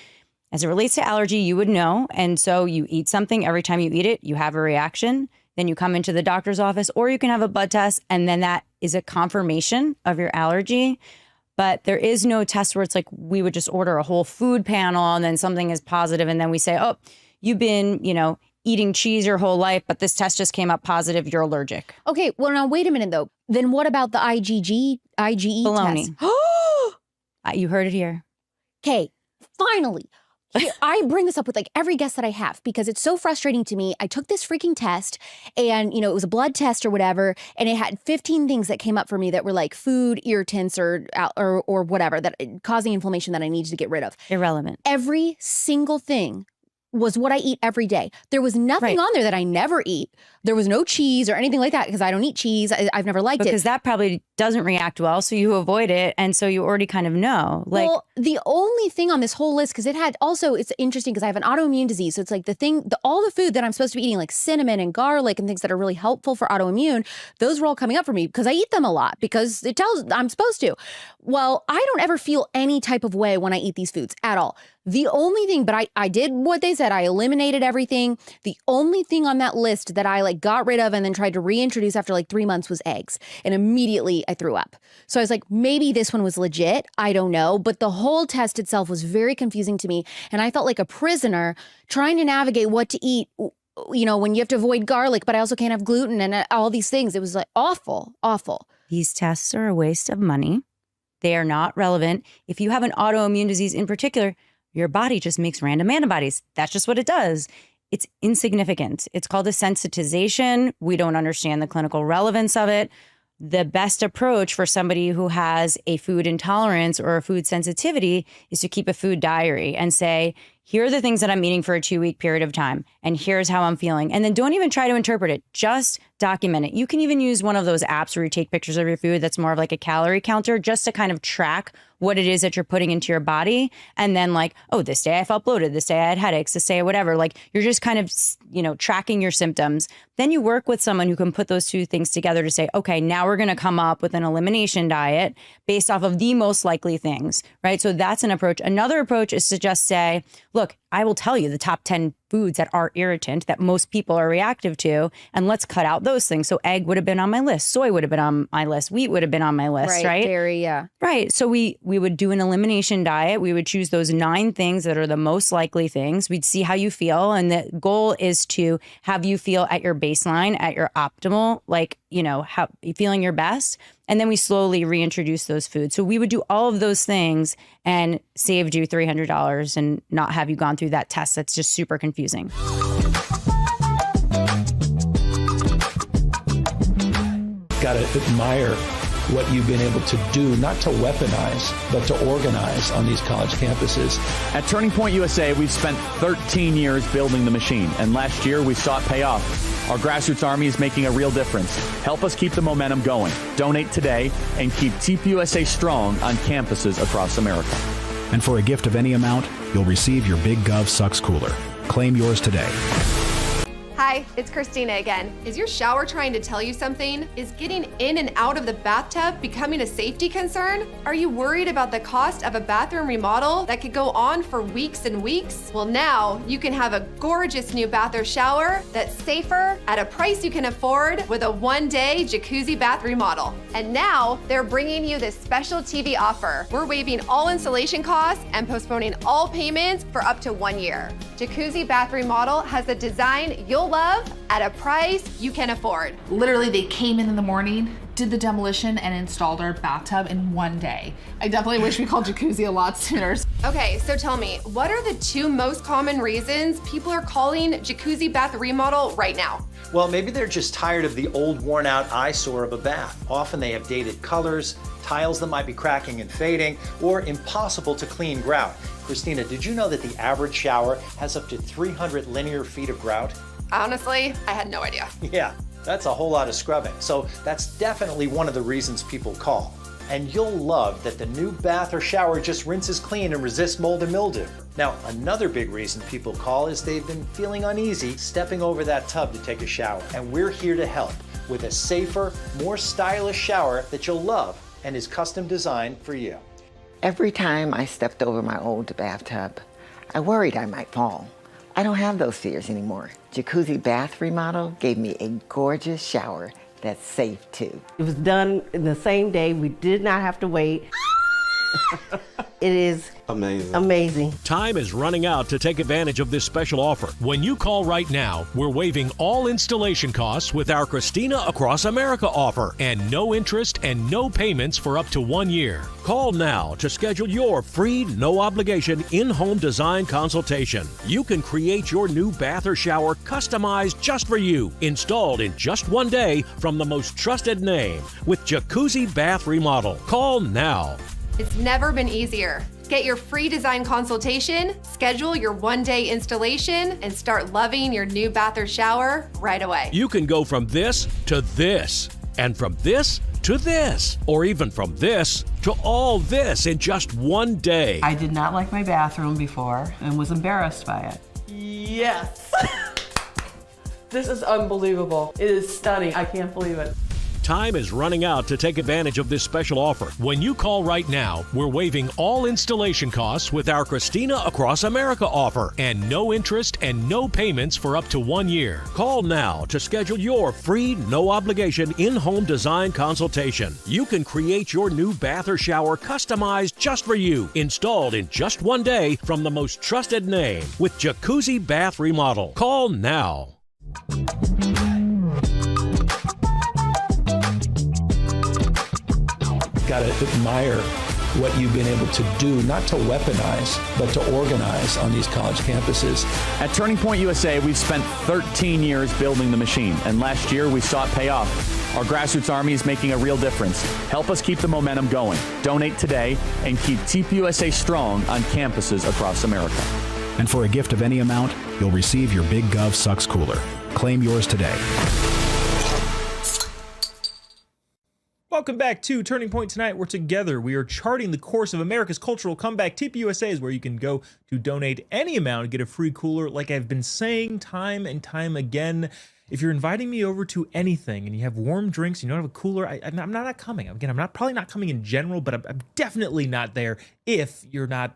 S19: As it relates to allergy, you would know. And so you eat something, every time you eat it, you have a reaction. Then you come into the doctor's office, or you can have a blood test, and then that is a confirmation of your allergy. But there is no test where it's like we would just order a whole food panel and then something is positive, and then we say, oh, you've been, eating cheese your whole life, but this test just came up positive, you're allergic.
S13: Okay, well, now wait a minute though. Then what about the IgE
S19: Baloney.
S13: test?
S19: You heard it here.
S13: Okay, finally. Here, I bring this up with like every guest that I have because it's so frustrating to me. I took this freaking test and, it was a blood test or whatever, and it had 15 things that came up for me that were like food irritants or whatever, that causing inflammation that I needed to get rid of.
S19: Irrelevant.
S13: Every single thing was what I eat every day. There was nothing on there that I never eat. There was no cheese or anything like that because I don't eat cheese. I've never liked it.
S19: Because that probably doesn't react well, so you avoid it, and so you already kind of know.
S13: Well, the only thing on this whole list, because it's interesting because I have an autoimmune disease, so it's like all the food that I'm supposed to be eating, like cinnamon and garlic and things that are really helpful for autoimmune, those were all coming up for me because I eat them a lot because it tells I'm supposed to. Well, I don't ever feel any type of way when I eat these foods at all. The only thing, but I did what they said. I eliminated everything. The only thing on that list that I like got rid of and then tried to reintroduce after like 3 months was eggs. And immediately I threw up. So I was like, maybe this one was legit. I don't know. But the whole test itself was very confusing to me. And I felt like a prisoner trying to navigate what to eat, you know, when you have to avoid garlic, but I also can't have gluten and all these things. It was like awful, awful.
S19: These tests are a waste of money. They are not relevant. If you have an autoimmune disease in particular, your body just makes random antibodies. That's just what it does. It's insignificant. It's called a sensitization. We don't understand the clinical relevance of it. The best approach for somebody who has a food intolerance or a food sensitivity is to keep a food diary and say, here are the things that I'm eating for a 2-week period of time, and here's how I'm feeling. And then don't even try to interpret it. Just document it. You can even use one of those apps where you take pictures of your food that's more of like a calorie counter, just to kind of track what it is that you're putting into your body. And then like, oh, this day I felt bloated, this day I had headaches, this day whatever. Like you're just kind of, you know, tracking your symptoms. Then you work with someone who can put those two things together to say, okay, now we're going to come up with an elimination diet based off of the most likely things, right? So that's an approach. Another approach is to just say, look, I will tell you the top 10 foods that are irritant that most people are reactive to, and let's cut out those things. So egg would have been on my list. Soy would have been on my list. Wheat would have been on my list, right?
S13: Dairy, yeah.
S19: Right. So we would do an elimination diet. We would choose those 9 things that are the most likely things. We'd see how you feel. And the goal is to have you feel at your baseline, at your optimal, like, you know, how feeling your best. And then we slowly reintroduce those foods. So we would do all of those things and saved you $300 and not have you gone through that test that's just super confusing.
S14: Gotta admire what you've been able to do, not to weaponize, but to organize on these college campuses.
S15: At Turning Point USA, we've spent 13 years building the machine, and last year we saw it pay off. Our grassroots army is making a real difference. Help us keep the momentum going. Donate today and keep TPUSA strong on campuses across America.
S16: And for a gift of any amount, you'll receive your Big Gov Sucks Cooler. Claim yours today.
S11: Hi, it's Christina again. Is your shower trying to tell you something? Is getting in and out of the bathtub becoming a safety concern? Are you worried about the cost of a bathroom remodel that could go on for weeks and weeks? Well, now you can have a gorgeous new bath or shower that's safer at a price you can afford with a 1-day jacuzzi bath remodel. And now they're bringing you this special TV offer. We're waiving all installation costs and postponing all payments for up to 1 year. Jacuzzi bath remodel has a design you'll love at a price you can afford.
S6: Literally, they came in the morning, did the demolition, and installed our bathtub in 1 day. I definitely wish we called jacuzzi a lot sooner.
S11: Okay, so tell me, what are the 2 most common reasons people are calling jacuzzi bath remodel right now?
S12: Well, maybe they're just tired of the old, worn-out eyesore of a bath. Often they have dated colors, tiles that might be cracking and fading, or impossible to clean grout. Christina, did you know that the average shower has up to 300 linear feet of grout?
S11: Honestly, I had no idea.
S12: Yeah, that's a whole lot of scrubbing. So that's definitely one of the reasons people call. And you'll love that the new bath or shower just rinses clean and resists mold and mildew. Now, another big reason people call is they've been feeling uneasy stepping over that tub to take a shower. And we're here to help with a safer, more stylish shower that you'll love and is custom designed for you.
S17: Every time I stepped over my old bathtub, I worried I might fall. I don't have those fears anymore. Jacuzzi Bath Remodel gave me a gorgeous shower that's safe too.
S18: It was done in the same day. We did not have to wait. It is amazing.
S20: Time is running out to take advantage of this special offer. When you call right now, we're waiving all installation costs with our Christina Across America offer and no interest and no payments for up to 1 year. Call now to schedule your free, no obligation in-home design consultation. You can create your new bath or shower customized just for you, installed in just 1 day from the most trusted name with Jacuzzi Bath Remodel. Call now.
S11: It's never been easier. Get your free design consultation, schedule your 1-day installation, and start loving your new bath or shower right away.
S20: You can go from this to this, and from this to this, or even from this to all this in just 1 day.
S18: I did not like my bathroom before and was embarrassed by it.
S21: Yes. This is unbelievable. It is stunning. I can't believe it.
S20: time is running out to take advantage of this special offer. When you call right now, we're waiving all installation costs with our Christina Across America offer, and no interest and no payments for up to 1 year. Call now to schedule your free, no obligation in-home design consultation. You can create your new bath or shower customized just for you, installed in just 1 day from the most trusted name with Jacuzzi Bath Remodel. Call now.
S14: Got to admire what you've been able to do, not to weaponize, but to organize on these college campuses.
S15: At Turning Point USA, we've spent 13 years building the machine, and last year we saw it pay off. Our grassroots army is making a real difference. Help us keep the momentum going. Donate today and keep TPUSA strong on campuses across America.
S16: And for a gift of any amount, you'll receive your Big Gov Sucks Cooler. Claim yours today.
S1: Welcome back to Turning Point Tonight, where together we are charting the course of America's cultural comeback. TPUSA is where you can go to donate any amount and get a free cooler. Like I've been saying time and time again, if you're inviting me over to anything and you have warm drinks, you don't have a cooler, I'm not coming. Again, probably not coming in general, but I'm definitely not there if you don't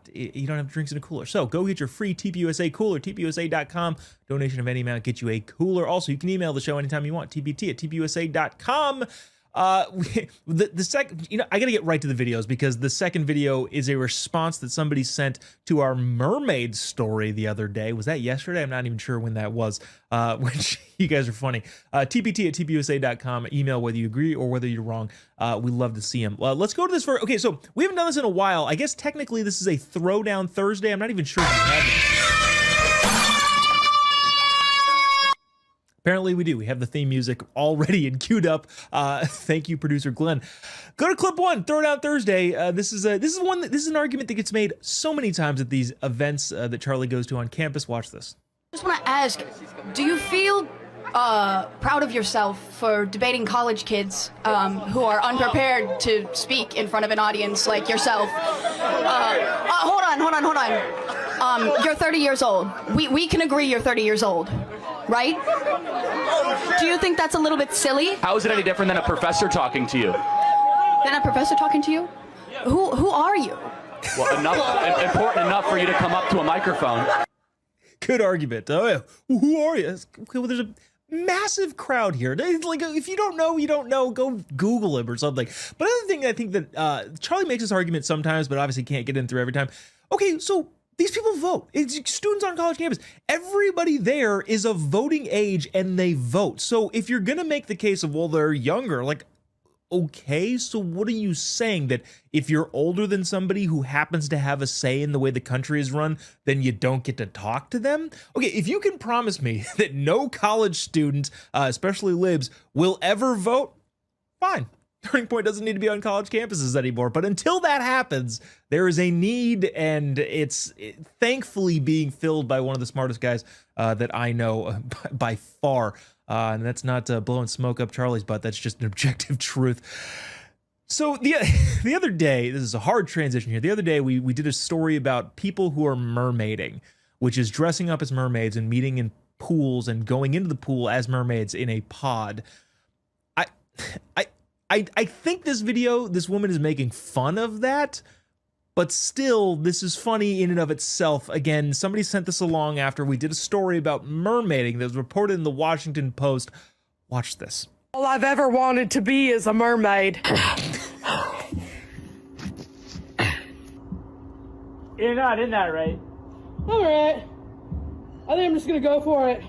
S1: have drinks in a cooler. So go get your free TPUSA cooler, tpusa.com. Donation of any amount get you a cooler. Also, you can email the show anytime you want, tpt@tpusa.com. The second, I gotta get right to the videos, because the second video is a response that somebody sent to our mermaid story the other day. Was that yesterday? I'm not even sure when that was, which you guys are funny. tpt@tpusa.com. Email whether you agree or whether you're wrong. We love to see them. Let's go to this okay, so we haven't done this in a while. I guess technically this is a Throwdown Thursday. I'm not even sure if we have it. Apparently we do. We have the theme music already and queued up. Thank you, producer Glenn. Go to clip 1, Throwdown Thursday. This is an argument that gets made so many times at these events that Charlie goes to on campus. Watch this.
S2: I just want to ask, do you feel proud of yourself for debating college kids who are unprepared to speak in front of an audience like yourself? Hold on. You're 30 years old. We can agree you're 30 years old. Right? Do you think that's a little bit silly?
S15: How is it any different than a professor talking to you?
S2: Than a professor talking to you? Who are you?
S15: Well, important enough for you to come up to a microphone.
S1: Good argument. Oh, yeah. Who are you? Okay, well, there's a massive crowd here. Like, if you don't know, you don't know. Go Google him or something. But another thing I think that Charlie makes this argument sometimes, but obviously can't get in through every time. Okay, so these people vote. It's students on college campus. Everybody there is of voting age and they vote. So if you're going to make the case of, well, they're younger, like, okay, so what are you saying? That if you're older than somebody who happens to have a say in the way the country is run, then you don't get to talk to them? Okay, if you can promise me that no college student, especially libs, will ever vote, fine. Turning Point doesn't need to be on college campuses anymore. But until that happens, there is a need, and it's thankfully being filled by one of the smartest guys that I know by far. And that's not blowing smoke up Charlie's butt. That's just an objective truth. So the other day, this is a hard transition here. The other day, we did a story about people who are mermaiding, which is dressing up as mermaids and meeting in pools and going into the pool as mermaids in a pod. I think this woman is making fun of that, but still, this is funny in and of itself. Again, somebody sent this along after we did a story about mermaiding that was reported in the Washington Post. Watch this.
S3: All I've ever wanted to be is a mermaid.
S5: You're not in that, right?
S3: All right. I think I'm just gonna go for it.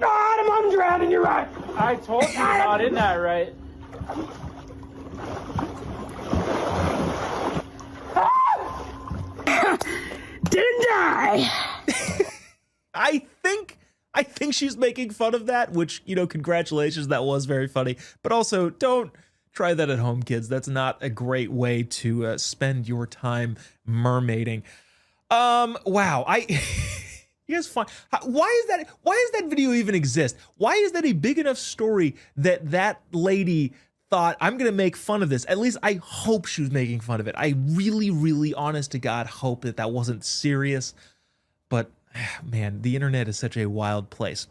S3: Adam, I'm drowning, you're right.
S5: I told you you're not in that, right?
S3: Didn't die.
S1: I think she's making fun of that, which, congratulations, that was very funny. But also, don't try that at home, kids. That's not a great way to spend your time mermaiding. Wow, you guys find, why does that video even exist? Why is that a big enough story that lady thought, I'm gonna make fun of this? At least I hope she was making fun of it. I really, really, honest to God, hope that wasn't serious. But Man, the internet is such a wild place.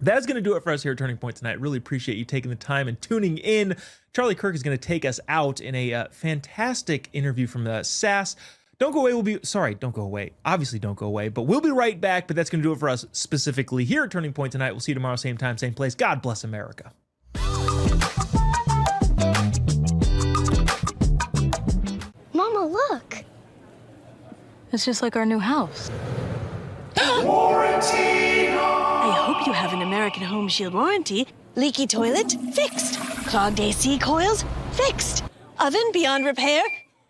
S1: That's going to do it for us here at Turning Point tonight. Really appreciate you taking the time and tuning in. Charlie Kirk is going to take us out in a fantastic interview from SAS. Don't go away. Don't go away. Obviously, don't go away, but we'll be right back. But that's going to do it for us specifically here at Turning Point tonight. We'll see you tomorrow, same time, same place. God bless America.
S4: Mama, look. It's just like our new house.
S10: Warranty! I hope you have an American Home Shield warranty. Leaky toilet? Fixed. Clogged AC coils? Fixed. Oven beyond repair?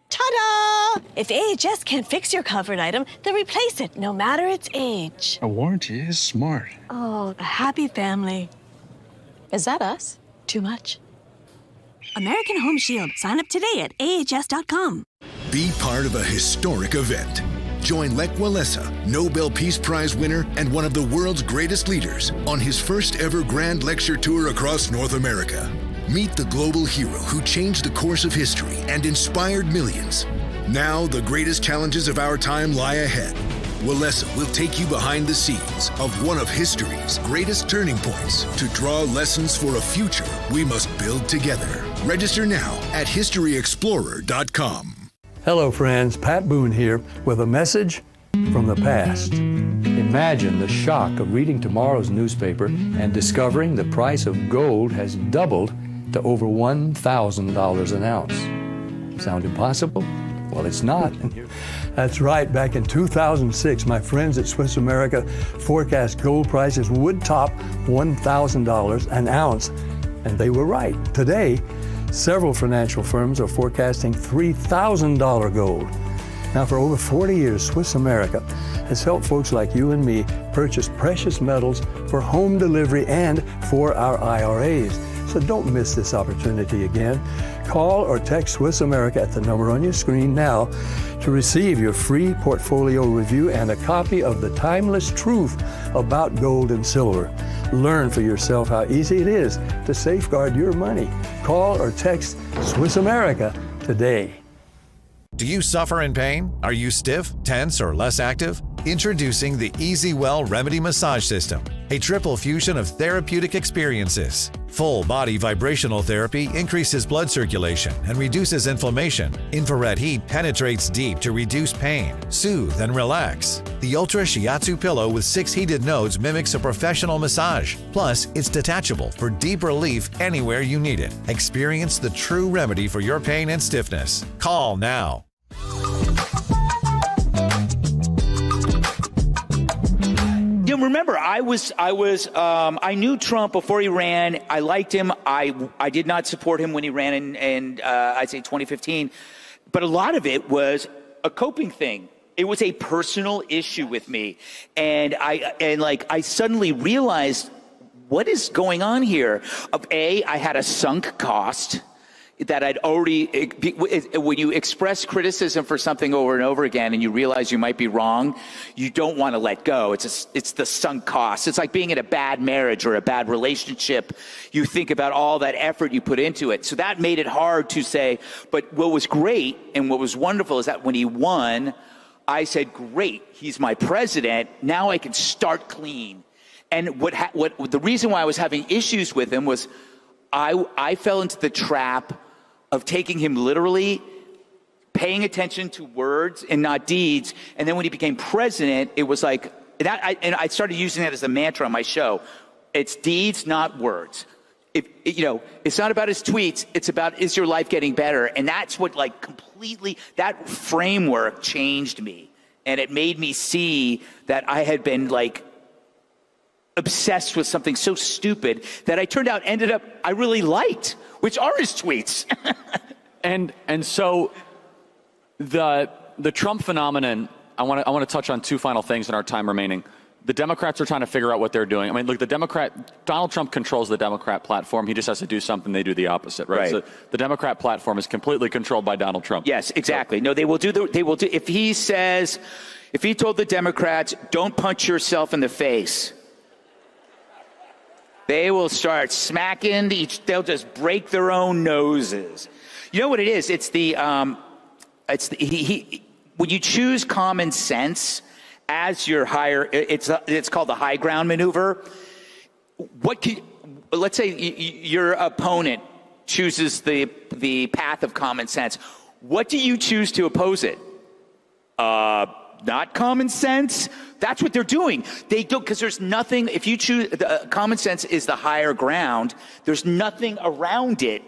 S10: Ta-da! If AHS can't fix your covered item, then replace it, no matter its age.
S21: A warranty is smart.
S10: Oh, a happy family. Is that us? Too much. American Home Shield. Sign up today at ahs.com.
S22: Be part of a historic event. Join Lech Walesa, Nobel Peace Prize winner and one of the world's greatest leaders, on his first ever grand lecture tour across North America. Meet the global hero who changed the course of history and inspired millions. Now, the greatest challenges of our time lie ahead. Walesa will take you behind the scenes of one of history's greatest turning points to draw lessons for a future we must build together. Register now at historyexplorer.com.
S23: Hello friends, Pat Boone here with a message from the past. Imagine the shock of reading tomorrow's newspaper and discovering the price of gold has doubled to over $1,000 an ounce. Sound impossible? Well, it's not. That's right. Back in 2006, my friends at Swiss America forecast gold prices would top $1,000 an ounce, and they were right. Today, several financial firms are forecasting $3,000 gold. Now, for over 40 years, Swiss America has helped folks like you and me purchase precious metals for home delivery and for our IRAs. So don't miss this opportunity again. Call or text Swiss America at the number on your screen now to receive your free portfolio review and a copy of the timeless truth about gold and silver. Learn for yourself how easy it is to safeguard your money. Call or text Swiss America today.
S24: Do you suffer in pain? Are you stiff, tense, or less active? Introducing the EasyWell Remedy Massage System, a triple fusion of therapeutic experiences. Full body vibrational therapy increases blood circulation and reduces inflammation. Infrared heat penetrates deep to reduce pain, soothe, and relax. The Ultra Shiatsu pillow with 6 heated nodes mimics a professional massage. Plus, it's detachable for deep relief anywhere you need it. Experience the true remedy for your pain and stiffness. Call now.
S25: Remember, I knew Trump before he ran. I liked him. I did not support him when he ran in I'd say 2015. But a lot of it was a coping thing. It was a personal issue with me. And I suddenly realized what is going on here. I had a sunk cost that I'd already, when you express criticism for something over and over again and you realize you might be wrong, you don't want to let go. It's the sunk cost. It's like being in a bad marriage or a bad relationship. You think about all that effort you put into it. So that made it hard to say, but what was great and what was wonderful is that when he won, I said, great, he's my president. Now I can start clean. And what the reason why I was having issues with him was I fell into the trap of taking him literally, paying attention to words and not deeds. And then when he became president, it was like, and I started using that as a mantra on my show. It's deeds, not words. It's not about his tweets. It's about, is your life getting better? And that's what completely, that framework changed me. And it made me see that I had been obsessed with something so stupid that ended up I really liked, which are his tweets.
S15: and so the Trump phenomenon, I want to touch on 2 final things in our time remaining. The Democrats are trying to figure out what they're doing. I mean, look, Donald Trump controls the Democrat platform. He just has to do something. They do the opposite, right? So the Democrat platform is completely controlled by Donald Trump.
S25: Yes, exactly. So, no, they will do, if he told the Democrats, don't punch yourself in the face, they will start smacking they'll just break their own noses. You know what it is? When you choose common sense as you're higher, it's called the high ground maneuver. Let's say your opponent chooses the path of common sense. What do you choose to oppose it? Not common sense. That's what they're doing. They don't, because there's nothing. If you choose, common sense is the higher ground. There's nothing around it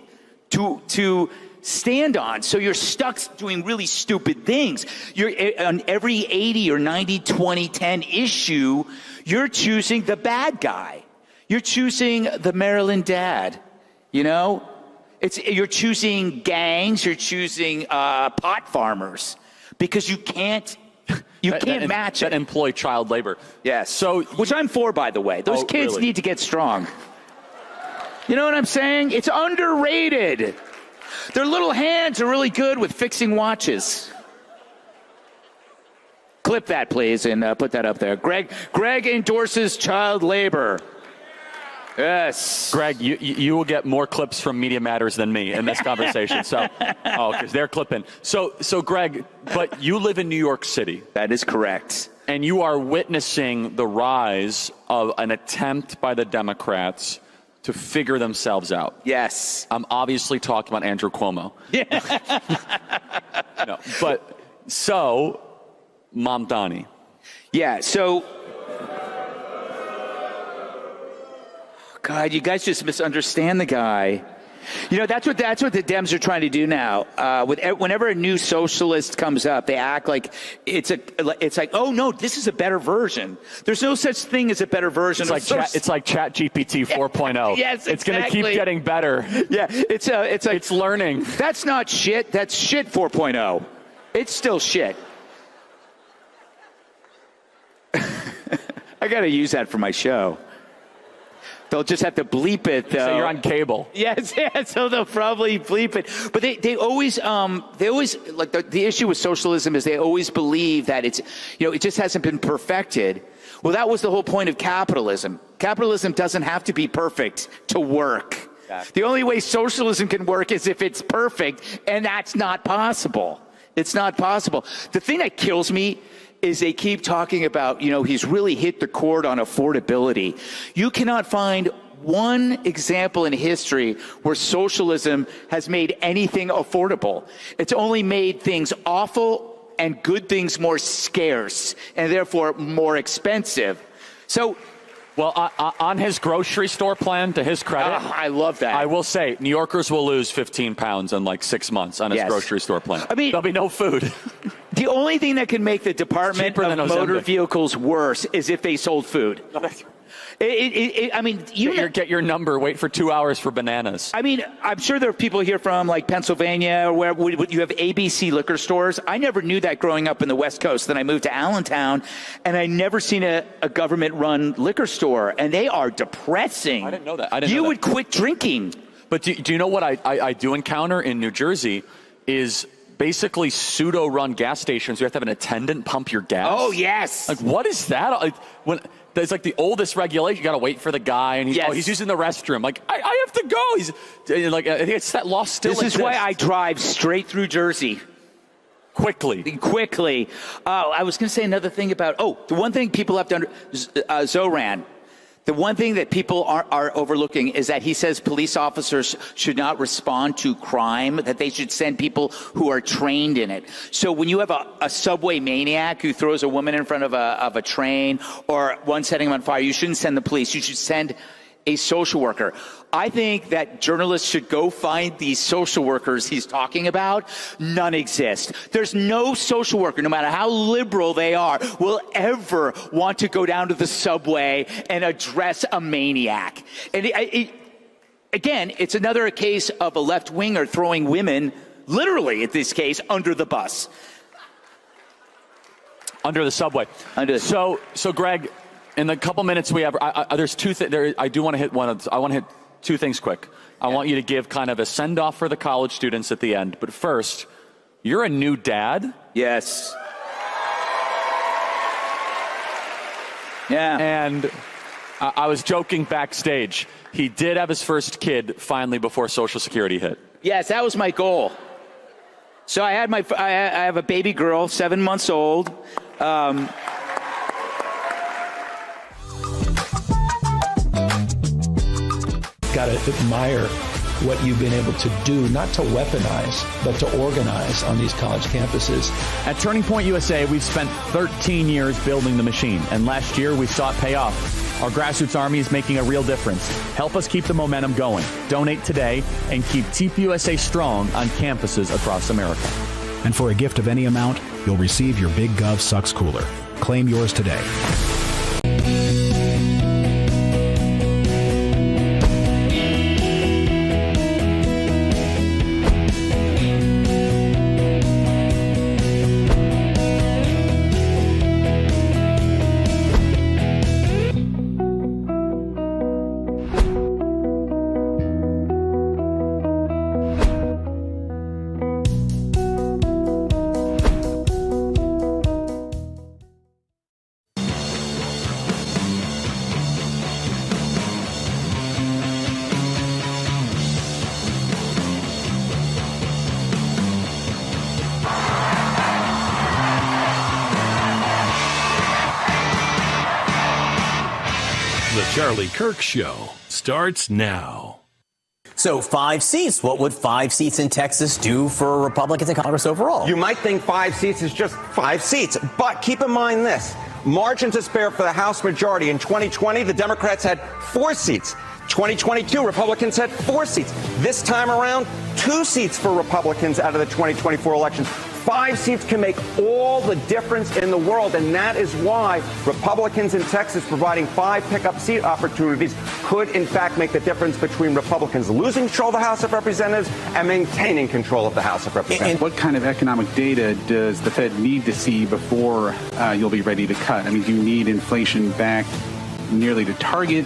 S25: to stand on. So you're stuck doing really stupid things. You're on every 80 or 90, 20, 10 issue. You're choosing the bad guy. You're choosing the Maryland dad. You know, you're choosing gangs. You're choosing pot farmers because you can't. You can't match it.
S15: That employ child labor.
S25: Yes. So, which I'm for, by the way. Those kids need to get strong. You know what I'm saying? It's underrated. Their little hands are really good with fixing watches. Clip that, please, and put that up there. Greg endorses child labor. Yes.
S15: Greg, you will get more clips from Media Matters than me in this conversation. So, because they're clipping. So Greg, but you live in New York City.
S25: That is correct.
S15: And you are witnessing the rise of an attempt by the Democrats to figure themselves out.
S25: Yes.
S15: I'm obviously talking about Andrew Cuomo.
S25: Yeah.
S15: No, but so, Mamdani.
S25: Yeah, so... God, you guys just misunderstand the guy. You know, that's what the Dems are trying to do now. Whenever a new socialist comes up, they act like it's like, oh no, this is a better version. There's no such thing as a better version.
S15: It's like ChatGPT 4.0.
S25: Yes,
S15: it's going to keep getting better.
S25: Yeah, it's
S15: learning.
S25: That's not shit. That's shit 4.0. It's still shit. I got to use that for my show. They'll just have to bleep it, though.
S15: So you're on cable.
S25: Yes, so they'll probably bleep it. But they always like the issue with socialism is they always believe that it's, you know, it just hasn't been perfected. Well, that was the whole point of capitalism. Capitalism doesn't have to be perfect to work. Exactly. The only way socialism can work is if it's perfect, and that's not possible. It's not possible. The thing that kills me is they keep talking about, you know, he's really hit the chord on affordability. You cannot find one example in history where socialism has made anything affordable. It's only made things awful and good things more scarce and therefore more expensive. So,
S15: well, on his grocery store plan, to his credit,
S25: I love that.
S15: I will say, New Yorkers will lose 15 pounds in like 6 months on his grocery store plan. I mean, there'll be no food.
S25: The only thing that can make the Department of Motor Vehicles worse is if they sold food. I mean,
S15: you get your number. Wait for 2 hours for bananas.
S25: I mean, I'm sure there are people here from like Pennsylvania or where you have ABC liquor stores. I never knew that growing up in the West Coast. Then I moved to Allentown, and I never seen a government-run liquor store, and they are depressing.
S15: I didn't know that.
S25: You would quit drinking.
S15: But do you know what I do encounter in New Jersey is basically pseudo-run gas stations. You have to have an attendant pump your gas.
S25: Oh, yes.
S15: Like, what is that? Like, it's like the oldest regulation. You got to wait for the guy, and he's using the restroom. Like, I have to go. He's like, I think it's that law still exists.
S25: This is why I drive straight through Jersey.
S15: Quickly.
S25: Oh, I was going to say another thing about, the one thing people have to Zoran. The one thing that people are overlooking is that he says police officers should not respond to crime, that they should send people who are trained in it. So when you have a subway maniac who throws a woman in front of a train or one setting him on fire, you shouldn't send the police. You should send a social worker. I think that journalists should go find these social workers he's talking about. None exist. There's no social worker, no matter how liberal they are, will ever want to go down to the subway and address a maniac. And again, it's another case of a left-winger throwing women, literally in this case, under the bus.
S15: Under the subway. So Greg, in the couple minutes we have, there's two things. I do want to hit I want to hit two things quick. I want you to give kind of a send-off for the college students at the end. But first, you're a new dad.
S25: Yes. Yeah.
S15: And I was joking backstage. He did have his first kid finally before Social Security hit.
S25: Yes, that was my goal. So I have a baby girl, 7 months old.
S14: got to admire what you've been able to do, not to weaponize, but to organize on these college campuses.
S15: At Turning Point USA, we've spent 13 years building the machine, and last year we saw it pay off. Our grassroots army is making a real difference. Help us keep the momentum going. Donate today and keep TPUSA strong on campuses across America.
S16: And for a gift of any amount, you'll receive your Big Gov Sucks Cooler. Claim yours today.
S20: Charlie Kirk Show starts now.
S7: So 5 seats. What would 5 seats in Texas do for Republicans in Congress overall?
S8: You might think 5 seats is just 5 seats, but keep in mind this. Margin to spare for the House majority. In 2020, the Democrats had 4 seats. 2022, Republicans had 4 seats. This time around, 2 seats for Republicans out of the 2024 elections. 5 seats can make all the difference in the world, and that is why Republicans in Texas providing 5 pickup seat opportunities could, in fact, make the difference between Republicans losing control of the House of Representatives and maintaining control of the House of Representatives.
S9: And what kind of economic data does the Fed need to see before you'll be ready to cut? I mean, do you need inflation back nearly to target?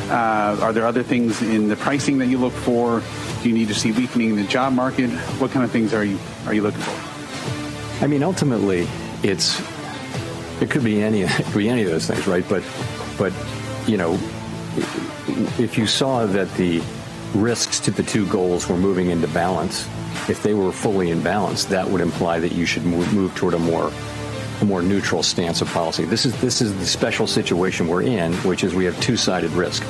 S9: Are there other things in the pricing that you look for? Do you need to see weakening in the job market? What kind of things are you looking for?
S23: I mean, ultimately, it could be any of those things, right? But you know, if you saw that the risks to the two goals were moving into balance, if they were fully in balance, that would imply that you should move toward a more neutral stance of policy. This is the special situation we're in, which is we have two-sided risk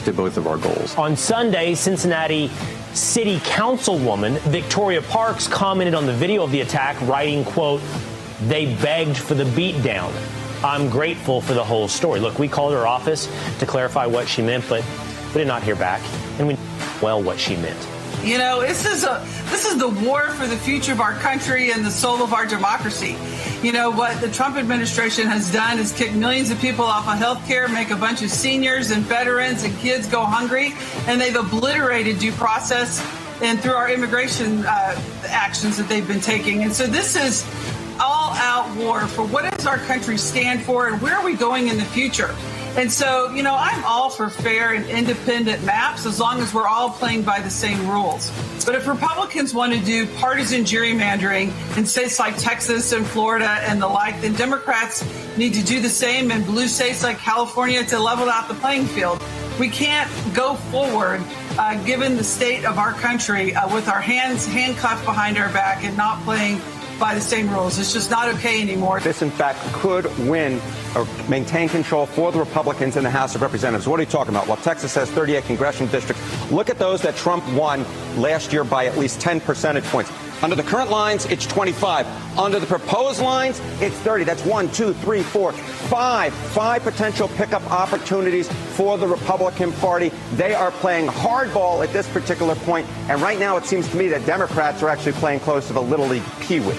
S23: to both of our goals.
S13: On Sunday, Cincinnati City Councilwoman Victoria Parks commented on the video of the attack, writing, quote, "They begged for the beatdown. I'm grateful for the whole story." Look, we called her office to clarify what she meant, but we did not hear back, and we knew well what she meant.
S21: You know, this is the war for the future of our country and the soul of our democracy. You know, what the Trump administration has done is kick millions of people off of health care, make a bunch of seniors and veterans and kids go hungry, and they've obliterated due process and through our immigration actions that they've been taking. And so this is all-out war for what does our country stand for and where are we going in the future? And so, you know, I'm all for fair and independent maps as long as we're all playing by the same rules. But if Republicans want to do partisan gerrymandering in states like Texas and Florida and the like, then Democrats need to do the same in blue states like California to level out the playing field. We can't go forward, given the state of our country, with our hands handcuffed behind our back and not playing by the same rules. It's just not okay anymore.
S8: This, in fact, could win or maintain control for the Republicans in the House of Representatives. What are you talking about? Well, Texas has 38 congressional districts. Look at those that Trump won last year by at least 10 percentage points. Under the current lines, it's 25. Under the proposed lines, it's 30. That's 1, 2, 3, 4, 5. 5 potential pickup opportunities for the Republican Party. They are playing hardball at this particular point. And right now, it seems to me that Democrats are actually playing close to the Little League Pee-wee.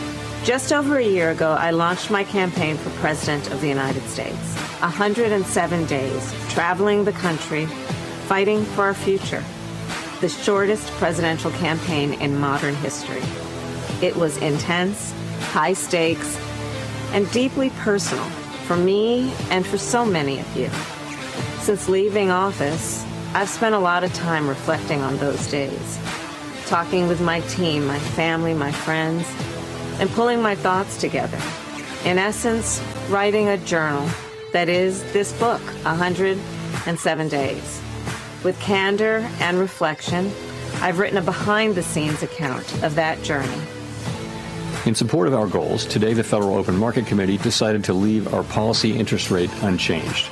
S26: Just over a year ago, I launched my campaign for President of the United States. 107 days, traveling the country, fighting for our future. The shortest presidential campaign in modern history. It was intense, high stakes, and deeply personal for me and for so many of you. Since leaving office, I've spent a lot of time reflecting on those days, talking with my team, my family, my friends, and pulling my thoughts together. In essence, writing a journal that is this book, 107 Days. With candor and reflection, I've written a behind-the-scenes account of that journey.
S23: In support of our goals, today the Federal Open Market Committee decided to leave our policy interest rate unchanged.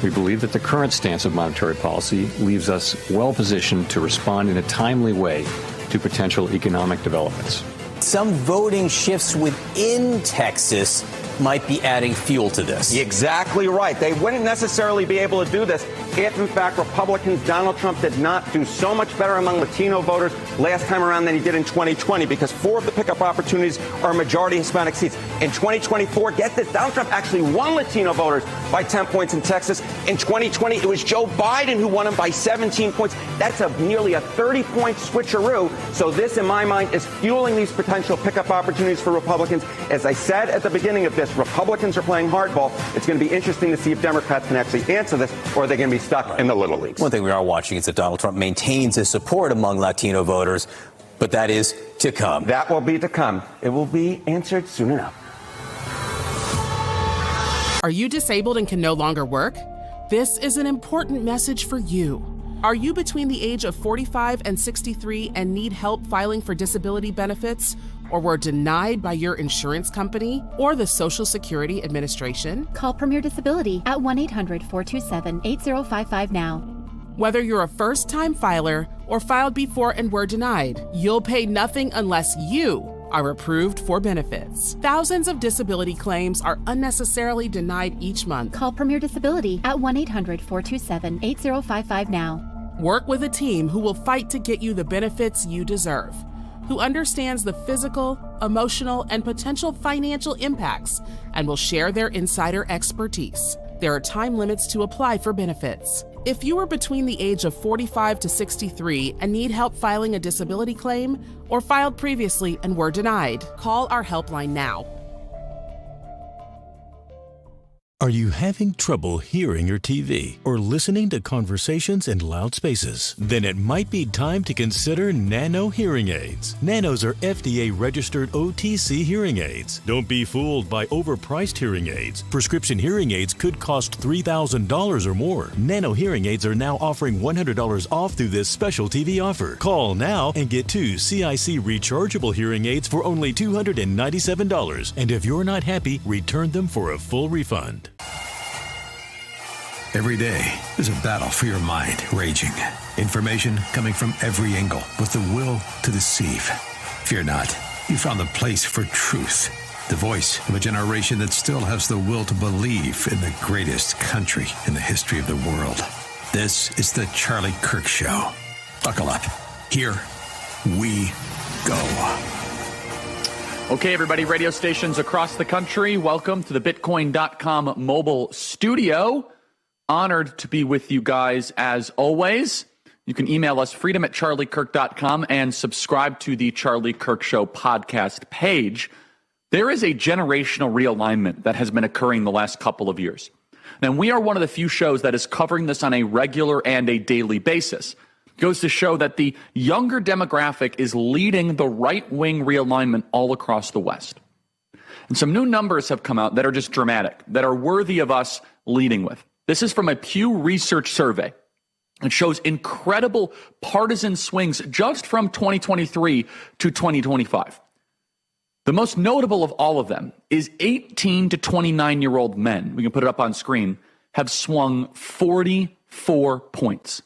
S6: We believe that the current stance of monetary policy leaves us well positioned to respond in a timely way to potential economic developments.
S7: Some voting shifts within Texas might be adding fuel to this.
S8: Exactly right. They wouldn't necessarily be able to do this if, in fact, Republicans, Donald Trump did not do so much better among Latino voters last time around than he did in 2020, because 4 of the pickup opportunities are majority Hispanic seats. In 2024, get this, Donald Trump actually won Latino voters by 10 points in Texas. In 2020, it was Joe Biden who won him by 17 points. That's nearly a 30-point switcheroo. So this, in my mind, is fueling these potential pickup opportunities for Republicans. As I said at the beginning of this, Republicans are playing hardball. It's going to be interesting to see if Democrats can actually answer this, or are they going to be stuck in the little leagues.
S7: One thing we are watching is that Donald Trump maintains his support among Latino voters, but that is to come.
S8: That will be to come. It will be answered soon enough.
S11: Are you disabled and can no longer work? This is an important message for you. Are you between the age of 45 and 63 and need help filing for disability benefits, or were denied by your insurance company or the Social Security Administration?
S12: Call Premier Disability at 1-800-427-8055 now.
S11: Whether you're a first-time filer or filed before and were denied, you'll pay nothing unless you are approved for benefits. Thousands of disability claims are unnecessarily denied each month.
S12: Call Premier Disability at 1-800-427-8055 now.
S11: Work with a team who will fight to get you the benefits you deserve, who understands the physical, emotional, and potential financial impacts, and will share their insider expertise. There are time limits to apply for benefits. If you are between the age of 45 to 63 and need help filing a disability claim, or filed previously and were denied, call our helpline now.
S17: Are you having trouble hearing your TV or listening to conversations in loud spaces? Then it might be time to consider Nano hearing aids. Nanos are FDA-registered OTC hearing aids. Don't be fooled by overpriced hearing aids. Prescription hearing aids could cost $3,000 or more. Nano hearing aids are now offering $100 off through this special TV offer. Call now and get 2 CIC rechargeable hearing aids for only $297. And if you're not happy, return them for a full refund.
S22: Every day, there's a battle for your mind raging. Information coming from every angle with the will to deceive. Fear not. You found the place for truth. The voice of a generation that still has the will to believe in the greatest country in the history of the world. This is the Charlie Kirk Show. Buckle up. Here we go.
S15: Okay, everybody, radio stations across the country, welcome to the Bitcoin.com mobile studio. Honored to be with you guys as always. You can email us freedom@charliekirk.com and subscribe to the Charlie Kirk Show podcast page. There is a generational realignment that has been occurring the last couple of years. And we are one of the few shows that is covering this on a regular and a daily basis. It goes to show that the younger demographic is leading the right-wing realignment all across the West. And some new numbers have come out that are just dramatic, that are worthy of us leading with. This is from a Pew Research survey. It shows incredible partisan swings just from 2023 to 2025. The most notable of all of them is 18 to 29-year-old men, we can put it up on screen, have swung 44 points.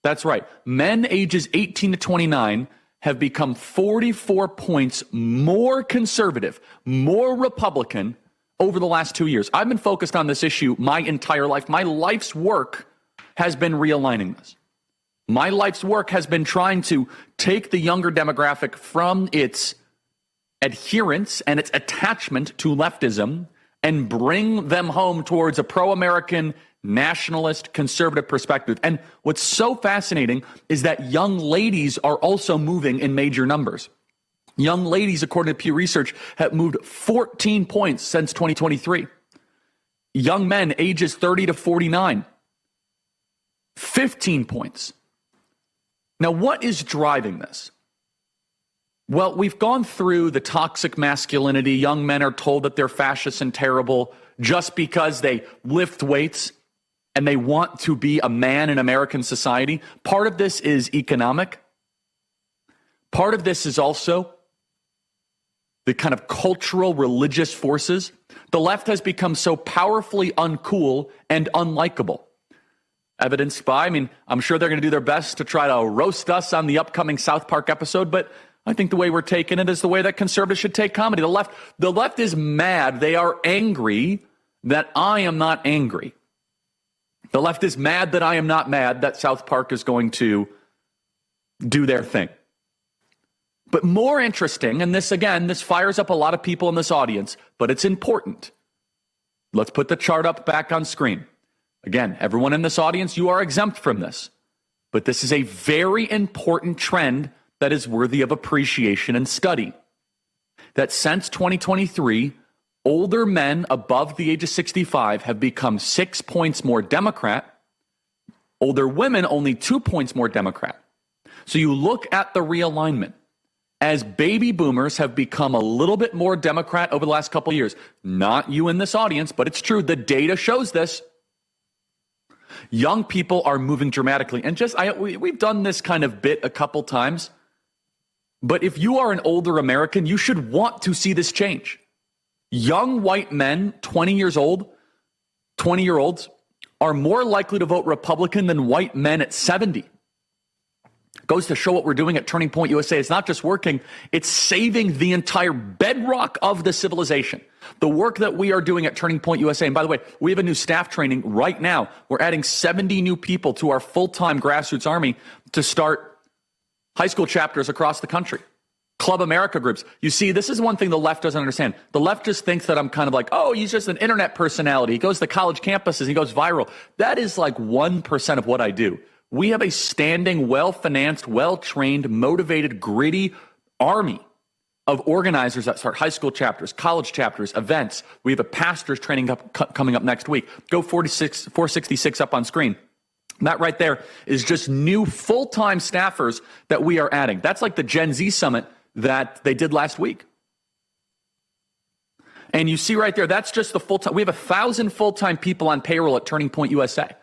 S15: That's right. Men ages 18 to 29 have become 44 points more conservative, more Republican over the last 2 years. I've been focused on this issue my entire life. My life's work has been realigning this. My life's work has been trying to take the younger demographic from its adherence and its attachment to leftism and bring them home towards a pro-American, nationalist, conservative perspective. And what's so fascinating is that young ladies are also moving in major numbers. Young ladies, according to Pew Research, have moved 14 points since 2023. Young men, ages 30 to 49, 15 points. Now, what is driving this? Well, we've gone through the toxic masculinity. Young men are told that they're fascist and terrible just because they lift weights and they want to be a man in American society. Part of this is economic. Part of this is also the kind of cultural, religious forces. The left has become so powerfully uncool and unlikable. evidenced by, I'm sure they're going to do their best to try to roast us on the upcoming South Park episode, but I think the way we're taking it is the way that conservatives should take comedy. The left is mad. They are angry that I am not angry. The left is mad that I am not mad that South Park is going to do their thing. But more interesting, and this fires up a lot of people in this audience, but it's important. Let's put the chart up back on screen. Again, everyone in this audience, you are exempt from this. But this is a very important trend that is worthy of appreciation and study. That since 2023, older men above the age of 65 have become 6 points more Democrat. Older women only 2 points more Democrat. So you look at the realignment. As baby boomers have become a little bit more Democrat over the last couple of years, not you in this audience, but it's true. The data shows this. Young people are moving dramatically. And we've done this kind of bit a couple times. But if you are an older American, you should want to see this change. Young white men, 20-year-olds, are more likely to vote Republican than white men at 70. Goes to show what we're doing at Turning Point USA. It's not just working, it's saving the entire bedrock of the civilization. The work that we are doing at Turning Point USA, and by the way, we have a new staff training right now. We're adding 70 new people to our full-time grassroots army to start high school chapters across the country. Club America groups. You see, this is one thing the left doesn't understand. The left just thinks that I'm kind of like, oh, he's just an internet personality. He goes to college campuses, he goes viral. That is like 1% of what I do. We have a standing, well-financed, well-trained, motivated, gritty army of organizers that start high school chapters, college chapters, events. We have a pastor's training coming up next week. Go 466 up on screen. That right there is just new full-time staffers that we are adding. That's like the Gen Z summit that they did last week. And you see right there, that's just the full-time. We have 1,000 full-time people on payroll at Turning Point USA.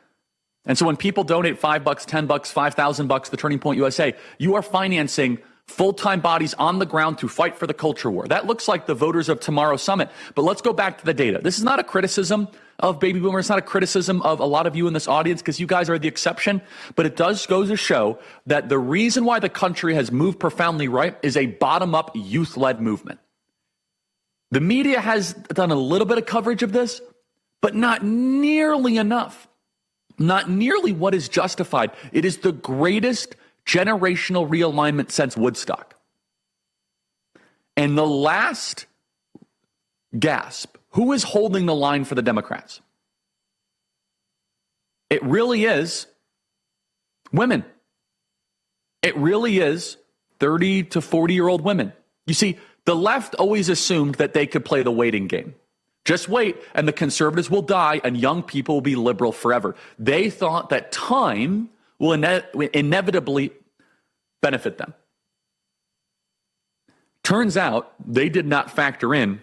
S15: And so when people donate $5, $10, $5,000 to Turning Point USA, you are financing full-time bodies on the ground to fight for the culture war. That looks like the Voters of Tomorrow Summit. But let's go back to the data. This is not a criticism of baby boomers. It's not a criticism of a lot of you in this audience because you guys are the exception. But it does go to show that the reason why the country has moved profoundly right is a bottom-up youth-led movement. The media has done a little bit of coverage of this, but not nearly enough. Not nearly what is justified. It is the greatest generational realignment since Woodstock. And the last gasp, who is holding the line for the Democrats? It really is women. It really is 30 to 40-year-old women. You see, the left always assumed that they could play the waiting game. Just wait, and the conservatives will die, and young people will be liberal forever. They thought that time will inevitably benefit them. Turns out they did not factor in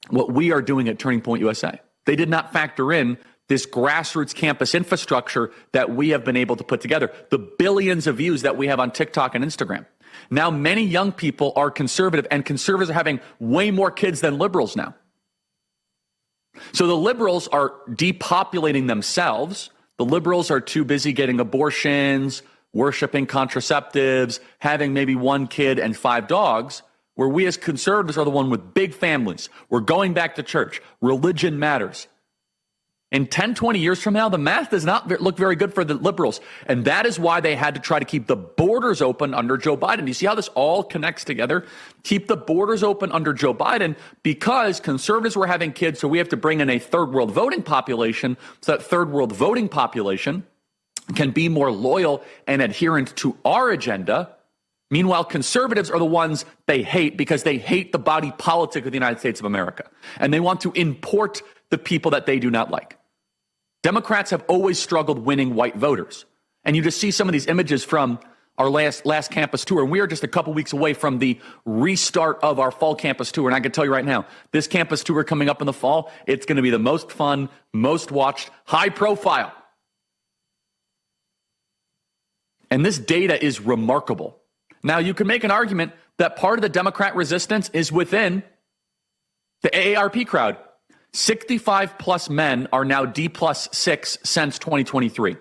S15: what we are doing at Turning Point USA. They did not factor in this grassroots campus infrastructure that we have been able to put together, the billions of views that we have on TikTok and Instagram. Now, many young people are conservative, and conservatives are having way more kids than liberals now. So the liberals are depopulating themselves. The liberals are too busy getting abortions, worshiping contraceptives, having maybe one kid and 5 dogs, where we as conservatives are the one with big families. We're going back to church. Religion matters. In 10, 20 years from now, the math does not look very good for the liberals. And that is why they had to try to keep the borders open under Joe Biden. You see how this all connects together? Keep the borders open under Joe Biden because conservatives were having kids, so we have to bring in a third world voting population so that third world voting population can be more loyal and adherent to our agenda. Meanwhile, conservatives are the ones they hate because they hate the body politic of the United States of America. And they want to import the people that they do not like. Democrats have always struggled winning white voters. And you just see some of these images from our last campus tour. And we are just a couple weeks away from the restart of our fall campus tour. And I can tell you right now, this campus tour coming up in the fall, it's going to be the most fun, most watched, high profile. And this data is remarkable. Now, you can make an argument that part of the Democrat resistance is within the AARP crowd. 65 plus men are now D+6 since 2023.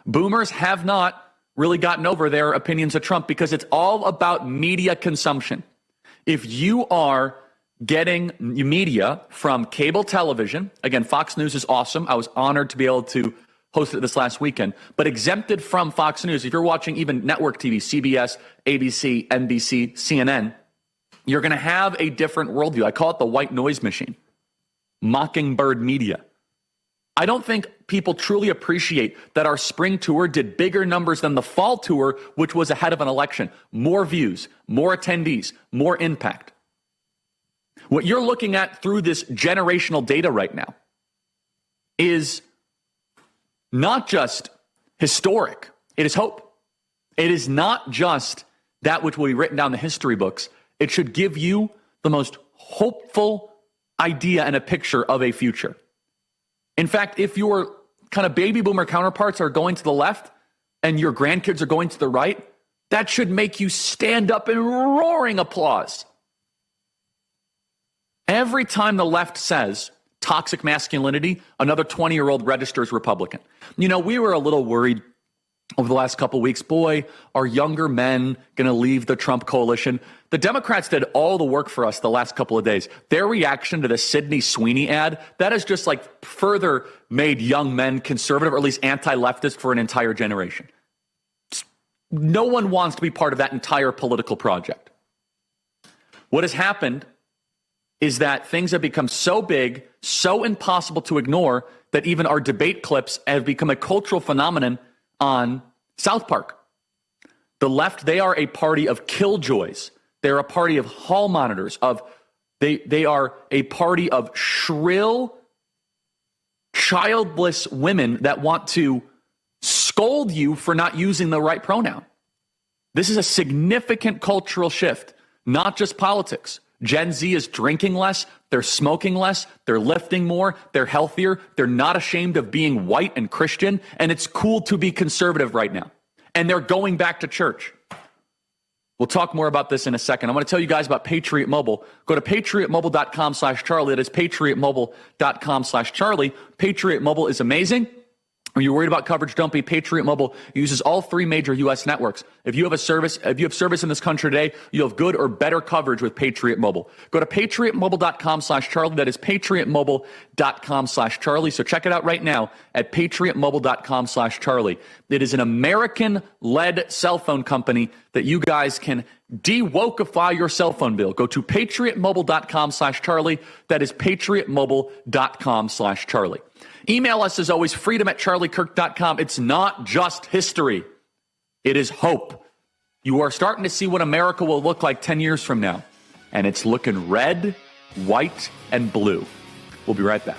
S15: Boomers have not really gotten over their opinions of Trump because it's all about media consumption. If you are getting media from cable television, again, Fox News is awesome. I was honored to be able to host it this last weekend, but exempted from Fox News, if you're watching even network TV, CBS, ABC, NBC, CNN, you're going to have a different worldview. I call it the white noise machine, mockingbird media. I don't think people truly appreciate that our spring tour did bigger numbers than the fall tour, which was ahead of an election. More views, more attendees, more impact. What you're looking at through this generational data right now is not just historic, it is hope. It is not just that which will be written down in the history books. It should give you the most hopeful idea and a picture of a future. In fact, if your kind of baby boomer counterparts are going to the left and your grandkids are going to the right, that should make you stand up in roaring applause. Every time the left says toxic masculinity, another 20-year-old registers Republican. You know, we were a little worried over the last couple of weeks. Boy, are younger men going to leave the Trump coalition? The Democrats did all the work for us the last couple of days. Their reaction to the Sydney Sweeney ad, that has just like further made young men conservative, or at least anti-leftist for an entire generation. No one wants to be part of that entire political project. What has happened is that things have become so big, so impossible to ignore, that even our debate clips have become a cultural phenomenon on South Park. The left, they are a party of killjoys. They're a party of hall monitors, they are a party of shrill, childless women that want to scold you for not using the right pronoun. This is a significant cultural shift, not just politics. Gen Z is drinking less, they're smoking less, they're lifting more, they're healthier, they're not ashamed of being white and Christian, and it's cool to be conservative right now. And they're going back to church. We'll talk more about this in a second. I want to tell you guys about Patriot Mobile. Go to patriotmobile.com/Charlie. That is patriotmobile.com/Charlie. Patriot Mobile is amazing. Are you worried about coverage? Don't be. Patriot Mobile uses all three major U.S. networks. If you have service in this country today, you have good or better coverage with Patriot Mobile. Go to patriotmobile.com/Charlie. That is patriotmobile.com/Charlie. So check it out right now at patriotmobile.com/Charlie. It is an American-led cell phone company that you guys can de-wokeify your cell phone bill. Go to patriotmobile.com/Charlie. That is patriotmobile.com/Charlie. Email us as always, freedom@charliekirk.com. It's not just history. It is hope. You are starting to see what America will look like 10 years from now. And it's looking red, white, and blue. We'll be right back.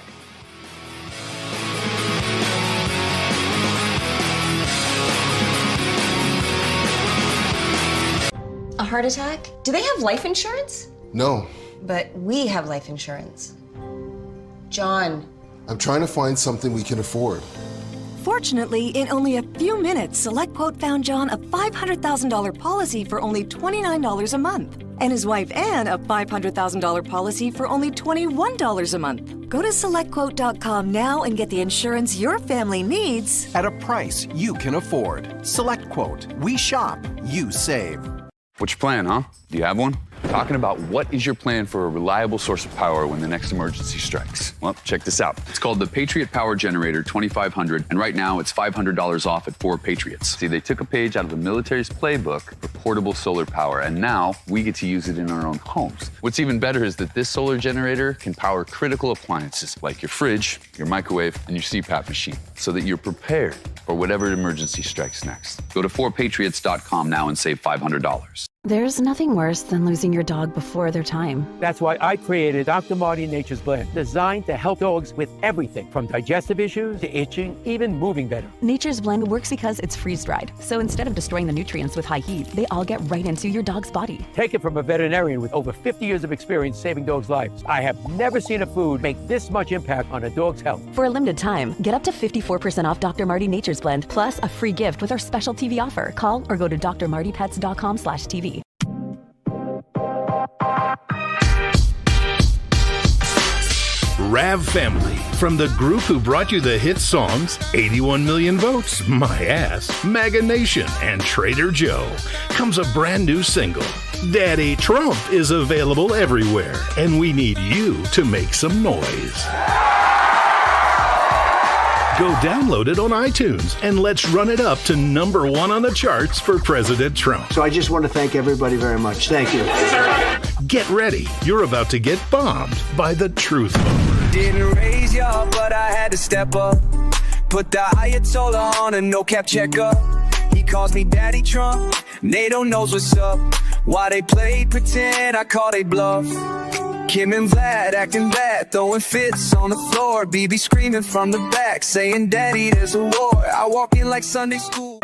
S1: A heart attack? Do they have life insurance?
S2: No.
S1: But we have life insurance. John.
S2: I'm trying to find something we can afford.
S3: Fortunately, in only a few minutes, SelectQuote found John a $500,000 policy for only $29 a month. And his wife Anne a $500,000 policy for only $21 a month. Go to SelectQuote.com now and get the insurance your family needs
S5: at a price you can afford. SelectQuote. We shop, you save.
S18: What's your plan, huh? Do you have one? Talking about what is your plan for a reliable source of power when the next emergency strikes. Well, check this out. It's called the Patriot Power Generator 2500, and right now it's $500 off at 4 Patriots. See, they took a page out of the military's playbook for portable solar power, and now we get to use it in our own homes. What's even better is that this solar generator can power critical appliances like your fridge, your microwave, and your CPAP machine, so that you're prepared for whatever emergency strikes next. Go to 4patriots.com now and save $500.
S19: There's nothing worse than losing your dog before their time.
S27: That's why I created Dr. Marty Nature's Blend, designed to help dogs with everything from digestive issues to itching, even moving better.
S28: Nature's Blend works because it's freeze-dried. So instead of destroying the nutrients with high heat, they all get right into your dog's body.
S27: Take it from a veterinarian with over 50 years of experience saving dogs' lives. I have never seen a food make this much impact on a dog's health.
S28: For a limited time, get up to 54% off Dr. Marty Nature's Blend, plus a free gift with our special TV offer. Call or go to drmartypets.com/TV.
S4: Rav Family, from the group who brought you the hit songs 81 Million Votes, My Ass, MAGA Nation, and Trader Joe, comes a brand new single. Daddy Trump is available everywhere, and we need you to make some noise. Go download it on iTunes and let's run it up to number 1 on the charts for President Trump.
S9: So I just want to thank everybody very much. Thank you.
S4: Get ready. You're about to get bombed by the truth bomber.
S10: Didn't raise y'all, but I had to step up. Put the Ayatollah on a no-cap checkup. He calls me Daddy Trump. NATO knows what's up. Why they play pretend, I call they bluff. Kim and Vlad acting bad, throwing fits on the floor. BB screaming from the back, saying, Daddy, there's a war. I walk in like Sunday school.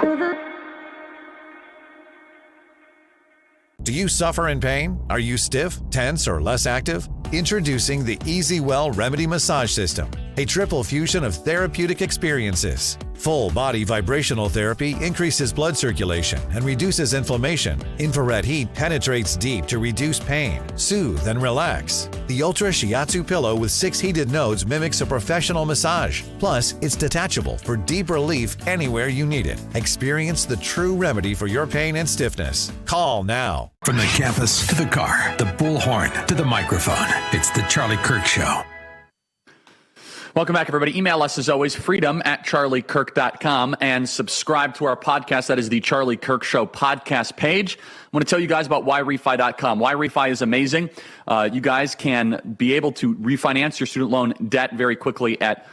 S14: Do you suffer in pain? Are you stiff, tense, or less active? Introducing the Easy Well Remedy Massage System, a triple fusion of therapeutic experiences. Full body vibrational therapy increases blood circulation and reduces inflammation. Infrared heat penetrates deep to reduce pain, soothe, and relax. The Ultra Shiatsu pillow with 6 heated nodes mimics a professional massage. Plus, it's detachable for deep relief anywhere you need it. Experience the true remedy for your pain and stiffness. Call now.
S16: From the campus to the car, the bullhorn to the microphone, it's the Charlie Kirk Show.
S15: Welcome back, everybody. Email us, as always, freedom@charliekirk.com, and subscribe to our podcast. That is the Charlie Kirk Show podcast page. I want to tell you guys about whyrefi.com. Whyrefi is amazing. You guys can be able to refinance your student loan debt very quickly at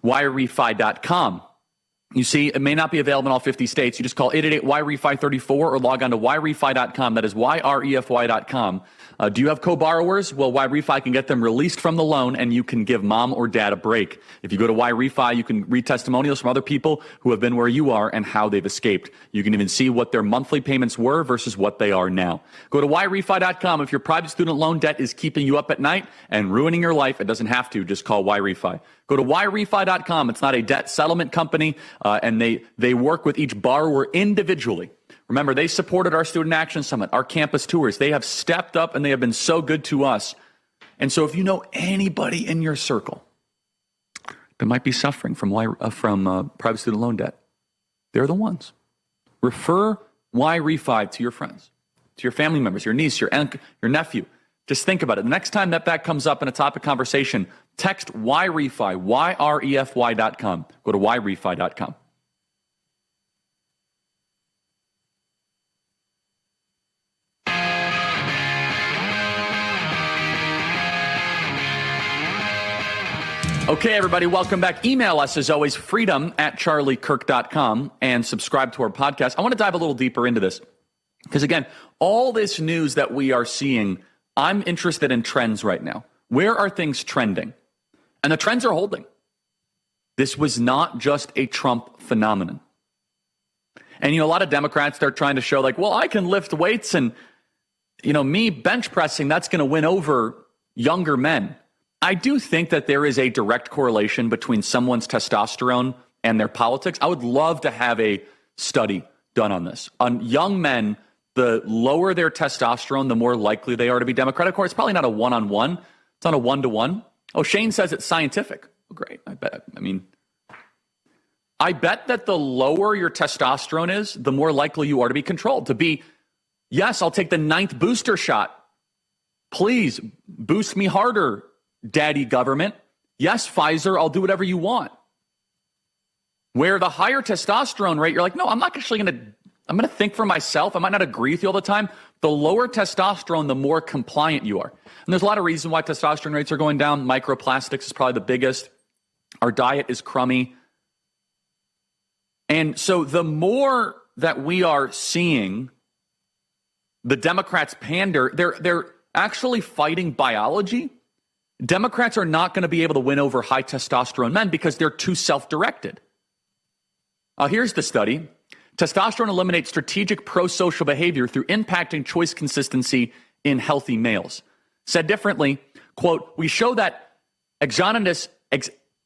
S15: whyrefi.com. You see, it may not be available in all 50 states. You just call 888-YREFI34 or log on to whyrefi.com. That is YREFY.com. Do you have co-borrowers? Well, YRefi can get them released from the loan, and you can give mom or dad a break. If you go to YRefi, you can read testimonials from other people who have been where you are and how they've escaped. You can even see what their monthly payments were versus what they are now. Go to YRefi.com. If your private student loan debt is keeping you up at night and ruining your life, it doesn't have to. Just call YRefi. Go to YRefi.com. It's not a debt settlement company, and they work with each borrower individually. Remember, they supported our Student Action Summit, our campus tours. They have stepped up, and they have been so good to us. And so if you know anybody in your circle that might be suffering from private student loan debt, they're the ones. Refer YRefi to your friends, to your family members, your niece, your aunt, your nephew. Just think about it. The next time that comes up in a topic conversation, text YRefi, YREFY.com. Go to YRefi.com. Okay, everybody, welcome back. Email us, as always, freedom@charliekirk.com, and subscribe to our podcast. I want to dive a little deeper into this because, again, all this news that we are seeing, I'm interested in trends right now. Where are things trending? And the trends are holding. This was not just a Trump phenomenon. And, a lot of Democrats, they're trying to show like, well, I can lift weights and, me bench pressing, that's going to win over younger men. I do think that there is a direct correlation between someone's testosterone and their politics. I would love to have a study done on this. On young men, the lower their testosterone, the more likely they are to be Democratic. Of course, it's probably not a one-on-one. It's not a one-to-one. Oh, Shane says it's scientific. Oh, great. I bet that the lower your testosterone is, the more likely you are to be controlled. To be, yes, I'll take the 9th booster shot. Please boost me harder, daddy government. Yes, Pfizer, I'll do whatever you want. Where the higher testosterone rate, you're like, no, I'm not actually I'm going to think for myself. I might not agree with you all the time. The lower testosterone, the more compliant you are. And there's a lot of reasons why testosterone rates are going down. Microplastics is probably the biggest. Our diet is crummy. And so the more that we are seeing the Democrats pander, they're actually fighting biology. Democrats are not going to be able to win over high testosterone men because they're too self-directed. Here's the study. Testosterone eliminates strategic pro-social behavior through impacting choice consistency in healthy males. Said differently, quote, we show that exogenous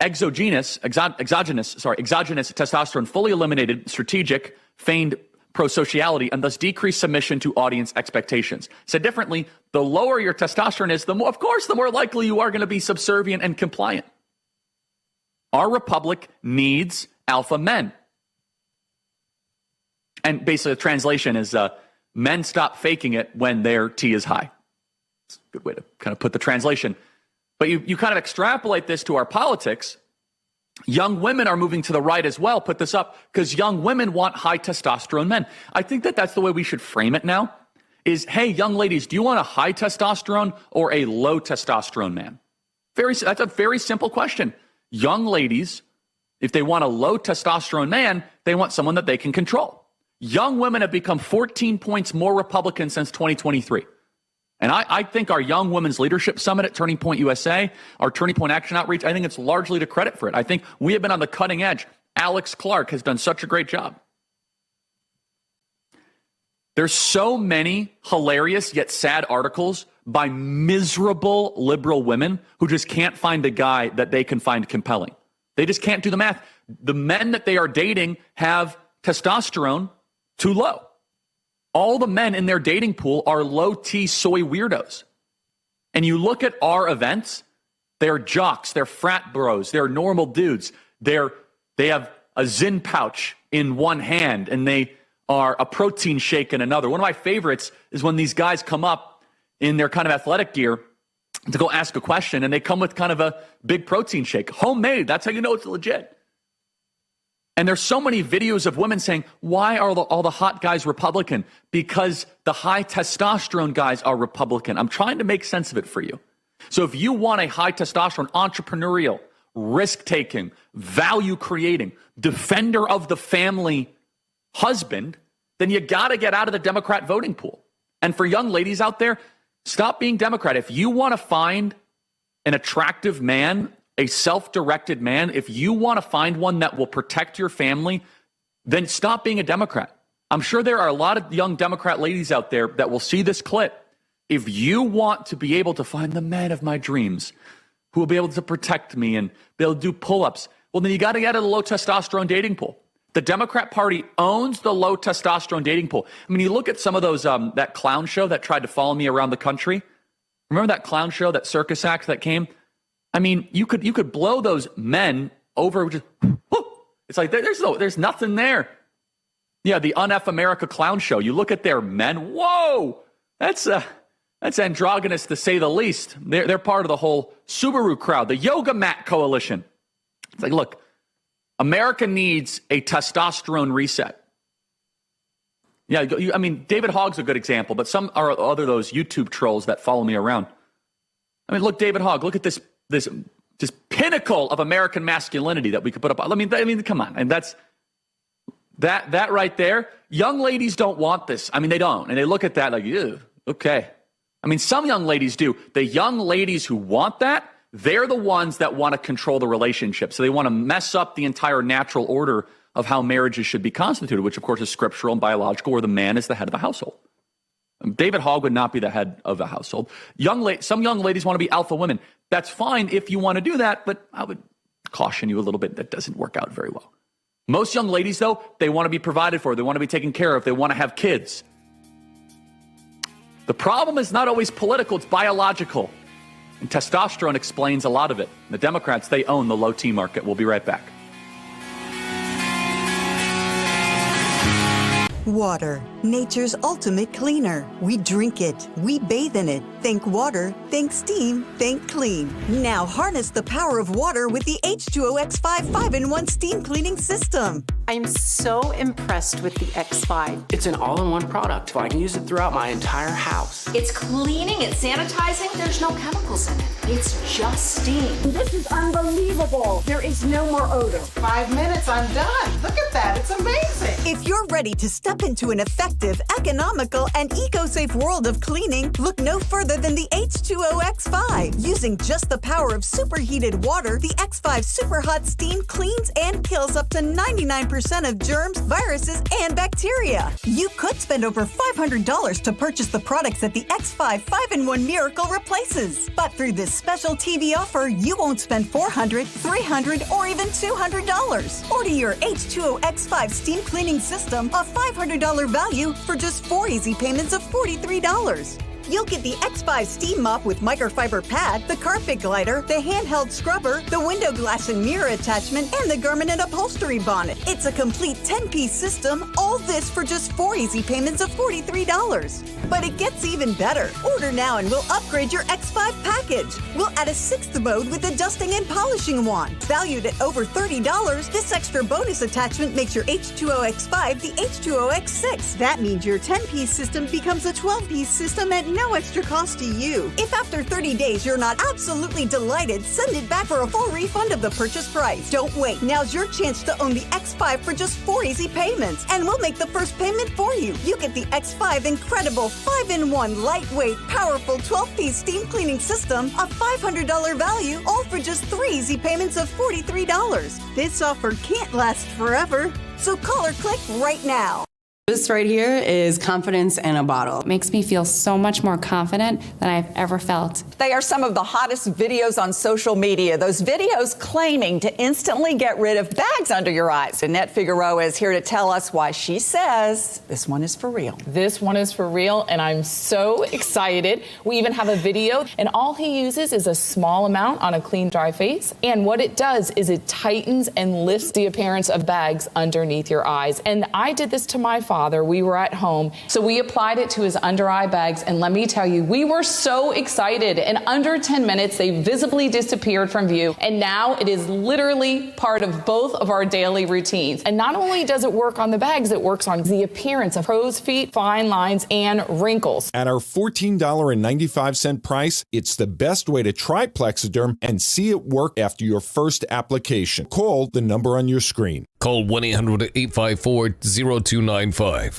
S15: testosterone fully eliminated strategic, feigned prosociality and thus decrease submission to audience expectations. Said differently, the lower your testosterone is, the more likely you are going to be subservient and compliant. Our republic needs alpha men. And basically the translation is men stop faking it when their T is high. It's a good way to kind of put the translation. But you kind of extrapolate this to our politics. Young women are moving to the right as well. Put this up because young women want high testosterone men. I think that's the way we should frame it now is, hey, young ladies, do you want a high testosterone or a low testosterone man? That's a very simple question. Young ladies, if they want a low testosterone man, they want someone that they can control. Young women have become 14 points more Republican since 2023. And I think our Young Women's Leadership Summit at Turning Point USA, our Turning Point Action Outreach, I think it's largely to credit for it. I think we have been on the cutting edge. Alex Clark has done such a great job. There's so many hilarious yet sad articles by miserable liberal women who just can't find a guy that they can find compelling. They just can't do the math. The men that they are dating have testosterone too low. All the men in their dating pool are low T soy weirdos. And you look at our events, they're jocks, they're frat bros, they're normal dudes. They have a Zyn pouch in one hand and they are a protein shake in another. One of my favorites is when these guys come up in their kind of athletic gear to go ask a question and they come with kind of a big protein shake. Homemade, that's how you know it's legit. And there's so many videos of women saying, why are all the hot guys Republican? Because the high testosterone guys are Republican. I'm trying to make sense of it for you. So if you want a high testosterone, entrepreneurial, risk-taking, value-creating, defender of the family husband, then you got to get out of the Democrat voting pool. And for young ladies out there, stop being Democrat. If you want to find an attractive man, a self-directed man, if you want to find one that will protect your family, then stop being a Democrat. I'm sure there are a lot of young Democrat ladies out there that will see this clip. If you want to be able to find the man of my dreams who will be able to protect me and be able to do pull-ups, well, then you got to get out of the low testosterone dating pool. The Democrat Party owns the low testosterone dating pool. I mean, you look at some of those, that clown show that tried to follow me around the country. Remember that clown show, that circus act that came? I mean, you could blow those men over. Just, it's like there's nothing there. Yeah, the Un-F America clown show. You look at their men. Whoa, that's androgynous to say the least. They're part of the whole Subaru crowd, the Yoga Mat Coalition. It's like, look, America needs a testosterone reset. Yeah, I mean, David Hogg's a good example, but some are other those YouTube trolls that follow me around. I mean, look, David Hogg, look at this pinnacle of American masculinity that we could put up. I mean, come on. And that's that right there. Young ladies don't want this. I mean, they don't. And they look at that like, ew, okay. I mean, some young ladies do. The young ladies who want that, they're the ones that want to control the relationship. So they want to mess up the entire natural order of how marriages should be constituted, which of course is scriptural and biological, where the man is the head of the household. David Hogg would not be the head of the household. Some young ladies want to be alpha women. That's fine if you want to do that, but I would caution you a little bit. That doesn't work out very well. Most young ladies, though, they want to be provided for. They want to be taken care of. They want to have kids. The problem is not always political. It's biological. And testosterone explains a lot of it. The Democrats, they own the low T market. We'll be right back.
S6: Water, nature's ultimate cleaner. We drink it, we bathe in it. Think water, think steam, think clean. Now harness the power of water with the H2O X5 5-in-1 steam cleaning system.
S13: I'm so impressed with the X5.
S20: It's an all-in-one product. I can use it throughout my entire house.
S21: It's cleaning, it's sanitizing. There's no chemicals in it. It's just steam.
S23: This is unbelievable. There is no more odor.
S21: 5 minutes, I'm done. Look at that, it's amazing.
S6: If you're ready to step into an effective, economical, and eco-safe world of cleaning, look no further farther than the H2O X5. Using just the power of superheated water, the X5 Super Hot Steam cleans and kills up to 99% of germs, viruses, and bacteria. You could spend over $500 to purchase the products that the X5 5-in-1 Miracle replaces. But through this special TV offer, you won't spend $400, $300, or even $200. Order your H2O X5 Steam Cleaning System, a $500 value, for just 4 easy payments of $43. You'll get the X5 Steam Mop with microfiber pad, the carpet glider, the handheld scrubber, the window glass and mirror attachment, and the garment and upholstery bonnet. It's a complete 10-piece system, all this for just 4 easy payments of $43. But it gets even better. Order now and we'll upgrade your X5 package. We'll add a 6th mode with a dusting and polishing wand. Valued at over $30, this extra bonus attachment makes your H2O X5 the H2O X6. That means your 10-piece system becomes a 12-piece system at no extra cost to you. If after 30 days you're not absolutely delighted, send it back for a full refund of the purchase price. Don't wait. Now's your chance to own the X5 for just 4 easy payments, and we'll make the first payment for you. You get the X5 incredible 5-in-1 lightweight, powerful 12-piece steam cleaning system, a $500 value, all for just 3 easy payments of $43. This offer can't last forever, so call or click right now.
S7: This right here is confidence in a bottle. It makes me feel so much more confident than I've ever felt.
S8: They are some of the hottest videos on social media. Those videos claiming to instantly get rid of bags under your eyes. Annette Figueroa is here to tell us why she says this one is for real.
S11: This one is for real, and I'm so excited. We even have a video, and all he uses is a small amount on a clean, dry face. And what it does is it tightens and lifts the appearance of bags underneath your eyes. And I did this to my father. We were at home, so we applied it to his under eye bags, and let me tell you, we were so excited. In under 10 minutes, they visibly disappeared from view, and now it is literally part of both of our daily routines. And not only does it work on the bags, it works on the appearance of crow's feet, fine lines, and wrinkles.
S12: At our $14.95 price, it's the best way to try Plexiderm and see it work after your first application. Call the number on your screen.
S17: Call 1-800-854-0295.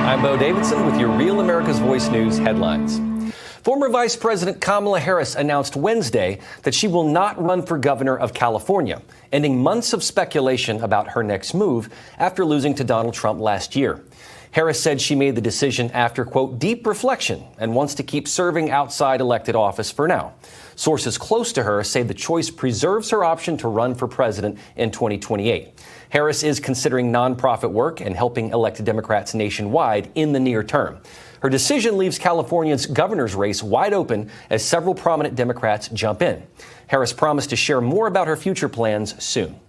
S24: I'm Bo Davidson with your Real America's Voice News headlines. Former Vice President Kamala Harris announced Wednesday that she will not run for governor of California, ending months of speculation about her next move after losing to Donald Trump last year. Harris said she made the decision after, quote, deep reflection and wants to keep serving outside elected office for now. Sources close to her say the choice preserves her option to run for president in 2028. Harris is considering nonprofit work and helping elected Democrats nationwide in the near term. Her decision leaves California's governor's race wide open as several prominent Democrats jump in. Harris promised to share more about her future plans soon.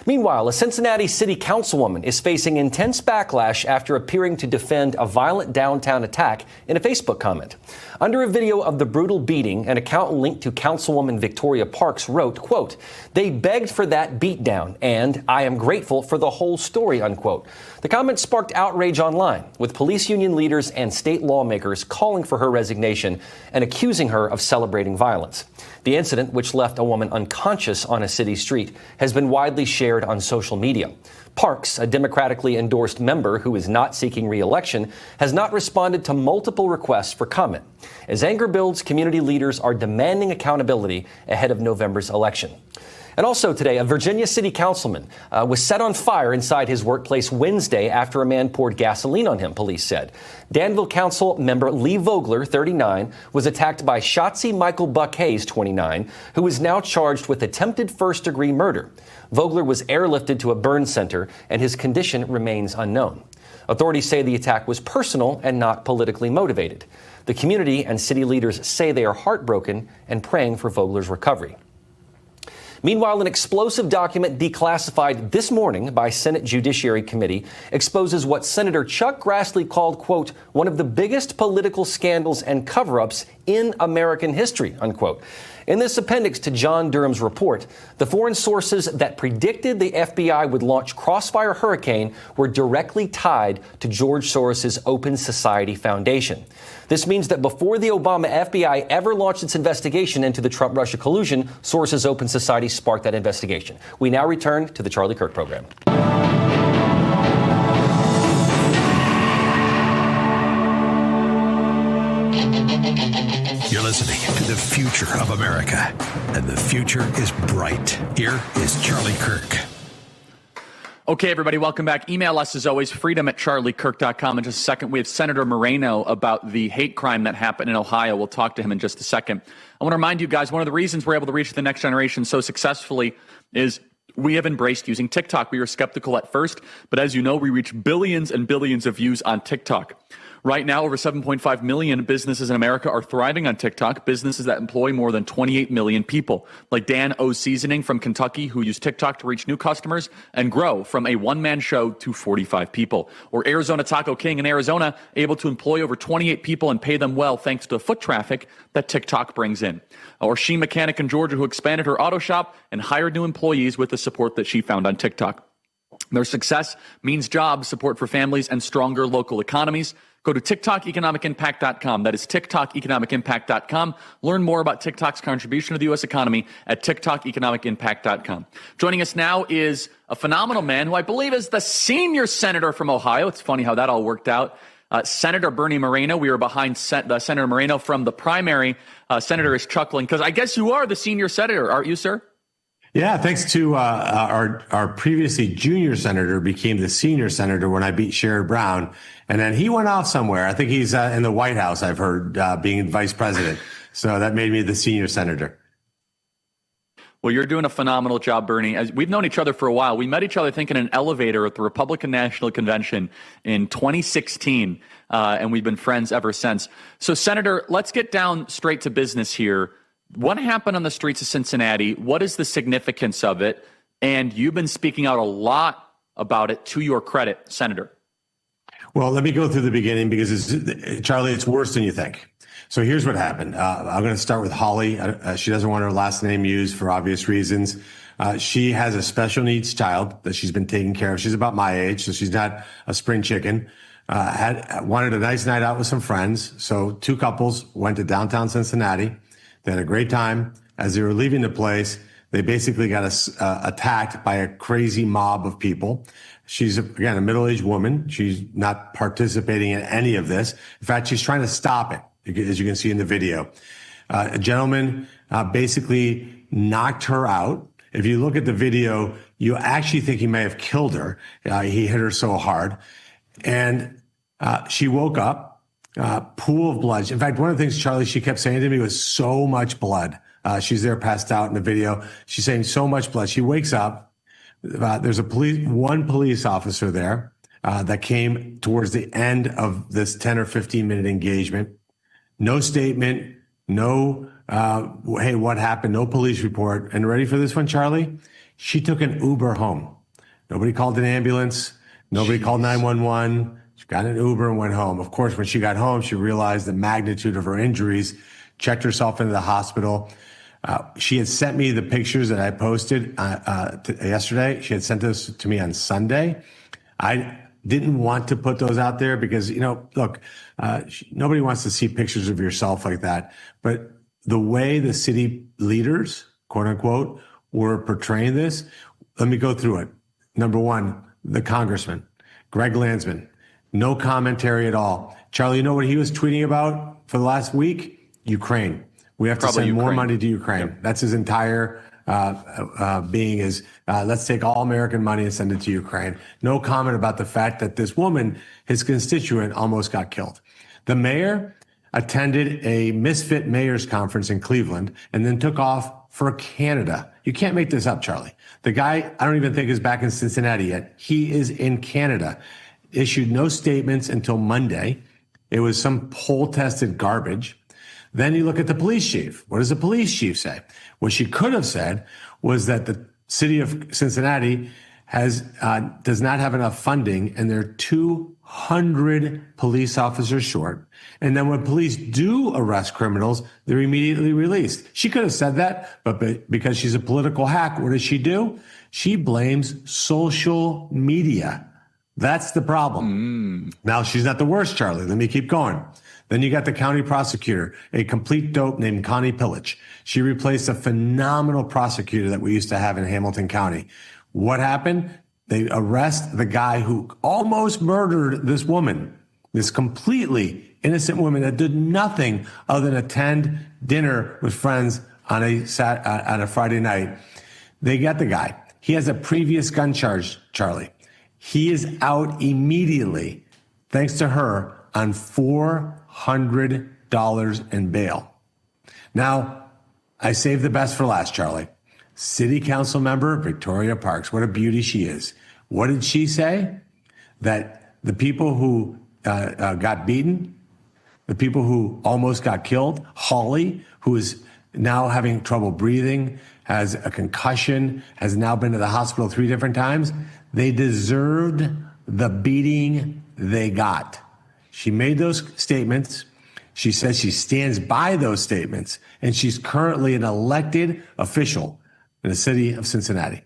S24: Meanwhile, a Cincinnati city councilwoman is facing intense backlash after appearing to defend a violent downtown attack in a Facebook comment. Under a video of the brutal beating, an account linked to Councilwoman Victoria Parks wrote, quote, "They begged for that beatdown, and I am grateful for the whole story," unquote. The comment sparked outrage online, with police union leaders and state lawmakers calling for her resignation and accusing her of celebrating violence. The incident, which left a woman unconscious on a city street, has been widely shared on social media. Parks, a democratically endorsed member who is not seeking re-election, has not responded to multiple requests for comment. As anger builds, community leaders are demanding accountability ahead of November's election. And also today, a Virginia city councilman was set on fire inside his workplace Wednesday after a man poured gasoline on him, police said. Danville Council member Lee Vogler, 39, was attacked by Shotzi Michael Buck Hayes, 29, who is now charged with attempted first-degree murder. Vogler was airlifted to a burn center, and his condition remains unknown. Authorities say the attack was personal and not politically motivated. The community and city leaders say they are heartbroken and praying for Vogler's recovery. Meanwhile, an explosive document declassified this morning by Senate Judiciary Committee exposes what Senator Chuck Grassley called, quote, one of the biggest political scandals and cover-ups in American history, unquote. In this appendix to John Durham's report, the foreign sources that predicted the FBI would launch Crossfire Hurricane were directly tied to George Soros's Open Society Foundation. This means that before the Obama FBI ever launched its investigation into the Trump-Russia collusion, Soros's Open Society sparked that investigation. We now return to the Charlie Kirk program.
S16: You're listening to the future of America, and the future is bright. Here is Charlie Kirk.
S15: Okay, everybody, welcome back. Email us, as always, freedom@charliekirk.com. In just a second, we have Senator Moreno about the hate crime that happened in Ohio. We'll talk to him in just a second. I want to remind you guys, one of the reasons we're able to reach the next generation so successfully is we have embraced using TikTok. We were skeptical at first, but as you know, we reach billions and billions of views on TikTok. Right now, over 7.5 million businesses in America are thriving on TikTok, businesses that employ more than 28 million people, like Dan O Seasoning from Kentucky, who used TikTok to reach new customers and grow from a one-man show to 45 people. Or Arizona Taco King in Arizona, able to employ over 28 people and pay them well thanks to foot traffic that TikTok brings in. Or Sheen Mechanic in Georgia, who expanded her auto shop and hired new employees with the support that she found on TikTok. Their success means jobs, support for families, and stronger local economies. Go to TikTokeconomicimpact.com. That is TikTokeconomicimpact.com. Learn more about TikTok's contribution to the U.S. economy at TikTokeconomicimpact.com. Joining us now is a phenomenal man who I believe is the senior senator from Ohio. It's funny how that all worked out. Senator Bernie Moreno. We were behind Senator Moreno from the primary. Senator is chuckling because I guess you are the senior senator, aren't you, sir?
S1: Yeah, thanks to our previously junior senator became the senior senator when I beat Sherrod Brown. And then he went off somewhere. I think he's in the White House, I've heard, being vice president. So that made me the senior senator.
S15: Well, you're doing a phenomenal job, Bernie. As we've known each other for a while. We met each other, I think, in an elevator at the Republican National Convention in 2016, and we've been friends ever since. So, Senator, let's get down straight to business here. What happened on the streets of Cincinnati? What is the significance of it? And you've been speaking out a lot about it, to your credit, Senator.
S1: Well, let me go through the beginning because, Charlie, it's worse than you think. So here's what happened. I'm going to start with Holly. She doesn't want her last name used for obvious reasons. She has a special needs child that she's been taking care of. She's about my age, so she's not a spring chicken. Wanted a nice night out with some friends. So two couples went to downtown Cincinnati. They had a great time. As they were leaving the place, they basically got attacked by a crazy mob of people. She's, again, a middle-aged woman. She's not participating in any of this. In fact, she's trying to stop it, as you can see in the video. A gentleman basically knocked her out. If you look at the video, you actually think he may have killed her. He hit her so hard. And she woke up. Pool of blood. In fact, one of the things, Charlie, she kept saying to me was so much blood. She's there passed out in the video. She's saying so much blood. She wakes up. There's one police officer there that came towards the end of this 10 or 15 minute engagement. No statement. No, hey, what happened? No police report. And ready for this one, Charlie? She took an Uber home. Nobody called an ambulance. Nobody called 911. She got an Uber and went home. Of course, when she got home, she realized the magnitude of her injuries, checked herself into the hospital. She had sent me the pictures that I posted yesterday. She had sent those to me on Sunday. I didn't want to put those out there because, look, nobody wants to see pictures of yourself like that. But the way the city leaders, quote unquote, were portraying this, let me go through it. Number one, the congressman, Greg Landsman. No commentary at all. Charlie, you know what he was tweeting about for the last week? Ukraine. We have to send more money to Ukraine. Yep. That's his entire being is, let's take all American money and send it to Ukraine. No comment about the fact that this woman, his constituent, almost got killed. The mayor attended a Misfit Mayors Conference in Cleveland and then took off for Canada. You can't make this up, Charlie. The guy, I don't even think is back in Cincinnati yet. He is in Canada. Issued no statements until Monday. It was some poll-tested garbage. Then you look at the police chief. What does the police chief say? What she could have said was that the city of Cincinnati does not have enough funding and they're 200 police officers short. And then when police do arrest criminals, they're immediately released. She could have said that, but because she's a political hack, what does she do? She blames social media. That's the problem. Now, she's not the worst, Charlie. Let me keep going. Then you got the county prosecutor, a complete dope named Connie Pillich. She replaced a phenomenal prosecutor that we used to have in Hamilton County. What happened? They arrest the guy who almost murdered this woman, this completely innocent women that did nothing other than attend dinner with friends on a Friday night. They got the guy. He has a previous gun charge, Charlie. He is out immediately, thanks to her, on $400 in bail. Now, I saved the best for last, Charlie. City Council member Victoria Parks. What a beauty she is. What did she say? That the people who got beaten, the people who almost got killed, Holly, who is now having trouble breathing, has a concussion, has now been to the hospital 3 different times, they deserved the beating they got. She made those statements. She says she stands by those statements, and she's currently an elected official in the city of Cincinnati.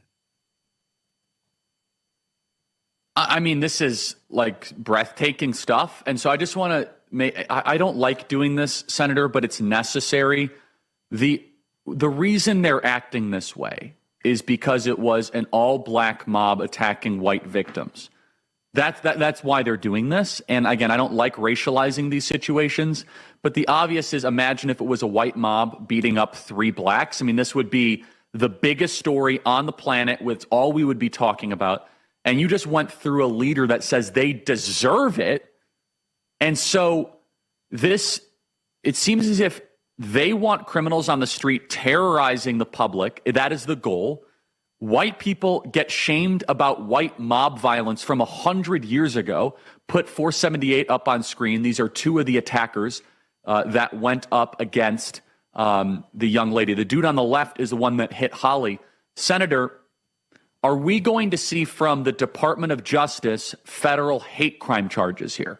S15: I mean, this is like breathtaking stuff. And so I just want to I don't like doing this, Senator, but it's necessary. The reason they're acting this way is because it was an all-black mob attacking white victims. That's why they're doing this. And again, I don't like racializing these situations, but the obvious is, imagine if it was a white mob beating up 3 blacks. I mean, this would be the biggest story on the planet, with all we would be talking about. And you just went through a leader that says they deserve it. And so it seems as if they want criminals on the street terrorizing the public. That is the goal. White people get shamed about white mob violence from 100 years ago. Put 478 up on screen. These are 2 of the attackers that went up against the young lady. The dude on the left is the one that hit Holly. Senator, are we going to see from the Department of Justice federal hate crime charges here?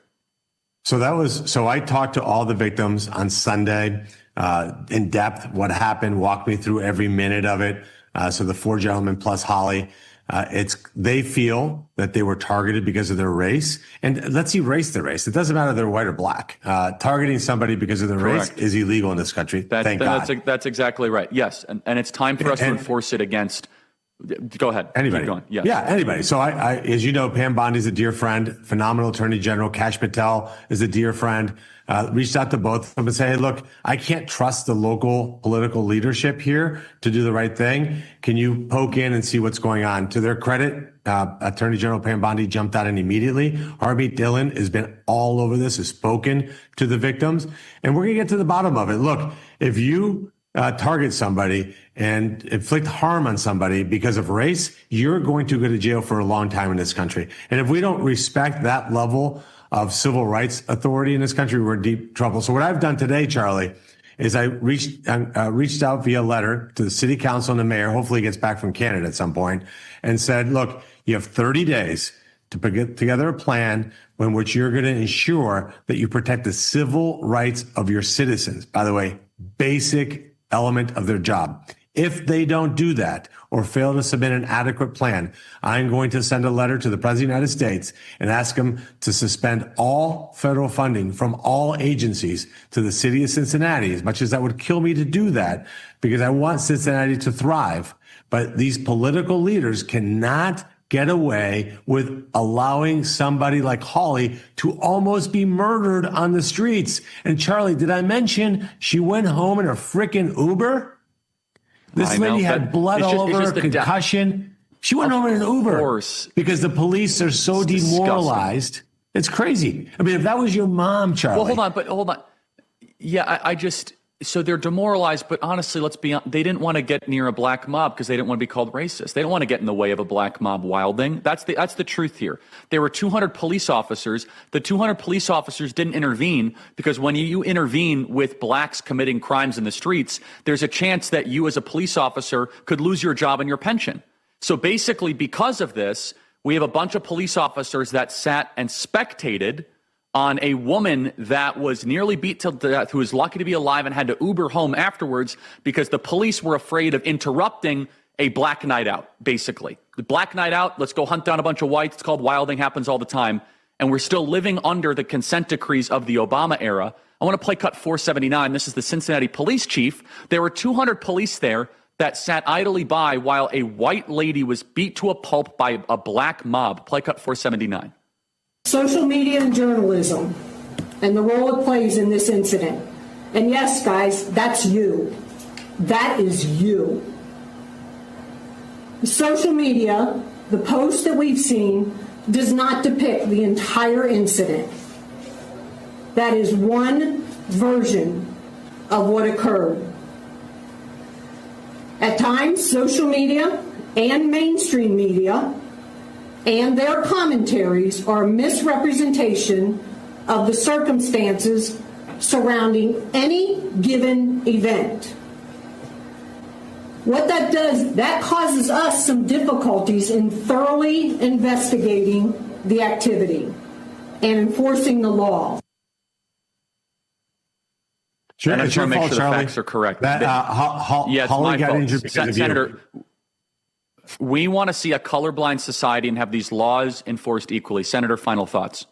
S1: So I talked to all the victims on Sunday in depth, what happened, walked me through every minute of it. So the 4 gentlemen plus Holly, they feel that they were targeted because of their race. And let's erase the race. It doesn't matter if they're white or black. Targeting somebody because of their race is illegal in this country. Thank God.
S15: That's exactly right. Yes. And it's time for us to enforce it against. Go ahead.
S1: Anybody.
S15: Keep going. Yes.
S1: Yeah, anybody. So I, as you know, Pam Bondi is a dear friend, phenomenal attorney general. Kash Patel is a dear friend. Reached out to both of them and say, hey, look, I can't trust the local political leadership here to do the right thing. Can you poke in and see what's going on? To their credit, Attorney General Pam Bondi jumped out and immediately. Harmeet Dillon has been all over this, has spoken to the victims, and we're going to get to the bottom of it. Look, if you target somebody and inflict harm on somebody because of race, you're going to go to jail for a long time in this country. And if we don't respect that level of civil rights authority in this country, we're in deep trouble. So what I've done today, Charlie, is I reached out via letter to the city council and the mayor. Hopefully he gets back from Canada at some point, and said, look, you have 30 days to put together a plan in which you're going to ensure that you protect the civil rights of your citizens. By the way, basic element of their job. If they don't do that or fail to submit an adequate plan, I'm going to send a letter to the President of the United States and ask him to suspend all federal funding from all agencies to the city of Cincinnati, as much as that would kill me to do that, because I want Cincinnati to thrive. But these political leaders cannot get away with allowing somebody like Holly to almost be murdered on the streets. And Charlie, did I mention she went home in a frickin' Uber? This lady had blood all over her, concussion. She went home in an Uber because the police are so demoralized. It's crazy. I mean, if that was your mom, Charlie.
S15: Well, hold on. Yeah, so they're demoralized, but honestly, let's be honest, they didn't want to get near a black mob because they didn't want to be called racist. They don't want to get in the way of a black mob wilding. That's the truth here. There were 200 police officers. The 200 police officers didn't intervene because when you intervene with blacks committing crimes in the streets, there's a chance that you as a police officer could lose your job and your pension. So basically, because of this, we have a bunch of police officers that sat and spectated on a woman that was nearly beat to death, who was lucky to be alive and had to Uber home afterwards because the police were afraid of interrupting a black night out, basically. The black night out, let's go hunt down a bunch of whites. It's called wilding, happens all the time. And we're still living under the consent decrees of the Obama era. I want to play cut 479. This is the Cincinnati police chief. There were 200 police there that sat idly by while a white lady was beat to a pulp by a black mob. Play cut 479.
S23: Social media and journalism and the role it plays in this incident. And yes, guys, that's you. That is you. Social media, the post that we've seen, does not depict the entire incident. That is one version of what occurred. At times, social media and mainstream media and their commentaries are a misrepresentation of the circumstances surrounding any given event. What that does, that causes us some difficulties in thoroughly investigating the activity and enforcing the law.
S1: Sure,
S15: and I
S1: it's
S15: just want to
S1: your
S15: make
S1: fault,
S15: sure the
S1: Charlie.
S15: facts are correct.
S1: That,
S15: yeah, it's
S1: Holly
S15: my
S1: got
S15: fault.
S1: injured because of you.
S15: Senator, we want to see a colorblind society and have these laws enforced equally. Senator, final thoughts.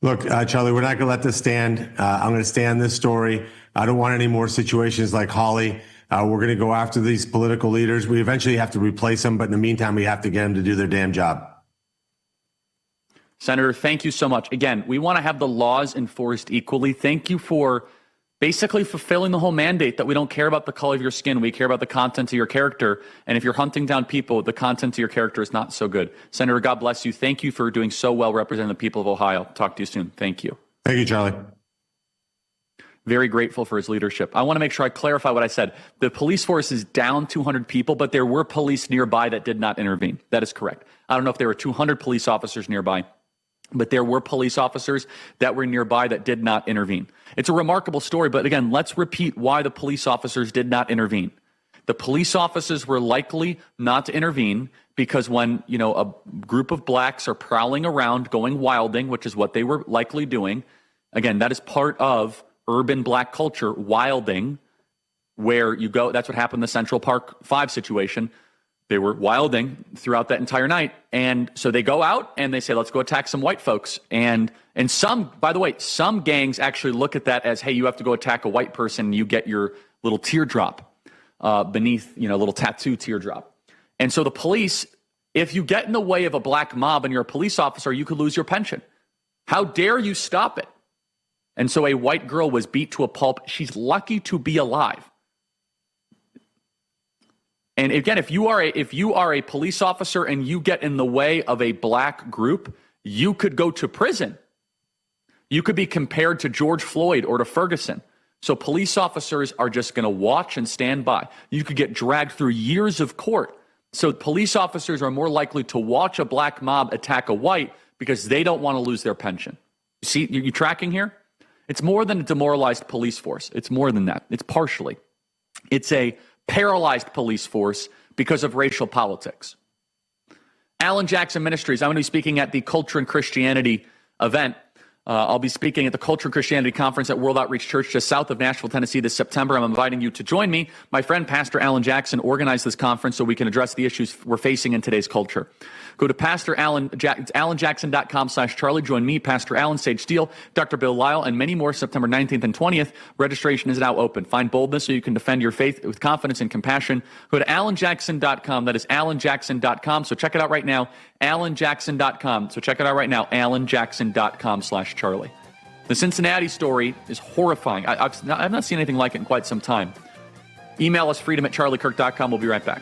S1: Look, Charlie, we're not going to let this stand. I'm going to stay on this story. I don't want any more situations like Holly. We're going to go after these political leaders. We eventually have to replace them, but in the meantime, we have to get them to do their damn job.
S15: Senator, thank you so much. Again, we want to have the laws enforced equally. Thank you for basically fulfilling the whole mandate that we don't care about the color of your skin. We care about the content of your character. And if you're hunting down people, the content of your character is not so good. Senator, God bless you. Thank you for doing so well representing the people of Ohio. Talk to you soon. Thank you.
S1: Thank you, Charlie.
S15: Very grateful for his leadership. I want to make sure I clarify what I said. The police force is down 200 people, but there were police nearby that did not intervene. That is correct. I don't know if there were 200 police officers nearby, but there were police officers that were nearby that did not intervene. It's a remarkable story, but again, let's repeat why the police officers did not intervene. The police officers were likely not to intervene because when, a group of blacks are prowling around going wilding, which is what they were likely doing, again, that is part of urban black culture, wilding, where you go, that's what happened in the Central Park 5 situation. They were wilding throughout that entire night. And so they go out and they say, let's go attack some white folks. And some, by the way, some gangs actually look at that as, hey, you have to go attack a white person and you get your little teardrop beneath, a little tattoo teardrop. And so the police, if you get in the way of a black mob and you're a police officer, you could lose your pension. How dare you stop it? And so a white girl was beat to a pulp. She's lucky to be alive. And again, if you are a police officer and you get in the way of a black group, you could go to prison. You could be compared to George Floyd or to Ferguson. So police officers are just going to watch and stand by. You could get dragged through years of court. So police officers are more likely to watch a black mob attack a white because they don't want to lose their pension. You see, you tracking here? It's more than a demoralized police force. It's more than that. It's partially. It's a paralyzed police force because of racial politics. Alan Jackson Ministries, I'm going to be speaking at the Culture and Christianity event. I'll be speaking at the Culture and Christianity Conference at World Outreach Church just south of Nashville, Tennessee this September. I'm inviting you to join me. My friend, Pastor Alan Jackson, organized this conference so we can address the issues we're facing in today's culture. Go to Pastor Alan, it's AlanJackson.com/Charlie. Join me, Pastor Alan, Sage Steele, Dr. Bill Lyle, and many more September 19th and 20th. Registration is now open. Find boldness so you can defend your faith with confidence and compassion. Go to AlanJackson.com. That is AlanJackson.com. So check it out right now. AlanJackson.com. So check it out right now. AlanJackson.com/Charlie. The Cincinnati story is horrifying. I've not seen anything like it in quite some time. Email us freedom@charliekirk.com. We'll be right back.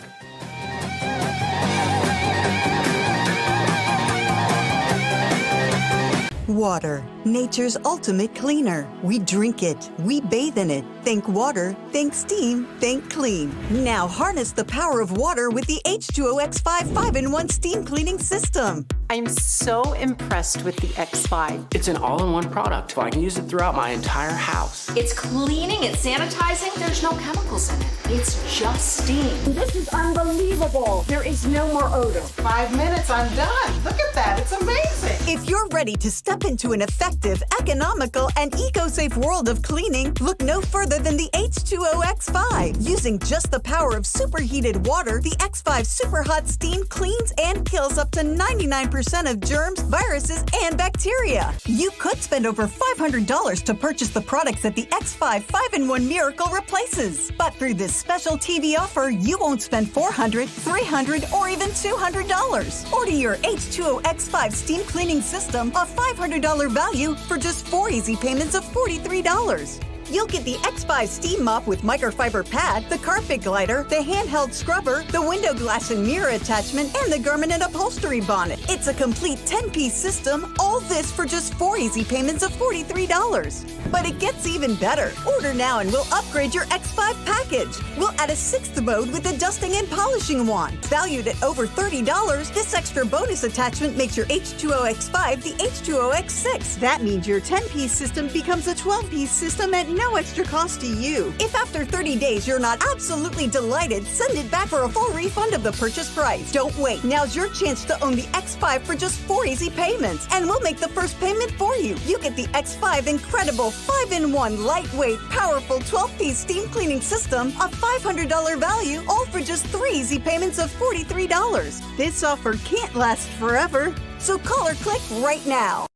S6: Water, nature's ultimate cleaner. We drink it. We bathe in it. Think water, think steam, think clean. Now harness the power of water with the H2O X5 5-in-1 steam cleaning system.
S13: I'm so impressed with the X5.
S20: It's an all-in-one product, so I can use it throughout my entire house.
S21: It's cleaning, it's sanitizing, there's no chemicals in it. It's just steam.
S23: This is unbelievable. There is no more odor.
S2: 5 minutes, I'm done. Look at that, it's amazing.
S6: If you're ready to step into an effective, economical, and eco-safe world of cleaning, look no further than the H2O X5. Using just the power of superheated water, the X5 Super Hot Steam cleans and kills up to 99% of germs, viruses, and bacteria. You could spend over $500 to purchase the products that the X5 5-in-1 Miracle replaces. But through this special TV offer, you won't spend $400, $300, or even $200. Order your H2O X5 steam cleaning cleaning system, a $500 value for just 4 easy payments of $43. You'll get the X5 steam mop with microfiber pad, the carpet glider, the handheld scrubber, the window glass and mirror attachment, and the garment and upholstery bonnet. It's a complete 10-piece system, all this for just 4 easy payments of $43. But it gets even better. Order now and we'll upgrade your X5 package. We'll add a 6th mode with a dusting and polishing wand. Valued at over $30, this extra bonus attachment makes your H2O X5 the H2O X6. That means your 10-piece system becomes a 12-piece system at no extra cost to you. If after 30 days you're not absolutely delighted, send it back for a full refund of the purchase price. Don't wait. Now's your chance to own the X5 for just 4 easy payments, and we'll make the first payment for you. You get the X5 incredible 5-in-1 lightweight, powerful 12-piece steam cleaning system, a $500 value, all for just 3 easy payments of $43. This offer can't last forever, so call or click right now.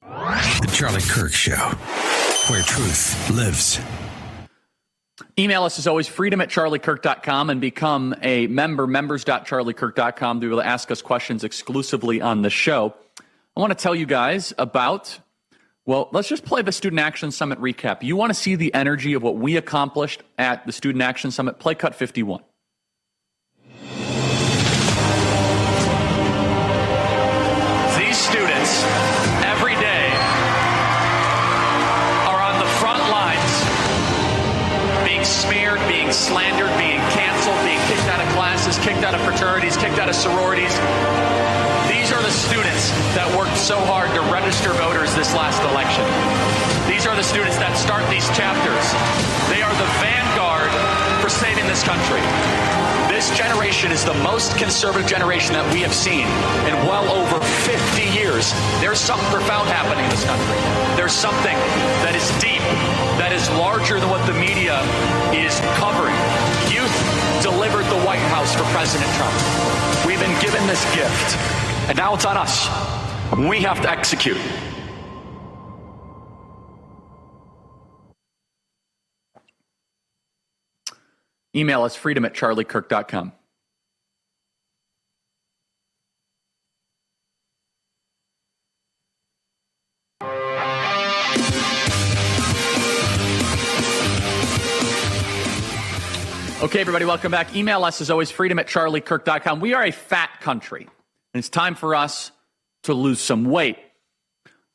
S16: The Charlie Kirk Show, where truth lives.
S15: Email us as always, freedom@charliekirk.com, and become a member, members.charliekirk.com, to be able to ask us questions exclusively on the show. I want to tell you guys about, well, let's just play the Student Action Summit recap. You want to see the energy of what we accomplished at the Student Action Summit? Play cut 51. These students, every day, are on the front lines, being smeared, being slandered, being canceled, being kicked out of classes, kicked out of fraternities, kicked out of sororities. These are the students that worked so hard to register voters this last election. These are the students that start these chapters. They are the vanguard for saving this country. This generation is the most conservative generation that we have seen in well over 50 years. There's something profound happening in this country. There's something that is deep, that is larger than what the media is covering. Youth delivered the White House for President Trump. We've been given this gift, and now it's on us. We have to execute. Email us, freedom@charliekirk.com. Okay, everybody, welcome back. Email us, as always, freedom@charliekirk.com. We are a fat country, and it's time for us to lose some weight.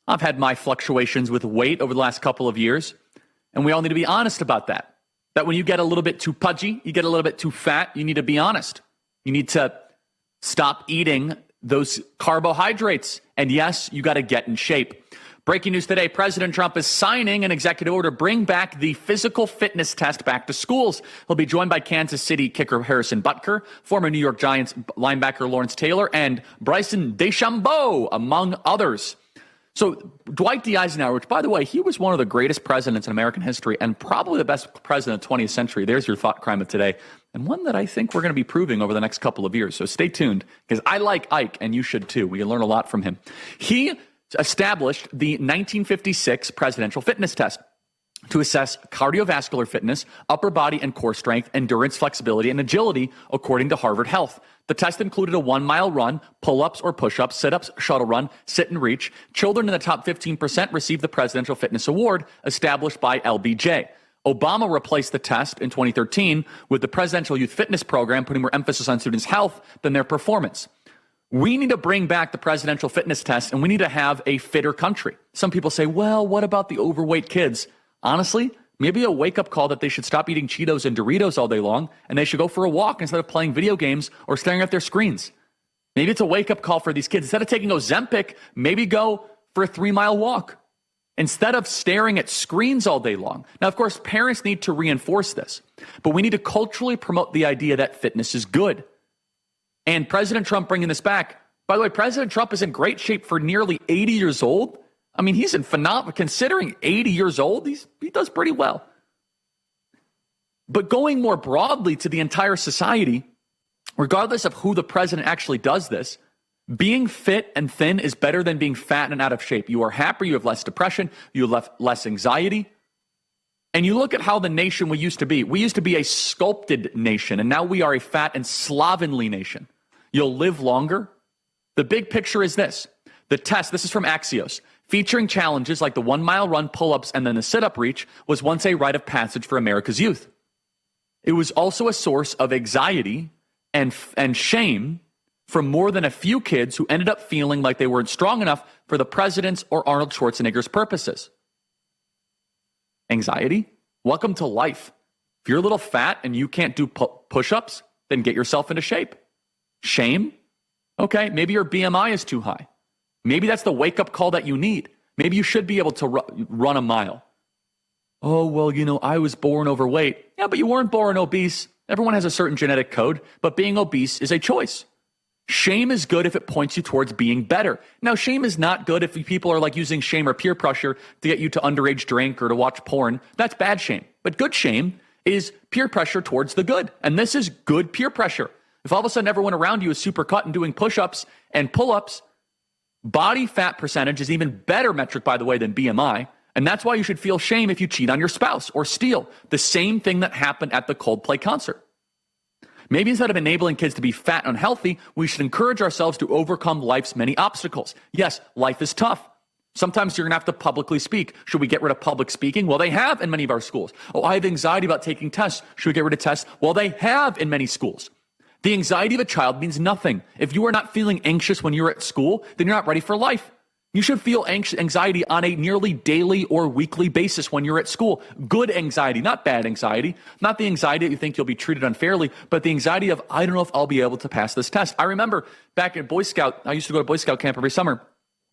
S15: I've had my fluctuations with weight over the last couple of years, and we all need to be honest about that. That when you get a little bit too pudgy, you get a little bit too fat, you need to be honest. You need to stop eating those carbohydrates. And yes, you got to get in shape. Breaking news today, President Trump is signing an executive order to bring back the physical fitness test back to schools. He'll be joined by Kansas City kicker Harrison Butker, former New York Giants linebacker Lawrence Taylor, and Bryson DeChambeau, among others. So Dwight D. Eisenhower, which, by the way, he was one of the greatest presidents in American history and probably the best president of the 20th century. There's your thought crime of today, and one that I think we're going to be proving over the next couple of years. So stay tuned, because I like Ike, and you should too. We can learn a lot from him. He established the 1956 presidential fitness test to assess cardiovascular fitness, upper body and core strength, endurance, flexibility, and agility, according to Harvard Health. The test included a 1-mile run, pull-ups or push-ups, sit-ups, shuttle run, sit and reach. Children in the top 15% received the Presidential Fitness Award, established by LBJ. Obama replaced the test in 2013 with the Presidential Youth Fitness Program, putting more emphasis on students' health than their performance. We need to bring back the presidential fitness test, and we need to have a fitter country. Some people say, well, what about the overweight kids? Honestly, maybe a wake-up call that they should stop eating Cheetos and Doritos all day long, and they should go for a walk instead of playing video games or staring at their screens. Maybe it's a wake-up call for these kids. Instead of taking Ozempic, maybe go for a 3-mile walk instead of staring at screens all day long. Now, of course, parents need to reinforce this, but we need to culturally promote the idea that fitness is good. And President Trump bringing this back, by the way, President Trump is in great shape for nearly 80 years old. I mean, he's in phenomenal, considering 80 years old, he does pretty well. But going more broadly to the entire society, regardless of who the president actually does this, being fit and thin is better than being fat and out of shape. You are happier, you have less depression, you have less anxiety. And you look at how the nation we used to be. We used to be a sculpted nation, and now we are a fat and slovenly nation. You'll live longer. The big picture is this. The test, this is from Axios, featuring challenges like the 1 mile run, pull-ups, and then the sit-up reach, was once a rite of passage for America's youth. It was also a source of anxiety and shame for more than a few kids who ended up feeling like they weren't strong enough for the president's or Arnold Schwarzenegger's purposes. Anxiety? Welcome to life. If you're a little fat and you can't do push-ups, then get yourself into shape. Shame? Okay, maybe your BMI is too high. Maybe that's the wake-up call that you need. Maybe you should be able to run a mile. Oh, well, I was born overweight. Yeah, but you weren't born obese. Everyone has a certain genetic code, but being obese is a choice. Shame is good if it points you towards being better. Now, shame is not good if people are like using shame or peer pressure to get you to underage drink or to watch porn. That's bad shame. But good shame is peer pressure towards the good. And this is good peer pressure. If all of a sudden everyone around you is super cut and doing push-ups and pull-ups, body fat percentage is even better metric, by the way, than BMI. And that's why you should feel shame if you cheat on your spouse or steal. The same thing that happened at the Coldplay concert. Maybe instead of enabling kids to be fat and unhealthy, we should encourage ourselves to overcome life's many obstacles. Yes, life is tough. Sometimes you're going to have to publicly speak. Should we get rid of public speaking? Well, they have in many of our schools. Oh, I have anxiety about taking tests. Should we get rid of tests? Well, they have in many schools. The anxiety of a child means nothing. If you are not feeling anxious when you're at school, then you're not ready for life. You should feel anxiety on a nearly daily or weekly basis when you're at school. Good anxiety, not bad anxiety. Not the anxiety that you think you'll be treated unfairly, but the anxiety of, I don't know if I'll be able to pass this test. I remember back at Boy Scout, I used to go to Boy Scout camp every summer,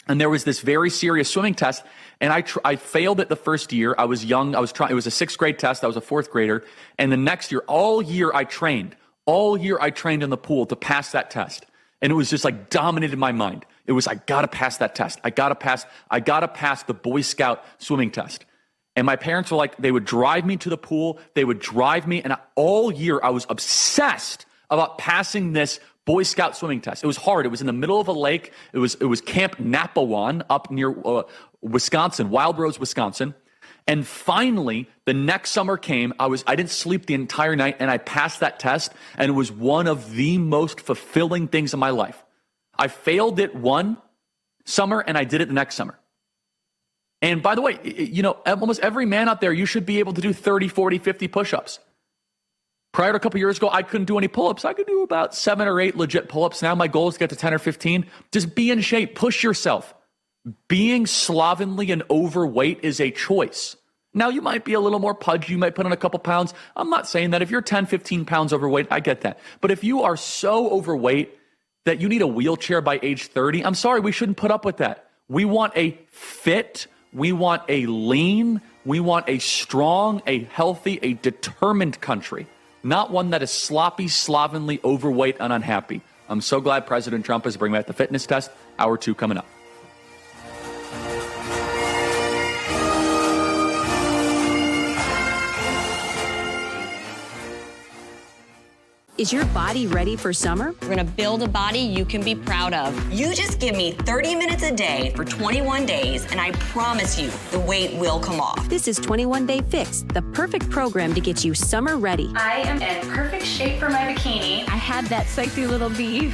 S15: and there was this very serious swimming test, and I failed it the first year. I was young. It was a 6th grade test. I was a 4th grader. And the next year, all year I trained in the pool to pass that test. And it was just like dominated my mind. It was, I gotta pass that test. I gotta pass the Boy Scout swimming test. And my parents were like, they would drive me to the pool. They would drive me. And all year I was obsessed about passing this Boy Scout swimming test. It was hard. It was in the middle of a lake. It was Camp Napawan up near Wisconsin, Wild Rose, Wisconsin. And finally, the next summer came. I didn't sleep the entire night, and I passed that test, and it was one of the most fulfilling things in my life. I failed it one summer, and I did it the next summer. And by the way, almost every man out there, you should be able to do 30, 40, 50 push-ups. Prior to a couple years ago, I couldn't do any pull-ups. I could do about 7 or 8 legit pull-ups. Now my goal is to get to 10 or 15. Just be in shape. Push yourself. Being slovenly and overweight is a choice. Now, you might be a little more pudgy. You might put on a couple pounds. I'm not saying that. If you're 10, 15 pounds overweight, I get that. But if you are so overweight that you need a wheelchair by age 30, I'm sorry, we shouldn't put up with that. We want a fit, we want a lean, we want a strong, a healthy, a determined country, not one that is sloppy, slovenly, overweight, and unhappy. I'm so glad President Trump is bringing back the fitness test. Hour 2 coming up.
S3: Is your body ready for summer?
S5: We're gonna build a body you can be proud of. You just give me 30 minutes a day for 21 days, and I promise you, the weight will come off.
S3: This is 21 Day Fix, the perfect program to get you summer ready.
S21: I am in perfect shape for my bikini.
S3: I had that sexy little bee.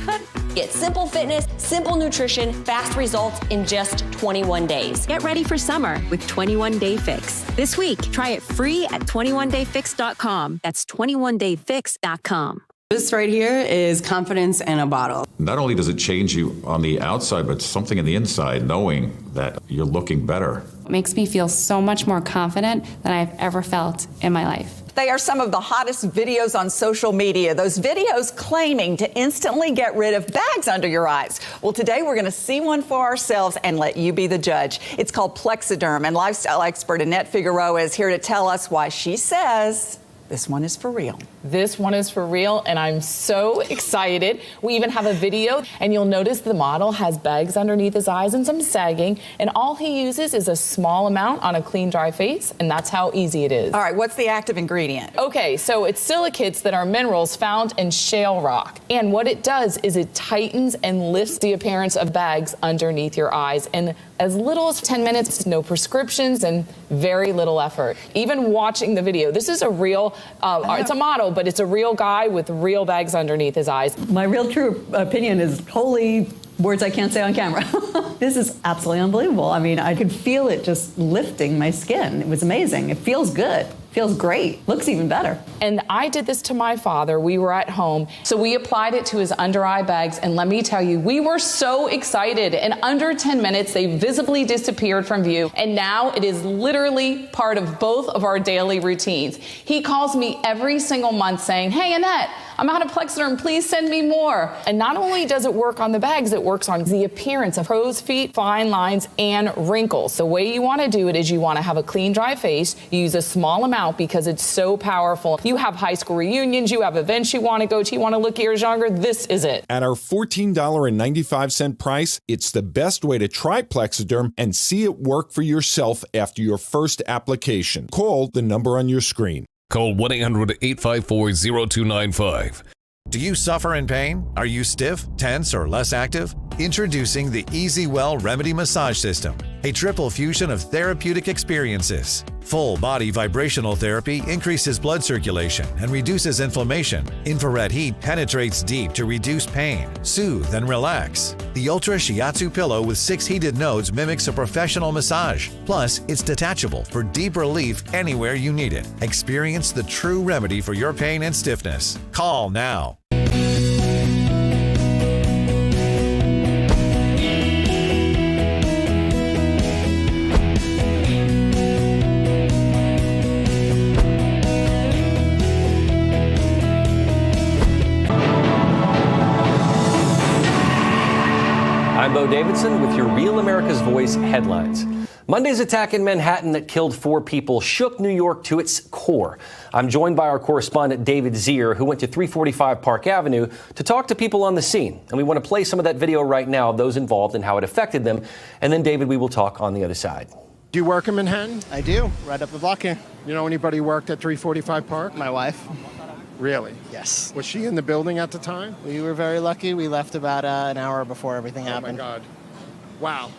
S5: Get simple fitness, simple nutrition, fast results in just 21 days.
S3: Get ready for summer with 21 Day Fix. This week, try it free at 21dayfix.com. That's 21dayfix.com.
S7: This right here is confidence in a bottle.
S17: Not only does it change you on the outside, but something in the inside, knowing that you're looking better.
S7: It makes me feel so much more confident than I've ever felt in my life.
S8: They are some of the hottest videos on social media. Those videos claiming to instantly get rid of bags under your eyes. Well, today we're going to see one for ourselves and let you be the judge. It's called Plexiderm, and lifestyle expert Annette Figueroa is here to tell us why she says this one is for real.
S11: This one is for real, and I'm so excited. We even have a video, and you'll notice the model has bags underneath his eyes and some sagging, and all he uses is a small amount on a clean, dry face, and that's how easy it is.
S8: All right, what's the active ingredient?
S11: Okay, so it's silicates that are minerals found in shale rock, and what it does is it tightens and lifts the appearance of bags underneath your eyes in as little as 10 minutes, no prescriptions, and very little effort. Even watching the video, this is a real, it's a model, but it's a real guy with real bags underneath his eyes.
S18: My real true opinion is, holy
S8: words I can't say on camera. This is absolutely unbelievable. I mean, I could feel it just lifting my skin. It was amazing. It feels good. Feels great. Looks even better.
S11: And I did this to my father. We were at home. So we applied it to his under eye bags. And let me tell you, we were so excited. In under 10 minutes, they visibly disappeared from view. And now it is literally part of both of our daily routines. He calls me every single month saying, hey, Annette, I'm out of Plexiderm. Please send me more. And not only does it work on the bags, it works on the appearance of crow's feet, fine lines, and wrinkles. The way you want to do it is you want to have a clean, dry face. You use a small amount because it's so powerful. You have high school reunions, you have events you want to go to, you want to look years younger. This is it.
S12: At our $14.95 price, it's the best way to try Plexiderm and see it work for yourself after your first application. Call the number on your screen.
S9: Call 1-800-854-0295.
S14: Do you suffer in pain? Are you stiff, tense, or less active? Introducing the Easy Well Remedy Massage System, a triple fusion of therapeutic experiences. Full body vibrational therapy increases blood circulation and reduces inflammation. Infrared heat penetrates deep to reduce pain, soothe, and relax. The Ultra Shiatsu pillow with 6 heated nodes mimics a professional massage. Plus, it's detachable for deep relief anywhere you need it. Experience the true remedy for your pain and stiffness. Call now.
S24: I'm Bo Davidson with your Real America's Voice headlines. Monday's attack in Manhattan that killed 4 people shook New York to its core. I'm joined by our correspondent David Zier, who went to 345 Park Avenue to talk to people on the scene. And we want to play some of that video right now of those involved and how it affected them. And then, David, we will talk on the other side.
S18: Do you work in Manhattan?
S19: I do, right up the block here.
S18: You know anybody who worked at 345 Park?
S19: My wife.
S18: Really?
S19: Yes.
S18: Was she in the building at the time?
S19: We were very lucky. We left about an hour before everything happened.
S18: Oh, my God. Wow.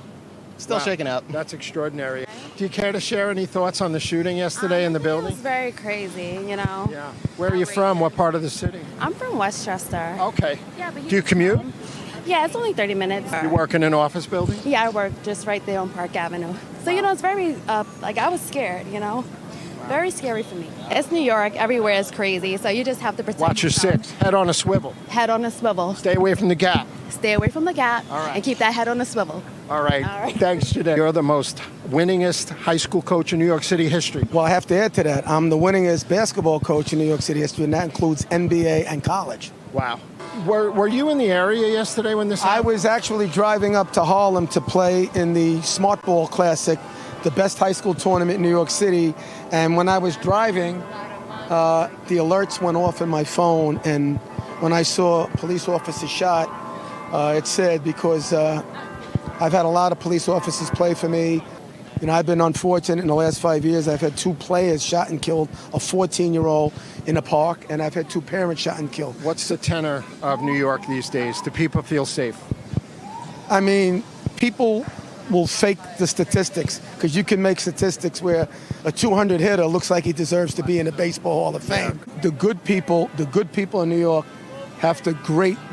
S19: Still shaking up.
S18: That's extraordinary. Do you care to share any thoughts on the shooting yesterday in the building?
S22: It was very crazy, you know.
S18: Yeah. Where are you from? What part of the city?
S22: I'm from Westchester.
S18: Okay.
S22: Yeah, but
S18: Do you commute?
S22: Yeah, it's only 30 minutes.
S18: You work in an office building?
S22: Yeah, I work just right there on Park Avenue. So, you know, it's very, like, I was scared, you know. Very scary for me. It's New York. Everywhere is crazy. So you just have to protect
S18: Watch your
S22: yourself.
S18: 6. Head on a swivel.
S22: Head on a swivel.
S18: Stay away from the Gap.
S22: Stay away from the Gap.
S18: All right.
S22: And keep that head on a swivel.
S18: All right.
S22: All right.
S18: Thanks today. You're the most winningest high school coach in New York City history.
S25: Well, I have to add to that. I'm the winningest basketball coach in New York City history, and that includes NBA and college.
S18: Wow. Were you in the area yesterday when this happened?
S25: I was actually driving up to Harlem to play in the Smart Ball Classic, the best high school tournament in New York City. And when I was driving, the alerts went off in my phone. And when I saw a police officer shot, it said, because I've had a lot of police officers play for me. You know, I've been unfortunate in the last 5 years. I've had 2 players shot and killed, a 14-year-old in a park, and I've had 2 parents shot and killed.
S18: What's the tenor of New York these days? Do people feel safe?
S25: I mean, people will fake the statistics, because you can make statistics where a 200 hitter looks like he deserves to be in the Baseball Hall of Fame. Yeah. The good people in New York have to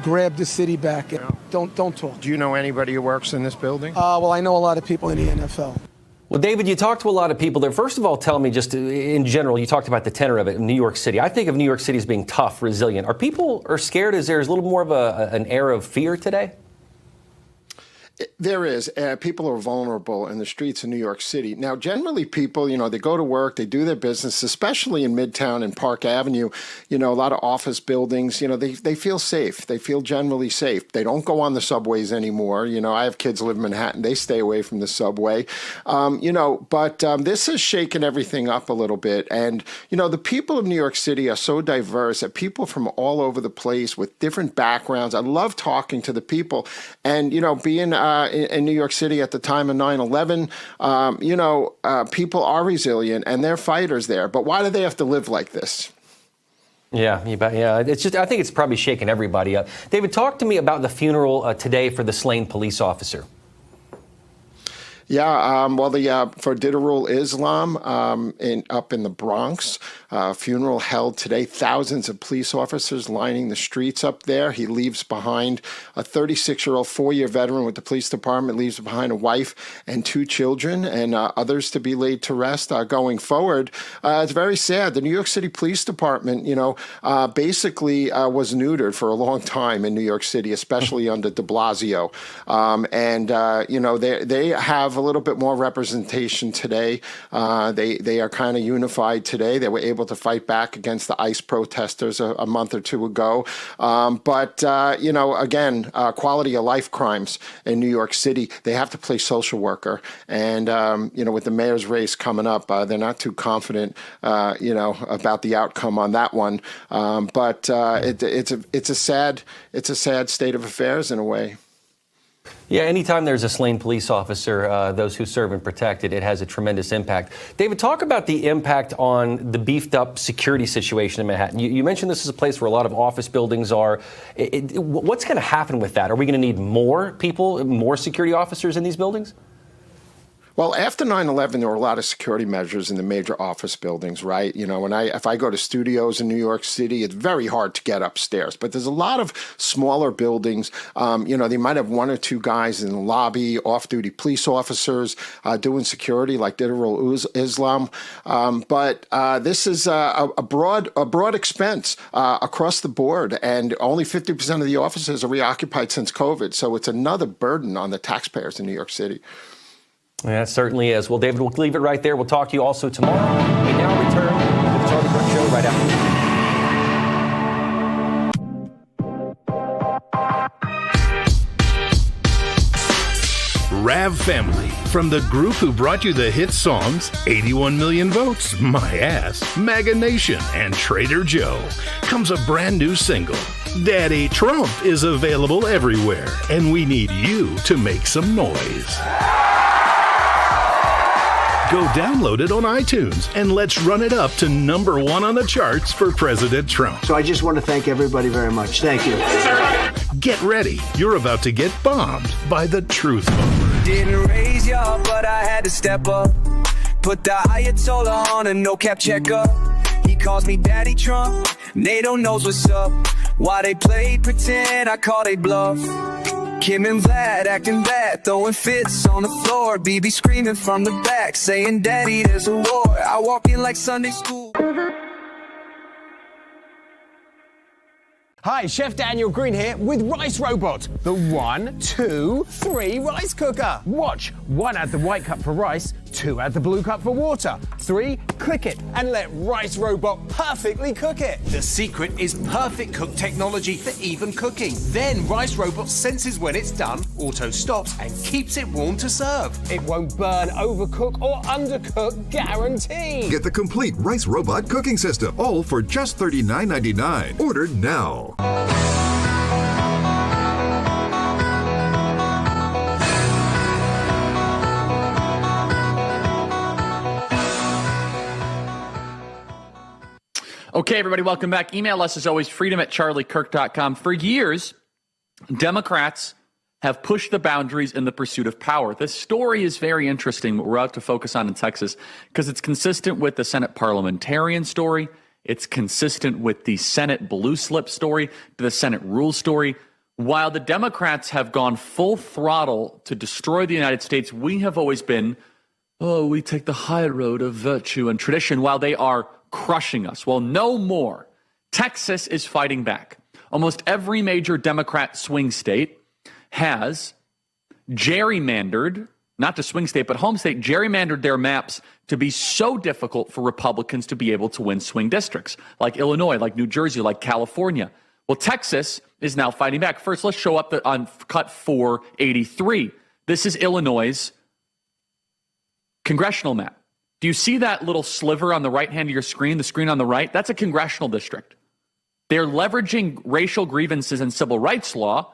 S25: grab the city back. And don't talk.
S18: Do you know anybody who works in this building?
S25: Well, I know a lot of people in the NFL.
S24: Well, David, you talked to a lot of people there. First of all, tell me just in general, you talked about the tenor of it in New York City. I think of New York City as being tough, resilient. Are people scared? Is there a little more of an air of fear today?
S18: There is. People are vulnerable in the streets of New York City. Now, generally people, you know, they go to work, they do their business, especially in Midtown and Park Avenue, you know, a lot of office buildings, you know, they feel safe. They feel generally safe. They don't go on the subways anymore. You know, I have kids who live in Manhattan. They stay away from the subway, you know, but this has shaken everything up a little bit. And, you know, the people of New York City are so diverse that people from all over the place with different backgrounds. I love talking to the people and, you know, being in New York City at the time of 9/11, you know, people are resilient and they're fighters there. But why do they have to live like this?
S24: Yeah, it's just, I think it's probably shaking everybody up. David, talk to me about the funeral today for the slain police officer.
S18: Yeah, for Diderul Islam up in the Bronx, funeral held today. Thousands of police officers lining the streets up there. He leaves behind a 36-year-old, 4-year veteran with the police department, leaves behind a wife and 2 children, and others to be laid to rest. Going forward, it's very sad. The New York City Police Department, basically was neutered for a long time in New York City, especially under de Blasio. They have a little bit more representation today. They are kind of unified today. They were able to fight back against the ICE protesters a month or 2 ago. Again, quality of life crimes in New York City, they have to play social worker. And, with the mayor's race coming up, they're not too confident, about the outcome on that one. It's a sad state of affairs in a way.
S24: Yeah, anytime there's a slain police officer, those who serve and protect it, it has a tremendous impact. David, talk about the impact on the beefed up security situation in Manhattan. You mentioned this is a place where a lot of office buildings are. What's going to happen with that? Are we going to need more people, more security officers in these buildings?
S18: Well, after 9/11, there were a lot of security measures in the major office buildings, right? If I go to studios in New York City, it's very hard to get upstairs. But there's a lot of smaller buildings. They might have 1 or 2 guys in the lobby, off-duty police officers doing security, like Diderul Islam. But this is a broad expense across the board, and only 50% of the offices are reoccupied since COVID. So it's another burden on the taxpayers in New York City.
S24: Yeah, it certainly is. Well, David, we'll leave it right there. We'll talk to you also tomorrow. We now return to the Charlie Kirk Show right
S16: after. Rav Family, from the group who brought you the hit songs 81 Million Votes, My Ass, MAGA Nation, and Trader Joe, comes a brand new single. Daddy Trump is available everywhere, and we need you to make some noise. Go download it on iTunes and let's run it up to #1 on the charts for President Trump.
S1: So I just want to thank everybody very much. Thank you.
S16: Get ready. You're about to get bombed by the Truth Bomber.
S4: Didn't raise y'all, but I had to step up. Put the Ayatollah on a no-cap checkup. He calls me Daddy Trump. NATO knows what's up. Why they played pretend, I call they bluff. Kim and Vlad acting bad, throwing fits on the floor. BB screaming from the back, saying, Daddy, there's a war. I walk in like Sunday school.
S9: Hi, Chef Daniel Green here with Rice Robot, the 1, 2, 3 rice cooker. Watch, 1 add the white cup for rice, 2 add the blue cup for water, 3 click it and let Rice Robot perfectly cook it.
S10: The secret is perfect cook technology for even cooking. Then Rice Robot senses when it's done, auto stops and keeps it warm to serve.
S9: It won't burn, overcook or undercook, guaranteed.
S13: Get the complete Rice Robot cooking system, all for just $39.99. Ordered now.
S26: Okay, everybody, welcome back. Email us as always, freedom@charliekirk.com. For years, Democrats have pushed the boundaries in the pursuit of power. This story is very interesting, what we're about to focus on in Texas, because it's consistent with the Senate parliamentarian story. It's consistent with the Senate blue slip story, the Senate rules story. While the Democrats have gone full throttle to destroy the United States, we have always been, we take the high road of virtue and tradition, while they are crushing us. Well, no more. Texas is fighting back. Almost every major Democrat swing state has gerrymandered, not the swing state, but home state, gerrymandered their maps to be so difficult for Republicans to be able to win swing districts, like Illinois, like New Jersey, like California. Well, Texas is now fighting back. First, let's show up on cut 483. This is Illinois' congressional map. Do you see that little sliver on the right hand of your screen, the screen on the right? That's a congressional district. They're leveraging racial grievances and civil rights law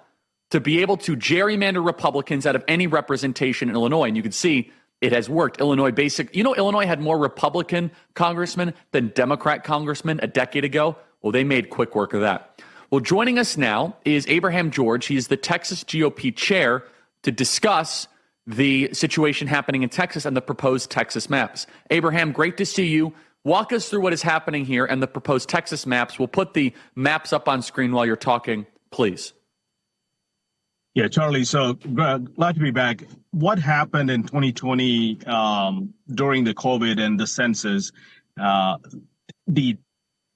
S26: to be able to gerrymander Republicans out of any representation in Illinois. And you can see it has worked. Illinois had more Republican congressmen than Democrat congressmen a decade ago. Well, they made quick work of that. Well, joining us now is Abraham George. He is the Texas GOP chair to discuss the situation happening in Texas and the proposed Texas maps. Abraham, great to see you. Walk us through what is happening here and the proposed Texas maps. We'll put the maps up on screen while you're talking, please.
S2: Yeah, Charlie, so glad to be back. What happened in 2020 during the COVID and the census, the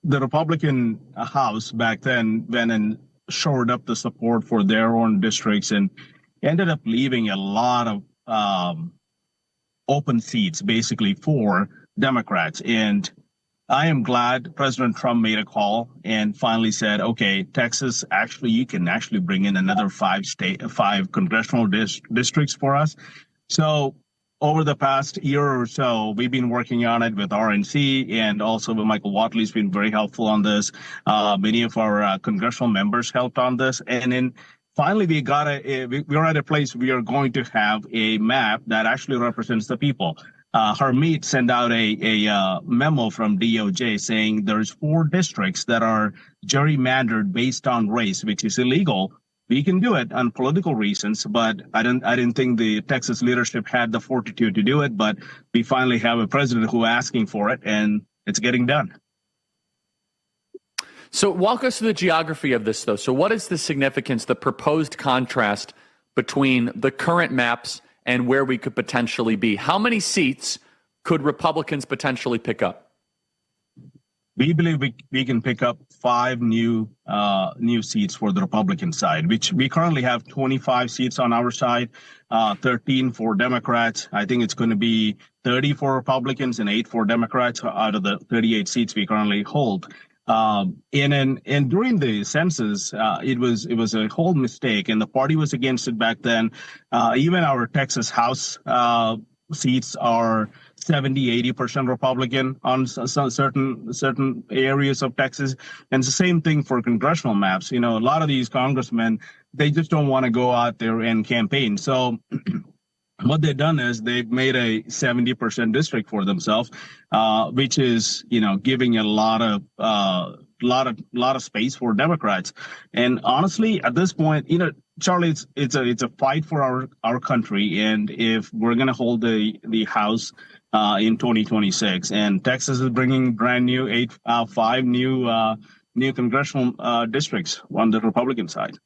S2: Republican House back then went and shored up the support for their own districts and ended up leaving a lot of open seats, basically, for Democrats. And I am glad President Trump made a call and finally said, okay, Texas, actually, you can actually bring in another five congressional districts for us. So over the past year or so, we've been working on it with RNC, and also with Michael Whatley's been very helpful on this. Many of our congressional members helped on this. And then finally, we're at a place we are going to have a map that actually represents the people. Harmeet sent out a memo from DOJ saying there's 4 districts that are gerrymandered based on race, which is illegal. We can do it on political reasons, but I didn't think the Texas leadership had the fortitude to do it. But we finally have a president who is asking for it, and it's getting done.
S26: So walk us through the geography of this, though. So what is the significance, the proposed contrast between the current maps and where we could potentially be? How many seats could Republicans potentially pick up?
S2: We believe we can pick up 5 new seats for the Republican side, which we currently have 25 seats on our side, 13 for Democrats. I think it's going to be 30 for Republicans and 8 for Democrats out of the 38 seats we currently hold. And during the census, it was a whole mistake, and the party was against it back then. Even our Texas House seats are 70-80% Republican on certain areas of Texas, and it's the same thing for congressional maps. You know, a lot of these congressmen, they just don't want to go out there and campaign. So what they've done is they've made a 70% district for themselves, which is, giving a lot of space for Democrats. And honestly, at this point, Charlie, it's a fight for our country. And if we're going to hold the House in 2026, and Texas is bringing brand new 5 new congressional districts on the Republican side.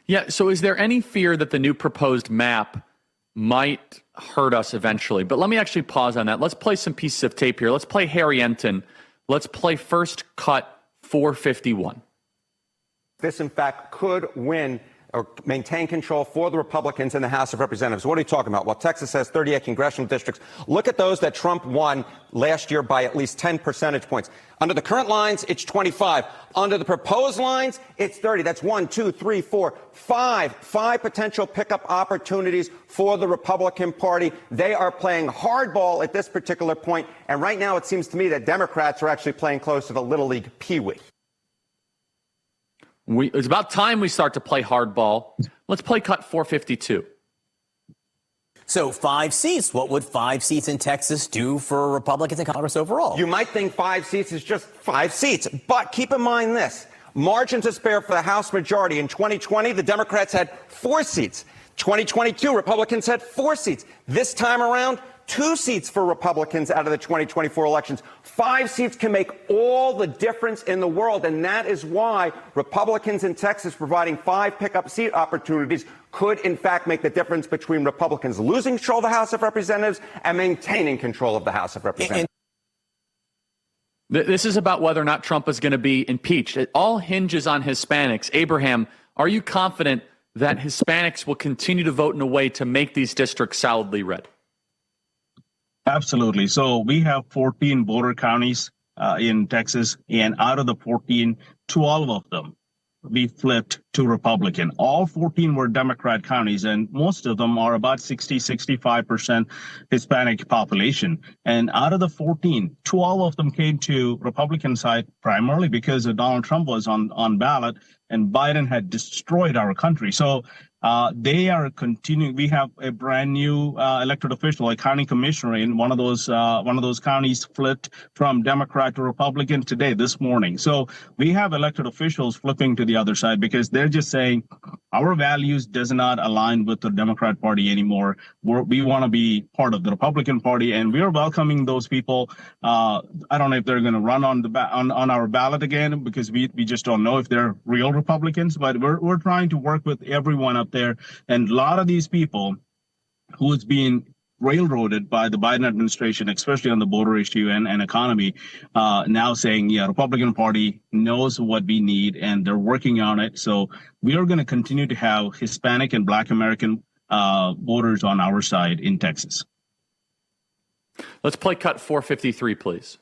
S26: Yeah, so is there any fear that the new proposed map might hurt us eventually? But let me actually pause on that. Let's play some pieces of tape here. Let's play Harry Enton. Let's play first cut 451.
S6: This, in fact, could win or maintain control for the Republicans in the House of Representatives. What are you talking about? Well, Texas has 38 congressional districts. Look at those that Trump won last year by at least 10 percentage points. Under the current lines, it's 25. Under the proposed lines, it's 30. That's 1, 2, 3, 4, 5 potential pickup opportunities for the Republican Party. They are playing hardball at this particular point. And right now, it seems to me that Democrats are actually playing close to the Little League Pee-wee.
S26: It's about time we start to play hardball. Let's play cut 452.
S15: So 5 seats. What would 5 seats in Texas do for Republicans in Congress overall?
S6: You might think 5 seats is just 5 seats, but keep in mind this. Margin to spare for the House majority. In 2020, the Democrats had 4 seats. 2022, Republicans had 4 seats. This time around, 2 seats for Republicans out of the 2024 elections. 5 seats can make all the difference in the world, and that is why Republicans in Texas providing 5 pickup seat opportunities could, in fact, make the difference between Republicans losing control of the House of Representatives and maintaining control of the House of Representatives.
S26: This is about whether or not Trump is going to be impeached. It all hinges on Hispanics. Abraham, are you confident that Hispanics will continue to vote in a way to make these districts solidly red?
S2: Absolutely. So we have 14 border counties in Texas, and out of the 14, 12 of them we flipped to Republican. All 14 were Democrat counties, and most of them are about 65% Hispanic population. And out of the 14, 12 of them came to Republican side primarily because Donald Trump was on ballot and Biden had destroyed our country. So they are continuing. We have a brand new elected official, a county commissioner in one of those counties flipped from Democrat to Republican this morning. So we have elected officials flipping to the other side because they're just saying, our values does not align with the Democrat Party anymore. We want to be part of the Republican Party, and we are welcoming those people. I don't know if they're going to run on our ballot again, because we just don't know if they're real Republicans, but we're trying to work with everyone up there. And a lot of these people who is being railroaded by the Biden administration, especially on the border issue and economy, now saying, yeah, Republican Party knows what we need and they're working on it. So we are going to continue to have Hispanic and Black American voters on our side in Texas.
S26: Let's play cut 453, please.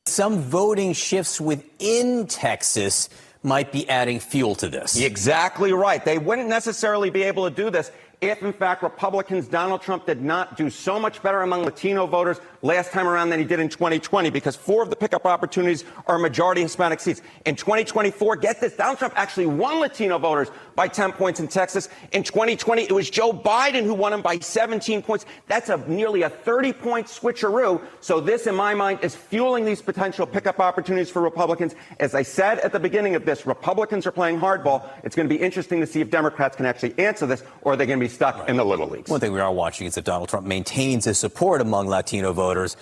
S15: Some voting shifts within Texas might be adding fuel to this.
S6: Exactly right. They wouldn't necessarily be able to do this if, in fact, Republicans, Donald Trump did not do so much better among Latino voters last time around than he did in 2020, because 4 of the pickup opportunities are majority Hispanic seats. In 2024, get this, Donald Trump actually won Latino voters by 10 points in Texas. In 2020, it was Joe Biden who won him by 17 points. That's nearly a 30-point switcheroo. So this, in my mind, is fueling these potential pickup opportunities for Republicans. As I said at the beginning of this, Republicans are playing hardball. It's going to be interesting to see if Democrats can actually answer this, or are they going to be stuck in the little leagues.
S15: One thing we are watching is that Donald Trump maintains his support among Latino voters,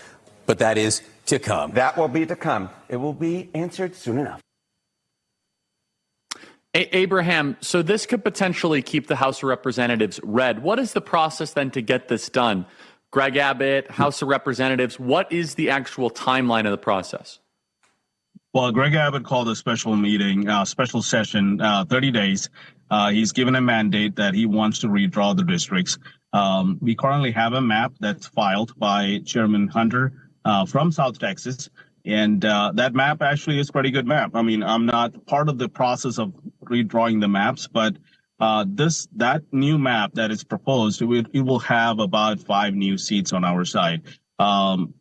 S15: but that is to come.
S6: That will be to come. It will be answered soon enough.
S26: Abraham, so this could potentially keep the House of Representatives red. What is the process then to get this done? Greg Abbott, House of Representatives, what is the actual timeline of the process?
S2: Well, Greg Abbott called a special meeting, special session, 30 days. He's given a mandate that he wants to redraw the districts. We currently have a map that's filed by Chairman Hunter from South Texas. And that map actually is a pretty good map. I mean, I'm not part of the process of redrawing the maps, but that new map that is proposed, it will have about 5 new seats on our side.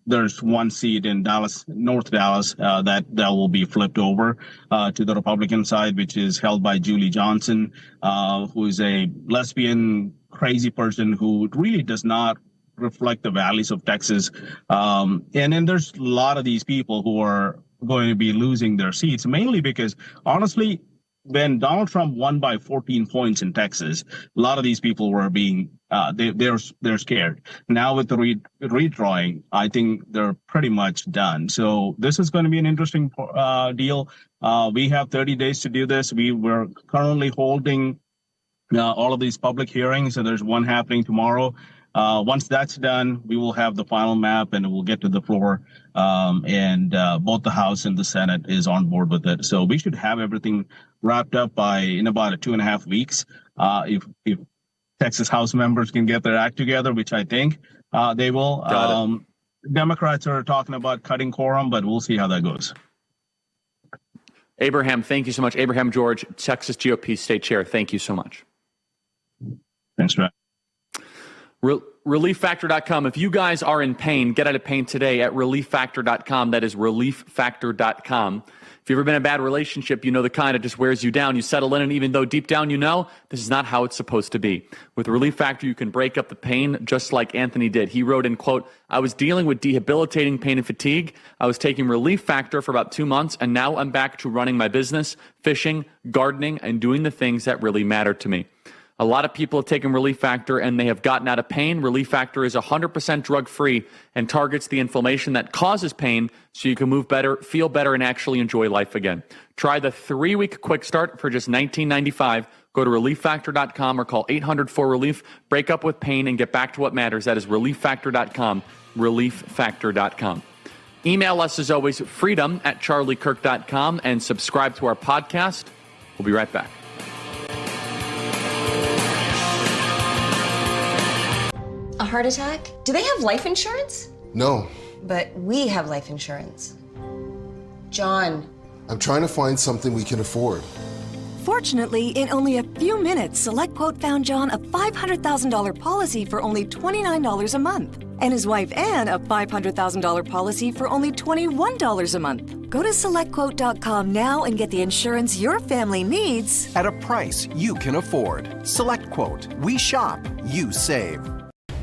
S2: There's 1 seat in Dallas, North Dallas, that will be flipped over to the Republican side, which is held by Julie Johnson, who is a lesbian, crazy person who really does not reflect the values of Texas. And then there's a lot of these people who are going to be losing their seats, mainly because, honestly, when Donald Trump won by 14 points in Texas, a lot of these people were being they're scared. Now with the redrawing, I think they're pretty much done. So this is going to be an interesting deal. We have 30 days to do this. We're currently holding all of these public hearings, and there's one happening tomorrow. Once that's done, we will have the final map and it will get to the floor. And both the House and the Senate is on board with it. So we should have everything wrapped up in about 2.5 weeks. If Texas House members can get their act together, which I think they will. Democrats are talking about cutting quorum, but we'll see how that goes.
S26: Abraham, thank you so much. Abraham George, Texas GOP State Chair, thank you so much.
S2: Thanks, Matt.
S26: ReliefFactor.com. If you guys are in pain, get out of pain today at ReliefFactor.com. That is ReliefFactor.com. If you've ever been in a bad relationship, you know the kind that just wears you down. You settle in, and even though deep down you know this is not how it's supposed to be. With Relief Factor, you can break up the pain just like Anthony did. He wrote in, quote, "I was dealing with debilitating pain and fatigue. I was taking Relief Factor for about 2 months, and now I'm back to running my business, fishing, gardening, and doing the things that really matter to me." A lot of people have taken Relief Factor and they have gotten out of pain. Relief Factor is 100% drug-free and targets the inflammation that causes pain so you can move better, feel better, and actually enjoy life again. Try the 3-week quick start for just $19.95. Go to ReliefFactor.com or call 800-4RELIEF. Break up with pain and get back to what matters. That is ReliefFactor.com, ReliefFactor.com. Email us as always, freedom@charliekirk.com, and subscribe to our podcast. We'll be right back.
S3: A heart attack? Do they have life insurance?
S5: No.
S3: But we have life insurance. John.
S5: I'm trying to find something we can afford.
S17: Fortunately, in only a few minutes, SelectQuote found John a $500,000 policy for only $29 a month. And his wife Anne a $500,000 policy for only $21 a month. Go to SelectQuote.com now and get the insurance your family needs
S10: at a price you can afford. SelectQuote. We shop, you save.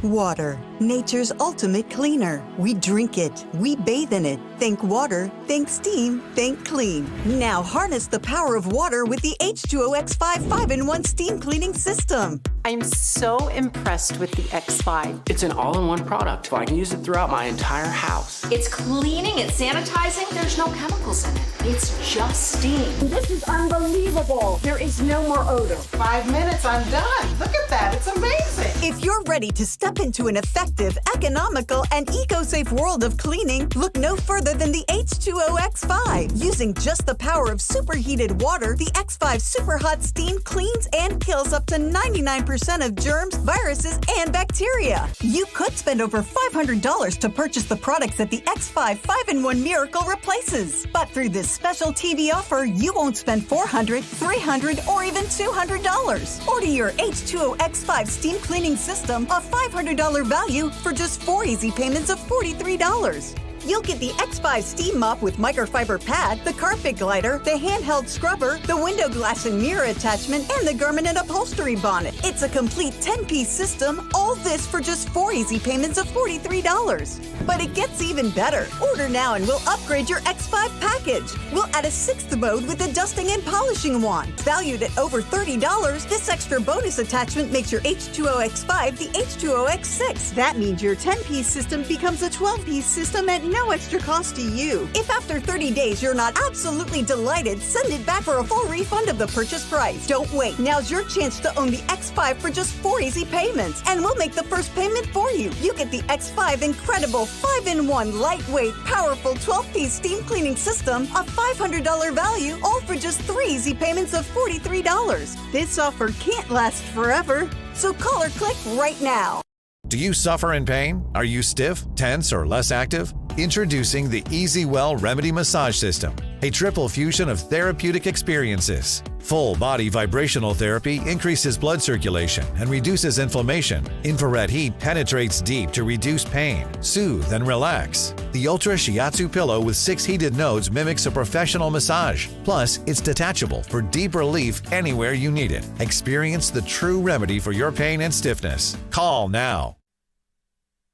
S20: Water, nature's ultimate cleaner. We drink it, we bathe in it,
S7: Think water, think steam, think clean. Now harness the power of water with the H2O X5 5-in-1 steam cleaning system.
S8: I'm so impressed with the X5.
S11: It's an all-in-one product. I can use it throughout my entire house.
S20: It's cleaning, it's sanitizing, there's no chemicals in it. It's just steam.
S8: This is unbelievable. There is no more odor. 5 minutes, I'm done. Look at that, it's amazing.
S7: If you're ready to step into an effective, economical, and eco-safe world of cleaning, look no further than the H2O X5. Using just the power of superheated water, the X5 Super Hot Steam cleans and kills up to 99% of germs, viruses, and bacteria. You could spend over $500 to purchase the products that the X5 5-in-1 Miracle replaces. But through this special TV offer, you won't spend $400, $300, or even $200. Order your H2O X5 steam cleaning system, a $500 value, for just 4 easy payments of $43. You'll get the X5 steam mop with microfiber pad, the carpet glider, the handheld scrubber, the window glass and mirror attachment, and the garment and upholstery bonnet. It's a complete 10-piece system, all this for just 4 easy payments of $43. But it gets even better. Order now and we'll upgrade your X5 package. We'll add a 6th mode with a dusting and polishing wand. Valued at over $30, this extra bonus attachment makes your H2O X5 the H2O X6. That means your 10-piece system becomes a 12-piece system at no extra cost to you. If after 30 days you're not absolutely delighted, send it back for a full refund of the purchase price. Don't wait. Now's your chance to own the X5 for just 4 easy payments, and we'll make the first payment for you. You get the X5 incredible 5-in-1 lightweight, powerful 12-piece steam cleaning system, a $500 value, all for just 3 easy payments of $43. This offer can't last forever, so call or click right now.
S14: Do you suffer in pain? Are you stiff, tense, or less active? Introducing the Easy Well Remedy Massage System, a triple fusion of therapeutic experiences. Full body vibrational therapy increases blood circulation and reduces inflammation. Infrared heat penetrates deep to reduce pain, soothe, and relax. The Ultra Shiatsu pillow with 6 heated nodes mimics a professional massage. Plus, it's detachable for deep relief anywhere you need it. Experience the true remedy for your pain and stiffness. Call now.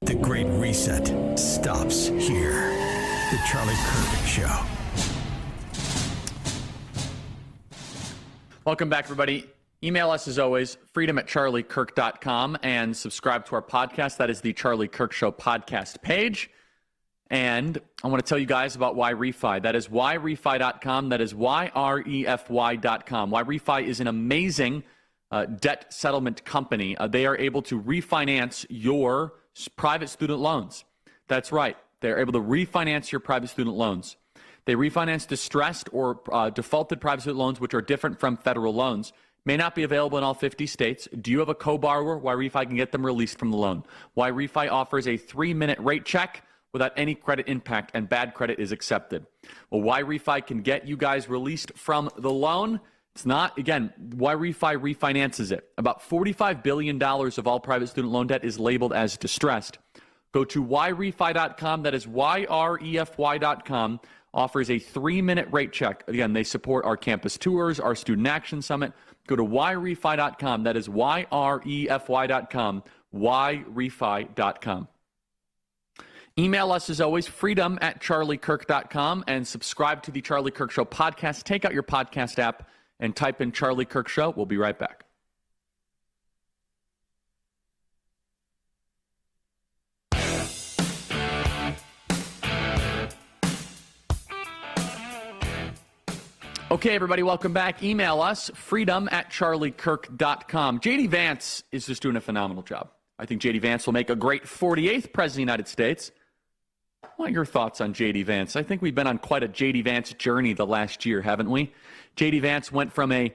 S21: The Great Reset stops here. The Charlie Kirk Show.
S26: Welcome back, everybody. Email us as always, freedom@charliekirk.com, and subscribe to our podcast. That is the Charlie Kirk Show podcast page. And I want to tell you guys about YRefi. That is YRefi.com. That is YREFY.com. YRefi is an amazing debt settlement company. They are able to refinance your private student loans. That's right. They're able to refinance your private student loans. They refinance distressed or defaulted private student loans, which are different from federal loans. May not be available in all 50 states. Do you have a co-borrower? YRefi can get them released from the loan. YRefi offers a 3-minute rate check without any credit impact, and bad credit is accepted. Well, YRefi can get you guys released from the loan. It's not, again, YRefi refinances it. About $45 billion of all private student loan debt is labeled as distressed. Go to YRefi.com. That is YREFY.com. Offers a 3-minute rate check. Again, they support our campus tours, our student action summit. Go to YRefi.com. That is YREFY.com. YRefi.com. Email us as always, freedom@charliekirk.com, and subscribe to the Charlie Kirk Show podcast. Take out your podcast app and type in Charlie Kirk Show. We'll be right back. Okay, everybody, welcome back. Email us, freedom@charliekirk.com. J.D. Vance is just doing a phenomenal job. I think J.D. Vance will make a great 48th President of the United States. What are your thoughts on J.D. Vance? I think we've been on quite a J.D. Vance journey the last year, haven't we? J.D. Vance went from a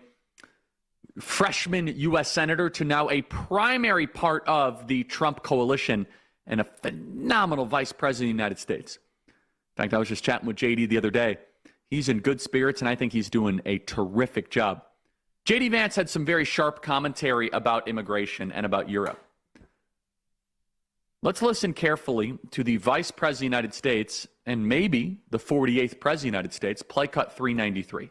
S26: freshman U.S. Senator to now a primary part of the Trump coalition and a phenomenal Vice President of the United States. In fact, I was just chatting with J.D. the other day. He's in good spirits, and I think he's doing a terrific job. J.D. Vance had some very sharp commentary about immigration and about Europe. Let's listen carefully to the Vice President of the United States and maybe the 48th President of the United States, play cut 393.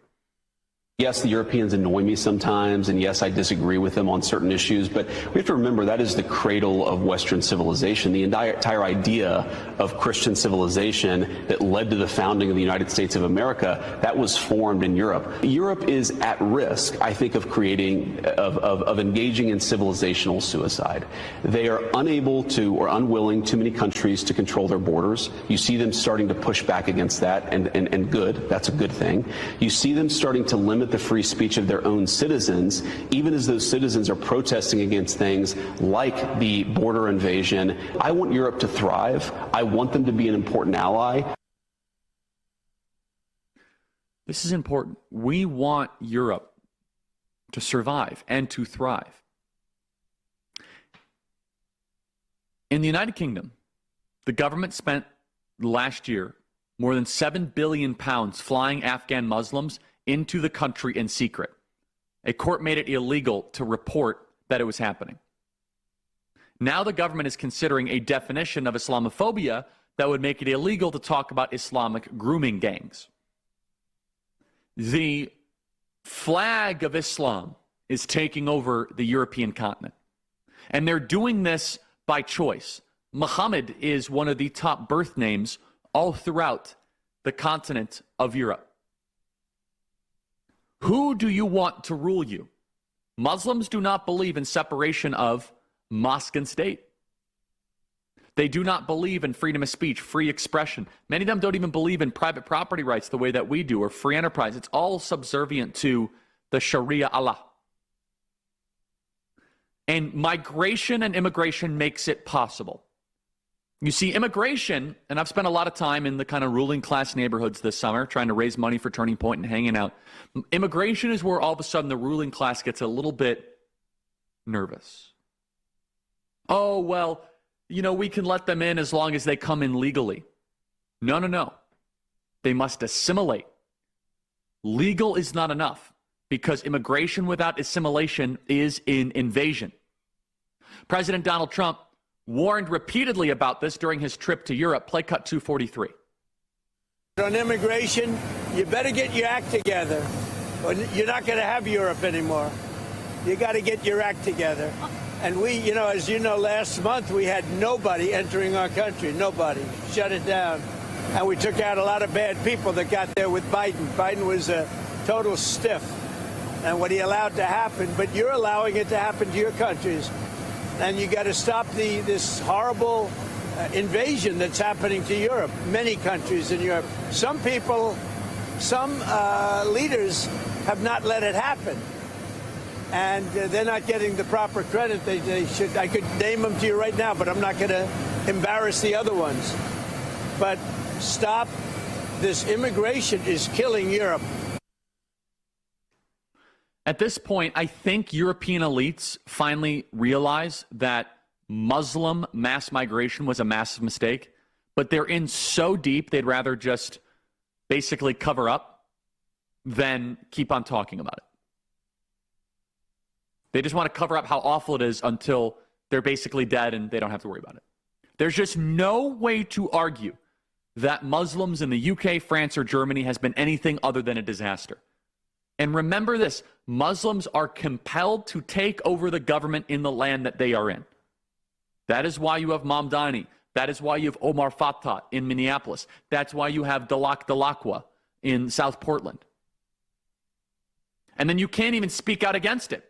S12: Yes, the Europeans annoy me sometimes, and yes, I disagree with them on certain issues, but we have to remember that is the cradle of Western civilization. The entire idea of Christian civilization that led to the founding of the United States of America, that was formed in Europe. Europe is at risk, I think, of engaging in civilizational suicide. They are unable to or unwilling, too many countries, to control their borders. You see them starting to push back against that, and good, that's a good thing. You see them starting to limit the free speech of their own citizens, even as those citizens are protesting against things like the border invasion. I want Europe to thrive. I want them to be an important ally.
S26: This is important. We want Europe to survive and to thrive. In the United Kingdom, the government spent last year more than £7 billion flying Afghan Muslims into the country in secret. A court made it illegal to report that it was happening. Now the government is considering a definition of Islamophobia that would make it illegal to talk about Islamic grooming gangs. The flag of Islam is taking over the European continent. And they're doing this by choice. Muhammad is one of the top birth names all throughout the continent of Europe. Who do you want to rule you? Muslims do not believe in separation of mosque and state. They do not believe in freedom of speech, free expression. Many of them don't even believe in private property rights the way that we do, or free enterprise. It's all subservient to the Sharia Allah. And migration and immigration makes it possible. You see, immigration, and I've spent a lot of time in the kind of ruling class neighborhoods this summer trying to raise money for Turning Point and hanging out. Immigration is where all of a sudden the ruling class gets a little bit nervous. Oh, well, you know, we can let them in as long as they come in legally. No. They must assimilate. Legal is not enough, because immigration without assimilation is an invasion. President Donald Trump warned repeatedly about this during his trip to Europe. Play cut 243.
S18: On immigration, you better get your act together, or you're not going to have Europe anymore. You got to get your act together. And we, you know, as you know, last month we had nobody entering our country. Nobody. Shut it down. And we took out a lot of bad people that got there with Biden. Biden was a total stiff. And what he allowed to happen, but you're allowing it to happen to your countries. And you got to stop this horrible invasion that's happening to Europe, many countries in Europe. Some people, some leaders have not let it happen. And they're not getting the proper credit they should. I could name them to you right now, but I'm not going to embarrass the other ones. But stop. This immigration is killing Europe.
S26: At this point, I think European elites finally realize that Muslim mass migration was a massive mistake, but they're in so deep they'd rather just basically cover up than keep on talking about it. They just want to cover up how awful it is until they're basically dead and they don't have to worry about it. There's just no way to argue that Muslims in the UK, France, or Germany has been anything other than a disaster. And remember this, Muslims are compelled to take over the government in the land that they are in. That is why you have Mamdani. That is why you have Omar Fattah in Minneapolis. That's why you have Dalak Dalakwa in South Portland. And then you can't even speak out against it.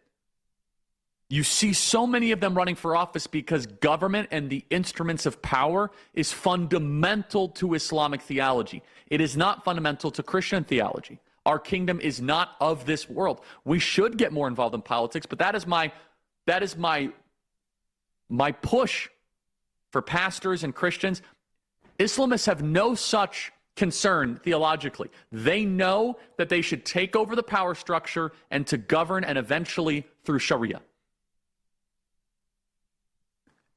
S26: You see so many of them running for office because government and the instruments of power is fundamental to Islamic theology. It is not fundamental to Christian theology. Our kingdom is not of this world. We should get more involved in politics, but that is my push for pastors and Christians. Islamists have no such concern theologically. They know that they should take over the power structure and to govern, and eventually through Sharia.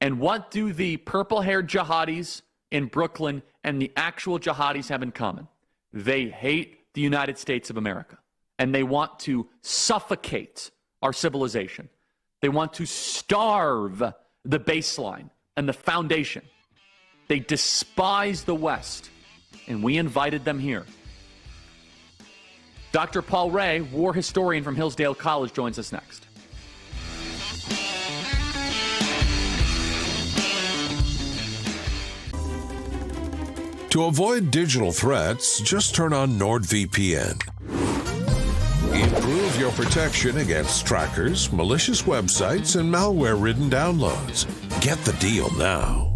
S26: And what do the purple-haired jihadis in Brooklyn and the actual jihadis have in common? They hate the United States of America, and they want to suffocate our civilization. They want to starve the baseline and the foundation. They despise the West, and we invited them here. Dr. Paul Ray, war historian from Hillsdale College, joins us next.
S1: To avoid digital threats, just turn on NordVPN. Improve your protection against trackers, malicious websites, and malware-ridden downloads. Get the deal now.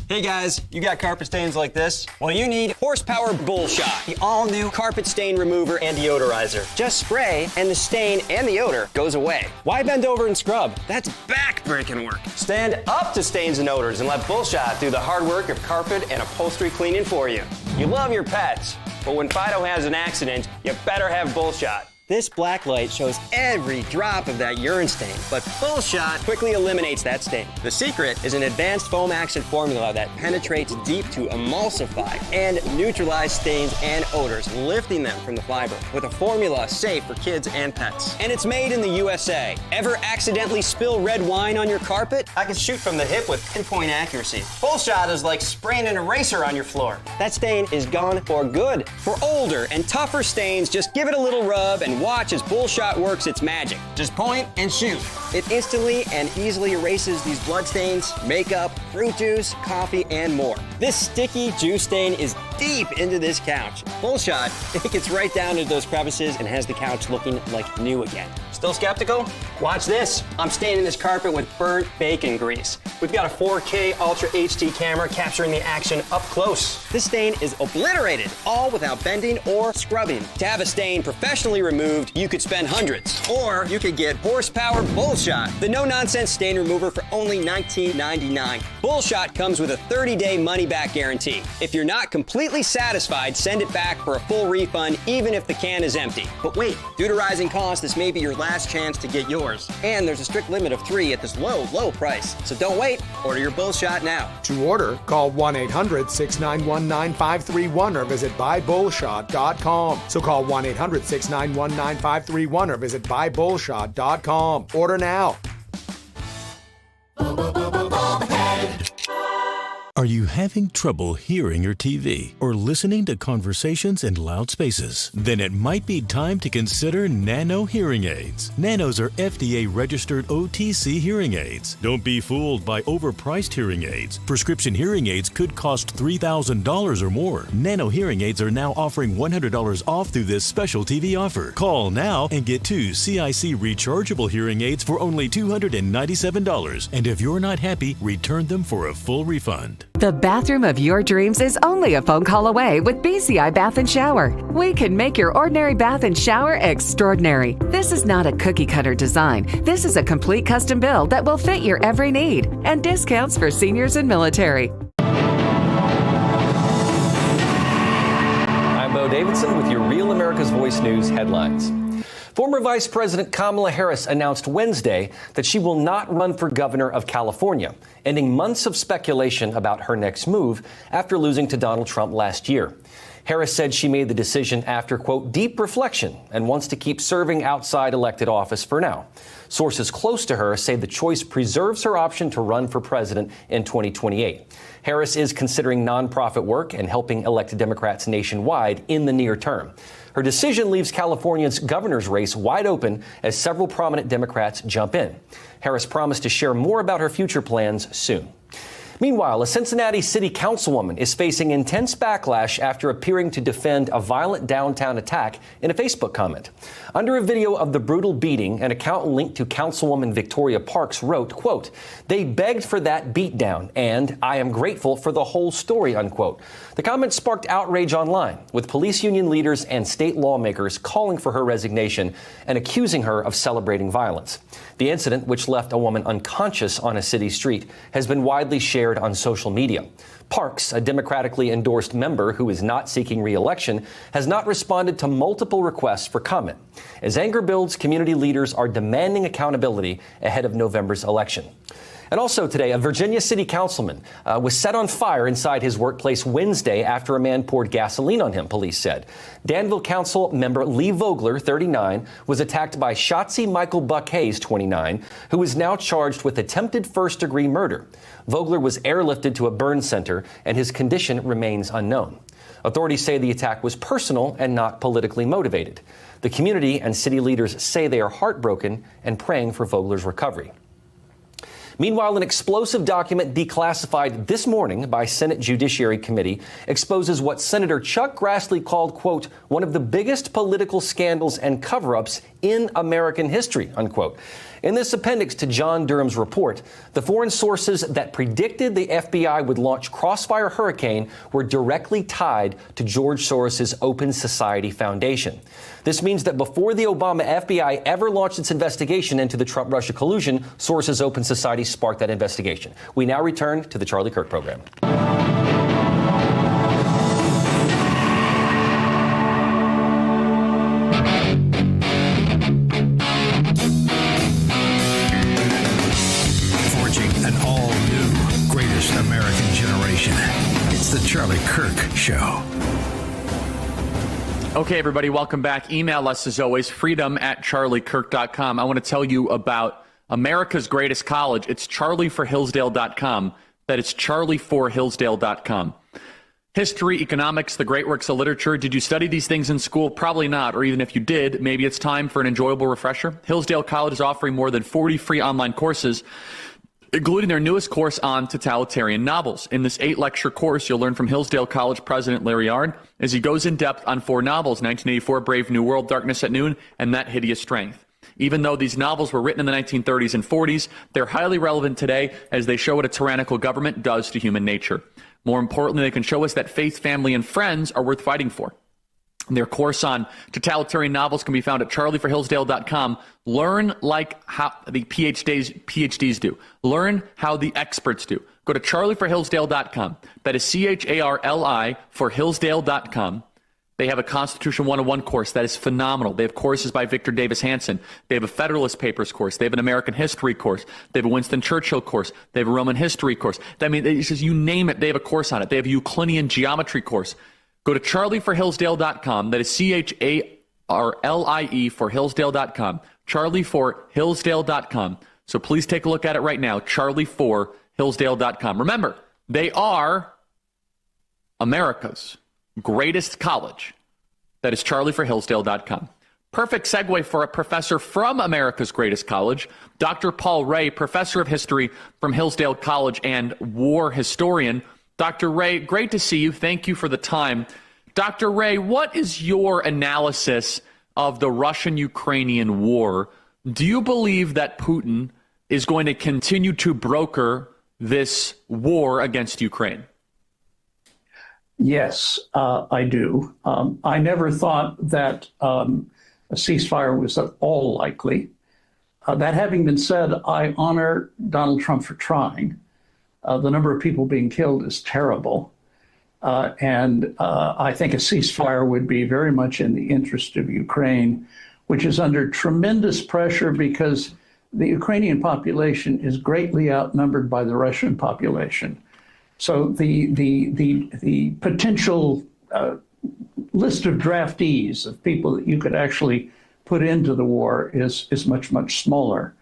S19: Hey guys, you got carpet stains like this? Well, you need Horsepower Bullshot, the all-new carpet stain remover and deodorizer. Just spray, and the stain and the odor goes away. Why bend over and scrub? That's back-breaking work. Stand up to stains and odors and let Bullshot do the hard work of carpet and upholstery cleaning for you. You love your pets, but when Fido has an accident, you better have Bullshot. This black light shows every drop of that urine stain, but Bullshot quickly eliminates that stain. The secret is an advanced foam action formula that penetrates deep to emulsify and neutralize stains and odors, lifting them from the fiber. With a formula safe for kids and pets. And it's made in the USA. Ever accidentally spill red wine on your carpet? I can shoot from the hip with pinpoint accuracy. Bullshot is like spraying an eraser on your floor. That stain is gone for good. For older and tougher stains, just give it a little rub and watch as Bullshot works its magic. Just point and shoot. It instantly and easily erases these blood stains, makeup, fruit juice, coffee, and more. This sticky juice stain is deep into this couch. Bullshot, it gets right down into those crevices and has the couch looking like new again. Still skeptical? Watch this. I'm staining this carpet with burnt bacon grease. We've got a 4K Ultra HD camera capturing the action up close. This stain is obliterated, all without bending or scrubbing. To have a stain professionally removed, you could spend hundreds. Or you could get Horsepower Bullshot, the no-nonsense stain remover for only $19.99. Bullshot comes with a 30-day money-back guarantee. If you're not completely satisfied, send it back for a full refund, even if the can is empty. But wait, due to rising costs, this may be your last chance to get yours. And there's a strict limit of 3 at this low, low price. So don't wait. Order your Bullshot now.
S9: To order, call 1-800-691-9531 or visit buybullshot.com. So call 1-800-691-9531 or visit buybullshot.com. Order now.
S21: Are you having trouble hearing your TV or listening to conversations in loud spaces? Then it might be time to consider Nano hearing aids. Nanos are FDA-registered OTC hearing aids. Don't be fooled by overpriced hearing aids. Prescription hearing aids could cost $3,000 or more. Nano hearing aids are now offering $100 off through this special TV offer. Call now and get 2 CIC rechargeable hearing aids for only $297. And if you're not happy, return them for a full refund.
S22: The bathroom of your dreams is only a phone call away with BCI Bath and Shower. We can make your ordinary bath and shower extraordinary. This is not a cookie cutter design. This is a complete custom build that will fit your every need, and discounts for seniors and military.
S23: I'm Bo Davidson with your Real America's Voice News headlines. Former Vice President Kamala Harris announced Wednesday that she will not run for governor of California, ending months of speculation about her next move after losing to Donald Trump last year. Harris said she made the decision after, quote, deep reflection and wants to keep serving outside elected office for now. Sources close to her say the choice preserves her option to run for president in 2028. Harris is considering nonprofit work and helping elected Democrats nationwide in the near term. Her decision leaves California's governor's race wide open as several prominent Democrats jump in. Harris promised to share more about her future plans soon. Meanwhile, a Cincinnati city councilwoman is facing intense backlash after appearing to defend a violent downtown attack in a Facebook comment. Under a video of the brutal beating, an account linked to Councilwoman Victoria Parks wrote, quote, "They begged for that beatdown, and I am grateful for the whole story," unquote. The comment sparked outrage online, with police union leaders and state lawmakers calling for her resignation and accusing her of celebrating violence. The incident, which left a woman unconscious on a city street, has been widely shared on social media. Parks, a democratically endorsed member who is not seeking re-election, has not responded to multiple requests for comment. As anger builds, community leaders are demanding accountability ahead of November's election. And also today, a Virginia city councilman was set on fire inside his workplace Wednesday after a man poured gasoline on him, police said. Danville Council member Lee Vogler, 39, was attacked by Shotzi Michael Buck Hayes, 29, who is now charged with attempted first-degree murder. Vogler was airlifted to a burn center, and his condition remains unknown. Authorities say the attack was personal and not politically motivated. The community and city leaders say they are heartbroken and praying for Vogler's recovery. Meanwhile, an explosive document declassified this morning by Senate Judiciary Committee exposes what Senator Chuck Grassley called, quote, one of the biggest political scandals and cover-ups in American history, unquote. In this appendix to John Durham's report, the foreign sources that predicted the FBI would launch Crossfire Hurricane were directly tied to George Soros's Open Society Foundation. This means that before the Obama FBI ever launched its investigation into the Trump-Russia collusion, Soros's Open Society sparked that investigation. We now return to the Charlie Kirk program.
S4: It's the Charlie Kirk Show.
S26: Okay, everybody, welcome back. Email us, as always, freedom@charliekirk.com. I want to tell you about America's greatest college. It's charlieforhillsdale.com. That is charlieforhillsdale.com. History, economics, the great works of literature. Did you study these things in school? Probably not. Or even if you did, maybe it's time for an enjoyable refresher. Hillsdale College is offering more than 40 free online courses, including their newest course on totalitarian novels. In this 8-lecture course, you'll learn from Hillsdale College President Larry Yard as he goes in depth on 4 novels, 1984, Brave New World, Darkness at Noon, and That Hideous Strength. Even though these novels were written in the 1930s and 40s, they're highly relevant today as they show what a tyrannical government does to human nature. More importantly, they can show us that faith, family, and friends are worth fighting for. Their course on totalitarian novels can be found at charlieforhillsdale.com. Learn like how the PhDs do. Learn how the experts do. Go to charlieforhillsdale.com. That is CHARLI for Hillsdale.com. They have a Constitution 101 course that is phenomenal. They have courses by Victor Davis Hanson. They have a Federalist Papers course. They have an American History course. They have a Winston Churchill course. They have a Roman History course. I mean, it's just, you name it, they have a course on it. They have a Euclidean geometry course. Go to charlieforhillsdale.com. That is CHARLIE for Hillsdale.com. charlieforhillsdale.com. So please take a look at it right now. charlieforhillsdale.com. Remember, they are America's greatest college. That is charlieforhillsdale.com. Perfect segue for a professor from America's greatest college, Dr. Paul Ray, professor of history from Hillsdale College and war historian. Dr. Ray, great to see you. Thank you for the time. Dr. Ray, what is your analysis of the Russian-Ukrainian war? Do you believe that Putin is going to continue to broker this war against Ukraine?
S13: Yes, I do. I never thought that a ceasefire was at all likely. That having been said, I honor Donald Trump for trying. The number of people being killed is terrible. And I think a ceasefire would be very much in the interest of Ukraine, which is under tremendous pressure because the Ukrainian population is greatly outnumbered by the Russian population. So the potential list of draftees of people that you could actually put into the war is much, much smaller.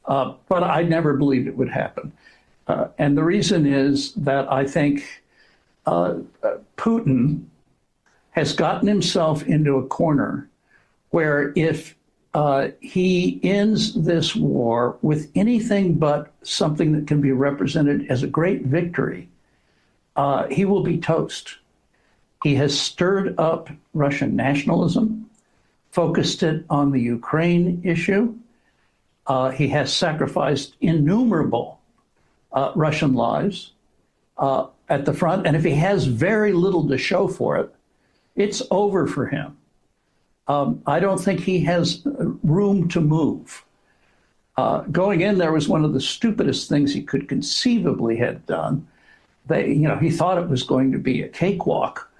S13: But I never believed it would happen. And the reason is that I think Putin has gotten himself into a corner where if he ends this war with anything but something that can be represented as a great victory, he will be toast. He has stirred up Russian nationalism, focused it on the Ukraine issue. He has sacrificed innumerable Russian lives at the front. And if he has very little to show for it, it's over for him. I don't think he has room to move. Going in there was one of the stupidest things he could conceivably have done. He thought it was going to be a cakewalk.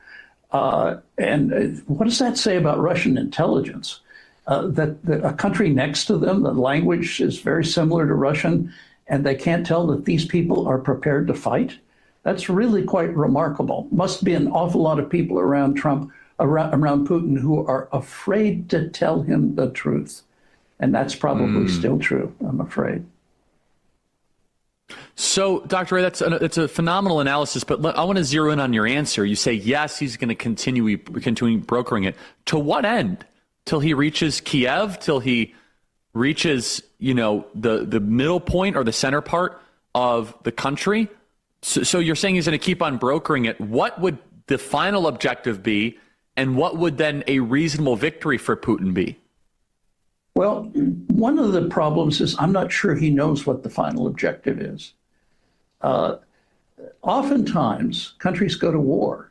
S13: And what does that say about Russian intelligence? That a country next to them, the language is very similar to Russian, and they can't tell that these people are prepared to fight. That's really quite remarkable. Must be an awful lot of people around Trump, around Putin, who are afraid to tell him the truth. And that's probably still true, I'm afraid.
S26: So, Dr. Ray, it's a phenomenal analysis, but I want to zero in on your answer. You say, yes, he's going to continue brokering it. To what end? Till he reaches Kiev? Till he reaches, the middle point or the center part of the country? So you're saying he's going to keep on brokering it. What would the final objective be, and what would then a reasonable victory for Putin be?
S13: Well, one of the problems is I'm not sure he knows what the final objective is. Oftentimes, countries go to war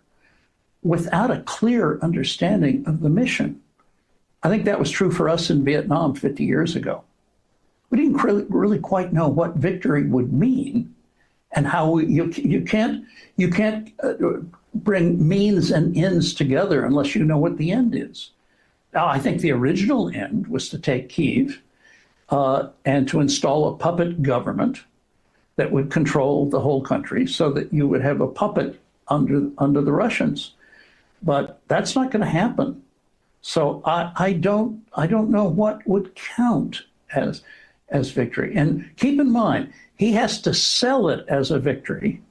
S13: without a clear understanding of the mission. I think that was true for us in Vietnam 50 years ago. We didn't really quite know what victory would mean, and how you can't bring means and ends together unless you know what the end is. Now, I think the original end was to take Kyiv and to install a puppet government that would control the whole country, so that you would have a puppet under the Russians. But that's not going to happen. So I don't know what would count as victory. And keep in mind, he has to sell it as a victory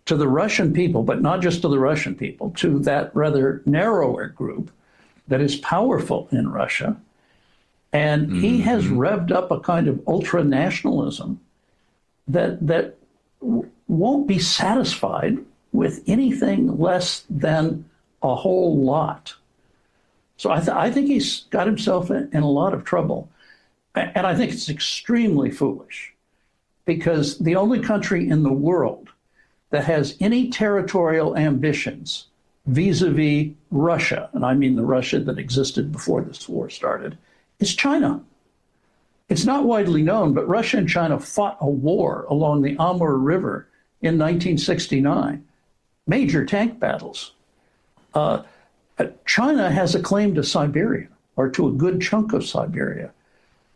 S13: to the Russian people, but not just to the Russian people, to that rather narrower group that is powerful in Russia. And he has revved up a kind of ultra-nationalism that won't be satisfied with anything less than a whole lot. So I think he's got himself in a lot of trouble. And I think it's extremely foolish, because the only country in the world that has any territorial ambitions vis-a-vis Russia, and I mean the Russia that existed before this war started, is China. It's not widely known, but Russia and China fought a war along the Amur River in 1969, major tank battles. China has a claim to Siberia, or to a good chunk of Siberia.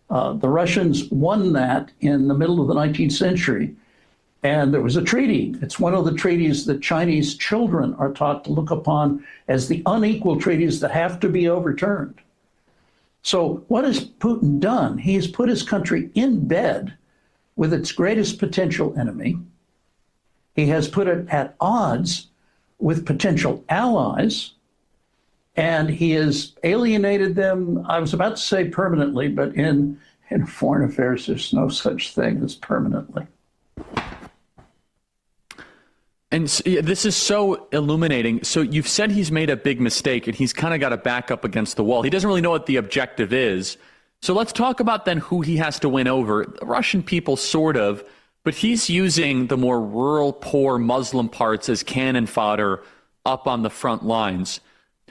S13: The Russians won that in the middle of the 19th century, and there was a treaty. It's one of the treaties that Chinese children are taught to look upon as the unequal treaties that have to be overturned. So what has Putin done? He has put his country in bed with its greatest potential enemy. He has put it at odds with potential allies, and he has alienated them, I was about to say permanently, but in foreign affairs, there's no such thing as permanently.
S26: And this is so illuminating. So you've said he's made a big mistake, and he's kind of got to back up against the wall. He doesn't really know what the objective is. So let's talk about then who he has to win over. The Russian people, sort of, but he's using the more rural, poor Muslim parts as cannon fodder up on the front lines.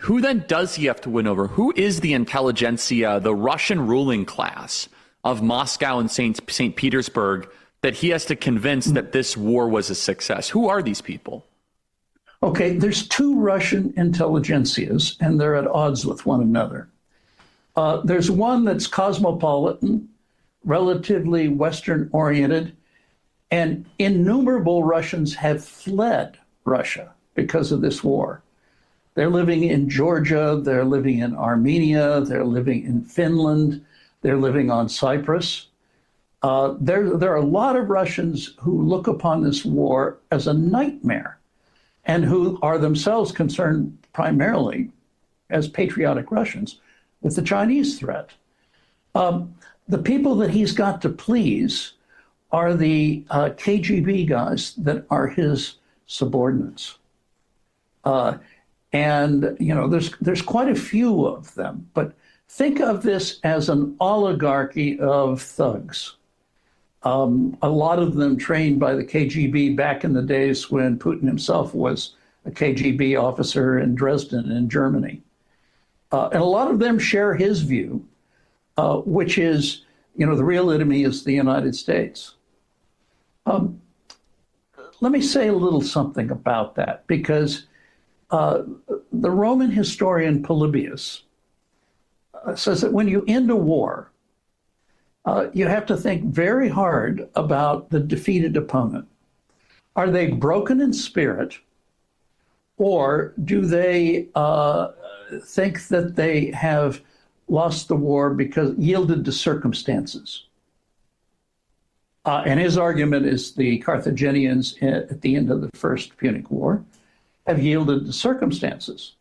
S26: Who then does he have to win over? Who is the intelligentsia, the Russian ruling class of Moscow and St. Petersburg, that he has to convince that this war was a success? Who are these people?
S13: Okay, there's two Russian intelligentsias, and they're at odds with one another. There's one that's cosmopolitan, relatively Western-oriented, and innumerable Russians have fled Russia because of this war. They're living in Georgia, they're living in Armenia, they're living in Finland, they're living on Cyprus. There are a lot of Russians who look upon this war as a nightmare, and who are themselves concerned primarily, as patriotic Russians, with the Chinese threat. The people that he's got to please are the KGB guys that are his subordinates. And there's quite a few of them, but think of this as an oligarchy of thugs. A lot of them trained by the KGB back in the days when Putin himself was a KGB officer in Dresden in Germany. And a lot of them share his view, which is, the real enemy is the United States. Let me say a little something about that, because the Roman historian Polybius says that when you end a war, you have to think very hard about the defeated opponent. Are they broken in spirit, or do they think that they have lost the war because yielded to circumstances? And his argument is the Carthaginians at the end of the First Punic War have yielded to circumstances.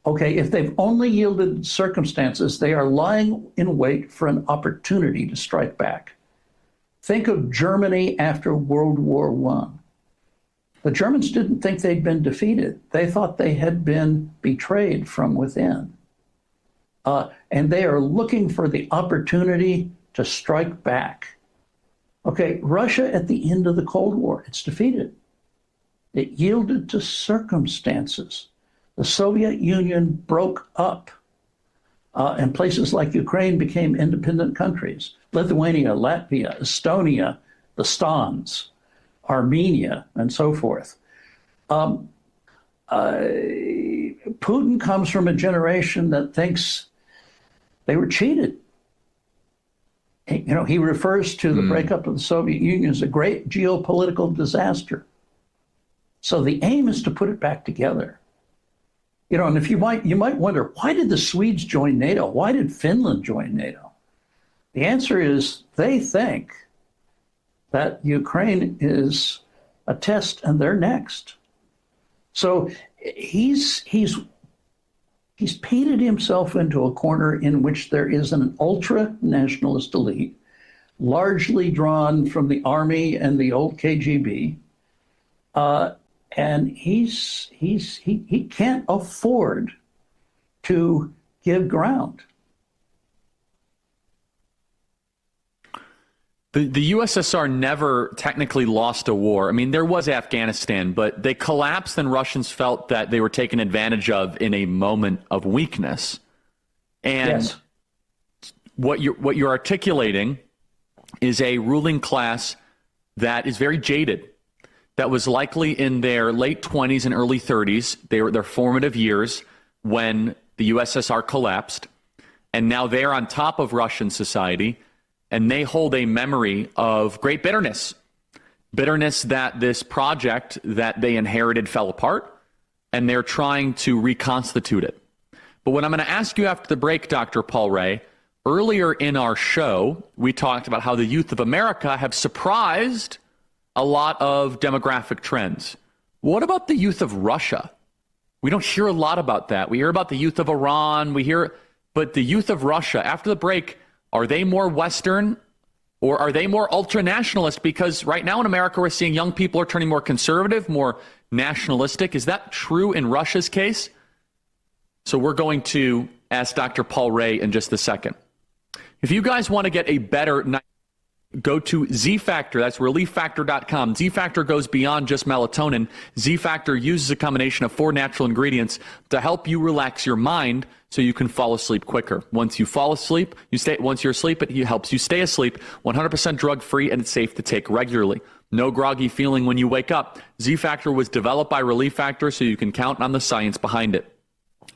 S13: Okay, if they've only yielded to circumstances, they are lying in wait for an opportunity to strike back. Think of Germany after World War I. The Germans didn't think they'd been defeated. They thought they had been betrayed from within. And they are looking for the opportunity to strike back. Okay, Russia at the end of the Cold War, it's defeated. It yielded to circumstances. The Soviet Union broke up, and places like Ukraine became independent countries. Lithuania, Latvia, Estonia, the Stans, Armenia, and so forth. Putin comes from a generation that thinks they were cheated. He refers to the breakup of the Soviet Union as a great geopolitical disaster. So the aim is to put it back together. And if you might wonder, why did the Swedes join NATO? Why did Finland join NATO? The answer is they think that Ukraine is a test and they're next. So he's painted himself into a corner in which there is an ultra-nationalist elite, largely drawn from the army and the old KGB, and he can't afford to give ground.
S26: The USSR never technically lost a war. I mean, there was Afghanistan, but they collapsed and Russians felt that they were taken advantage of in a moment of weakness. And yes, what you're articulating is a ruling class that is very jaded, that was likely in their late 20s and early 30s. They were their formative years when the USSR collapsed, and now they're on top of Russian society. And they hold a memory of great bitterness that this project that they inherited fell apart, and they're trying to reconstitute it. But what I'm going to ask you after the break, Dr. Paul Ray, earlier in our show, we talked about how the youth of America have surprised a lot of demographic trends. What about the youth of Russia? We don't hear a lot about that. We hear about the youth of Iran, but the youth of Russia, after the break, are they more Western or are they more ultra-nationalist? Because right now in America, we're seeing young people are turning more conservative, more nationalistic. Is that true in Russia's case? So we're going to ask Dr. Paul Ray in just a second. If you guys want to get a better night, go to Z-Factor. That's ReliefFactor.com. Z-Factor goes beyond just melatonin. Z-Factor uses a combination of 4 natural ingredients to help you relax your mind so you can fall asleep quicker. Once you fall asleep, once you're asleep, it helps you stay asleep. 100% drug-free, and it's safe to take regularly. No groggy feeling when you wake up. Z-Factor was developed by Relief Factor, so you can count on the science behind it.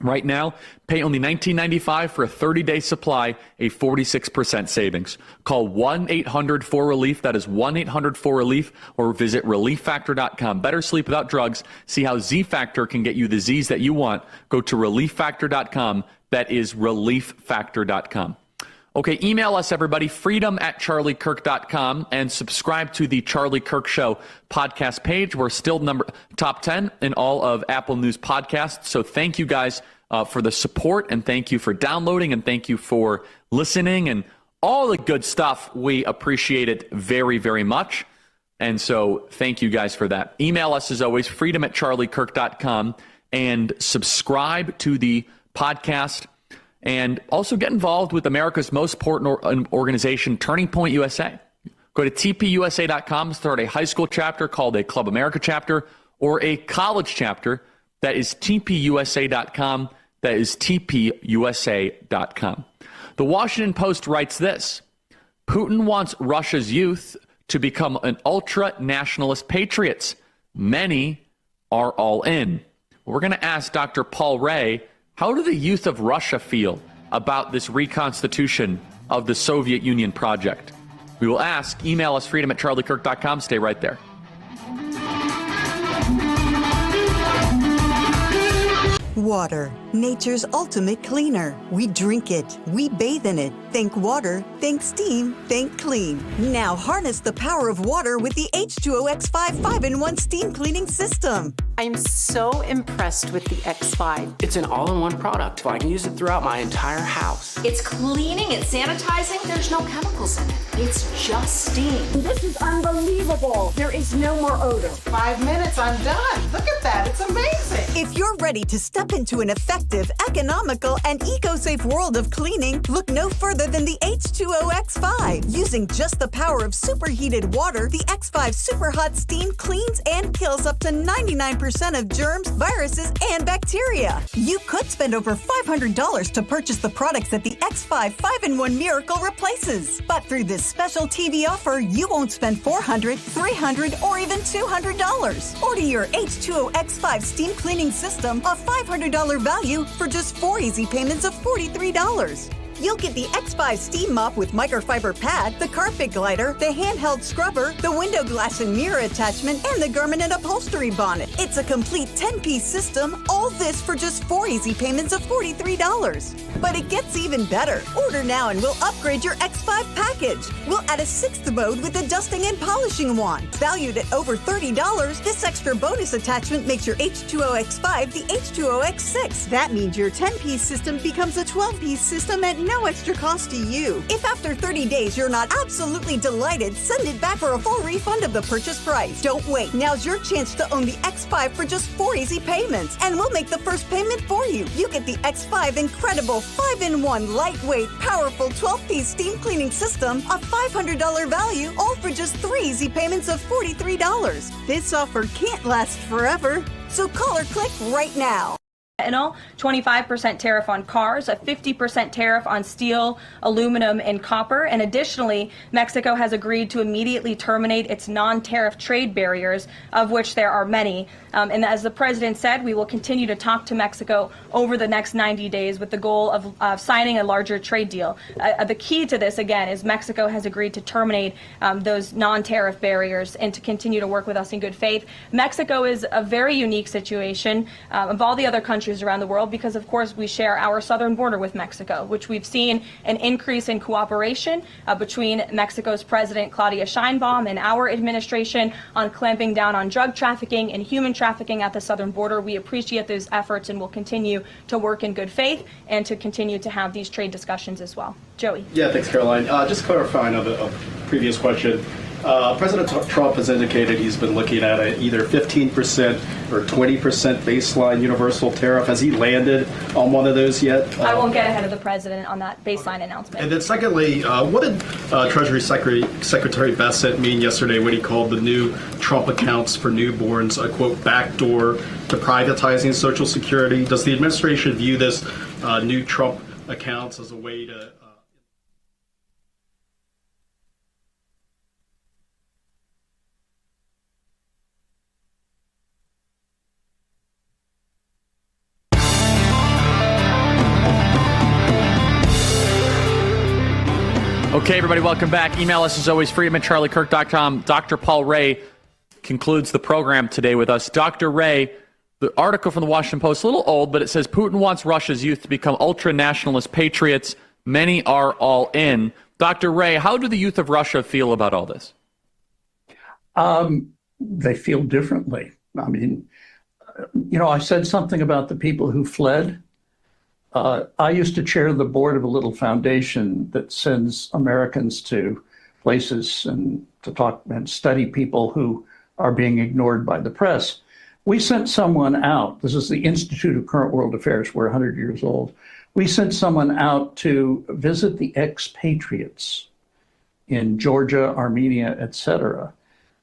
S26: Right now, pay only $19.95 for a 30-day supply, a 46% savings. Call 1-800-4RELIEF. That is 1-800-4RELIEF, or visit ReliefFactor.com. Better sleep without drugs. See how Z-Factor can get you the Z's that you want. Go to ReliefFactor.com. That is ReliefFactor.com. Okay, email us, everybody, freedom@charliekirk.com, and subscribe to the Charlie Kirk Show podcast page. We're still top 10 in all of Apple News podcasts. So thank you guys for the support, and thank you for downloading, and thank you for listening, and all the good stuff. We appreciate it very, very much. And so thank you guys for that. Email us, as always, freedom@charliekirk.com, and subscribe to the podcast. And also get involved with America's most important organization, Turning Point USA. Go to tpusa.com, start a high school chapter called a Club America chapter, or a college chapter. That is tpusa.com. That is tpusa.com. The Washington Post writes this: Putin wants Russia's youth to become an ultra-nationalist patriots. Many are all in. We're going to ask Dr. Paul Ray, how do the youth of Russia feel about this reconstitution of the Soviet Union project? We will ask. Email us freedom@charliekirk.com. Stay right there.
S7: Water, nature's ultimate cleaner. We drink it, we bathe in it. Think water, think steam, think clean. Now harness the power of water with the H2O X5 5-in-1 steam cleaning system.
S11: I'm so impressed with the X5. It's an all-in-one product. I can use it throughout my entire house.
S20: It's cleaning, it's sanitizing, there's no chemicals in it. It's just steam.
S8: This is unbelievable. There is no more odor. 5 minutes, I'm done. Look at that, it's amazing.
S7: If you're ready to step into an effective, economical, and eco-safe world of cleaning, look no further than the H2O X5. Using just the power of superheated water, the X5 Super Hot Steam cleans and kills up to 99% of germs, viruses, and bacteria. You could spend over $500 to purchase the products that the X5 5-in-1 Miracle replaces. But through this special TV offer, you won't spend $400, $300, or even $200. Order your H2O X5 steam cleaning system, a $500 value, for just 4 easy payments of $43. You'll get the X5 steam mop with microfiber pad, the carpet glider, the handheld scrubber, the window glass and mirror attachment, and the garment and upholstery bonnet. It's a complete 10-piece system, all this for just 4 easy payments of $43. But it gets even better. Order now and we'll upgrade your X5 package. We'll add a 6th mode with a dusting and polishing wand. Valued at over $30, this extra bonus attachment makes your H2O X5 the H2O X6. That means your 10-piece system becomes a 12-piece system at no extra cost to you. If after 30 days you're not absolutely delighted, send it back for a full refund of the purchase price. Don't wait. Now's your chance to own the X5 for just 4 easy payments, and we'll make the first payment for you. You get the X5 incredible 5-in-1 lightweight, powerful 12-piece steam cleaning system, a $500 value, all for just 3 easy payments of $43. This offer can't last forever, so call or click right now.
S2: 25% tariff on cars, a 50% tariff on steel, aluminum, and copper. And additionally, Mexico has agreed to immediately terminate its non-tariff trade barriers, of which there are many. And as the president said, we will continue to talk to Mexico over the next 90 days with the goal of signing a larger trade deal. The key to this, again, is Mexico has agreed to terminate those non-tariff barriers and to continue to work with us in good faith. Mexico is a very unique situation of all the other countries around the world because, of course, we share our southern border with Mexico, which we've seen an increase in cooperation between Mexico's President Claudia Sheinbaum and our administration on clamping down on drug trafficking and human trafficking at the southern border. We appreciate those efforts and will continue to work in good faith and to continue to have these trade discussions as well. Joey.
S6: Yeah, thanks, Caroline. Just clarifying on the previous question. President Trump has indicated he's been looking at either 15% or 20% baseline universal tariff. Has he landed on one of those yet?
S2: I won't get ahead of the president on that baseline announcement.
S6: And then secondly, what did Treasury Secretary Bassett mean yesterday when he called the new Trump accounts for newborns a, quote, backdoor to privatizing Social Security? Does the administration view this new Trump accounts as a way to...
S26: Okay, everybody, welcome back. Email us as always, freedom@charliekirk.com. Dr. Paul Ray concludes the program today with us. Dr. Ray, the article from the Washington Post, a little old, but it says Putin wants Russia's youth to become ultra-nationalist patriots. Many are all in. Dr. Ray, how do the youth of Russia feel about all this?
S13: They feel differently. I mean, I said something about the people who fled. I used to chair the board of a little foundation that sends Americans to places and to talk and study people who are being ignored by the press. We sent someone out. This is the Institute of Current World Affairs. We're 100 years old. We sent someone out to visit the expatriates in Georgia, Armenia, etc.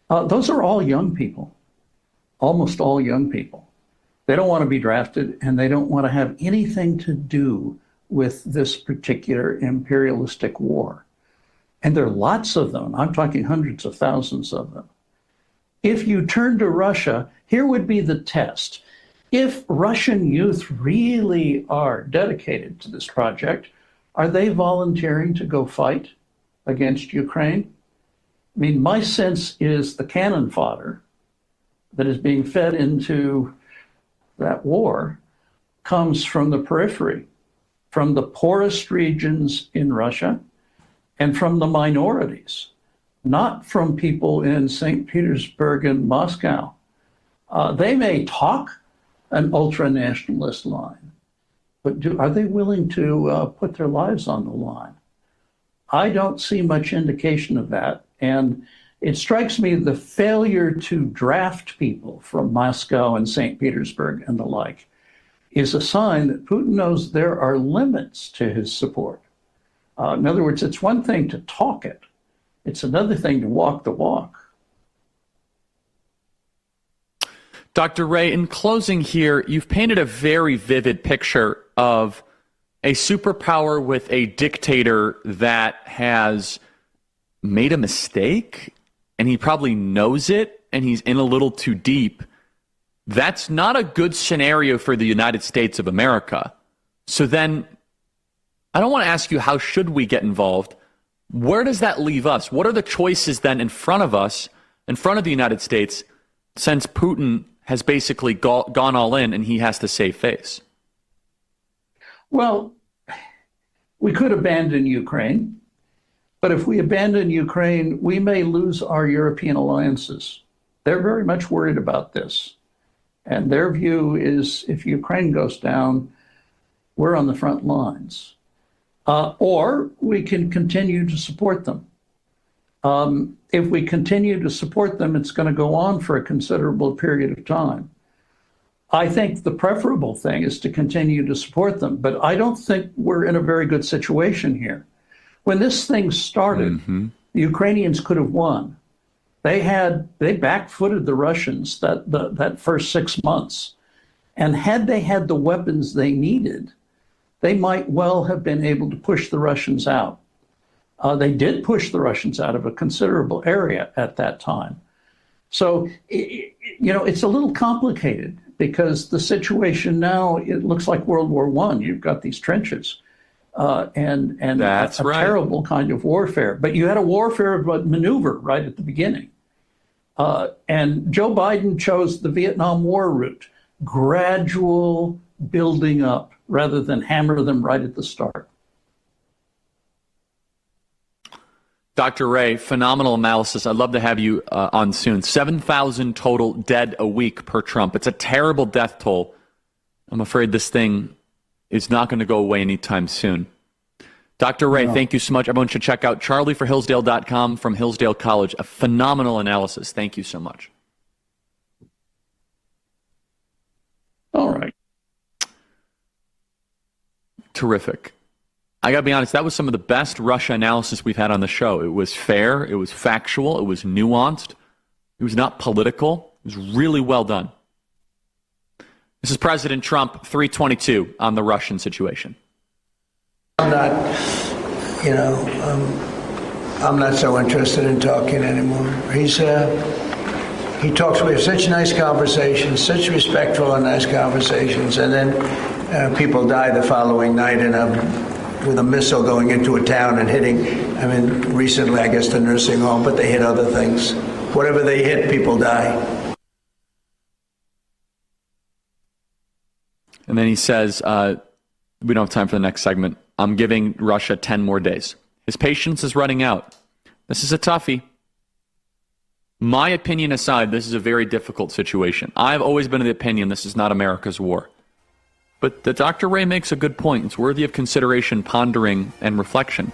S13: Those are all young people, almost all young people. They don't want to be drafted, and they don't want to have anything to do with this particular imperialistic war. And there are lots of them. I'm talking hundreds of thousands of them. If you turn to Russia, here would be the test. If Russian youth really are dedicated to this project, are they volunteering to go fight against Ukraine? I mean, my sense is the cannon fodder that is being fed into that war comes from the periphery, from the poorest regions in Russia and from the minorities, not from people in St. Petersburg and Moscow. They may talk an ultra-nationalist line, but are they willing to put their lives on the line? I don't see much indication of that. And it strikes me the failure to draft people from Moscow and St. Petersburg and the like is a sign that Putin knows there are limits to his support. In other words, it's one thing to talk it. It's another thing to walk the walk.
S26: Dr. Ray, in closing here, you've painted a very vivid picture of a superpower with a dictator that has made a mistake, and he probably knows it, and he's in a little too deep. That's not a good scenario for the United States of America. So then, I don't want to ask you how should we get involved. Where does that leave us? What are the choices then in front of us, in front of the United States, since Putin has basically gone all in and he has to save face?
S13: Well, we could abandon Ukraine, but if we abandon Ukraine, we may lose our European alliances. They're very much worried about this. And their view is if Ukraine goes down, we're on the front lines. Or we can continue to support them. If we continue to support them, it's going to go on for a considerable period of time. I think the preferable thing is to continue to support them, but I don't think we're in a very good situation here. When this thing started, the Ukrainians could have won. They backfooted the Russians that first 6 months. And had they had the weapons they needed, they might well have been able to push the Russians out. They did push the Russians out of a considerable area at that time. So, it's a little complicated because the situation now, it looks like World War I. You've got these trenches and
S26: That's right.
S13: Terrible kind of warfare. But you had a warfare of maneuver right at the beginning. And Joe Biden chose the Vietnam War route, gradual building up rather than hammer them right at the start.
S26: Dr. Ray, phenomenal analysis. I'd love to have you on soon. 7,000 total dead a week per Trump. It's a terrible death toll. I'm afraid this thing is not going to go away anytime soon. Dr. Ray, thank you so much. Everyone should check out charlieforhillsdale.com from Hillsdale College. A phenomenal analysis. Thank you so much.
S13: All right.
S26: Terrific. I got to be honest, that was some of the best Russia analysis we've had on the show. It was fair, it was factual, it was nuanced, it was not political. It was really well done. This is President Trump, 322 on the Russian situation.
S3: I'm not so interested in talking anymore. He talks, we have such nice conversations, such respectful and nice conversations, and then people die the following night with a missile going into a town and hitting, recently, I guess, the nursing home, but they hit other things. Whatever they hit, people die.
S26: And then he says, we don't have time for the next segment. I'm giving Russia 10 more days. His patience is running out. This is a toughie. My opinion aside, this is a very difficult situation. I've always been of the opinion this is not America's war. But the Dr. Ray makes a good point. It's worthy of consideration, pondering, and reflection.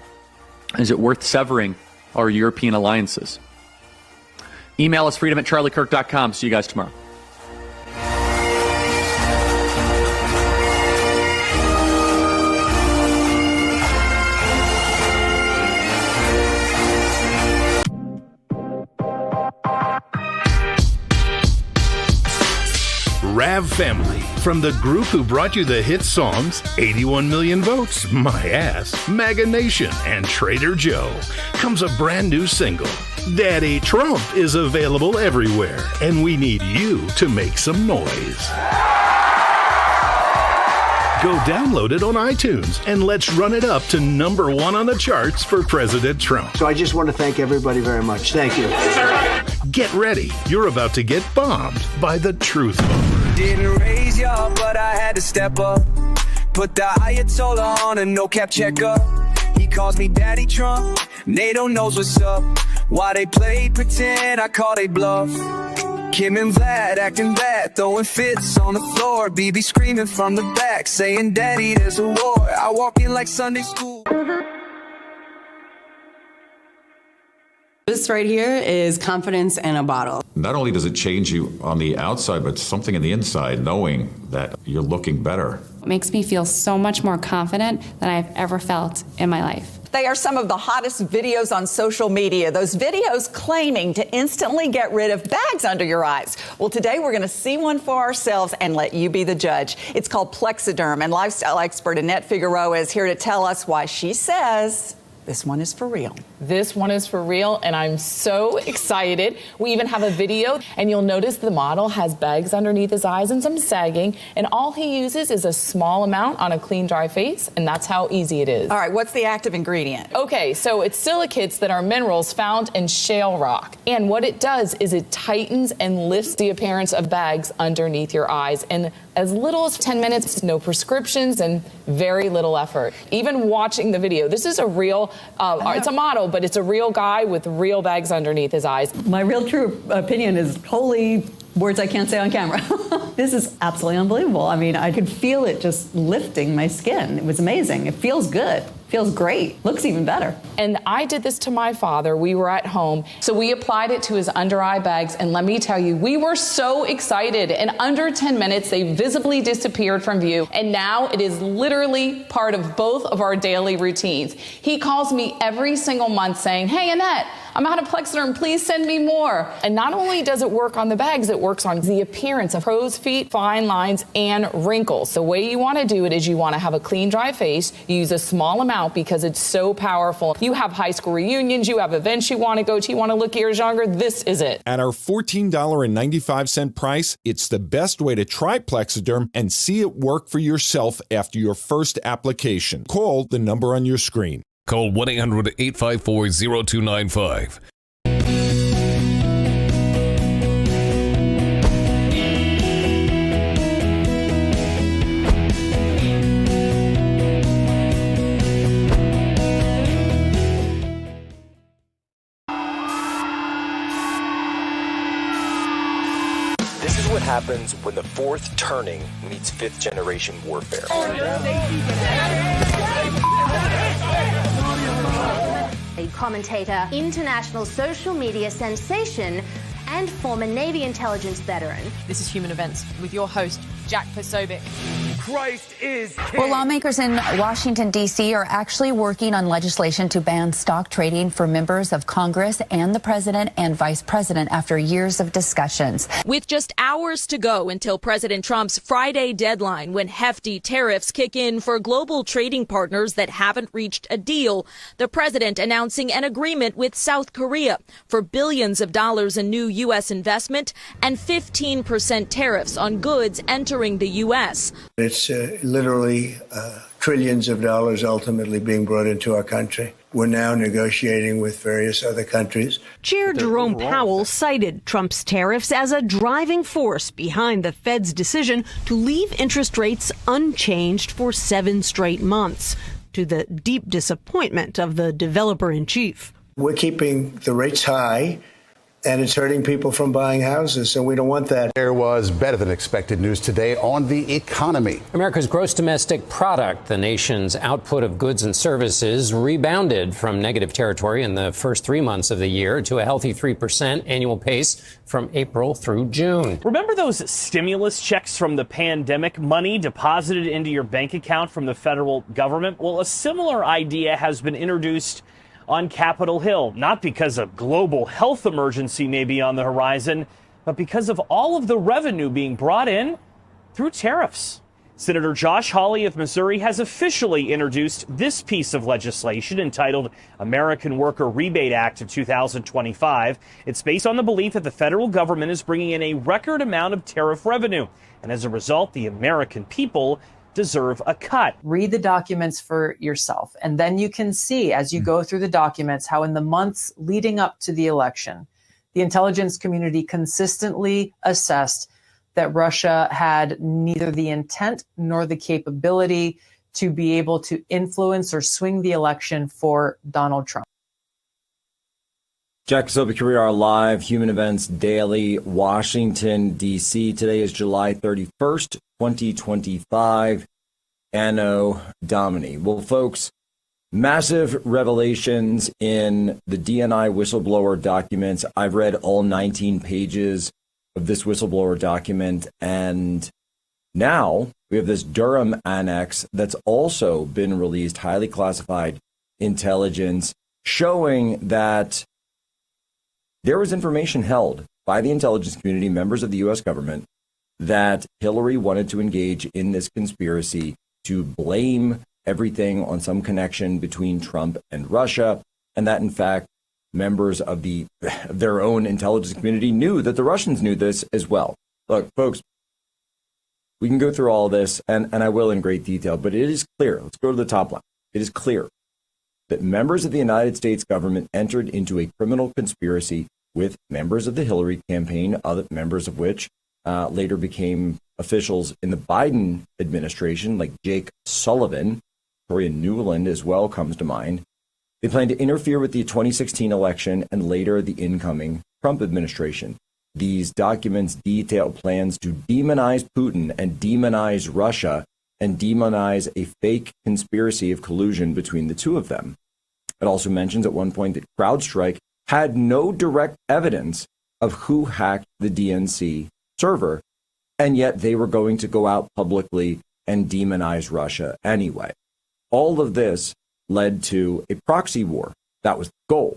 S26: Is it worth severing our European alliances? Email us freedom@charliekirk.com. See you guys tomorrow.
S4: Rav Family, from the group who brought you the hit songs 81 Million Votes, My Ass, MAGA Nation, and Trader Joe, comes a brand new single. Daddy Trump is available everywhere, and we need you to make some noise. Go download it on iTunes and let's run it up to #1 on the charts for President Trump.
S3: So I just want to thank everybody very much. Thank you.
S4: Get ready. You're about to get bombed by the truth bomber.
S5: Didn't raise y'all, but I had to step up. Put the Ayatollah on a no-cap checkup. He calls me Daddy Trump. NATO knows what's up. Why they play pretend, I call they bluff. Kim and Vlad acting bad, throwing fits on the floor. BB screaming from the back, saying, Daddy, there's a war. I walk in like Sunday school.
S15: This right here is confidence in a bottle.
S16: Not only does it change you on the outside, but something in the inside, knowing that you're looking better.
S17: It makes me feel so much more confident than I've ever felt in my life.
S7: They are some of the hottest videos on social media. Those videos claiming to instantly get rid of bags under your eyes. Well, today we're going to see one for ourselves and let you be the judge. It's called Plexiderm, and lifestyle expert Annette Figueroa is here to tell us why she says this one is for real.
S24: This one is for real, and I'm so excited. We even have a video, and you'll notice the model has bags underneath his eyes and some sagging, and all he uses is a small amount on a clean, dry face, and that's how easy it is.
S7: All right, what's the active ingredient?
S24: Okay, so it's silicates that are minerals found in shale rock, and what it does is it tightens and lifts the appearance of bags underneath your eyes in as little as 10 minutes, no prescriptions, and very little effort. Even watching the video, this is a real, it's a model, but it's a real guy with real bags underneath his eyes.
S25: My real true opinion is holy words I can't say on camera. This is absolutely unbelievable. I mean, I could feel it just lifting my skin. It was amazing. It feels good. Feels great. Looks even better.
S24: And I did this to my father. We were at home. So we applied it to his under eye bags. And let me tell you, we were so excited. In under 10 minutes, they visibly disappeared from view. And now it is literally part of both of our daily routines. He calls me every single month saying, hey, Annette, I'm out of Plexiderm. Please send me more. And not only does it work on the bags, it works on the appearance of crow's feet, fine lines, and wrinkles. The way you want to do it is you want to have a clean, dry face. You use a small amount because it's so powerful. You have high school reunions, you have events you want to go to, you want to look years younger. This is it.
S27: At our $14.95 price, it's the best way to try Plexiderm and see it work for yourself after your first application. Call the number on your screen.
S28: Call 1-800-854-0295.
S29: This is what happens when the fourth turning meets fifth generation warfare.
S30: A commentator, international social media sensation, and former Navy intelligence veteran.
S31: This is Human Events with your host, Jack Posobiec.
S29: Christ is king.
S32: Well, lawmakers in Washington, D.C. are actually working on legislation to ban stock trading for members of Congress and the president and vice president after years of discussions.
S33: With just hours to go until President Trump's Friday deadline, when hefty tariffs kick in for global trading partners that haven't reached a deal, the president announcing an agreement with South Korea for billions of dollars in new U.S. investment and 15% tariffs on goods entering the U.S.
S3: It's literally trillions of dollars ultimately being brought into our country. We're now negotiating with various other countries.
S34: Chair Jerome Powell cited Trump's tariffs as a driving force behind the Fed's decision to leave interest rates unchanged for 7 straight months, to the deep disappointment of the developer-in-chief.
S3: We're keeping the rates high, and it's hurting people from buying houses, and we don't want that.
S35: There was better than expected news today on the economy.
S36: America's gross domestic product, the nation's output of goods and services, rebounded from negative territory in the first 3 months of the year to a healthy 3% annual pace from April through June.
S37: Remember those stimulus checks from the pandemic, money deposited into your bank account from the federal government? Well, a similar idea has been introduced on Capitol Hill, not because a global health emergency may be on the horizon, but because of all of the revenue being brought in through tariffs. Senator Josh Hawley of Missouri has officially introduced this piece of legislation entitled American Worker Rebate Act of 2025. It's based on the belief that the federal government is bringing in a record amount of tariff revenue, and as a result, the American people deserve a cut.
S1: Read the documents for yourself, and then you can see as you go through the documents how in the months leading up to the election, the intelligence community consistently assessed that Russia had neither the intent nor the capability to be able to influence or swing the election for Donald Trump.
S2: Jack Posobiec, here we are live, Human Events Daily, Washington, D.C. Today is July 31st, 2025, Anno Domini. Well, folks, massive revelations in the DNI whistleblower documents. I've read all 19 pages of this whistleblower document, and now we have this Durham Annex that's also been released, highly classified intelligence, showing that there was information held by the intelligence community, members of the U.S. government, that Hillary wanted to engage in this conspiracy to blame everything on some connection between Trump and Russia, and that, in fact, members of their own intelligence community knew that the Russians knew this as well. Look, folks, we can go through all this, and I will in great detail, but it is clear. Let's go to the top line. It is clear that members of the United States government entered into a criminal conspiracy with members of the Hillary campaign, other members of which later became officials in the Biden administration, like Jake Sullivan. Victoria Nuland as well comes to mind. They plan to interfere with the 2016 election and later the incoming Trump administration. These documents detail plans to demonize Putin and demonize Russia and demonize a fake conspiracy of collusion between the two of them. It also mentions at one point that CrowdStrike had no direct evidence of who hacked the DNC server, and yet they were going to go out publicly and demonize Russia anyway. All of this led to a proxy war. That was the goal.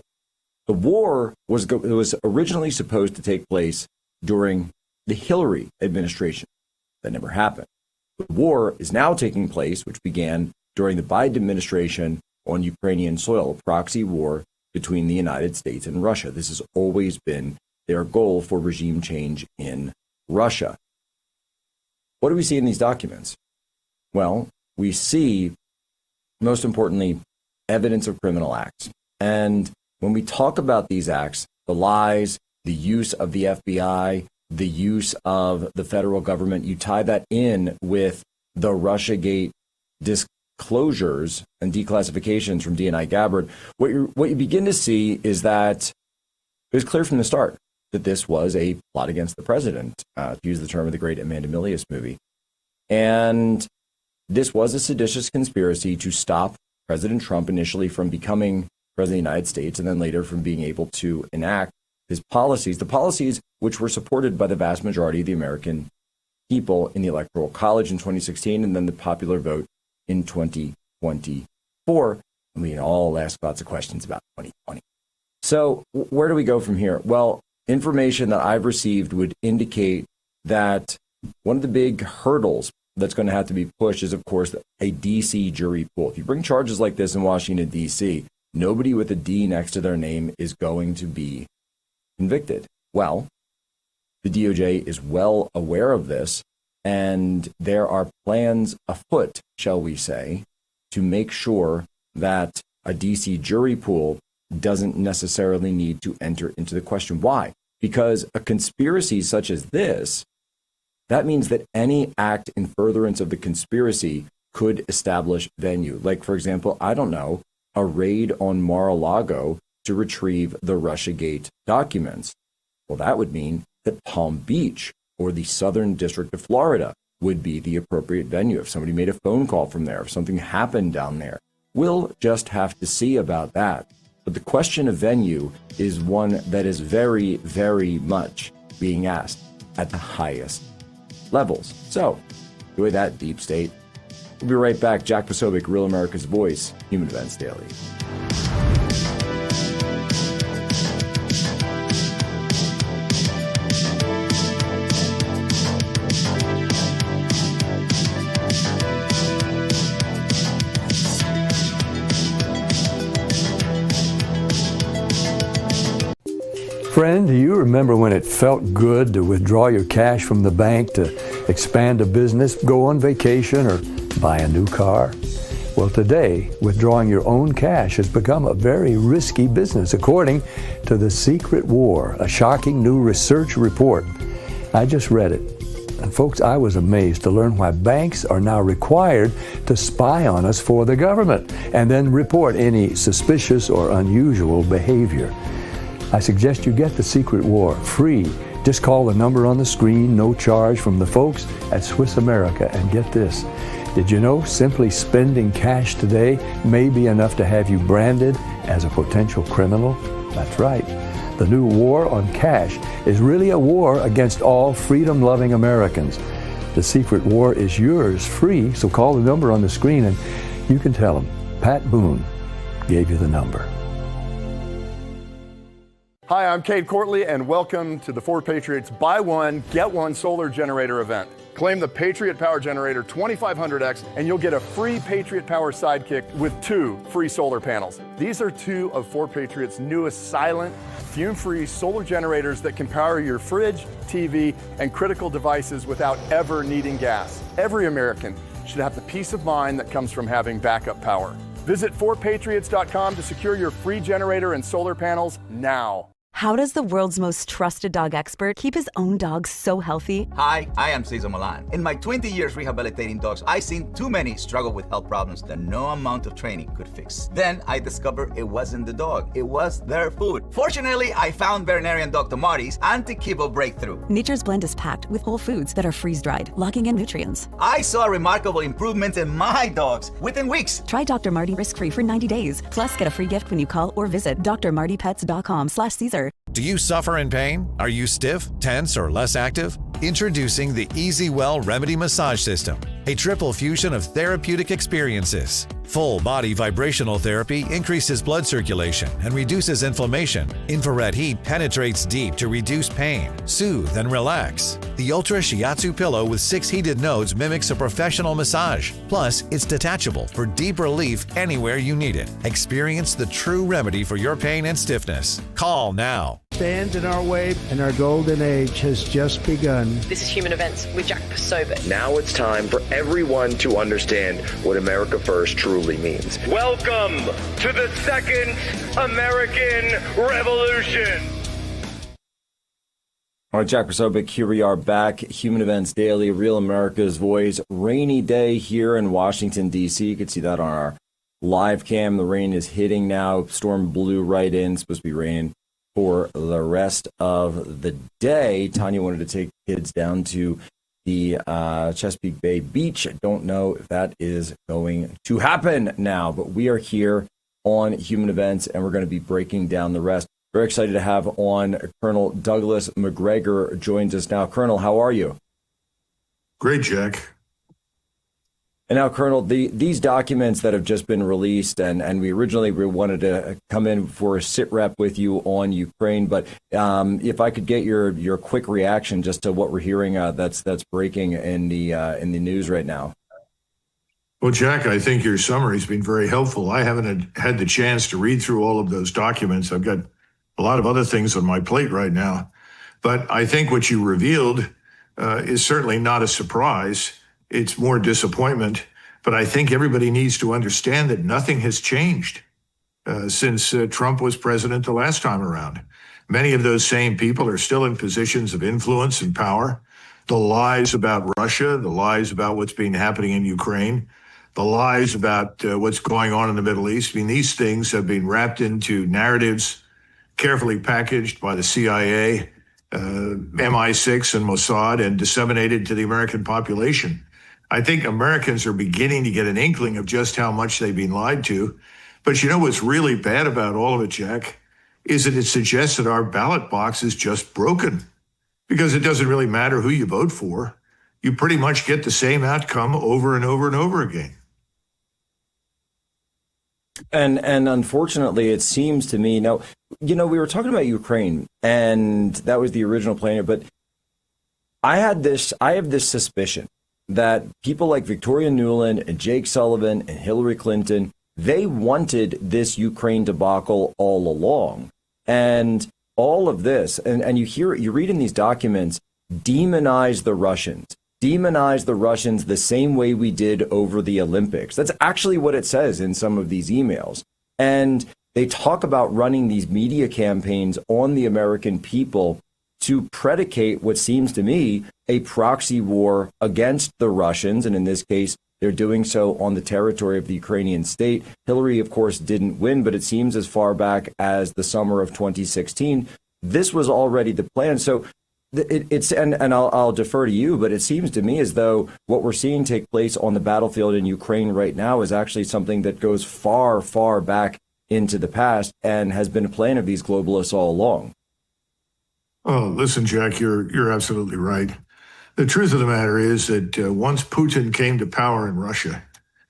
S2: The war was originally supposed to take place during the Hillary administration. That never happened. The war is now taking place, which began during the Biden administration on Ukrainian soil, a proxy war between the United States and Russia. This has always been their goal for regime change in Russia. What do we see in these documents? Well, we see, most importantly, evidence of criminal acts. And when we talk about these acts, the lies, the use of the FBI, the use of the federal government, you tie that in with the Russiagate disclosures and declassifications from DNI Gabbard, what you begin to see is that it was clear from the start that this was a plot against the president, to use the term of the great Amanda Milius movie. And this was a seditious conspiracy to stop President Trump initially from becoming president of the United States and then later from being able to enact his policies, the policies which were supported by the vast majority of the American people in the Electoral College in 2016 and then the popular vote in 2024. And we all ask lots of questions about 2020. So where do we go from here? Well, information that I've received would indicate that one of the big hurdles that's going to have to be pushed is, of course, a D.C. jury pool. If you bring charges like this in Washington, D.C., nobody with a D next to their name is going to be convicted. Well, the DOJ is well aware of this, and there are plans afoot, shall we say, to make sure that a D.C. jury pool doesn't necessarily need to enter into the question. Why? Because a conspiracy such as this, that means that any act in furtherance of the conspiracy could establish venue. Like, for example, I don't know, a raid on Mar-a-Lago to retrieve the Russiagate documents. Well, that would mean that Palm Beach or the Southern District of Florida would be the appropriate venue. If somebody made a phone call from there, if something happened down there, we'll just have to see about that. But the question of venue is one that is very, very much being asked at the highest levels. So, with that, Deep State. We'll be right back. Jack Posobiec, Real America's Voice, Human Events Daily.
S6: Friend, do you remember when it felt good to withdraw your cash from the bank to expand a business, go on vacation, or Buy a new car? Well, today, withdrawing your own cash has become a very risky business, according to The Secret War, a shocking new research report. I just read it. And folks, I was amazed to learn why banks are now required to spy on us for the government and then report any suspicious or unusual behavior. I suggest you get The Secret War free. Just call the number on the screen, no charge, from the folks at Swiss America. And get this. Did you know simply spending cash today may be enough to have you branded as a potential criminal? That's right. The new war on cash is really a war against all freedom-loving Americans. The Secret War is yours free, so call the number on the screen and you can tell them Pat Boone gave you the number.
S4: Hi, I'm Cade Courtley, and welcome to the Ford Patriots Buy One, Get One Solar Generator event. Claim the Patriot Power Generator 2500X, and you'll get a free Patriot Power Sidekick with 2 free solar panels. These are 2 of Ford Patriot's newest silent, fume-free solar generators that can power your fridge, TV, and critical devices without ever needing gas. Every American should have the peace of mind that comes from having backup power. Visit FordPatriots.com to secure your free generator and solar panels now.
S5: How does the world's most trusted dog expert keep his own dogs so healthy?
S8: Hi, I am Cesar Milan. In my 20 years rehabilitating dogs, I've seen too many struggle with health problems that no amount of training could fix. Then I discovered it wasn't the dog, it was their food. Fortunately, I found veterinarian Dr. Marty's Anti-Kibo Breakthrough.
S5: Nature's Blend is packed with whole foods that are freeze-dried, locking in nutrients.
S8: I saw remarkable improvements in my dogs within weeks.
S5: Try Dr. Marty risk-free for 90 days. Plus, get a free gift when you call or visit drmartypets.com/Caesar.
S9: Do you suffer in pain? Are you stiff, tense, or less active? Introducing the EasyWell Remedy Massage System, a triple fusion of therapeutic experiences. Full body vibrational therapy increases blood circulation and reduces inflammation. Infrared heat penetrates deep to reduce pain, soothe, and relax. The Ultra Shiatsu pillow with 6 heated nodes mimics a professional massage. Plus, it's detachable for deep relief anywhere you need it. Experience the true remedy for your pain and stiffness. Call now.
S3: Stands in our way, and our golden age has just begun.
S31: This is Human Events with Jack Posobiec.
S29: Now it's time for everyone to understand what America First truly means. Welcome to the Second American Revolution.
S2: All right, Jack Posobiec, here we are back. Human Events Daily, Real America's Voice. Rainy day here in Washington, D.C. You can see that on our live cam. The rain is hitting now. Storm blew right in. Supposed to be raining for the rest of the day. Tanya wanted to take kids down to the Chesapeake Bay Beach. I don't know if that is going to happen now, but we are here on Human Events, and we're going to be breaking down the rest. Very excited to have on Colonel Douglas Macgregor joins us now. Colonel, how are you?
S10: Great, Jack.
S2: And now, Colonel, these documents that have just been released, and we originally wanted to come in for a sit rep with you on Ukraine, but if I could get your quick reaction just to what we're hearing that's breaking in the news right now.
S10: Well, Jack, I think your summary has been very helpful. I haven't had the chance to read through all of those documents. I've got a lot of other things on my plate right now, but I think what you revealed is certainly not a surprise. It's more disappointment, but I think everybody needs to understand that nothing has changed since Trump was president the last time around. Many of those same people are still in positions of influence and power. The lies about Russia, the lies about what's been happening in Ukraine, the lies about what's going on in the Middle East. I mean, these things have been wrapped into narratives carefully packaged by the CIA, MI6 and Mossad, and disseminated to the American population. I think Americans are beginning to get an inkling of just how much they've been lied to. But you know what's really bad about all of it, Jack, is that it suggests that our ballot box is just broken, because it doesn't really matter who you vote for. You pretty much get the same outcome over and over and over again.
S2: And unfortunately, it seems to me now, we were talking about Ukraine, and that was the original plan here, but I have this suspicion that people like Victoria Nuland and Jake Sullivan and Hillary Clinton, they wanted this Ukraine debacle all along. And all of this, and you read in these documents, demonize the Russians, demonize the Russians the same way we did over the Olympics. That's actually what it says in some of these emails. And they talk about running these media campaigns on the American people to predicate what seems to me a proxy war against the Russians. And in this case, they're doing so on the territory of the Ukrainian state. Hillary, of course, didn't win, but it seems as far back as the summer of 2016, this was already the plan. So I'll defer to you, but it seems to me as though what we're seeing take place on the battlefield in Ukraine right now is actually something that goes far, far back into the past and has been a plan of these globalists all along.
S10: Oh, listen, Jack, you're absolutely right. The truth of the matter is that once Putin came to power in Russia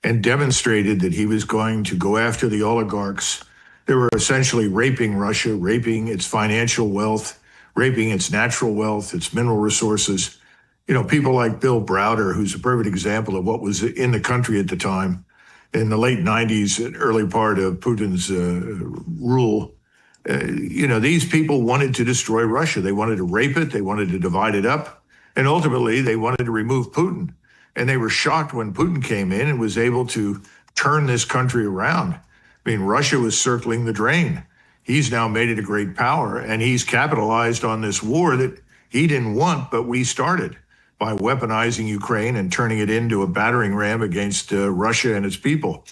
S10: and demonstrated that he was going to go after the oligarchs that were essentially raping Russia, raping its financial wealth, raping its natural wealth, its mineral resources. You know, people like Bill Browder, who's a perfect example of what was in the country at the time in the late 90s, early part of Putin's rule. These people wanted to destroy Russia. They wanted to rape it. They wanted to divide it up. And ultimately, they wanted to remove Putin. And they were shocked when Putin came in and was able to turn this country around. I mean, Russia was circling the drain. He's now made it a great power, and he's capitalized on this war that he didn't want, but we started by weaponizing Ukraine and turning it into a battering ram against Russia and its people.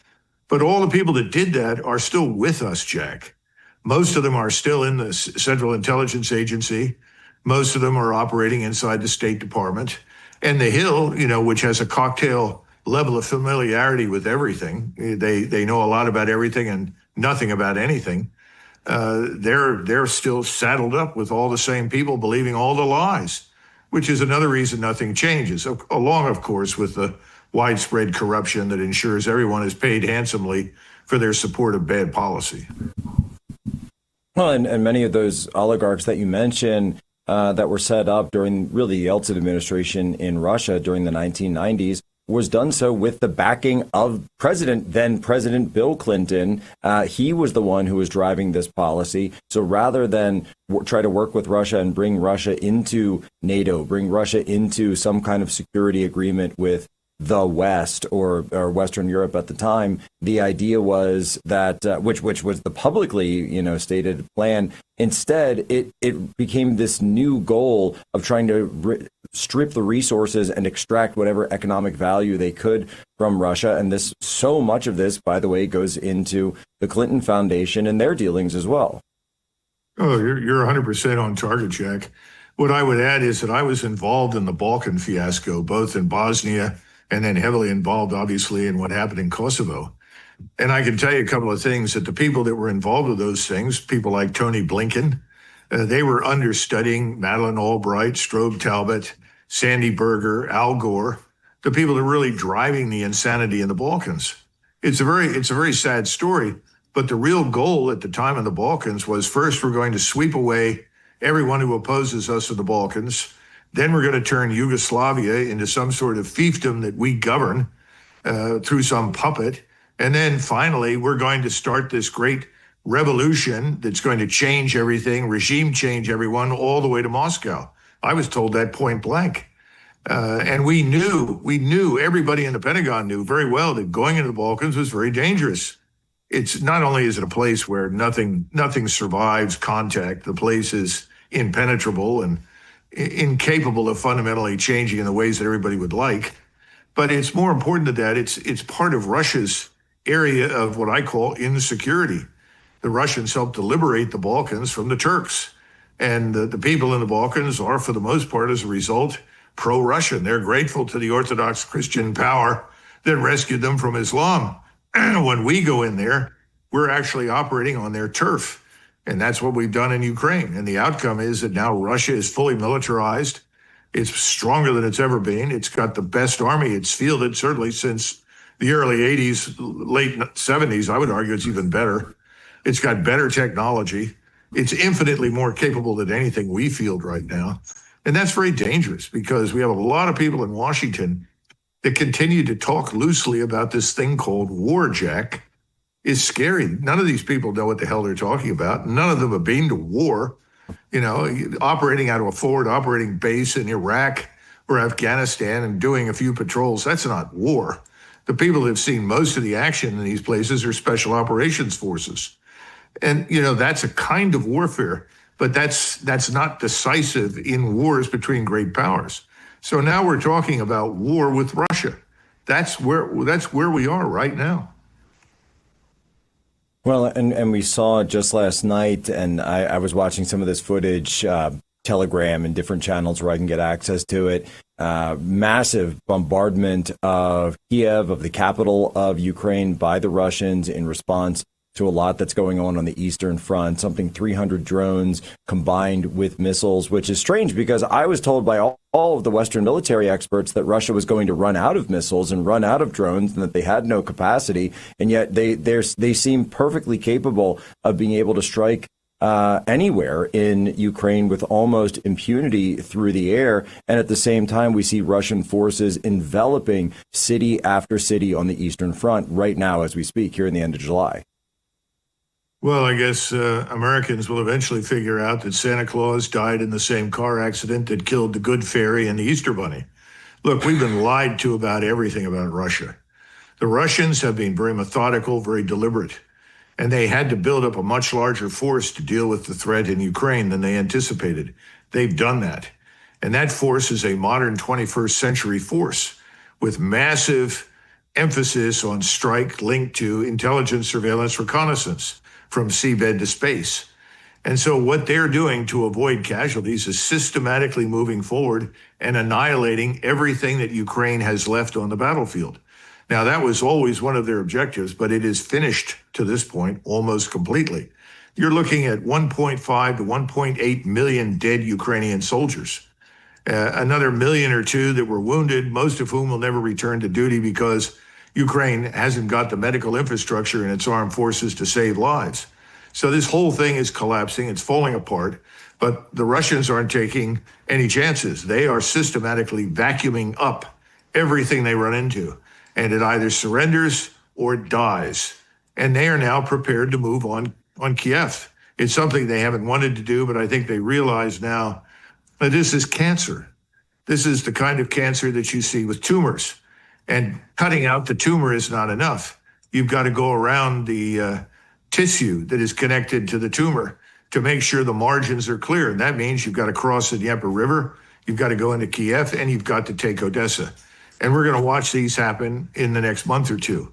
S10: But all the people that did that are still with us, Jack. Most of them are still in the Central Intelligence Agency. Most of them are operating inside the State Department. And the Hill, which has a cocktail level of familiarity with everything. They know a lot about everything and nothing about anything. They're still saddled up with all the same people believing all the lies, which is another reason nothing changes, along, of course, with the widespread corruption that ensures everyone is paid handsomely for their support of bad policy.
S2: Well, and many of those oligarchs that you mentioned that were set up during really the Yeltsin administration in Russia during the 1990s was done so with the backing of then President Bill Clinton. He was the one who was driving this policy. So rather than try to work with Russia and bring Russia into NATO, bring Russia into some kind of security agreement with the West or Western Europe at the time, the idea was that which was the publicly stated plan. Instead, it became this new goal of trying to strip the resources and extract whatever economic value they could from Russia. And so much of this, by the way, goes into the Clinton Foundation and their dealings as well.
S10: Oh, you're 100% on target, Jack. What I would add is that I was involved in the Balkan fiasco, both in Bosnia and then heavily involved, obviously, in what happened in Kosovo. And I can tell you a couple of things that the people that were involved with those things, people like Tony Blinken, they were understudying Madeleine Albright, Strobe Talbot, Sandy Berger, Al Gore, the people that are really driving the insanity in the Balkans. It's a very sad story, but the real goal at the time in the Balkans was first, we're going to sweep away everyone who opposes us in the Balkans. Then we're going to turn Yugoslavia into some sort of fiefdom that we govern through some puppet. And then finally, we're going to start this great revolution that's going to change everything, regime change everyone all the way to Moscow. I was told that point blank. And we knew, everybody in the Pentagon knew very well that going into the Balkans was very dangerous. It's not only is it a place where nothing survives contact, the place is impenetrable and incapable of fundamentally changing in the ways that everybody would like. But it's more important than that. It's part of Russia's area of what I call insecurity. The Russians helped to liberate the Balkans from the Turks. And the people in the Balkans are, for the most part, as a result, pro-Russian. They're grateful to the Orthodox Christian power that rescued them from Islam. And when we go in there, we're actually operating on their turf. And that's what we've done in Ukraine. And the outcome is that now Russia is fully militarized. It's stronger than it's ever been. It's got the best army it's fielded, certainly since the early 80s, late 70s. I would argue it's even better. It's got better technology. It's infinitely more capable than anything we field right now. And that's very dangerous because we have a lot of people in Washington that continue to talk loosely about this thing called war, Jack. Is scary. None of these people know what the hell they're talking about. None of them have been to war. Operating out of a forward operating base in Iraq or Afghanistan and doing a few patrols. That's not war. The people that have seen most of the action in these places are special operations forces. And, that's a kind of warfare, but that's not decisive in wars between great powers. So now we're talking about war with Russia. That's where we are right now.
S2: Well, and we saw just last night, and I was watching some of this footage, Telegram and different channels where I can get access to it. Massive bombardment of Kiev, of the capital of Ukraine, by the Russians in response to a lot that's going on the Eastern Front, something 300 drones combined with missiles, which is strange because I was told by all of the Western military experts that Russia was going to run out of missiles and run out of drones and that they had no capacity. And yet they seem perfectly capable of being able to strike anywhere in Ukraine with almost impunity through the air. And at the same time, we see Russian forces enveloping city after city on the Eastern Front right now as we speak here in the end of July.
S10: Well, I guess Americans will eventually figure out that Santa Claus died in the same car accident that killed the Good Fairy and the Easter Bunny. Look, we've been lied to about everything about Russia. The Russians have been very methodical, very deliberate, and they had to build up a much larger force to deal with the threat in Ukraine than they anticipated. They've done that. And that force is a modern 21st century force with massive emphasis on strike linked to intelligence, surveillance, reconnaissance, from seabed to space. And so what they're doing to avoid casualties is systematically moving forward and annihilating everything that Ukraine has left on the battlefield. Now, that was always one of their objectives, but it is finished to this point almost completely. You're looking at 1.5 to 1.8 million dead Ukrainian soldiers, another million or two that were wounded, most of whom will never return to duty because Ukraine hasn't got the medical infrastructure in its armed forces to save lives. So this whole thing is collapsing. It's falling apart. But the Russians aren't taking any chances. They are systematically vacuuming up everything they run into. And it either surrenders or dies. And they are now prepared to move on Kiev. It's something they haven't wanted to do, but I think they realize now that this is cancer. This is the kind of cancer that you see with tumors. And cutting out the tumor is not enough. You've got to go around the tissue that is connected to the tumor to make sure the margins are clear. And that means you've got to cross the Dnieper River, you've got to go into Kiev, and you've got to take Odessa. And we're going to watch these happen in the next month or two.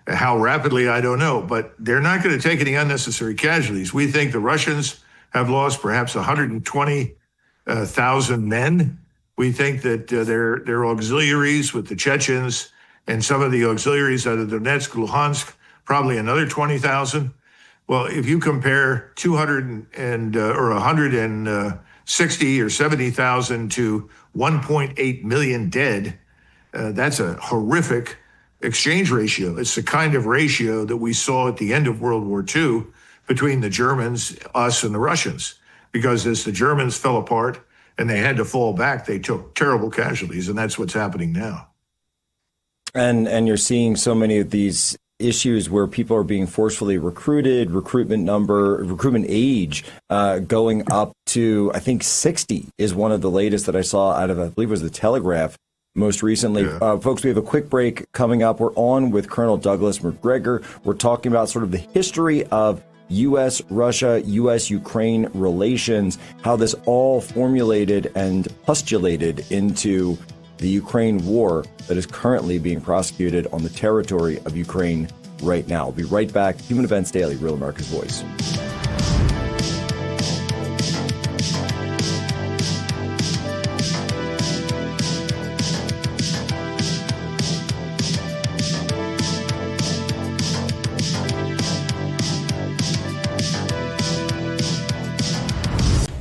S10: How rapidly, I don't know, but they're not going to take any unnecessary casualties. We think the Russians have lost perhaps 120,000 men. We think that their auxiliaries with the Chechens and some of the auxiliaries out of Donetsk, Luhansk, probably another 20,000. Well, if you compare 160 or 70,000 to 1.8 million dead, that's a horrific exchange ratio. It's the kind of ratio that we saw at the end of World War II between the Germans, us, and the Russians. Because as the Germans fell apart, and they had to fall back, they took terrible casualties, and that's what's happening now.
S2: And you're seeing so many of these issues where people are being forcefully recruited, recruitment age going up to, I think 60 is one of the latest that I saw out of, I believe it was the Telegraph most recently. Yeah. Folks, we have a quick break coming up. We're on with Colonel Douglas Macgregor. We're talking about sort of the history of U.S.-Russia, U.S.-Ukraine relations, how this all formulated and postulated into the Ukraine war that is currently being prosecuted on the territory of Ukraine right now. We'll be right back. Human Events Daily, Real America's Voice.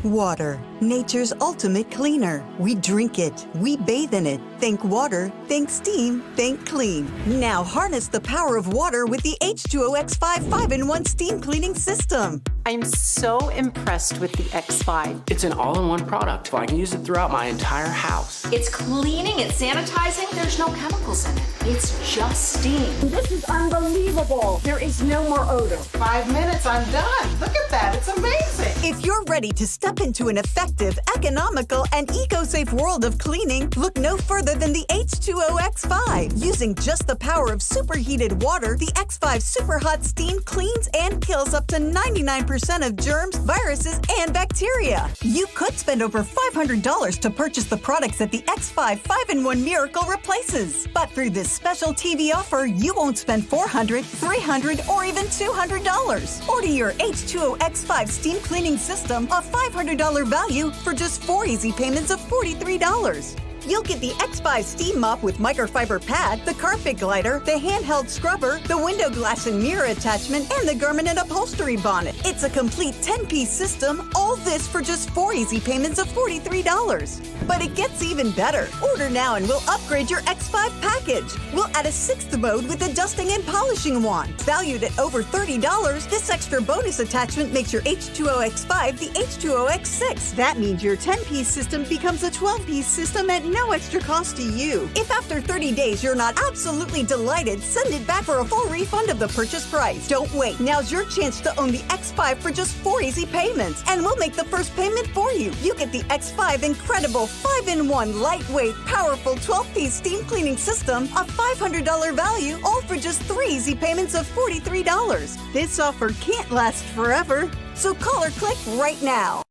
S7: Water, nature's ultimate cleaner. We drink it, we bathe in it. Think water, think steam, think clean. Now harness the power of water with the H2O X5 5-in-1 steam cleaning system.
S11: I'm so impressed with the X5.
S12: It's an all-in-one product. I can use it throughout my entire house.
S13: It's cleaning, it's sanitizing. There's no chemicals in it. It's just steam.
S11: This is unbelievable. There is no more odor.
S14: 5 minutes, I'm done. Look at that, it's amazing.
S7: If you're ready to step into an effective, economical, and eco-safe world of cleaning, look no further than the H2O X5. Using just the power of superheated water, the X5 Super Hot Steam cleans and kills up to 99% of germs, viruses, and bacteria. You could spend over $500 to purchase the products that the X5 5-in-1 Miracle replaces. But through this special TV offer, you won't spend $400, $300, or even $200. Order your H2O X5 Steam Cleaning System, a $500 value, for just 4 easy payments of $43. You'll get the X5 Steam Mop with microfiber pad, the carpet glider, the handheld scrubber, the window glass and mirror attachment, and the garment and upholstery bonnet. It's a complete 10-piece system, all this for just 4 easy payments of $43. But it gets even better. Order now and we'll upgrade your X5 package. We'll add a 6th mode with a dusting and polishing wand. Valued at over $30, this extra bonus attachment makes your H2O X5 the H2O X6. That means your 10-piece system becomes a 12-piece system at no extra cost to you. If after 30 days you're not absolutely delighted, send it back for a full refund of the purchase price. Don't wait. Now's your chance to own the X5 for just 4 easy payments, and we'll make the first payment for you. You get the X5 incredible 5-in-1 lightweight, powerful 12-piece steam cleaning system, a $500 value, all for just 3 easy payments of $43. This offer can't last forever, so call or click right now.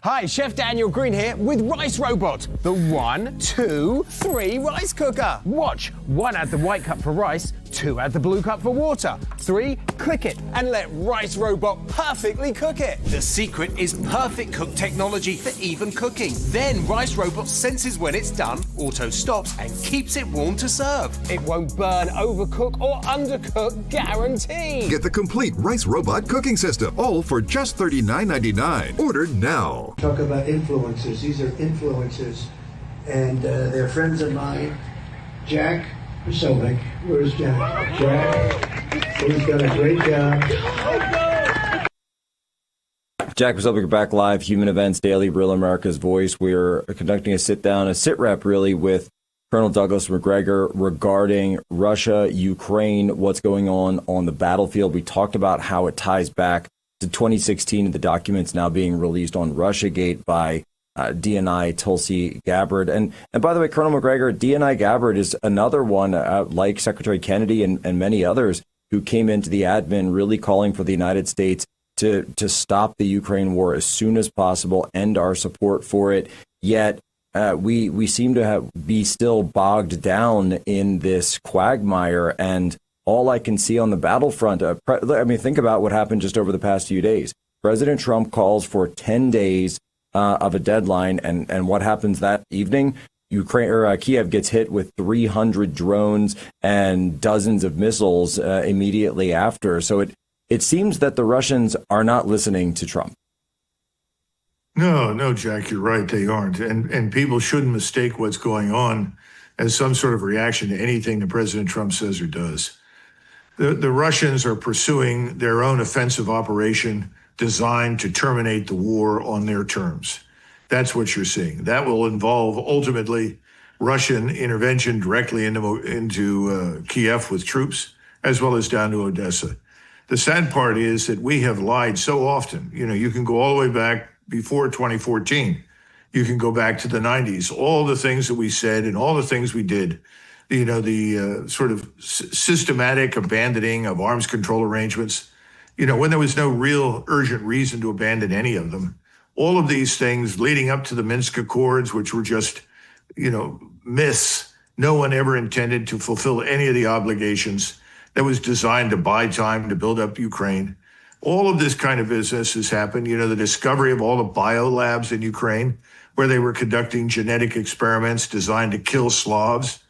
S15: Hi, Chef Daniel Green here with Rice Robot, the 1, 2, 3 rice cooker. Watch, 1 add the white cup for rice, 2 add the blue cup for water, 3 click it and let Rice Robot perfectly cook it.
S16: The secret is perfect cook technology for even cooking. Then Rice Robot senses when it's done, auto stops and keeps it warm to serve.
S15: It won't burn, overcook or undercook, guaranteed.
S17: Get the complete Rice Robot cooking system, all for just $39.99. Order now.
S3: Talk about influencers. These are influencers, and they're friends of mine. Jack Posobiec. Where's Jack? Jack, who's done a great job.
S2: Jack Posobiec back live, Human Events Daily, Real America's Voice. We're conducting a sit-rep, really, with Colonel Douglas Macgregor regarding Russia, Ukraine, what's going on the battlefield. We talked about how it ties back to 2016 and the documents now being released on Russiagate by DNI Tulsi Gabbard. And by the way, Colonel Macgregor, DNI Gabbard is another one, like Secretary Kennedy and many others, who came into the admin really calling for the United States to stop the Ukraine war as soon as possible, end our support for it. Yet we seem to be still bogged down in this quagmire, and all I can see on the battlefront, think about what happened just over the past few days. President Trump calls for 10 days of a deadline, and what happens that evening? Kiev gets hit with 300 drones and dozens of missiles immediately after. So it seems that the Russians are not listening to Trump.
S10: No, Jack, you're right. They aren't. And people shouldn't mistake what's going on as some sort of reaction to anything that President Trump says or does. The Russians are pursuing their own offensive operation designed to terminate the war on their terms. That's what you're seeing. That will involve ultimately Russian intervention directly into Kiev with troops, as well as down to Odessa. The sad part is that we have lied so often. You can go all the way back before 2014. You can go back to the 90s. All the things that we said and all the things we did, the sort of systematic abandoning of arms control arrangements, when there was no real urgent reason to abandon any of them. All of these things leading up to the Minsk Accords, which were just, myths. No one ever intended to fulfill any of the obligations that was designed to buy time to build up Ukraine. All of this kind of business has happened. The discovery of all the biolabs in Ukraine, where they were conducting genetic experiments designed to kill Slavs.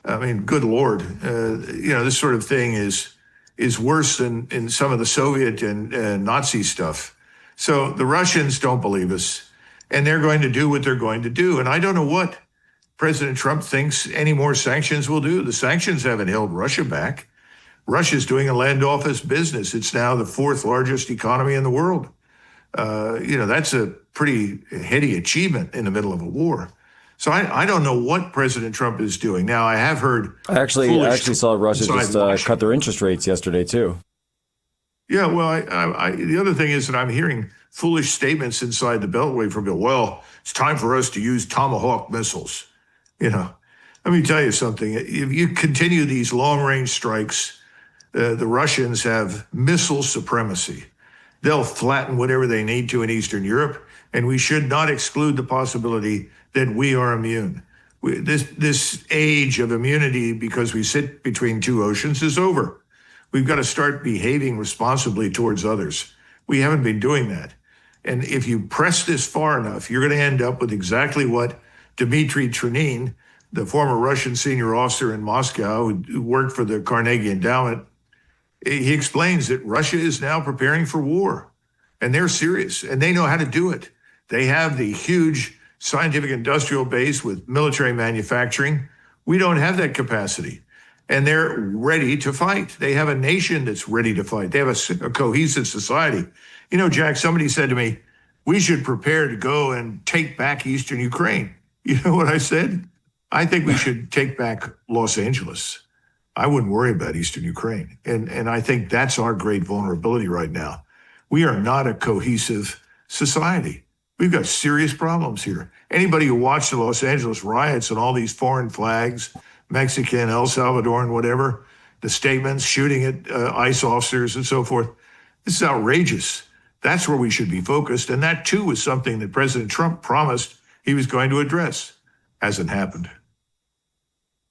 S10: I mean, good Lord, this sort of thing is worse than in some of the Soviet and Nazi stuff. So the Russians don't believe us, and they're going to do what they're going to do. And I don't know what President Trump thinks any more sanctions will do. The sanctions haven't held Russia back. Russia's doing a land office business. It's now the 4th largest economy in the world. That's a pretty heady achievement in the middle of a war. So I don't know what President Trump is doing. Now, I have heard...
S2: I actually saw Russia just cut their interest rates yesterday, too.
S10: Yeah, well, the other thing is that I'm hearing foolish statements inside the Beltway from Bill. Well, it's time for us to use Tomahawk missiles. Let me tell you something. If you continue these long-range strikes, the Russians have missile supremacy. They'll flatten whatever they need to in Eastern Europe, and we should not exclude the possibility that we are immune. This age of immunity because we sit between two oceans is over. We've got to start behaving responsibly towards others. We haven't been doing that. And if you press this far enough, you're going to end up with exactly what Dmitry Trenin, the former Russian senior officer in Moscow who worked for the Carnegie Endowment, he explains that Russia is now preparing for war. And they're serious, and they know how to do it. They have the huge scientific industrial base with military manufacturing. We don't have that capacity. And they're ready to fight. They have a nation that's ready to fight. They have a cohesive society. Jack, somebody said to me, we should prepare to go and take back Eastern Ukraine. You know what I said? I think we should take back Los Angeles. I wouldn't worry about Eastern Ukraine. And I think that's our great vulnerability right now. We are not a cohesive society. We've got serious problems here. Anybody who watched the Los Angeles riots and all these foreign flags, Mexican, El Salvadoran, whatever, the statements, shooting at ICE officers and so forth, this is outrageous. That's where we should be focused. And that, too, was something that President Trump promised he was going to address. Hasn't happened.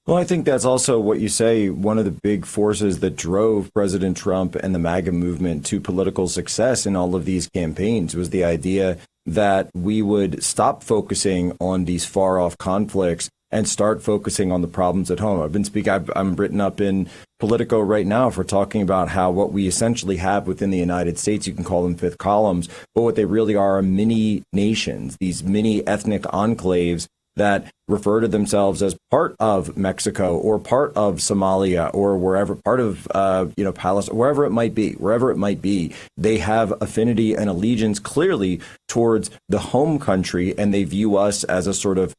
S2: Well, I think that's also what you say. One of the big forces that drove President Trump and the MAGA movement to political success in all of these campaigns was the idea that we would stop focusing on these far off conflicts and start focusing on the problems at home. I'm written up in Politico right now for talking about how what we essentially have within the United States, you can call them fifth columns, but what they really are mini nations, these mini ethnic enclaves that refer to themselves as part of Mexico or part of Somalia or wherever, part of, Palestine, wherever it might be, they have affinity and allegiance clearly towards the home country, and they view us as a sort of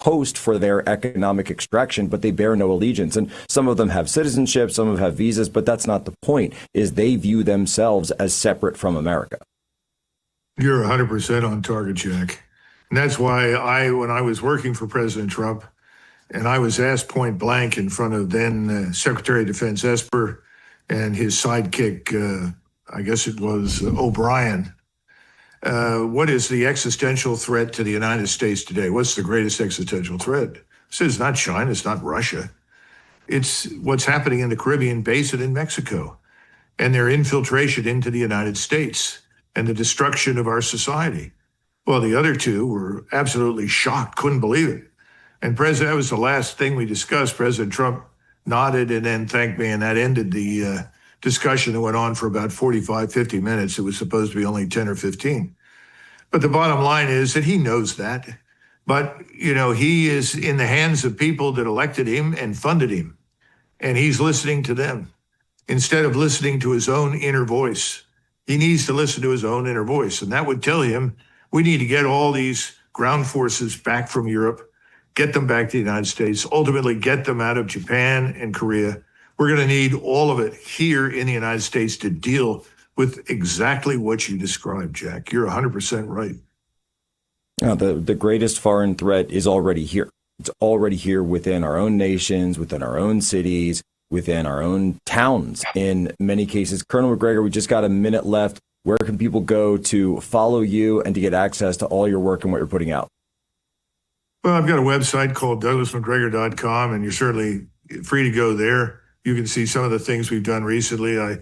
S2: host for their economic extraction, but they bear no allegiance. And some of them have citizenship, some of them have visas, but that's not the point, is they view themselves as separate from America.
S10: You're 100% on target, Jack. And that's why when I was working for President Trump, and I was asked point blank in front of then Secretary of Defense Esper and his sidekick, I guess it was O'Brien, what is the existential threat to the United States today? What's the greatest existential threat? I said, it's not China, it's not Russia. It's what's happening in the Caribbean Basin in Mexico and their infiltration into the United States and the destruction of our society. Well, the other two were absolutely shocked, couldn't believe it. And that was the last thing we discussed. President Trump nodded and then thanked me, and that ended the discussion that went on for about 45, 50 minutes. It was supposed to be only 10 or 15. But the bottom line is that he knows that. But, he is in the hands of people that elected him and funded him. And he's listening to them instead of listening to his own inner voice. He needs to listen to his own inner voice. And that would tell him, we need to get all these ground forces back from Europe, get them back to the United States, ultimately get them out of Japan and Korea. We're going to need all of it here in the United States to deal with exactly what you described, Jack. You're 100% right.
S2: Now, the greatest foreign threat is already here. It's already here within our own nations, within our own cities, within our own towns in many cases. Colonel Macgregor, we just got a minute left. Where can people go to follow you and to get access to all your work and what you're putting out?
S10: Well, I've got a website called DouglasMacGregor.com, and you're certainly free to go there. You can see some of the things we've done recently. I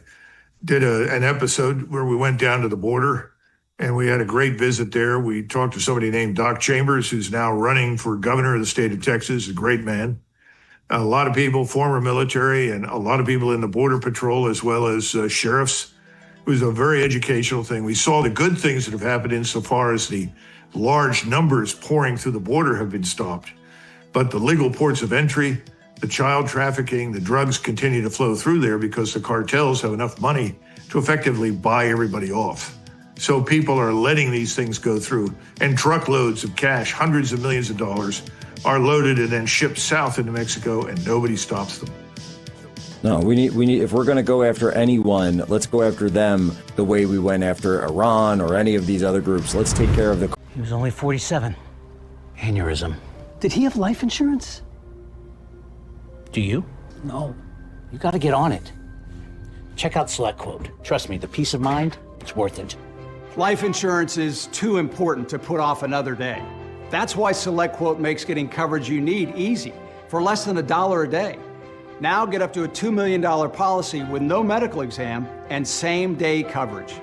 S10: did an episode where we went down to the border, and we had a great visit there. We talked to somebody named Doc Chambers, who's now running for governor of the state of Texas, a great man. A lot of people, former military, and a lot of people in the Border Patrol, as well as sheriffs. It was a very educational thing. We saw the good things that have happened insofar as the large numbers pouring through the border have been stopped. But the legal ports of entry, the child trafficking, the drugs continue to flow through there because the cartels have enough money to effectively buy everybody off. So people are letting these things go through, and truckloads of cash, hundreds of millions of dollars, are loaded and then shipped south into Mexico, and nobody stops them.
S2: No, we need. If we're going to go after anyone, let's go after them the way we went after Iran or any of these other groups. Let's take care of the.
S18: He was only 47. Aneurysm. Did he have life insurance? Do you? No. You got to get on it. Check out SelectQuote. Trust me, the peace of mind, it's worth it.
S19: Life insurance is too important to put off another day. That's why SelectQuote makes getting coverage you need easy, for less than $1 a day. Now get up to a $2 million policy with no medical exam and same-day coverage.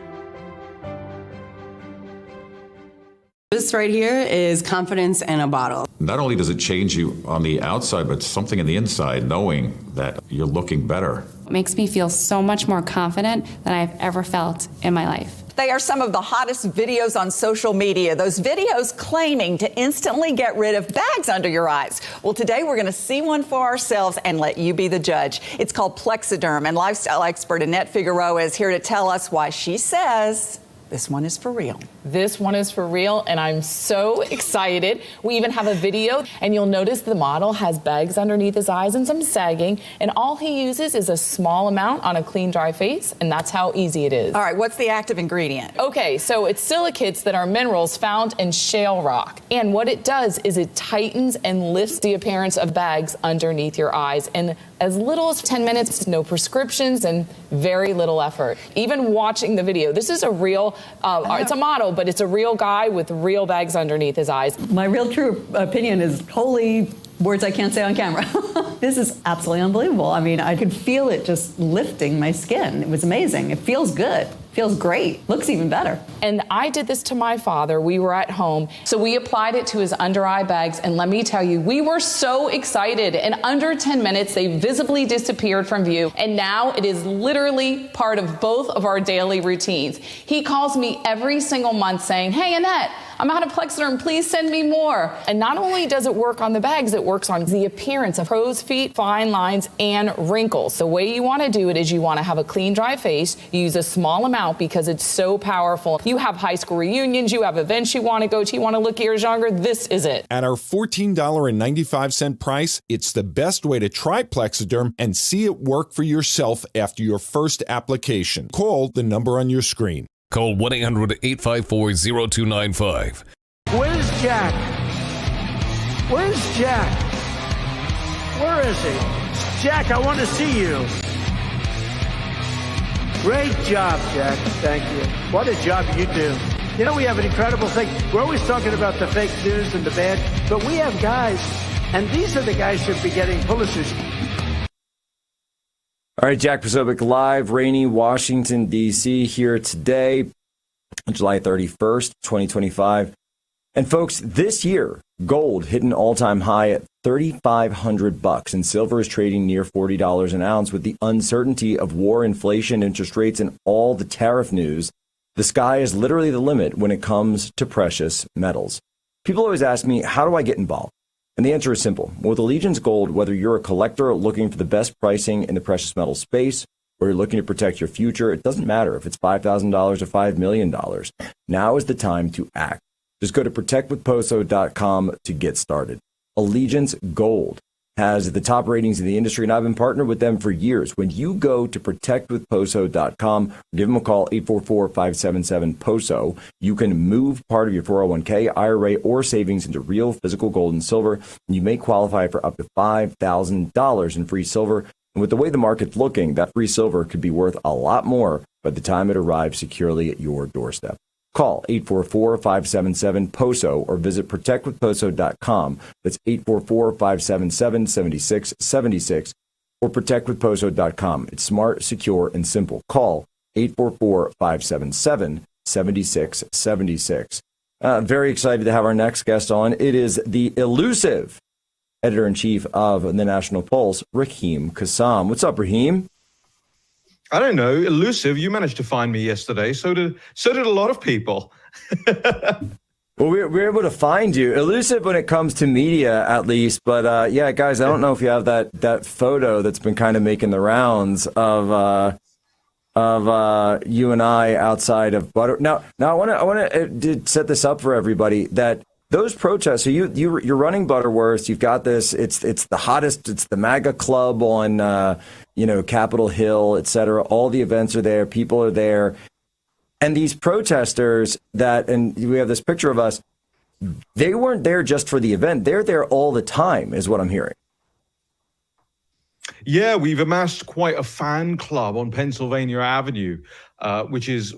S20: This right here is confidence in a bottle.
S21: Not only does it change you on the outside, but something on the inside, knowing that you're looking better.
S22: It makes me feel so much more confident than I've ever felt in my life.
S7: They are some of the hottest videos on social media. Those videos claiming to instantly get rid of bags under your eyes. Well, today we're going to see one for ourselves and let you be the judge. It's called Plexiderm, and lifestyle expert Annette Figueroa is here to tell us why she says this one is for real.
S23: This one is for real, and I'm so excited. We even have a video, and you'll notice the model has bags underneath his eyes and some sagging, and all he uses is a small amount on a clean, dry face, and that's how easy it is.
S7: All right, what's the active ingredient?
S23: Okay, so it's silicates that are minerals found in shale rock, and what it does is it tightens and lifts the appearance of bags underneath your eyes, and as little as 10 minutes, no prescriptions, and very little effort. Even watching the video, this is a real, it's a model, but it's a real guy with real bags underneath his eyes.
S20: My real true opinion is holy words I can't say on camera. This is absolutely unbelievable. I mean, I could feel it just lifting my skin. It was amazing. It feels good. Feels great. Looks even better.
S23: And I did this to my father. We were at home. So we applied it to his under eye bags. And let me tell you, we were so excited. In under 10 minutes, they visibly disappeared from view. And now it is literally part of both of our daily routines. He calls me every single month saying, "Hey, Annette, I'm out of Plexiderm. Please send me more." And not only does it work on the bags, it works on the appearance of crow's feet, fine lines, and wrinkles. The way you want to do it is you want to have a clean, dry face. You use a small amount because it's so powerful. You have high school reunions, you have events you want to go to, you want to look years younger. This is it.
S24: At our $14.95 price, it's the best way to try Plexiderm and see it work for yourself after your first application. Call the number on your screen.
S25: Call 1-800-854-0295.
S3: Where's Jack? Where's Jack? Where is he? Jack, I want to see you. Great job, Jack. Thank you. What a job you do. You know, we have an incredible thing. We're always talking about the fake news and the bad, but we have guys, and these are the guys who should be getting Pulitzers.
S2: All right, Jack Posobiec live, rainy Washington, D.C. here today, July 31st, 2025. And folks, this year, gold hit an all-time high at $3,500, and silver is trading near $40 an ounce. With the uncertainty of war, inflation, interest rates, and all the tariff news, the sky is literally the limit when it comes to precious metals. People always ask me, how do I get involved? And the answer is simple. With Allegiance Gold, whether you're a collector looking for the best pricing in the precious metal space, or you're looking to protect your future, it doesn't matter if it's $5,000 or $5 million. Now is the time to act. Just go to protectwithposo.com to get started. Allegiance Gold has the top ratings in the industry, and I've been partnered with them for years. When you go to protectwithposo.com, give them a call, 844-577-POSO. You can move part of your 401k, IRA, or savings into real physical gold and silver, and you may qualify for up to $5,000 in free silver. And with the way the market's looking, that free silver could be worth a lot more by the time it arrives securely at your doorstep. Call 844-577-POSO or visit protectwithposo.com. That's 844-577-7676 or protectwithposo.com. It's smart, secure, and simple. Call 844-577-7676. Very excited to have our next guest on. It is the elusive editor-in-chief of the National Pulse, Raheem Kassam. What's up, Raheem?
S26: I don't know, elusive. You managed to find me yesterday. So did a lot of people.
S2: Well, we're able to find you. Elusive when it comes to media, at least. But yeah, guys, I don't know if you have that photo that's been kind of making the rounds of of you and I outside of Butter. Now I want to set this up for everybody that those protests. So you're running Butterworth. You've got this. It's the hottest. It's the MAGA club on Capitol Hill, et cetera. All the events are there. People are there, and these protesters and we have this picture of us. They weren't there just for the event. They're there all the time, is what I'm hearing.
S26: Yeah, we've amassed quite a fan club on Pennsylvania Avenue, which is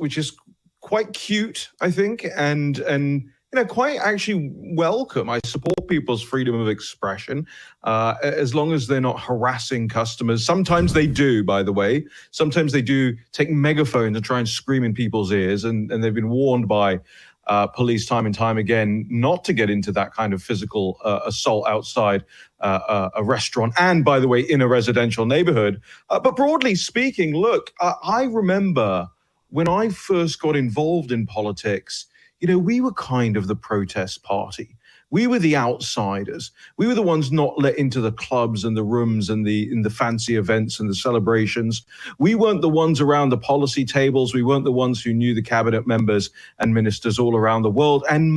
S26: quite cute, I think, and quite actually welcome. I support people's freedom of expression as long as they're not harassing customers. Sometimes they do, by the way. Sometimes they do take megaphones and try and scream in people's ears, and they've been warned by police time and time again not to get into that kind of physical assault outside a restaurant and, by the way, in a residential neighborhood. But broadly speaking, look, I remember when I first got involved in politics, we were kind of the protest party. We were the outsiders. We were the ones not let into the clubs and the rooms and in the fancy events and the celebrations. We weren't the ones around the policy tables. We weren't the ones who knew the cabinet members and ministers all around the world. And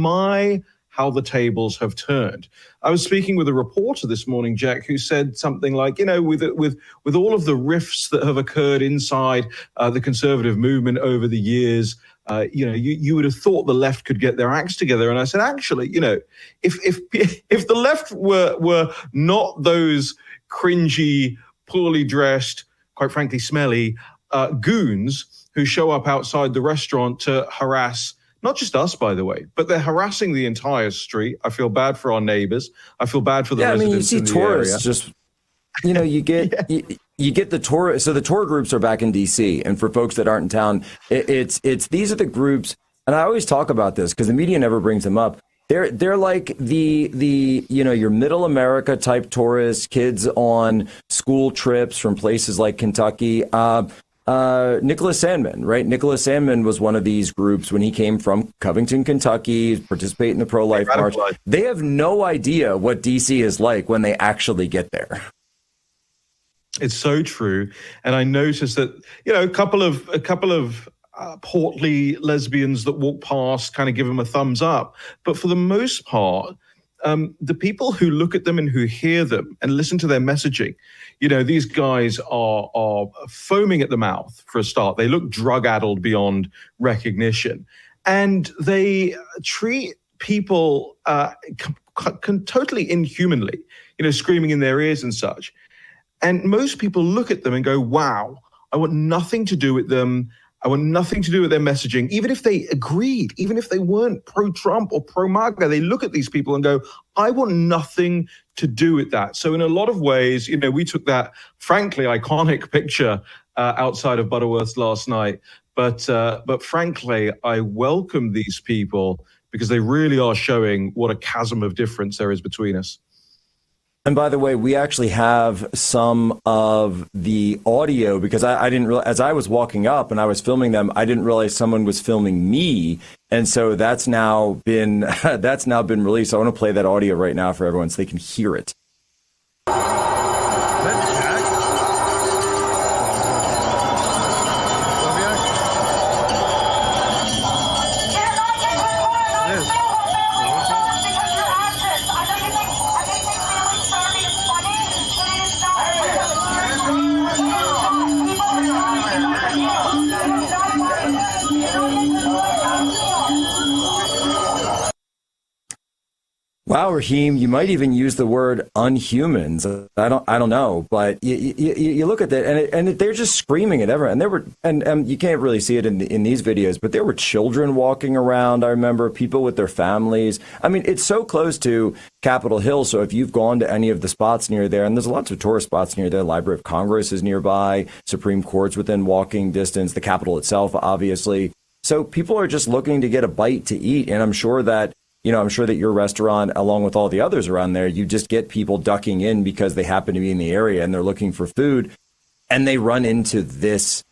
S26: how the tables have turned. I was speaking with a reporter this morning, Jack, who said something like, with all of the rifts that have occurred inside the conservative movement over the years, you would have thought the left could get their acts together. And I said, actually, if the left were not those cringy, poorly dressed, quite frankly, smelly goons who show up outside the restaurant to harass not just us, by the way, but they're harassing the entire street. I feel bad for our neighbors. I feel bad for the residents in the area.
S2: You see tourists just, you get you get the tour. So the tour groups are back in DC, and for folks that aren't in town, it's these are the groups. And I always talk about this because the media never brings them up. They're like the your middle America type tourists, kids on school trips from places like Kentucky. Nicholas Sandmann, right? Nicholas Sandmann was one of these groups when he came from Covington, Kentucky, participate in the pro-life march. They have no idea what DC is like when they actually get there.
S26: It's so true. And I noticed that, a couple of portly lesbians that walk past kind of give them a thumbs up. But for the most part, the people who look at them and who hear them and listen to their messaging, these guys are foaming at the mouth for a start. They look drug-addled beyond recognition. And they treat people totally inhumanly, screaming in their ears and such. And most people look at them and go, wow, I want nothing to do with them. I want nothing to do with their messaging. Even if they agreed, even if they weren't pro-Trump or pro-MAGA, they look at these people and go, I want nothing to do with that. So in a lot of ways, we took that, frankly, iconic picture outside of Butterworth last night. But frankly, I welcome these people because they really are showing what a chasm of difference there is between us.
S2: And by the way, we actually have some of the audio because I didn't realize, as I was walking up and I was filming them, I didn't realize someone was filming me. And so that's now been released. I want to play that audio right now for everyone so they can hear it. Wow, Raheem, you might even use the word unhumans. I don't know, but you look at that, and they're just screaming at everyone. And you can't really see it in these videos, but there were children walking around. I remember people with their families. I mean, it's so close to Capitol Hill. So if you've gone to any of the spots near there, and there's lots of tourist spots near there, Library of Congress is nearby, Supreme Court's within walking distance, the Capitol itself, obviously. So people are just looking to get a bite to eat, and I'm sure that your restaurant, along with all the others around there, you just get people ducking in because they happen to be in the area and they're looking for food. And they run into this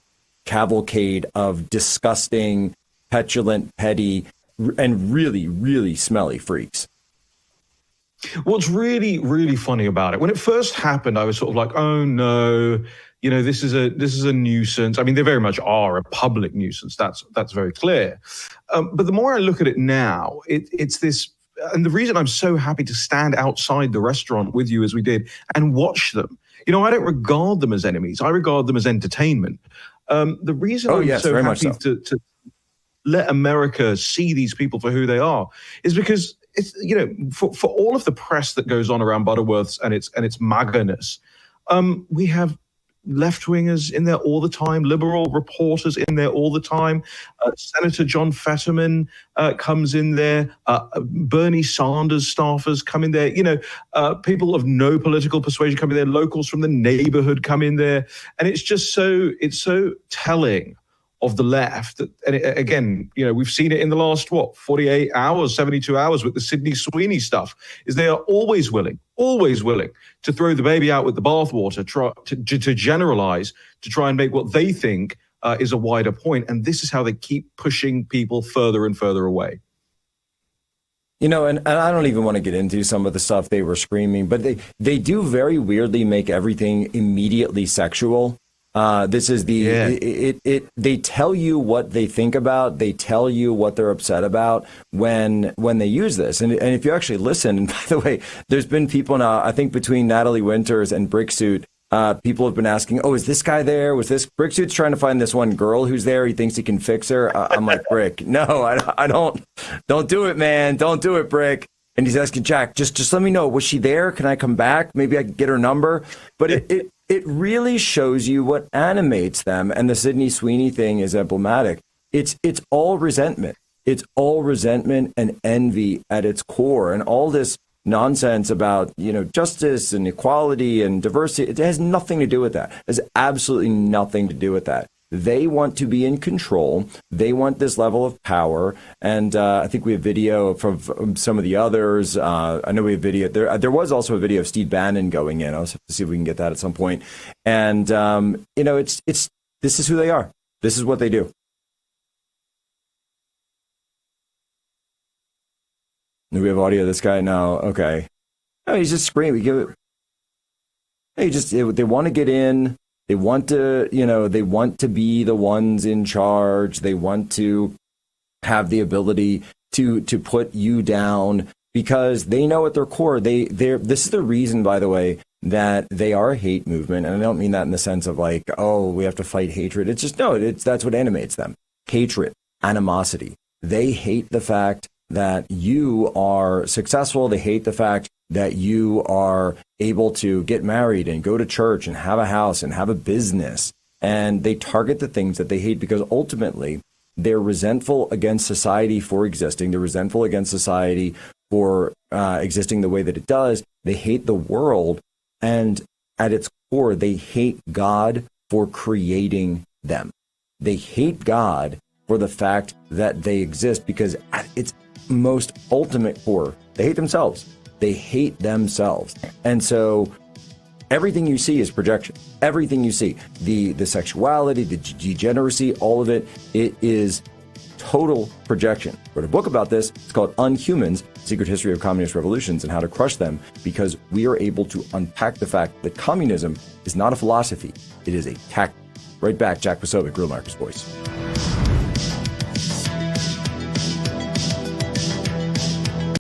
S2: cavalcade of disgusting, petulant, petty, and really, really smelly freaks.
S26: What's really, really funny about it, when it first happened, I was sort of like, oh no, this is a nuisance. I mean, they very much are a public nuisance. That's very clear. But the more I look at it now, it's this. And the reason I'm so happy to stand outside the restaurant with you as we did and watch them, I don't regard them as enemies. I regard them as entertainment. The reason I'm so happy to let America see these people for who they are is because it's, for all of the press that goes on around Butterworth's and its MAGA-ness, we have left-wingers in there all the time, liberal reporters in there all the time. Senator John Fetterman comes in there. Bernie Sanders staffers come in there. People of no political persuasion come in there. Locals from the neighborhood come in there. And it's just so telling of the left. And again, we've seen it in the last, 48 hours, 72 hours with the Sydney Sweeney stuff, is they are always willing to throw the baby out with the bathwater, to generalize, to try and make what they think is a wider point. And this is how they keep pushing people further and further away.
S2: And I don't even want to get into some of the stuff they were screaming, but they do very weirdly make everything immediately sexual. This is they tell you what they think about. They tell you what they're upset about when they use this. And if you actually listen, and by the way, there's been people now, I think between Natalie Winters and Bricksuit, people have been asking, is this guy there? Was this Bricksuit's trying to find this one girl who's there? He thinks he can fix her. I'm like, Brick, no, I don't do it, man. Don't do it, Brick. And he's asking Jack, just let me know. Was she there? Can I come back? Maybe I can get her number. But it really shows you what animates them. And the Sydney Sweeney thing is emblematic. It's all resentment. It's all resentment and envy at its core. And all this nonsense about, justice and equality and diversity, it has nothing to do with that. It has absolutely nothing to do with that. They want to be in control. They want this level of power. And I think we have video from some of the others. I know we have video. There was also a video of Steve Bannon going in. I'll have to see if we can get that at some point. And, this is who they are. This is what they do. Do we have audio of this guy? No. Okay. No, he's just screaming. They want to get in. They want to be the ones in charge. They want to have the ability to put you down because they know at their core, this is the reason, by the way, that they are a hate movement. And I don't mean that in the sense of like, we have to fight hatred. It's just, that's what animates them. Hatred, animosity. They hate the fact that you are successful. They hate the fact that you are able to get married and go to church and have a house and have a business. And they target the things that they hate because ultimately they're resentful against society for existing. They're resentful against society for existing the way that it does. They hate the world. And at its core, they hate God for creating them. They hate God for the fact that they exist because at its most ultimate core, they hate themselves. They hate themselves. And so everything you see is projection. Everything you see, the sexuality, the degeneracy, all of it, it is total projection. I wrote a book about this. It's called Unhumans, Secret History of Communist Revolutions and How to Crush Them, because we are able to unpack the fact that communism is not a philosophy. It is a tactic. Right back, Jack Posobiec, Real Marcus Voice.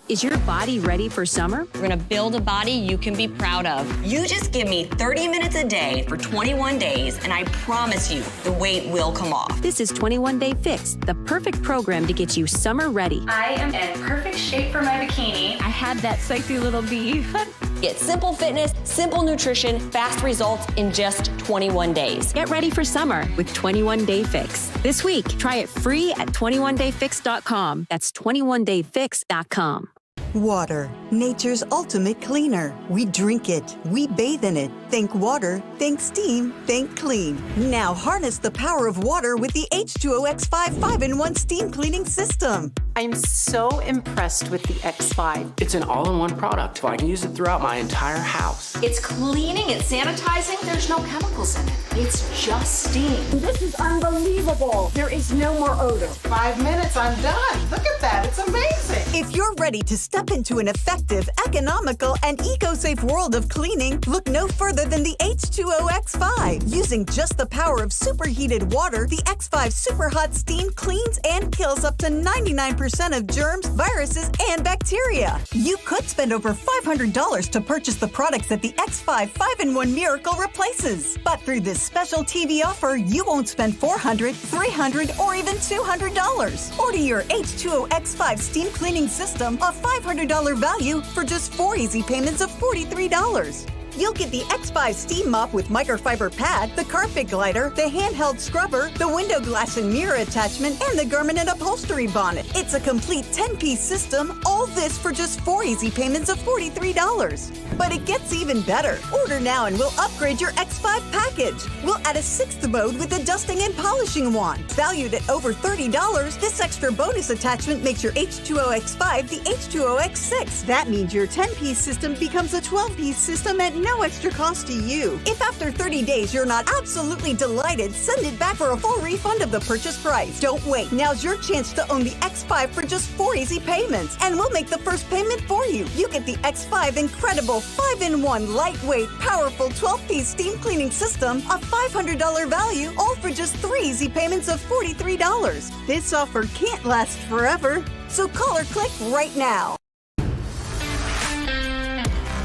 S1: Is your body ready for summer?
S4: We're gonna build a body you can be proud of. You just give me 30 minutes a day for 21 days, and I promise you, the weight will come off.
S1: This is 21 Day Fix, the perfect program to get you summer ready.
S5: I am in perfect shape for my bikini.
S1: I had that sexy little beef.
S4: Get simple fitness, simple nutrition, fast results in just 21 days.
S1: Get ready for summer with 21 Day Fix. This week, try it free at 21dayfix.com. That's 21dayfix.com.
S7: Water, nature's ultimate cleaner. We drink it, we bathe in it. Think water, think steam, think clean. Now harness the power of water with the H2O X5 5-in-1 steam cleaning system.
S11: I'm so impressed with the X5.
S12: It's an all-in-one product. I can use it throughout my entire house.
S13: It's cleaning, it's sanitizing, there's no chemicals in it. It's just steam.
S11: This is unbelievable. There is no more odor.
S14: 5 minutes, I'm done. Look at that, it's amazing.
S7: If you're ready to step into an effective, economical, and eco-safe world of cleaning, look no further than the H2O X5. Using just the power of superheated water, the X5 Super Hot Steam cleans and kills up to 99% of germs, viruses, and bacteria. You could spend over $500 to purchase the products that the X5 5-in-1 Miracle replaces. But through this special TV offer, you won't spend $400, $300, or even $200. Order your H2O X5 Steam Cleaning System, a $500 value, for just 4 easy payments of $43. You'll get the X5 Steam Mop with microfiber pad, the carpet glider, the handheld scrubber, the window glass and mirror attachment, and the garment and upholstery bonnet. It's a complete 10-piece system, all this for just 4 easy payments of $43. But it gets even better. Order now and we'll upgrade your X5 package. We'll add a 6th mode with a dusting and polishing wand. Valued at over $30, this extra bonus attachment makes your H2O X5 the H2O X6. That means your 10-piece system becomes a 12-piece system at no extra cost to you. If after 30 days you're not absolutely delighted, send it back for a full refund of the purchase price. Don't wait. Now's your chance to own the X5 for just 4 easy payments, and we'll make the first payment for you. You get the X5 incredible 5-in-1 lightweight, powerful 12-piece steam cleaning system, a $500 value, all for just 3 easy payments of $43. This offer can't last forever, so call or click right now.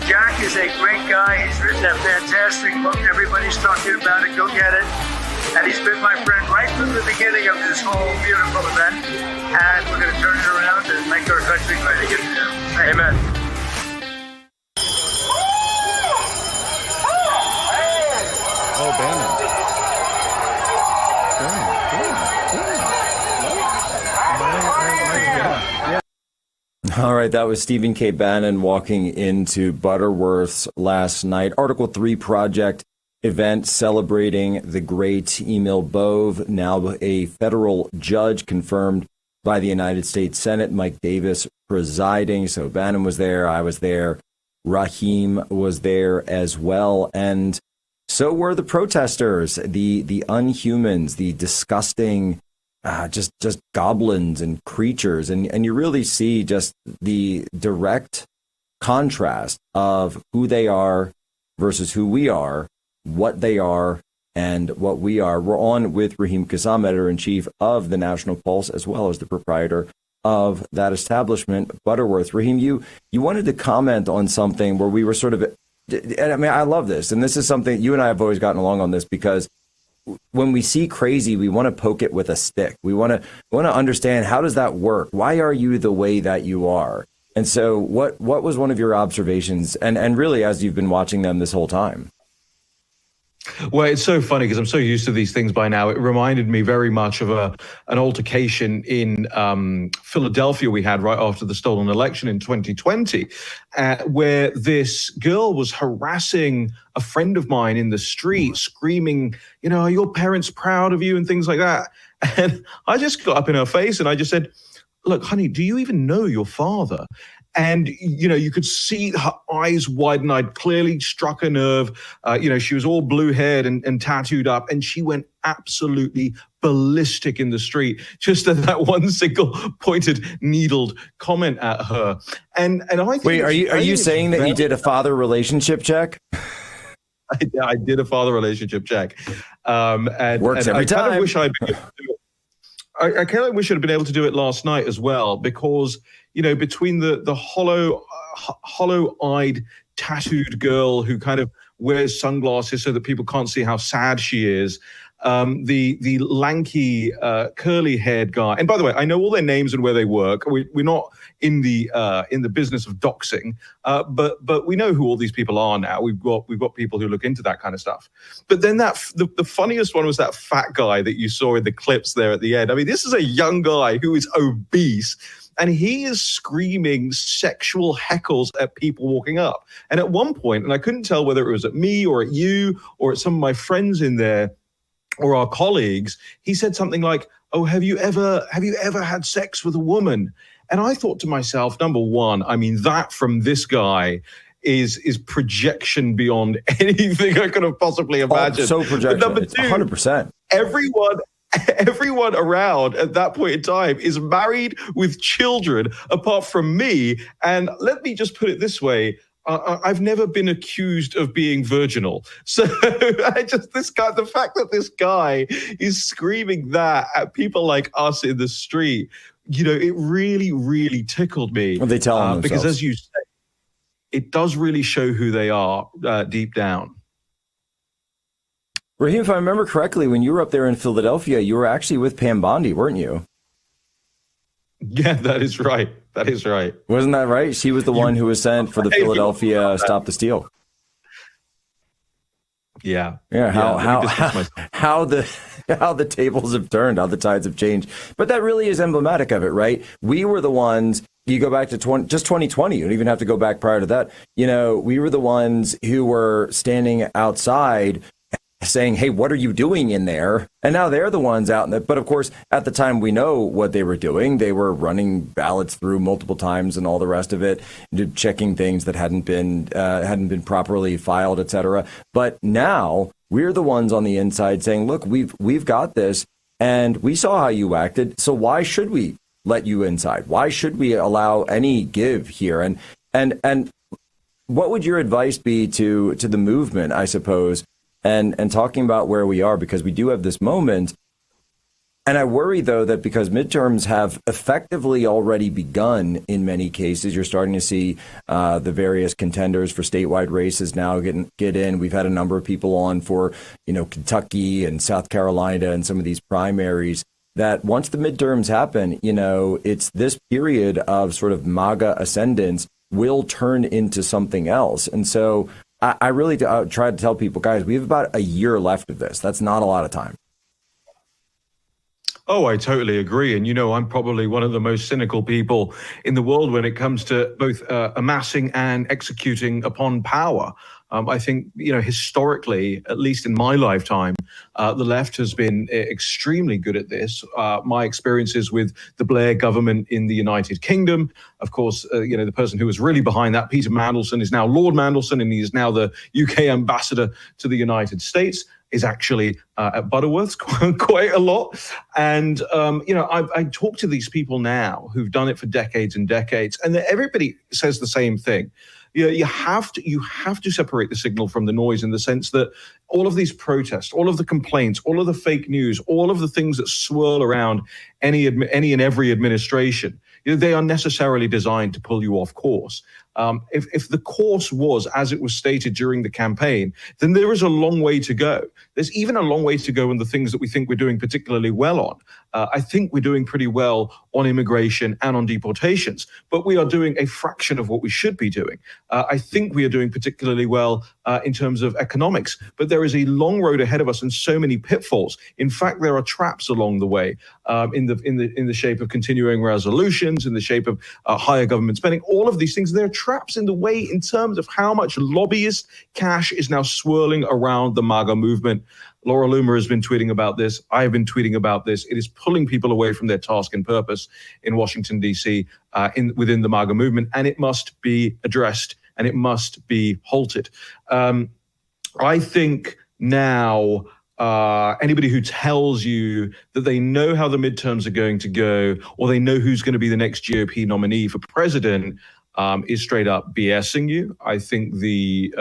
S3: Jack is a great guy. He's written a fantastic book. Everybody's talking about it. Go get it. And he's been my friend right from the beginning of this whole beautiful event. And we're going to turn it around and make our country great again. Amen.
S24: Oh, Bannon.
S2: All right, that was Stephen K. Bannon walking into Butterworth's last night. Article 3 Project event celebrating the great Emil Bove, now a federal judge confirmed by the United States Senate. Mike Davis presiding. So Bannon was there, I was there, Rahim was there as well, and so were the protesters, the unhumans, the disgusting just goblins and creatures. And you really see just the direct contrast of who they are versus who we are, what they are and what we are. We're on with Rahim Kassam, editor-in-chief of the National Pulse, as well as the proprietor of that establishment, Butterworth. Rahim, you wanted to comment on something where we were sort of, and I mean, I love this. And this is something you and I have always gotten along on this, because when we see crazy, we want to poke it with a stick. We want to understand, how does that work? Why are you the way that you are? And so what was one of your observations, and really as you've been watching them this whole time?
S26: Well, it's so funny because I'm so used to these things by now. It reminded me very much of an altercation in Philadelphia we had right after the stolen election in 2020, where this girl was harassing a friend of mine in the street, screaming, are your parents proud of you and things like that. And I just got up in her face and I just said, look, honey, do you even know your father? And, you could see her eyes widen. I'd clearly struck a nerve. She was all blue-haired and tattooed up, and she went absolutely ballistic in the street, just at that one single pointed, needled comment at her. And I think...
S2: Wait, are you saying that you did a father relationship check?
S26: I did a father relationship check.
S2: Works every time.
S26: I kind of wish I'd been able to do it. I kind of wish I'd been able to do it last night as well, because between the hollow-eyed, tattooed girl who kind of wears sunglasses so that people can't see how sad she is, the lanky, curly-haired guy. And by the way, I know all their names and where they work. We're not in the business of doxing, but we know who all these people are now. We've got people who look into that kind of stuff. But then the funniest one was that fat guy that you saw in the clips there at the end. I mean, this is a young guy who is obese, and he is screaming sexual heckles at people walking up. And at one point, and I couldn't tell whether it was at me or at you or at some of my friends in there or our colleagues, he said something like, "Oh, have you ever had sex with a woman?" And I thought to myself, number one, I mean, that from this guy is projection beyond anything I could have possibly imagined.
S2: So projection.
S26: But number two,
S2: 100%.
S26: Everyone everyone around at that point in time is married with children, apart from me. And let me just put it this way. I've never been accused of being virginal. So the fact that this guy is screaming that at people like us in the street, it really, really tickled me.
S2: Well, they tell them
S26: because,
S2: themselves.
S26: as you say, it does really show who they are deep down.
S2: Raheem, if I remember correctly, when you were up there in Philadelphia, you were actually with Pam Bondi, weren't you?
S26: Yeah, that is right. That is right.
S2: Wasn't that right? She was the one who was sent for the Philadelphia Stop the Steal.
S26: Yeah.
S2: Yeah. How the tables have turned, how the tides have changed. But that really is emblematic of it, right? We were the ones. You go back to 2020. You don't even have to go back prior to that. We were the ones who were standing outside saying, hey, what are you doing in there? And now they're the ones out in the, but of course, at the time we know what they were doing. They were running ballots through multiple times and all the rest of it, checking things that hadn't been properly filed, et cetera. But now we're the ones on the inside saying, look, we've got this and we saw how you acted. So why should we let you inside? Why should we allow any give here? And what would your advice be to the movement, I suppose, and talking about where we are, because we do have this moment. And I worry, though, that because midterms have effectively already begun in many cases, you're starting to see the various contenders for statewide races now get in. We've had a number of people on for, Kentucky and South Carolina and some of these primaries, that once the midterms happen, it's this period of sort of MAGA ascendance will turn into something else. And so I really try to tell people, guys, we have about a year left of this. That's not a lot of time.
S26: Oh, I totally agree. And, I'm probably one of the most cynical people in the world when it comes to both amassing and executing upon power. I think, historically, at least in my lifetime, the left has been extremely good at this. My experiences with the Blair government in the United Kingdom, of course, the person who was really behind that, Peter Mandelson, is now Lord Mandelson, and he is now the UK ambassador to the United States, is actually at Butterworth's quite a lot. And, I talk to these people now who've done it for decades and decades, and everybody says the same thing. You have to separate the signal from the noise, in the sense that all of these protests, all of the complaints, all of the fake news, all of the things that swirl around any and every administration, they are necessarily designed to pull you off course. If the course was as it was stated during the campaign, then there is a long way to go. There's even a long way to go in the things that we think we're doing particularly well on. I think we're doing pretty well on immigration and on deportations, but we are doing a fraction of what we should be doing. I think we are doing particularly well in terms of economics, but there is a long road ahead of us and so many pitfalls. In fact, there are traps along the way in the shape of continuing resolutions, in the shape of higher government spending. All of these things, there are traps in the way in terms of how much lobbyist cash is now swirling around the MAGA movement. Laura Loomer has been tweeting about this. I have been tweeting about this. It is pulling people away from their task and purpose in Washington, D.C., within the MAGA movement, and it must be addressed and it must be halted. I think now anybody who tells you that they know how the midterms are going to go, or they know who's going to be the next GOP nominee for president, is straight up BSing you. I think the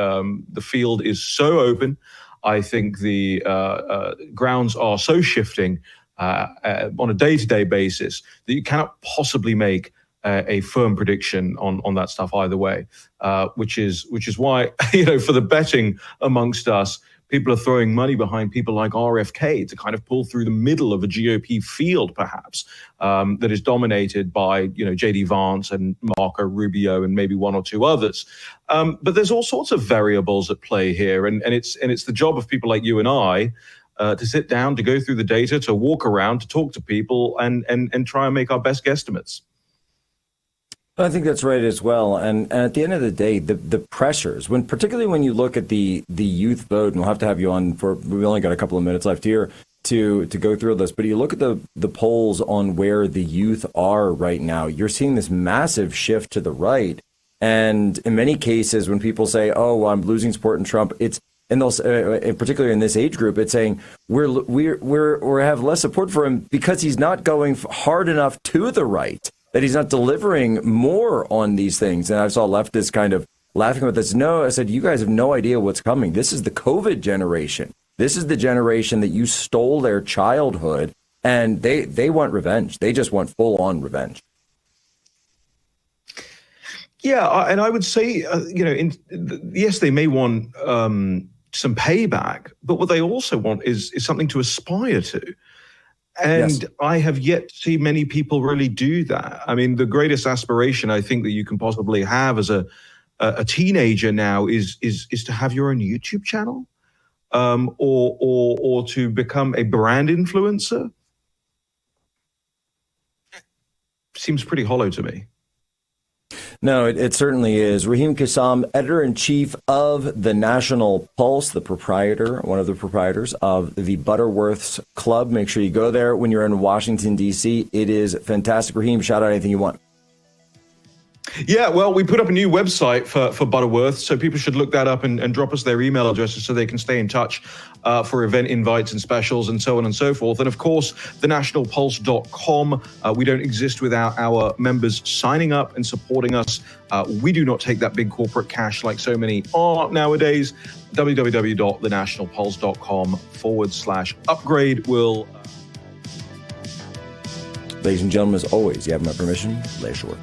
S26: field is so open. I think the grounds are so shifting on a day-to-day basis that you cannot possibly make a firm prediction on that stuff either way. Which is why, for the betting amongst us, people are throwing money behind people like RFK to kind of pull through the middle of a GOP field, perhaps, that is dominated by, J.D. Vance and Marco Rubio and maybe one or two others. But there's all sorts of variables at play here. And it's the job of people like you and I to sit down, to go through the data, to walk around, to talk to people and try and make our best guesstimates.
S2: I think that's right as well. And at the end of the day, the pressures, particularly when you look at the youth vote, and we'll have to have you on we've only got a couple of minutes left here to go through this, but you look at the polls on where the youth are right now, you're seeing this massive shift to the right. And in many cases, when people say, oh, well, I'm losing support in Trump, it's and they'll, particularly in this age group, it's saying we have less support for him because he's not going hard enough to the right, that he's not delivering more on these things. And I saw leftists kind of laughing about this. No, I said, you guys have no idea what's coming. This is the COVID generation. This is the generation that you stole their childhood, and they want revenge. They just want full-on revenge.
S26: Yeah, and I would say, yes, they may want some payback, but what they also want is something to aspire to. And yes. I have yet to see many people really do that. I mean, the greatest aspiration I think that you can possibly have as a teenager now is to have your own YouTube channel, or to become a brand influencer. Seems pretty hollow to me.
S2: No, it certainly is. Raheem Kassam, editor-in-chief of the National Pulse, one of the proprietors of the Butterworths Club. Make sure you go there when you're in Washington, D.C. It is fantastic. Raheem, shout out anything you want.
S26: Yeah, well, we put up a new website for Butterworth, so people should look that up and drop us their email addresses so they can stay in touch for event invites and specials and so on and so forth. And of course, thenationalpulse.com. We don't exist without our members signing up and supporting us. We do not take that big corporate cash like so many are nowadays. www.thenationalpulse.com/upgrade will...
S2: Ladies and gentlemen, as always, you have my permission. Leah Shore.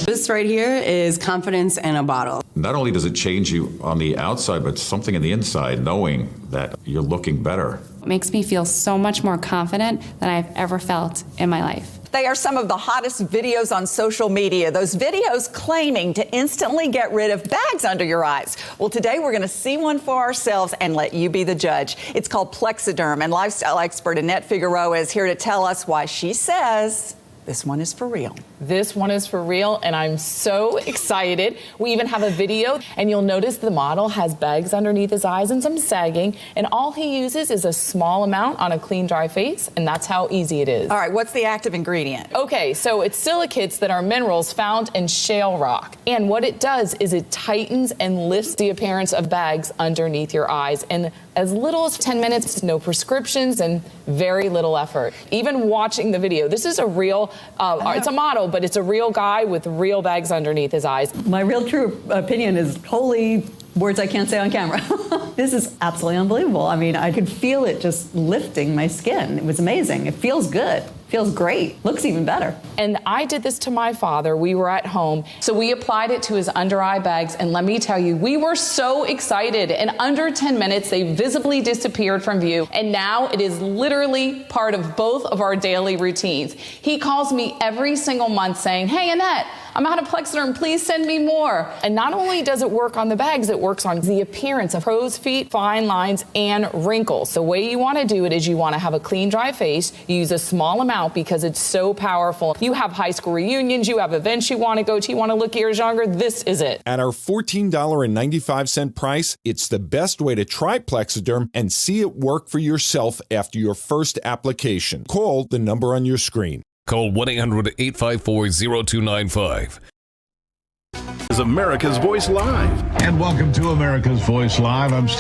S6: This right here is confidence in a bottle.
S21: Not only does it change you on the outside, but something in the inside, knowing that you're looking better.
S22: It makes me feel so much more confident than I've ever felt in my life.
S7: They are some of the hottest videos on social media. Those videos claiming to instantly get rid of bags under your eyes. Well, today we're going to see one for ourselves and let you be the judge. It's called Plexiderm, and lifestyle expert Annette Figueroa is here to tell us why she says this one is for real.
S23: This one is for real, and I'm so excited. We even have a video, and you'll notice the model has bags underneath his eyes and some sagging, and all he uses is a small amount on a clean, dry face, and that's how easy it is.
S7: All right, what's the active ingredient?
S23: Okay, so it's silicates that are minerals found in shale rock, and what it does is it tightens and lifts the appearance of bags underneath your eyes in as little as 10 minutes, no prescriptions, and very little effort. Even watching the video, this is a real, it's a model, but it's a real guy with real bags underneath his eyes.
S20: My real true opinion is holy words I can't say on camera. This is absolutely unbelievable. I mean, I could feel it just lifting my skin. It was amazing. It feels good. Feels great. Looks even better.
S23: And I did this to my father. We were at home. So we applied it to his under eye bags. And let me tell you, we were so excited. In under 10 minutes, they visibly disappeared from view. And now it is literally part of both of our daily routines. He calls me every single month saying, "Hey, Annette, I'm out of Plexiderm. Please send me more." And not only does it work on the bags, it works on the appearance of crow's feet, fine lines, and wrinkles. The way you want to do it is you want to have a clean, dry face. You use a small amount because it's so powerful. You have high school reunions, you have events you want to go to, you want to look years younger, this is it.
S24: At our $14.95 price, it's the best way to try Plexiderm and see it work for yourself after your first application. Call the number on your screen.
S8: Call 1-800-854-0295.
S9: Is America's Voice Live. And welcome to America's Voice Live. I'm Steve.